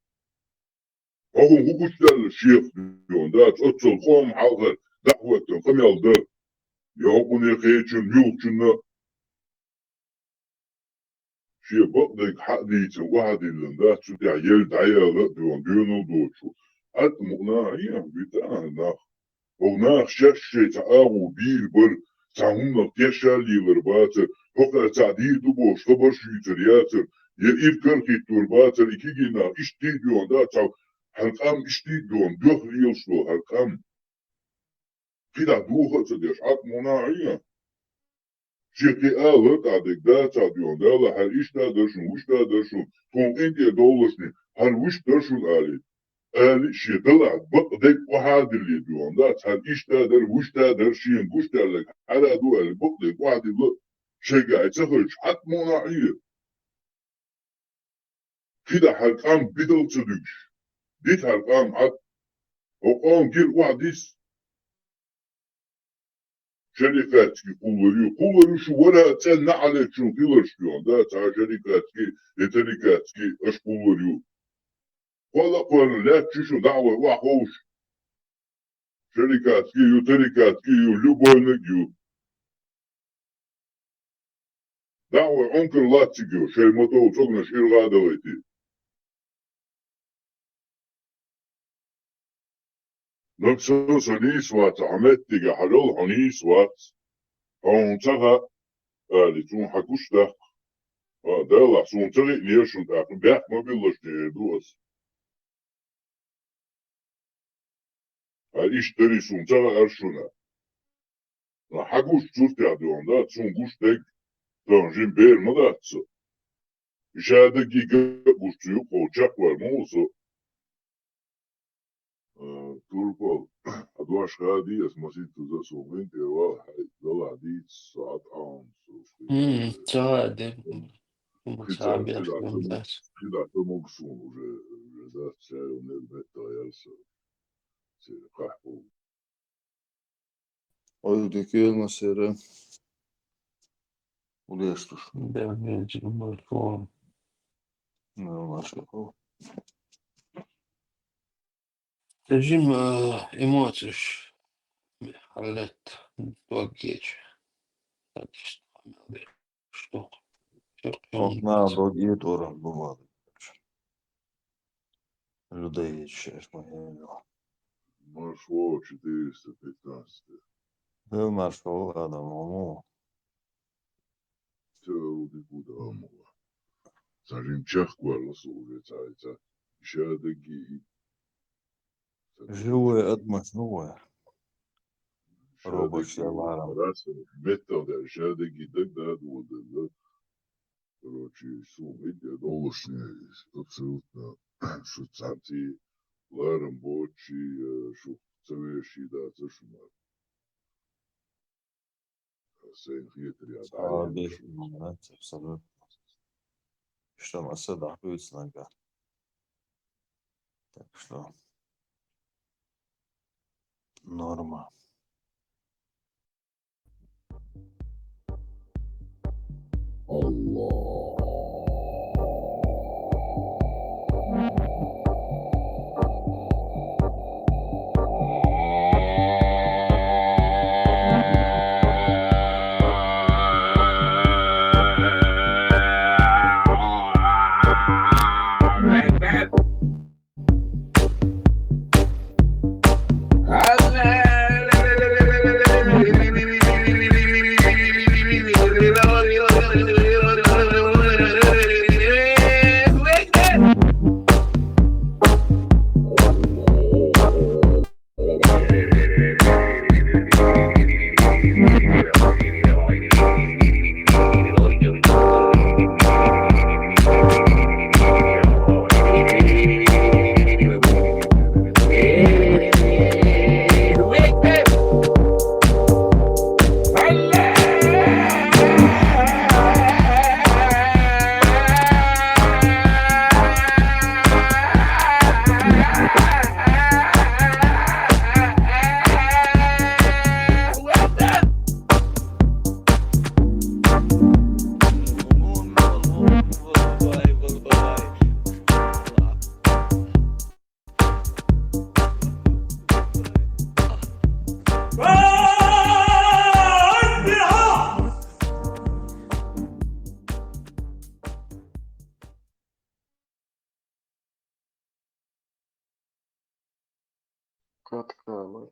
هو بشتغل الشيخ يوم ده تأتصل قوم حاضر دعوة قم يالده يوم يخيشن يوكشن شيء بقدك حديث واحد اللي ده تدي عيال دعيا دون دينو دوشو حتى مقناعية بتاعنا هناك شاشة تعاو بيل بر تعاونا تيشا لي غرباتر هقا تعديل دبوش خبر شيترياتر يئير كرخي تورباتر إكيجينا إشتي ديون دا تعو هالقام إشتي ديون دوخ ريوشلو هالقام كده دوخة تديش عط مناعية شيخي آلت عدك دا تعديون دا لحال إش دا درشن وش دا درشن كون إندي دولشني هل وش درشن آلي آلي شي طلع بقدك واحد اللي ديون دا هل إش دا در وش دا درشين وش دا لك على دو آلي بقدك واحد اللي شي قاعد تخرج حط مناعية كده هالقام بدل تدوش ديت هالقام عط وقام جيل وعديس شركات يقولوا شو ولا تسألنا عليك شو فيلرش ديون دا تاع شركات اش قولوا ولا لا تشوشو دعوة واحوش شركات كيو تركات كيو لبونك يو دعوة عنكر لا تجيو شيء متو صغنا شيء غادا ويتي نفسه سنيس وات عمت تيجا حلول حنيس وات هون تغا لتون حكوش ده ده لا سون تغي ليشون ده بيح ما بيلش دوس إيش تري سون تغا أرشونا حكوش تشوفتي عدوان ده سون قوش تك تنجين بير مداتس إشادة جيجا قوش تيو قوشاق والموسو توربو أدواش غادي اسمسي تزا سومين تيوا دول عديد ساعات عام ساعد خدعة خدعة خدعة مقصون وجدات سايو نلبتا يلسا سير قحبو Oldu ki olmasaydı Улестуш. Да, большого. Ну, нашего. Режим эмоций. Халет. Догеч. Что? Окна доги тоже бумаги. Людей через моє. Маршо 415. Был маршал Адамову. Все руды Будамова. Сажим чахкварла сужается. Шадаги. Живое отмахнуло. Робот Севаром. Раса. Метода. Шадаги. Да. Короче, суммы. Долошные. Абсолютно. Шуцанти. Ларам бочи. Шуцавеши. Да, зашумар. Sen heter jag. Ja, det är absolut. Что мы сюда нога. Так что норма.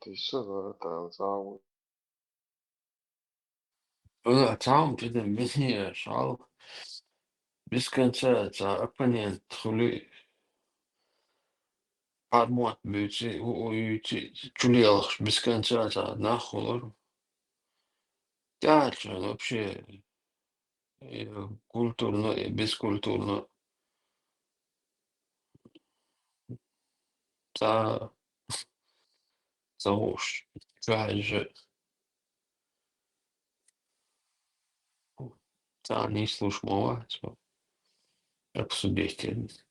Ты все это зовут. Там без нее шал. Без конца оппонент хули. Армат бьются, чулел без конца нахуй. Дальше вообще культурно и бескультурно. За уж. Же. Не слушмова. Как субъективность.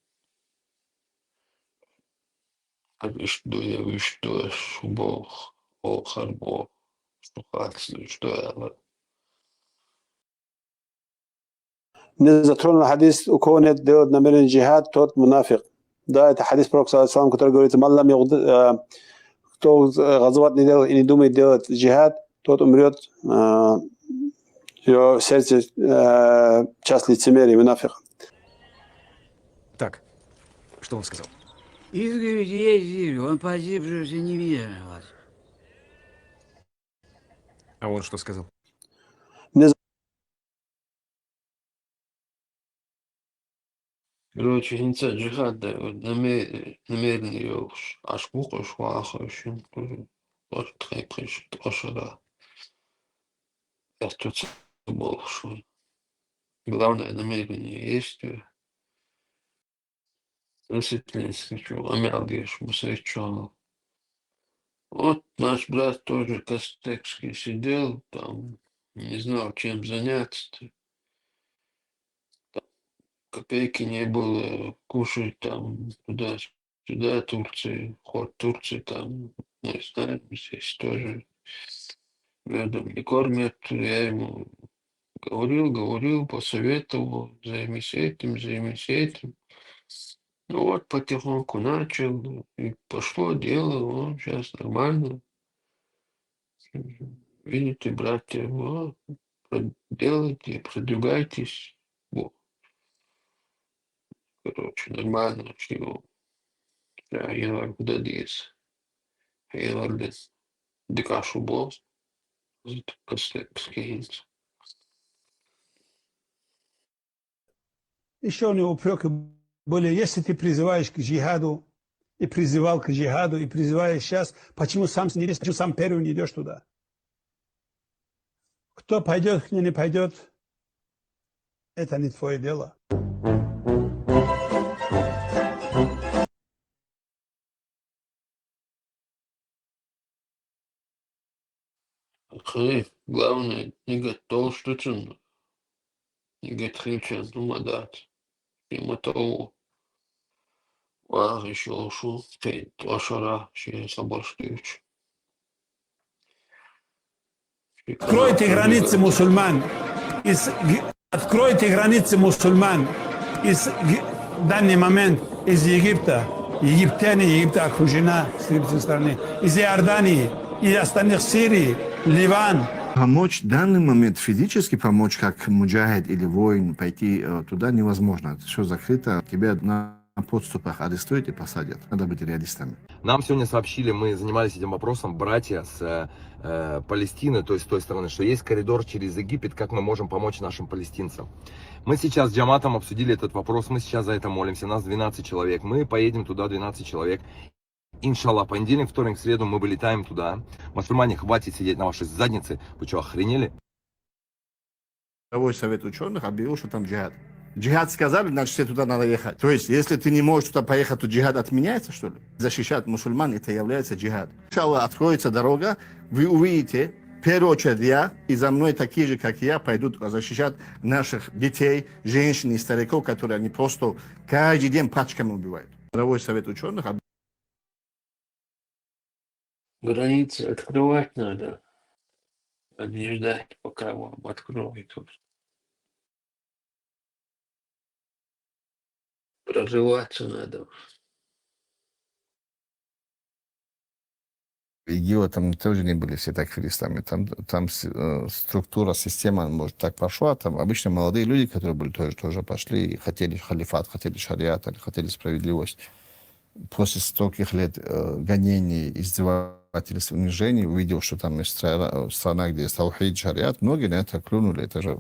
Что Бог, Бог, что я. Не затронули حديث وكونت دود نمر الجهاد توت منافق. ده это حديث пророк صلى الله عليه وسلم, который говорит, «Маллам кто غزوات не делает и не думает делать джихад, тот умрет, его сердце часть лицемерия, мунафик». Так, что он сказал? Изгородь есть, он погибший не виноват. А он что сказал? Короче, инца джихад, да, намерение уж. Аж кукол шваха, еще тоже треприш, тоже да. Я тут был, что главное намерение есть. Дисциплинский чул, амялгиш, мусейчонал. Вот наш брат тоже Костекский сидел там, не знал, чем заняться. Копейки не было, кушать там туда-сюда, Турции, ход Турции там, мы знаем, здесь тоже медом не кормят, я ему говорил, посоветовал, займись этим, займись этим. Ну вот потихоньку начал, и пошло дело, он сейчас нормально. Видите, братья, вот, делайте, продвигайтесь. Вот. Короче, нормально, чего. Ja, heel dat is. Heel erg de kashubos. Het kastepskins. Еще у него упреки были, если ты призываешь к джихаду, и призывал к джихаду, и призываешь сейчас, почему сам не идешь, почему сам первый не идешь туда? Кто пойдет, кто не пойдет, это не твое дело. Главное, не готов, что ты не готовится думать. Ему того. А еще ушел, ты лошара, ще соборствуешь. Откройте границы мусульман. Откройте границы мусульман. В данный момент из Египта. Египет окружена с этой стороны. Из Иордании, из остальных Сирии, Ливан. Помочь в данный момент, физически помочь, как муджахид или воин, пойти туда невозможно. Все закрыто. Тебя на подступах арестуют и посадят. Надо быть реалистами. Нам сегодня сообщили, мы занимались этим вопросом, братья с Палестины, то есть с той стороны, что есть коридор через Египет, как мы можем помочь нашим палестинцам. Мы сейчас с Джаматом обсудили этот вопрос, мы сейчас за это молимся, нас 12 человек, мы поедем туда 12 человек. Иншаллах, понедельник, вторник, среду мы вылетаем туда. Мусульмане, хватит сидеть на вашей заднице, вы что, охренели? Мировой совет ученых объявил, что там джихад. Джихад сказали, значит, тебе туда надо ехать. То есть, если ты не можешь туда поехать, то джихад отменяется, что ли? Защищать мусульман, это является джихад. Иншаллах, откроется дорога, вы увидите, в первую очередь я, и за мной такие же, как я, пойдут защищать наших детей, женщин и стариков, которые они просто каждый день пачками убивают. Мировой совет ученых объявил. Границы открывать надо, а не ждать, пока вам откроют. Прорываться надо. ИГИЛа там тоже не были все такфиристами. Там структура, система, может, так пошла. Там обычно молодые люди, которые были тоже пошли и хотели халифат, хотели шариат, хотели справедливость. После стольких лет гонений, издевательств, унижений, увидел, что там есть страна, где есть таухид, шариат, многие на это клюнули. Это же,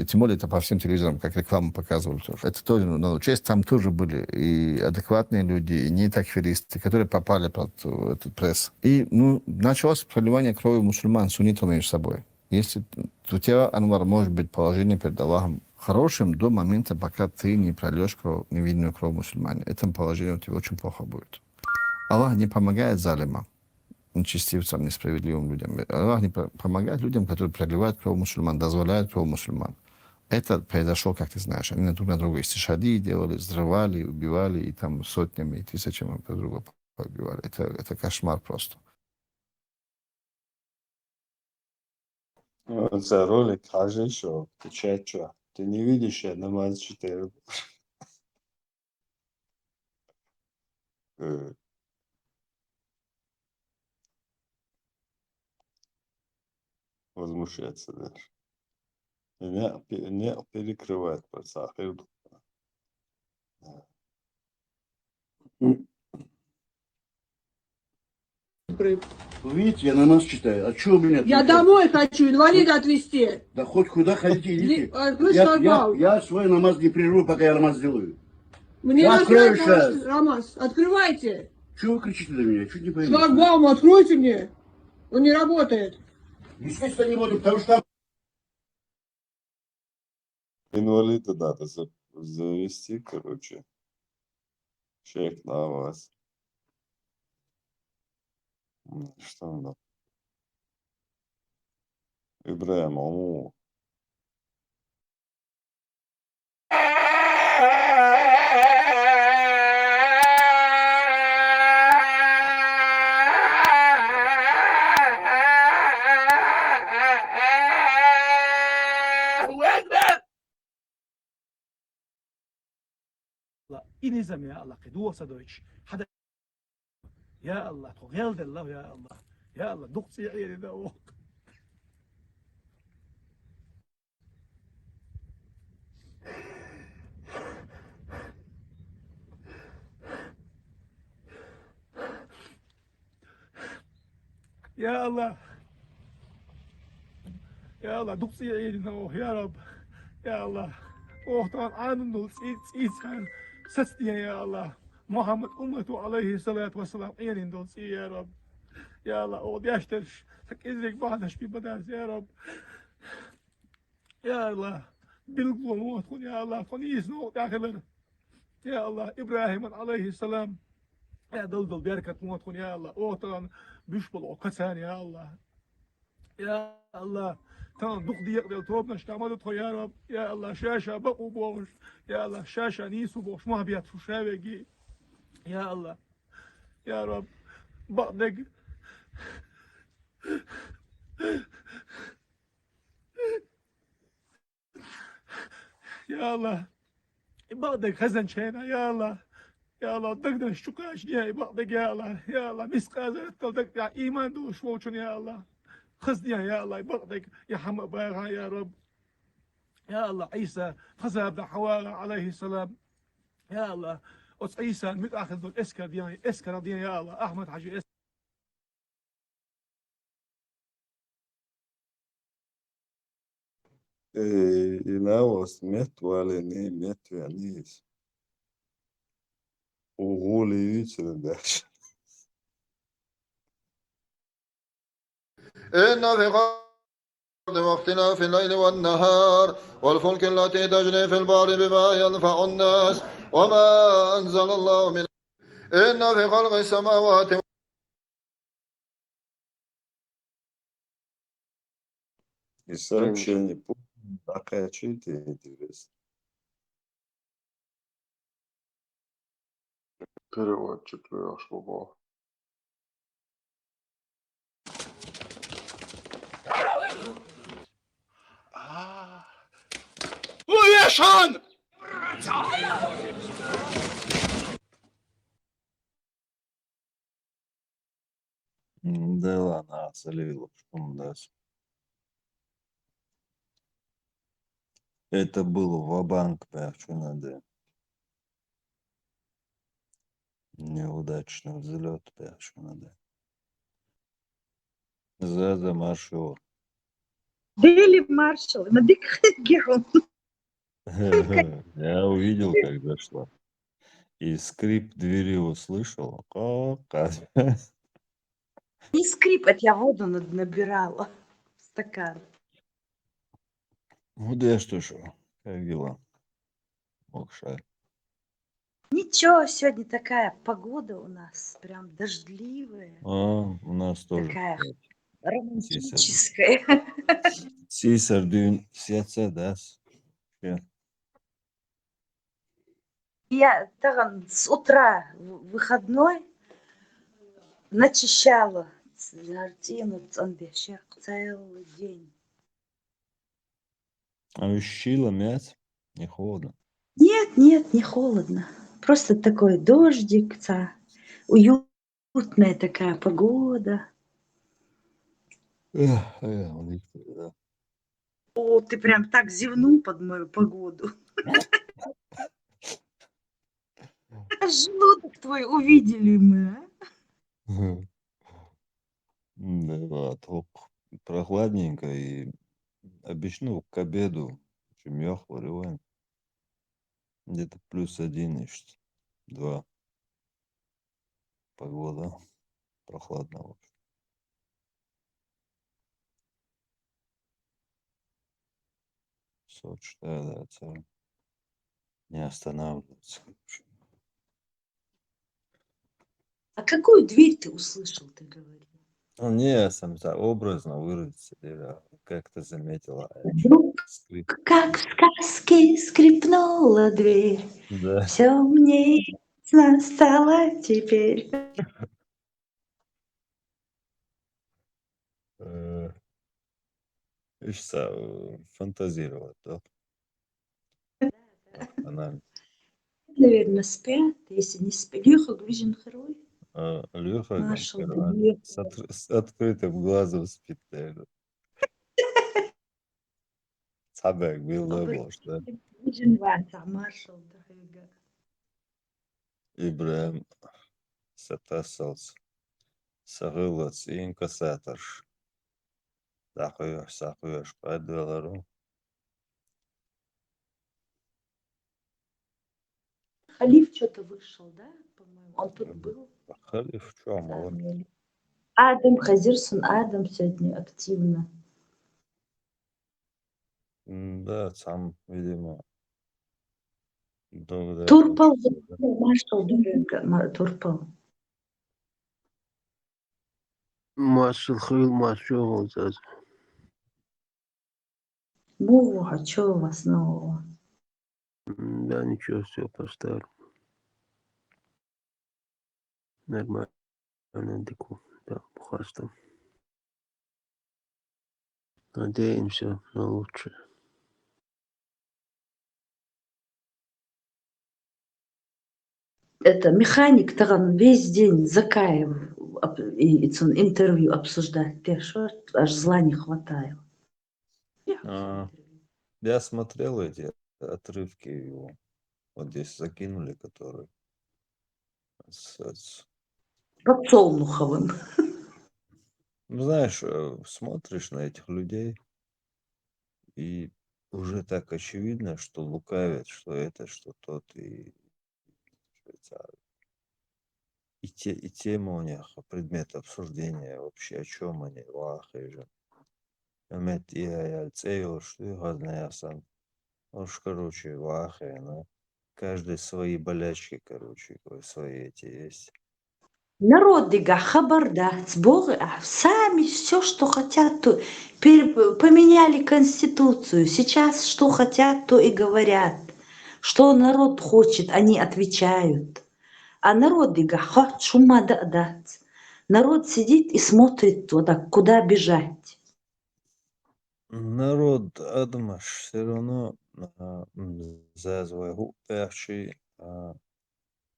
тем более это по всем телевизорам, как рекламу показывали тоже. Это тоже надо учесть. Там тоже были и адекватные люди, и не такфиристы, которые попали под этот пресс. И началось проливание крови мусульман, суннитов между собой. Если у тебя, Анвар, может быть положение перед Аллахом хорошим до момента, пока ты не прольешь невинную кровь мусульмане. Это положение у тебя очень плохо будет. Аллах не помогает залимам, нечестивцам, несправедливым людям. Аллах не помогает людям, которые проливают кровь мусульман, дозволяют кровь мусульман. Это произошло, как ты знаешь. Они друг на друга истишади делали, взрывали, убивали, и там сотнями и тысячами друг друга побивали. Это кошмар просто. За ролик кажи, что ты че? Ты не видишь, я намаз читаю. Возмущаться даже. Не перекрывает просто. Видите, я намаз читаю. А что у меня? Я домой хочу, инвалида отвезти. Да хоть куда хотите, идите. Я свой намаз не прерву, пока я намаз сделаю. Мне Я открою нравится сейчас. намаз. Открывайте. Чего вы кричите на меня? Чуть не пойму. Шлагбаум откройте мне. Он не работает. Естественно, не буду, потому что... Инвалида надо завести, короче. Шейх на вас. Что надо? Ибраим, ому. إنزم يا الله قدوة صدوش حدا يا الله تغيل الله يا الله يا الله دقصي عيني ذا يا الله يا الله دقصي عيني ذا يا رب يا الله طبعا عنده إنسان سستيا يا الله محمد أمته عليه الصلاة والسلام عيني دوس يا رب يا الله يشترش تكذلك بعدش ببداس يا رب يا الله بالقوة موتكم يا الله فنيس نوت داخل يا الله إبراهيم عليه السلام يا دلدل بيركة موتكم يا الله طبعا بيشبل عقسان يا الله يا الله تمام دق دي يقدر توب نشتعملته يا رب يا الله شاشة بقو بوش يا الله شاشة نيسو بوش ما بيات شو شابقي يا الله يا رب بقدق يا الله بقدق خزن شينا يا الله يا الله دقدر الشكاش دي بقدق يا الله مسقازة تلدق يا إيمان دوش ووشن يا الله خزني يا الله بقدق يا حمق باغا يا رب يا الله عيسى خزاب حوارى عليه السلام يا الله أس عيسى متأخذ دول إسكر دياني إسكر دياني يا الله أحمد حاجي إسكر Inaos metuale ne metuanis. Uğuli içilindeş. إن في الأرض واختلاف الليل والنهار والفلك التي تجري في البحر بما ينفع الناس وما أنزل الله من إن في خلق السماوات И сообщение такая чуть интересно. Переводчик я бабу. ويشان Да ладно, солил, что он даст. Это было ва-банк, что надо. Неудачный взлет, что надо. За маршрут. Дели маршал, на дикхегерон. Я увидел, как зашла. И скрип двери услышал. Как? Не скрип, это я воду набирала в стакан. Ну да что ж, как дела? Мокшай. Ничего, сегодня такая погода у нас, прям дождливая. У нас тоже. Такая романтическая. Сисар дün сятся, да? Я там с утра выходной начищала картину Цанбешек целый день. А ощущила мясо? Не холодно? Нет, не холодно. Просто такой дождик, уютная такая погода. Да. О, ты прям так зевнул под мою погоду. Желудок твой увидели мы, а? Да, только прохладненько и обычно к обеду очень мягко реваем. Где-то +1 и 2. Погода прохладная вообще. Сочи, да, не останавливаться. А какую дверь ты услышал, ты говорил? Не, сам образно выразиться, как ты заметила. Скрип. Как в сказке скрипнула дверь, Да. все мне стало теперь. Фантазировать, да? Она наверное, спят. Если не спят, Леха Гвижин Херой. Леха Маршал Гамперван с открытым глазом спит, наверное. Самое милое может, да? Гвижин Ванта, Маршал Дахига. İbrahim Satasals Sağılac инкассатор. Сахуешь, подвелару. Халиф что-то вышел, да, по-моему? Он тут был. Халиф, что, молодец. Адам Хазирсон, Адам сегодня активно. Да, сам, видимо. Турпал, Маршал Дахига, Турпал. Маршал Хил, маршал вот Ну, а что у вас нового? Да, ничего, все по-старому. Нормально, дику, да, просто. Надеемся на лучшее. Это механик там весь день Закаев и интервью обсуждать. Ты что, аж зла не хватает. Я смотрел эти отрывки его. Вот здесь закинули, которые с Подсолнуховым. Ну, знаешь, смотришь на этих людей, и уже так очевидно, что лукавят, что это, что тот, и тема у них, предмет обсуждения вообще, о чем они, вахи же. Мет и альцею, что и газнясан. Уж, короче, вахи, ну, каждый свои болячки, короче, свои эти есть. Народ дига хабарда, сборы, сами все, что хотят, то поменяли конституцию. Сейчас что хотят, то и говорят. Что народ хочет, они отвечают. А народ дига хот шума дать. Народ сидит и смотрит туда, куда бежать. Народ, Адамаш, все равно за свою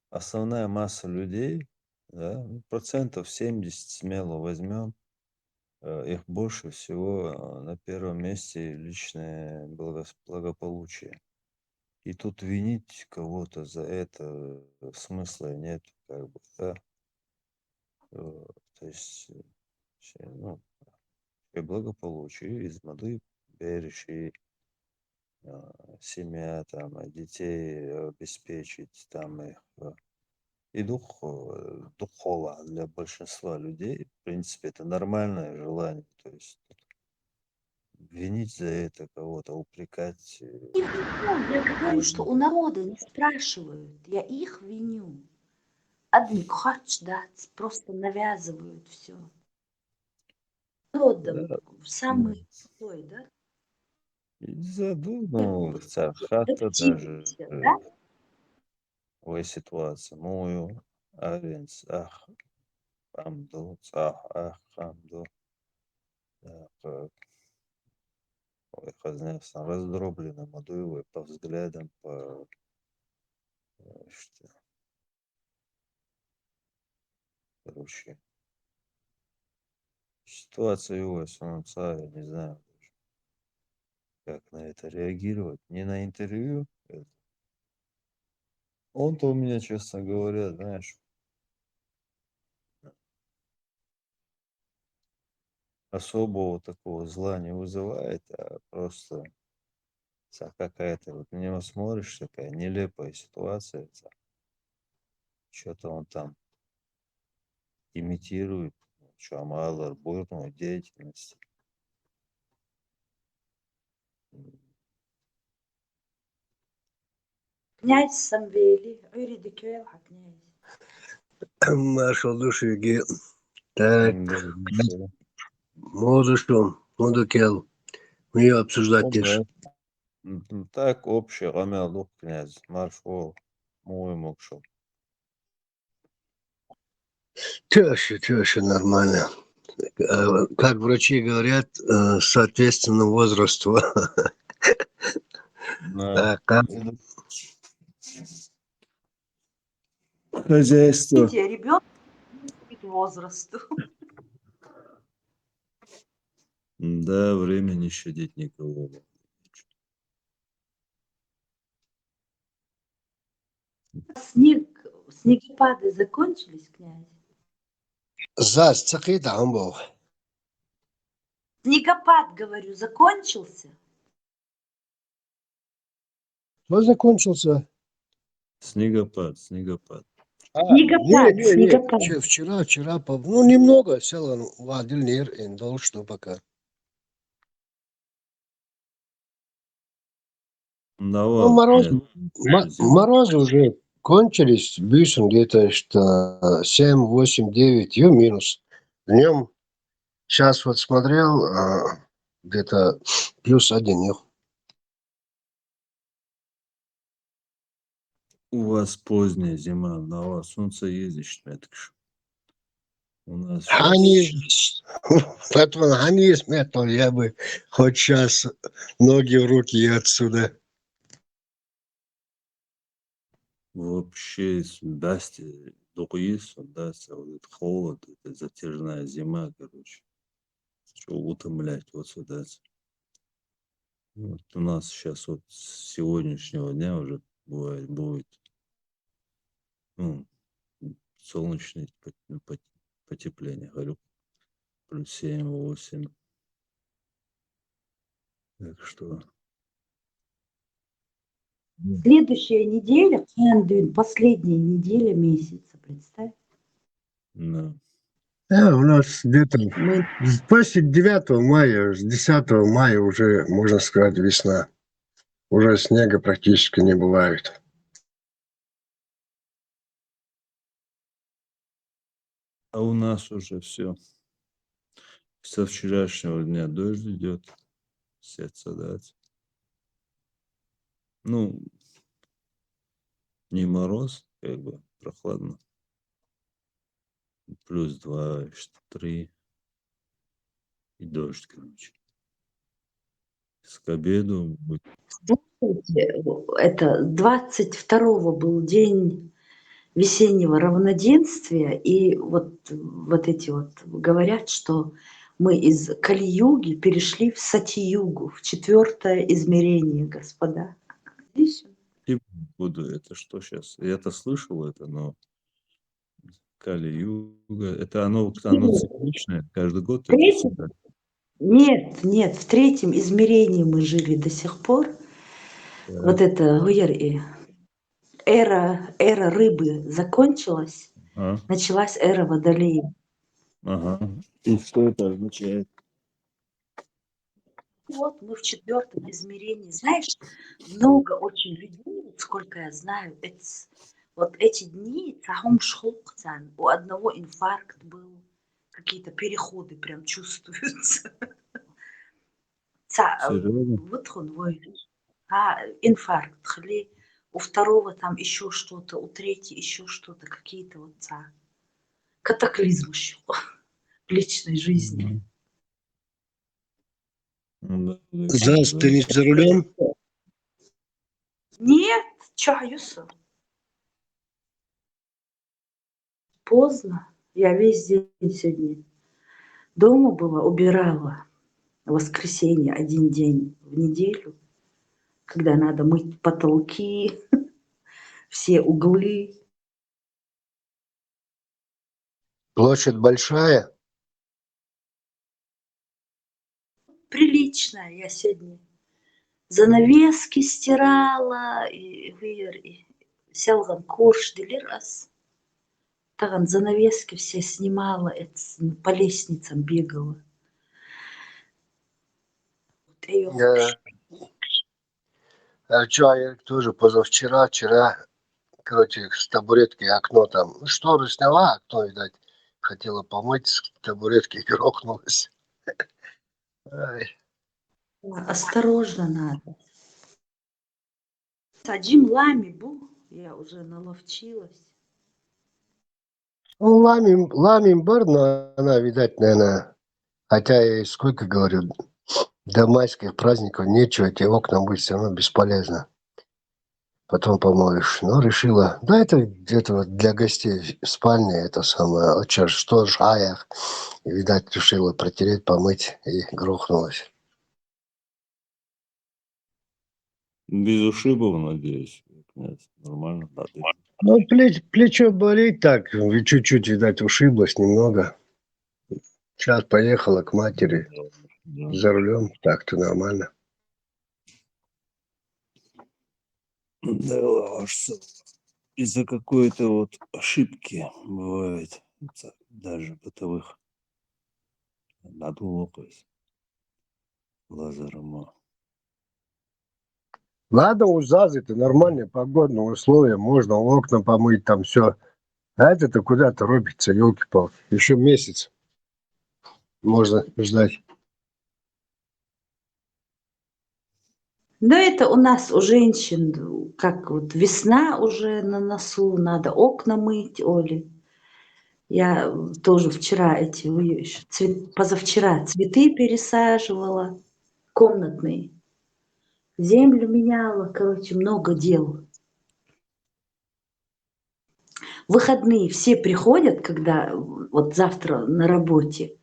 основная масса людей, да, процентов 70 смело возьмем, их больше всего на первом месте личное благополучие. И тут винить кого-то за это смысла нет, как бы, да. То есть, ну, благополучие из моды беречь, семья, там, детей обеспечить, там, их и духова для большинства людей, в принципе, это нормальное желание. То есть винить за это кого-то, упрекать. Я говорю, что у народа не спрашивают, я их виню. Одни хочешь дать, просто навязывают все. Народом самый той, да? Ну, хата даже в ситуации мою, авенс, ах, хамду, ах, хамду. Ой, хозяйство раздроблено, модуевые по взглядам, по что, короче, ситуация его солнца, я не знаю, как на это реагировать. Не на интервью. Он-то у меня, честно говоря, знаешь, особого такого зла не вызывает, а просто какая-то, вот на него смотришь, такая нелепая ситуация. Что-то он там имитирует, что мало бурную деятельность. Князь Самвели, Юрий князь. Маршал души, так, можешь что, мудукел, мы обсуждать тише. Так, общий, рамел, князь, маршал, мой мокшел. Теща, нормально. Как врачи говорят, соответственно возрасту. Хозяйство. Ребенок к возрасту. Да, время не щадить никого. Снегопады закончились, князь? Снегопад, говорю, закончился? Что закончился? Снегопад. Снегопад. Вчера, ну, немного сел он в Адельнир, и дал, что пока. Ну, морозы уже кончились, бюсом где-то что 7, 8, 9, и минус. Днем, сейчас вот смотрел, где-то +1. У вас поздняя зима, на вас солнце ездишь, меткш. У нас Поэтому они сметал, я бы хоть сейчас ноги в руки и отсюда. вообще даст дуис, даст вот этот холод, это затяжная зима, короче. Что утомлять вот сюда. Вот у нас сейчас вот с сегодняшнего дня уже будет ну, солнечное потепление, говорю, +7, 8. Так что... Следующая неделя, последняя неделя месяца, представь. Да. Да, у нас где-то после 9 мая, с 10 мая уже, можно сказать, весна. Уже снега практически не бывает. А у нас уже все. Со вчерашнего дня дождь идет. Сеться дать. Ну, не мороз, как бы прохладно. +2, 3. И дождь, короче. К обеду будет. Это 22-го был день весеннего равноденствия, и вот эти вот говорят, что мы из Кали-юги перешли в Сати-югу, в 4-е измерение, господа. И буду, это что сейчас? Я-то слышал это, но Кали-юга, это оно цикличное, каждый год это всегда. Нет, в 3-м измерении мы жили до сих пор. Да. Вот это эра рыбы закончилась, началась эра Водолея. Ага. И что это означает? Вот мы в 4-м измерении. Знаешь, много очень людей, сколько я знаю, вот эти дни, у одного инфаркт был, какие-то переходы прям чувствуются. Вот он, инфаркт, у второго там еще что-то, у третьего еще что-то, какие-то вот катаклизмы еще в личной жизни. Зас, ты не за рулем? Нет, чаюсь. Поздно. Я весь день сегодня дома была, убирала. В воскресенье 1 день в неделю, когда надо мыть потолки, все углы. Площадь большая? Приличная. Я сегодня занавески стирала, и селган курш раз. Таган занавески все снимала, по лестницам бегала. Я тоже вчера, короче, с табуретки окно там, шторы сняла, окно, видать, хотела помыть, с табуретки грохнулась. Осторожно надо. Один лами был, я уже наловчилась. Ну, ламим бар, но она, видать, наверное, хотя я сколько говорю, до майских праздников нечего, эти окна быть все равно бесполезно. потом помоешь. Но решила, да, это где-то вот для гостей в спальне, это самое, что ж, аях. И, видать, решила протереть, помыть и грохнулась. Без ушибов, надеюсь. Князь, нормально, да, ты. Ну, плечо болит так, чуть-чуть, видать, ушиблось немного. Сейчас поехала к матери Да. за рулем, так-то нормально. Да, что из-за какой-то вот ошибки бывает, даже бытовых, надуло, то есть, лазером. Ладно, у ЗАЗа это нормальные погодные условия, можно окна помыть, там все. А это-то куда торопится, елки-палки. Еще месяц можно ждать. Но это у нас, у женщин, как вот весна уже на носу, надо окна мыть, Оли. Я тоже вчера позавчера цветы пересаживала, комнатные, землю меняла, короче, много дел. В выходные все приходят, когда вот завтра на работе.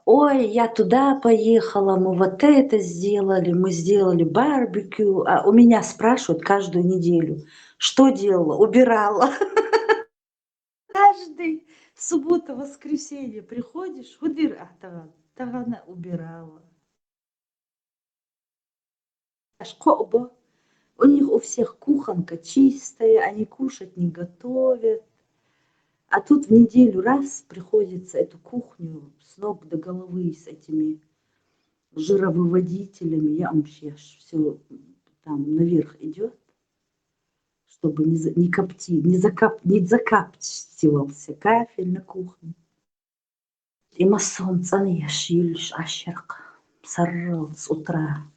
Ой, я туда поехала, мы вот это сделали, мы сделали барбекю. А у меня спрашивают каждую неделю, что делала? Убирала. Каждый суббота, воскресенье приходишь, Тагана убирала. Шкоба. У них у всех кухонка чистая, они кушать не готовят. А тут в неделю раз приходится эту кухню с ног до головы с этими жировыводителями. Я вообще все там наверх идет, чтобы не закаптивался кафель на кухне. И солнце не шилиш ашерка сорал с утра.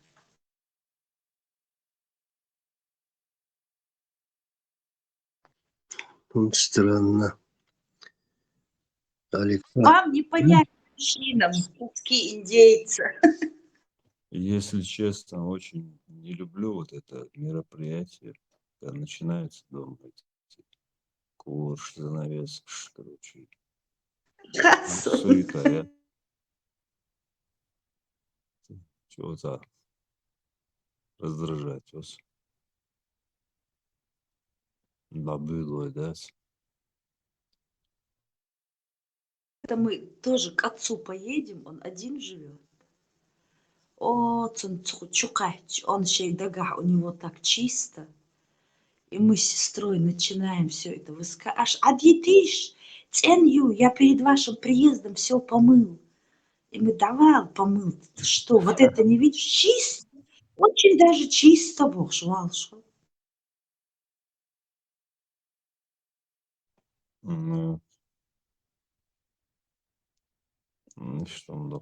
Странно. Вам не понять мужчинам, куски индейца. Если честно, очень не люблю вот это мероприятие, когда начинается дома эти корж, занавес, короче, суета. Я чего-то раздражать вас. Набыдло, да? Это мы тоже к отцу поедем, он один живет. О, Чукач, он у него так чисто. И мы с сестрой начинаем все это высказывать. А детиш, ценью, я перед вашим приездом все помыл. И мы давал помыл. Ты что, вот это не видишь? Чисто. Очень даже чисто, Бог швалшо. Ну, что он да.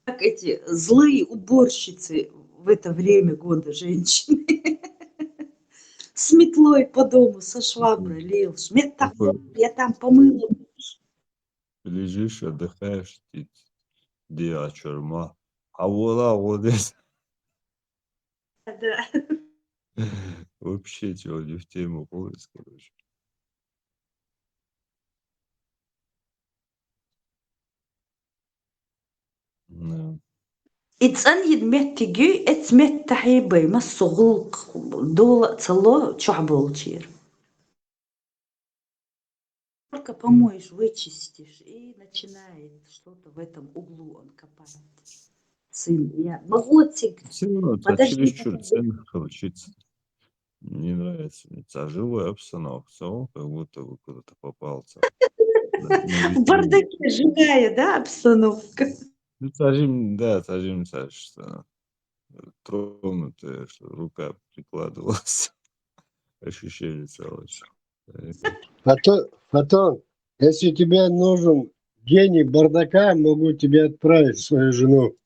Как эти злые уборщицы в это время года женщины. С метлой по дому, со шваброй лил. Я там помыла. Лежишь, отдыхаешь, диа чурма. А вот здесь Да. вообще чего не в тему поиск, короче. Да. إتسان يدمت تجي إتمت تحيبي ما الصغلق دول تصلو чухболчир. Только помоешь, вычистишь, и начинает что-то в этом углу он копать. Сын, я моготик. Все равно, это чересчур ценно получится. Не нравится мне. Живая обстановка. Все, как будто бы куда-то попался. В бардаке живая, да, обстановка? Ну, сажим, да, сажим, что тронутая, что рука прикладывалась. Ощущение целое. Фотон, если тебе нужен гений бардака, могу тебе отправить свою жену.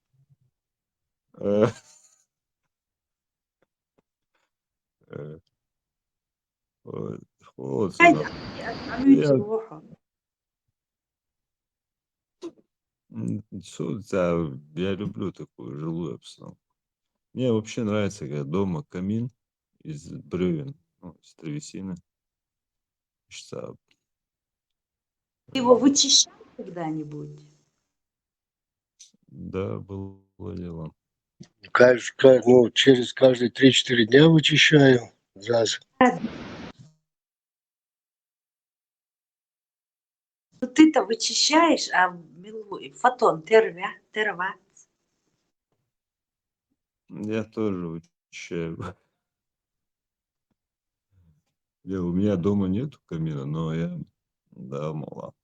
Да, я люблю такую жилую обстановку. Мне вообще нравится, когда дома камин из бревен, ну, из древесины. Считаю, Ты его вычищал когда-нибудь? да, было дело. Ну, через каждые 3-4 дня вычищаю. Раз. Ну ты-то вычищаешь, а фотон терва. Я тоже вычищаю. У меня дома нету камина, но я, да, мало.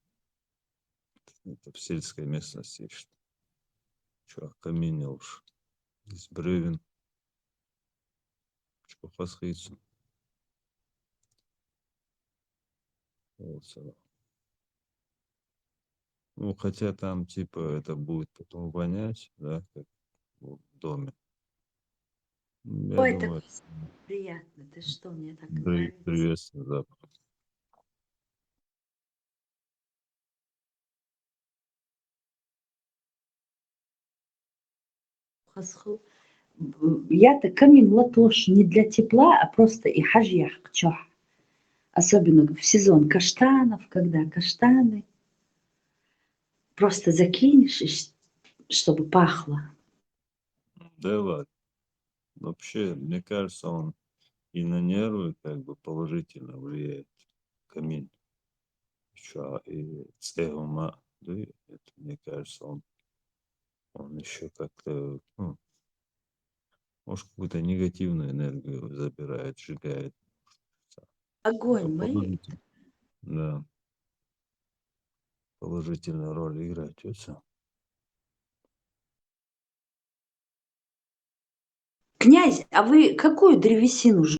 Это в сельской местности. Что, камин уж из бревен. Что хасхицу. Вот сюда. Ну, хотя там, типа, это будет потом вонять, да, как в доме. Я Ой, думаю, так приятно. Ты что, мне так нравится. приветствую запах. Хасху. Я-то камин латош не для тепла, а просто и хажьях кчох. Особенно в сезон каштанов, когда каштаны. Просто закинешь, чтобы пахло. Да ладно. Вообще, мне кажется, он и на нервы как бы положительно влияет. Камин. И цегума, да, это, мне кажется, он еще как-то, ну, может, какую-то негативную энергию забирает, сжигает. Огонь мои. Да. Положительную роль играет. Все. Князь, а вы какую древесину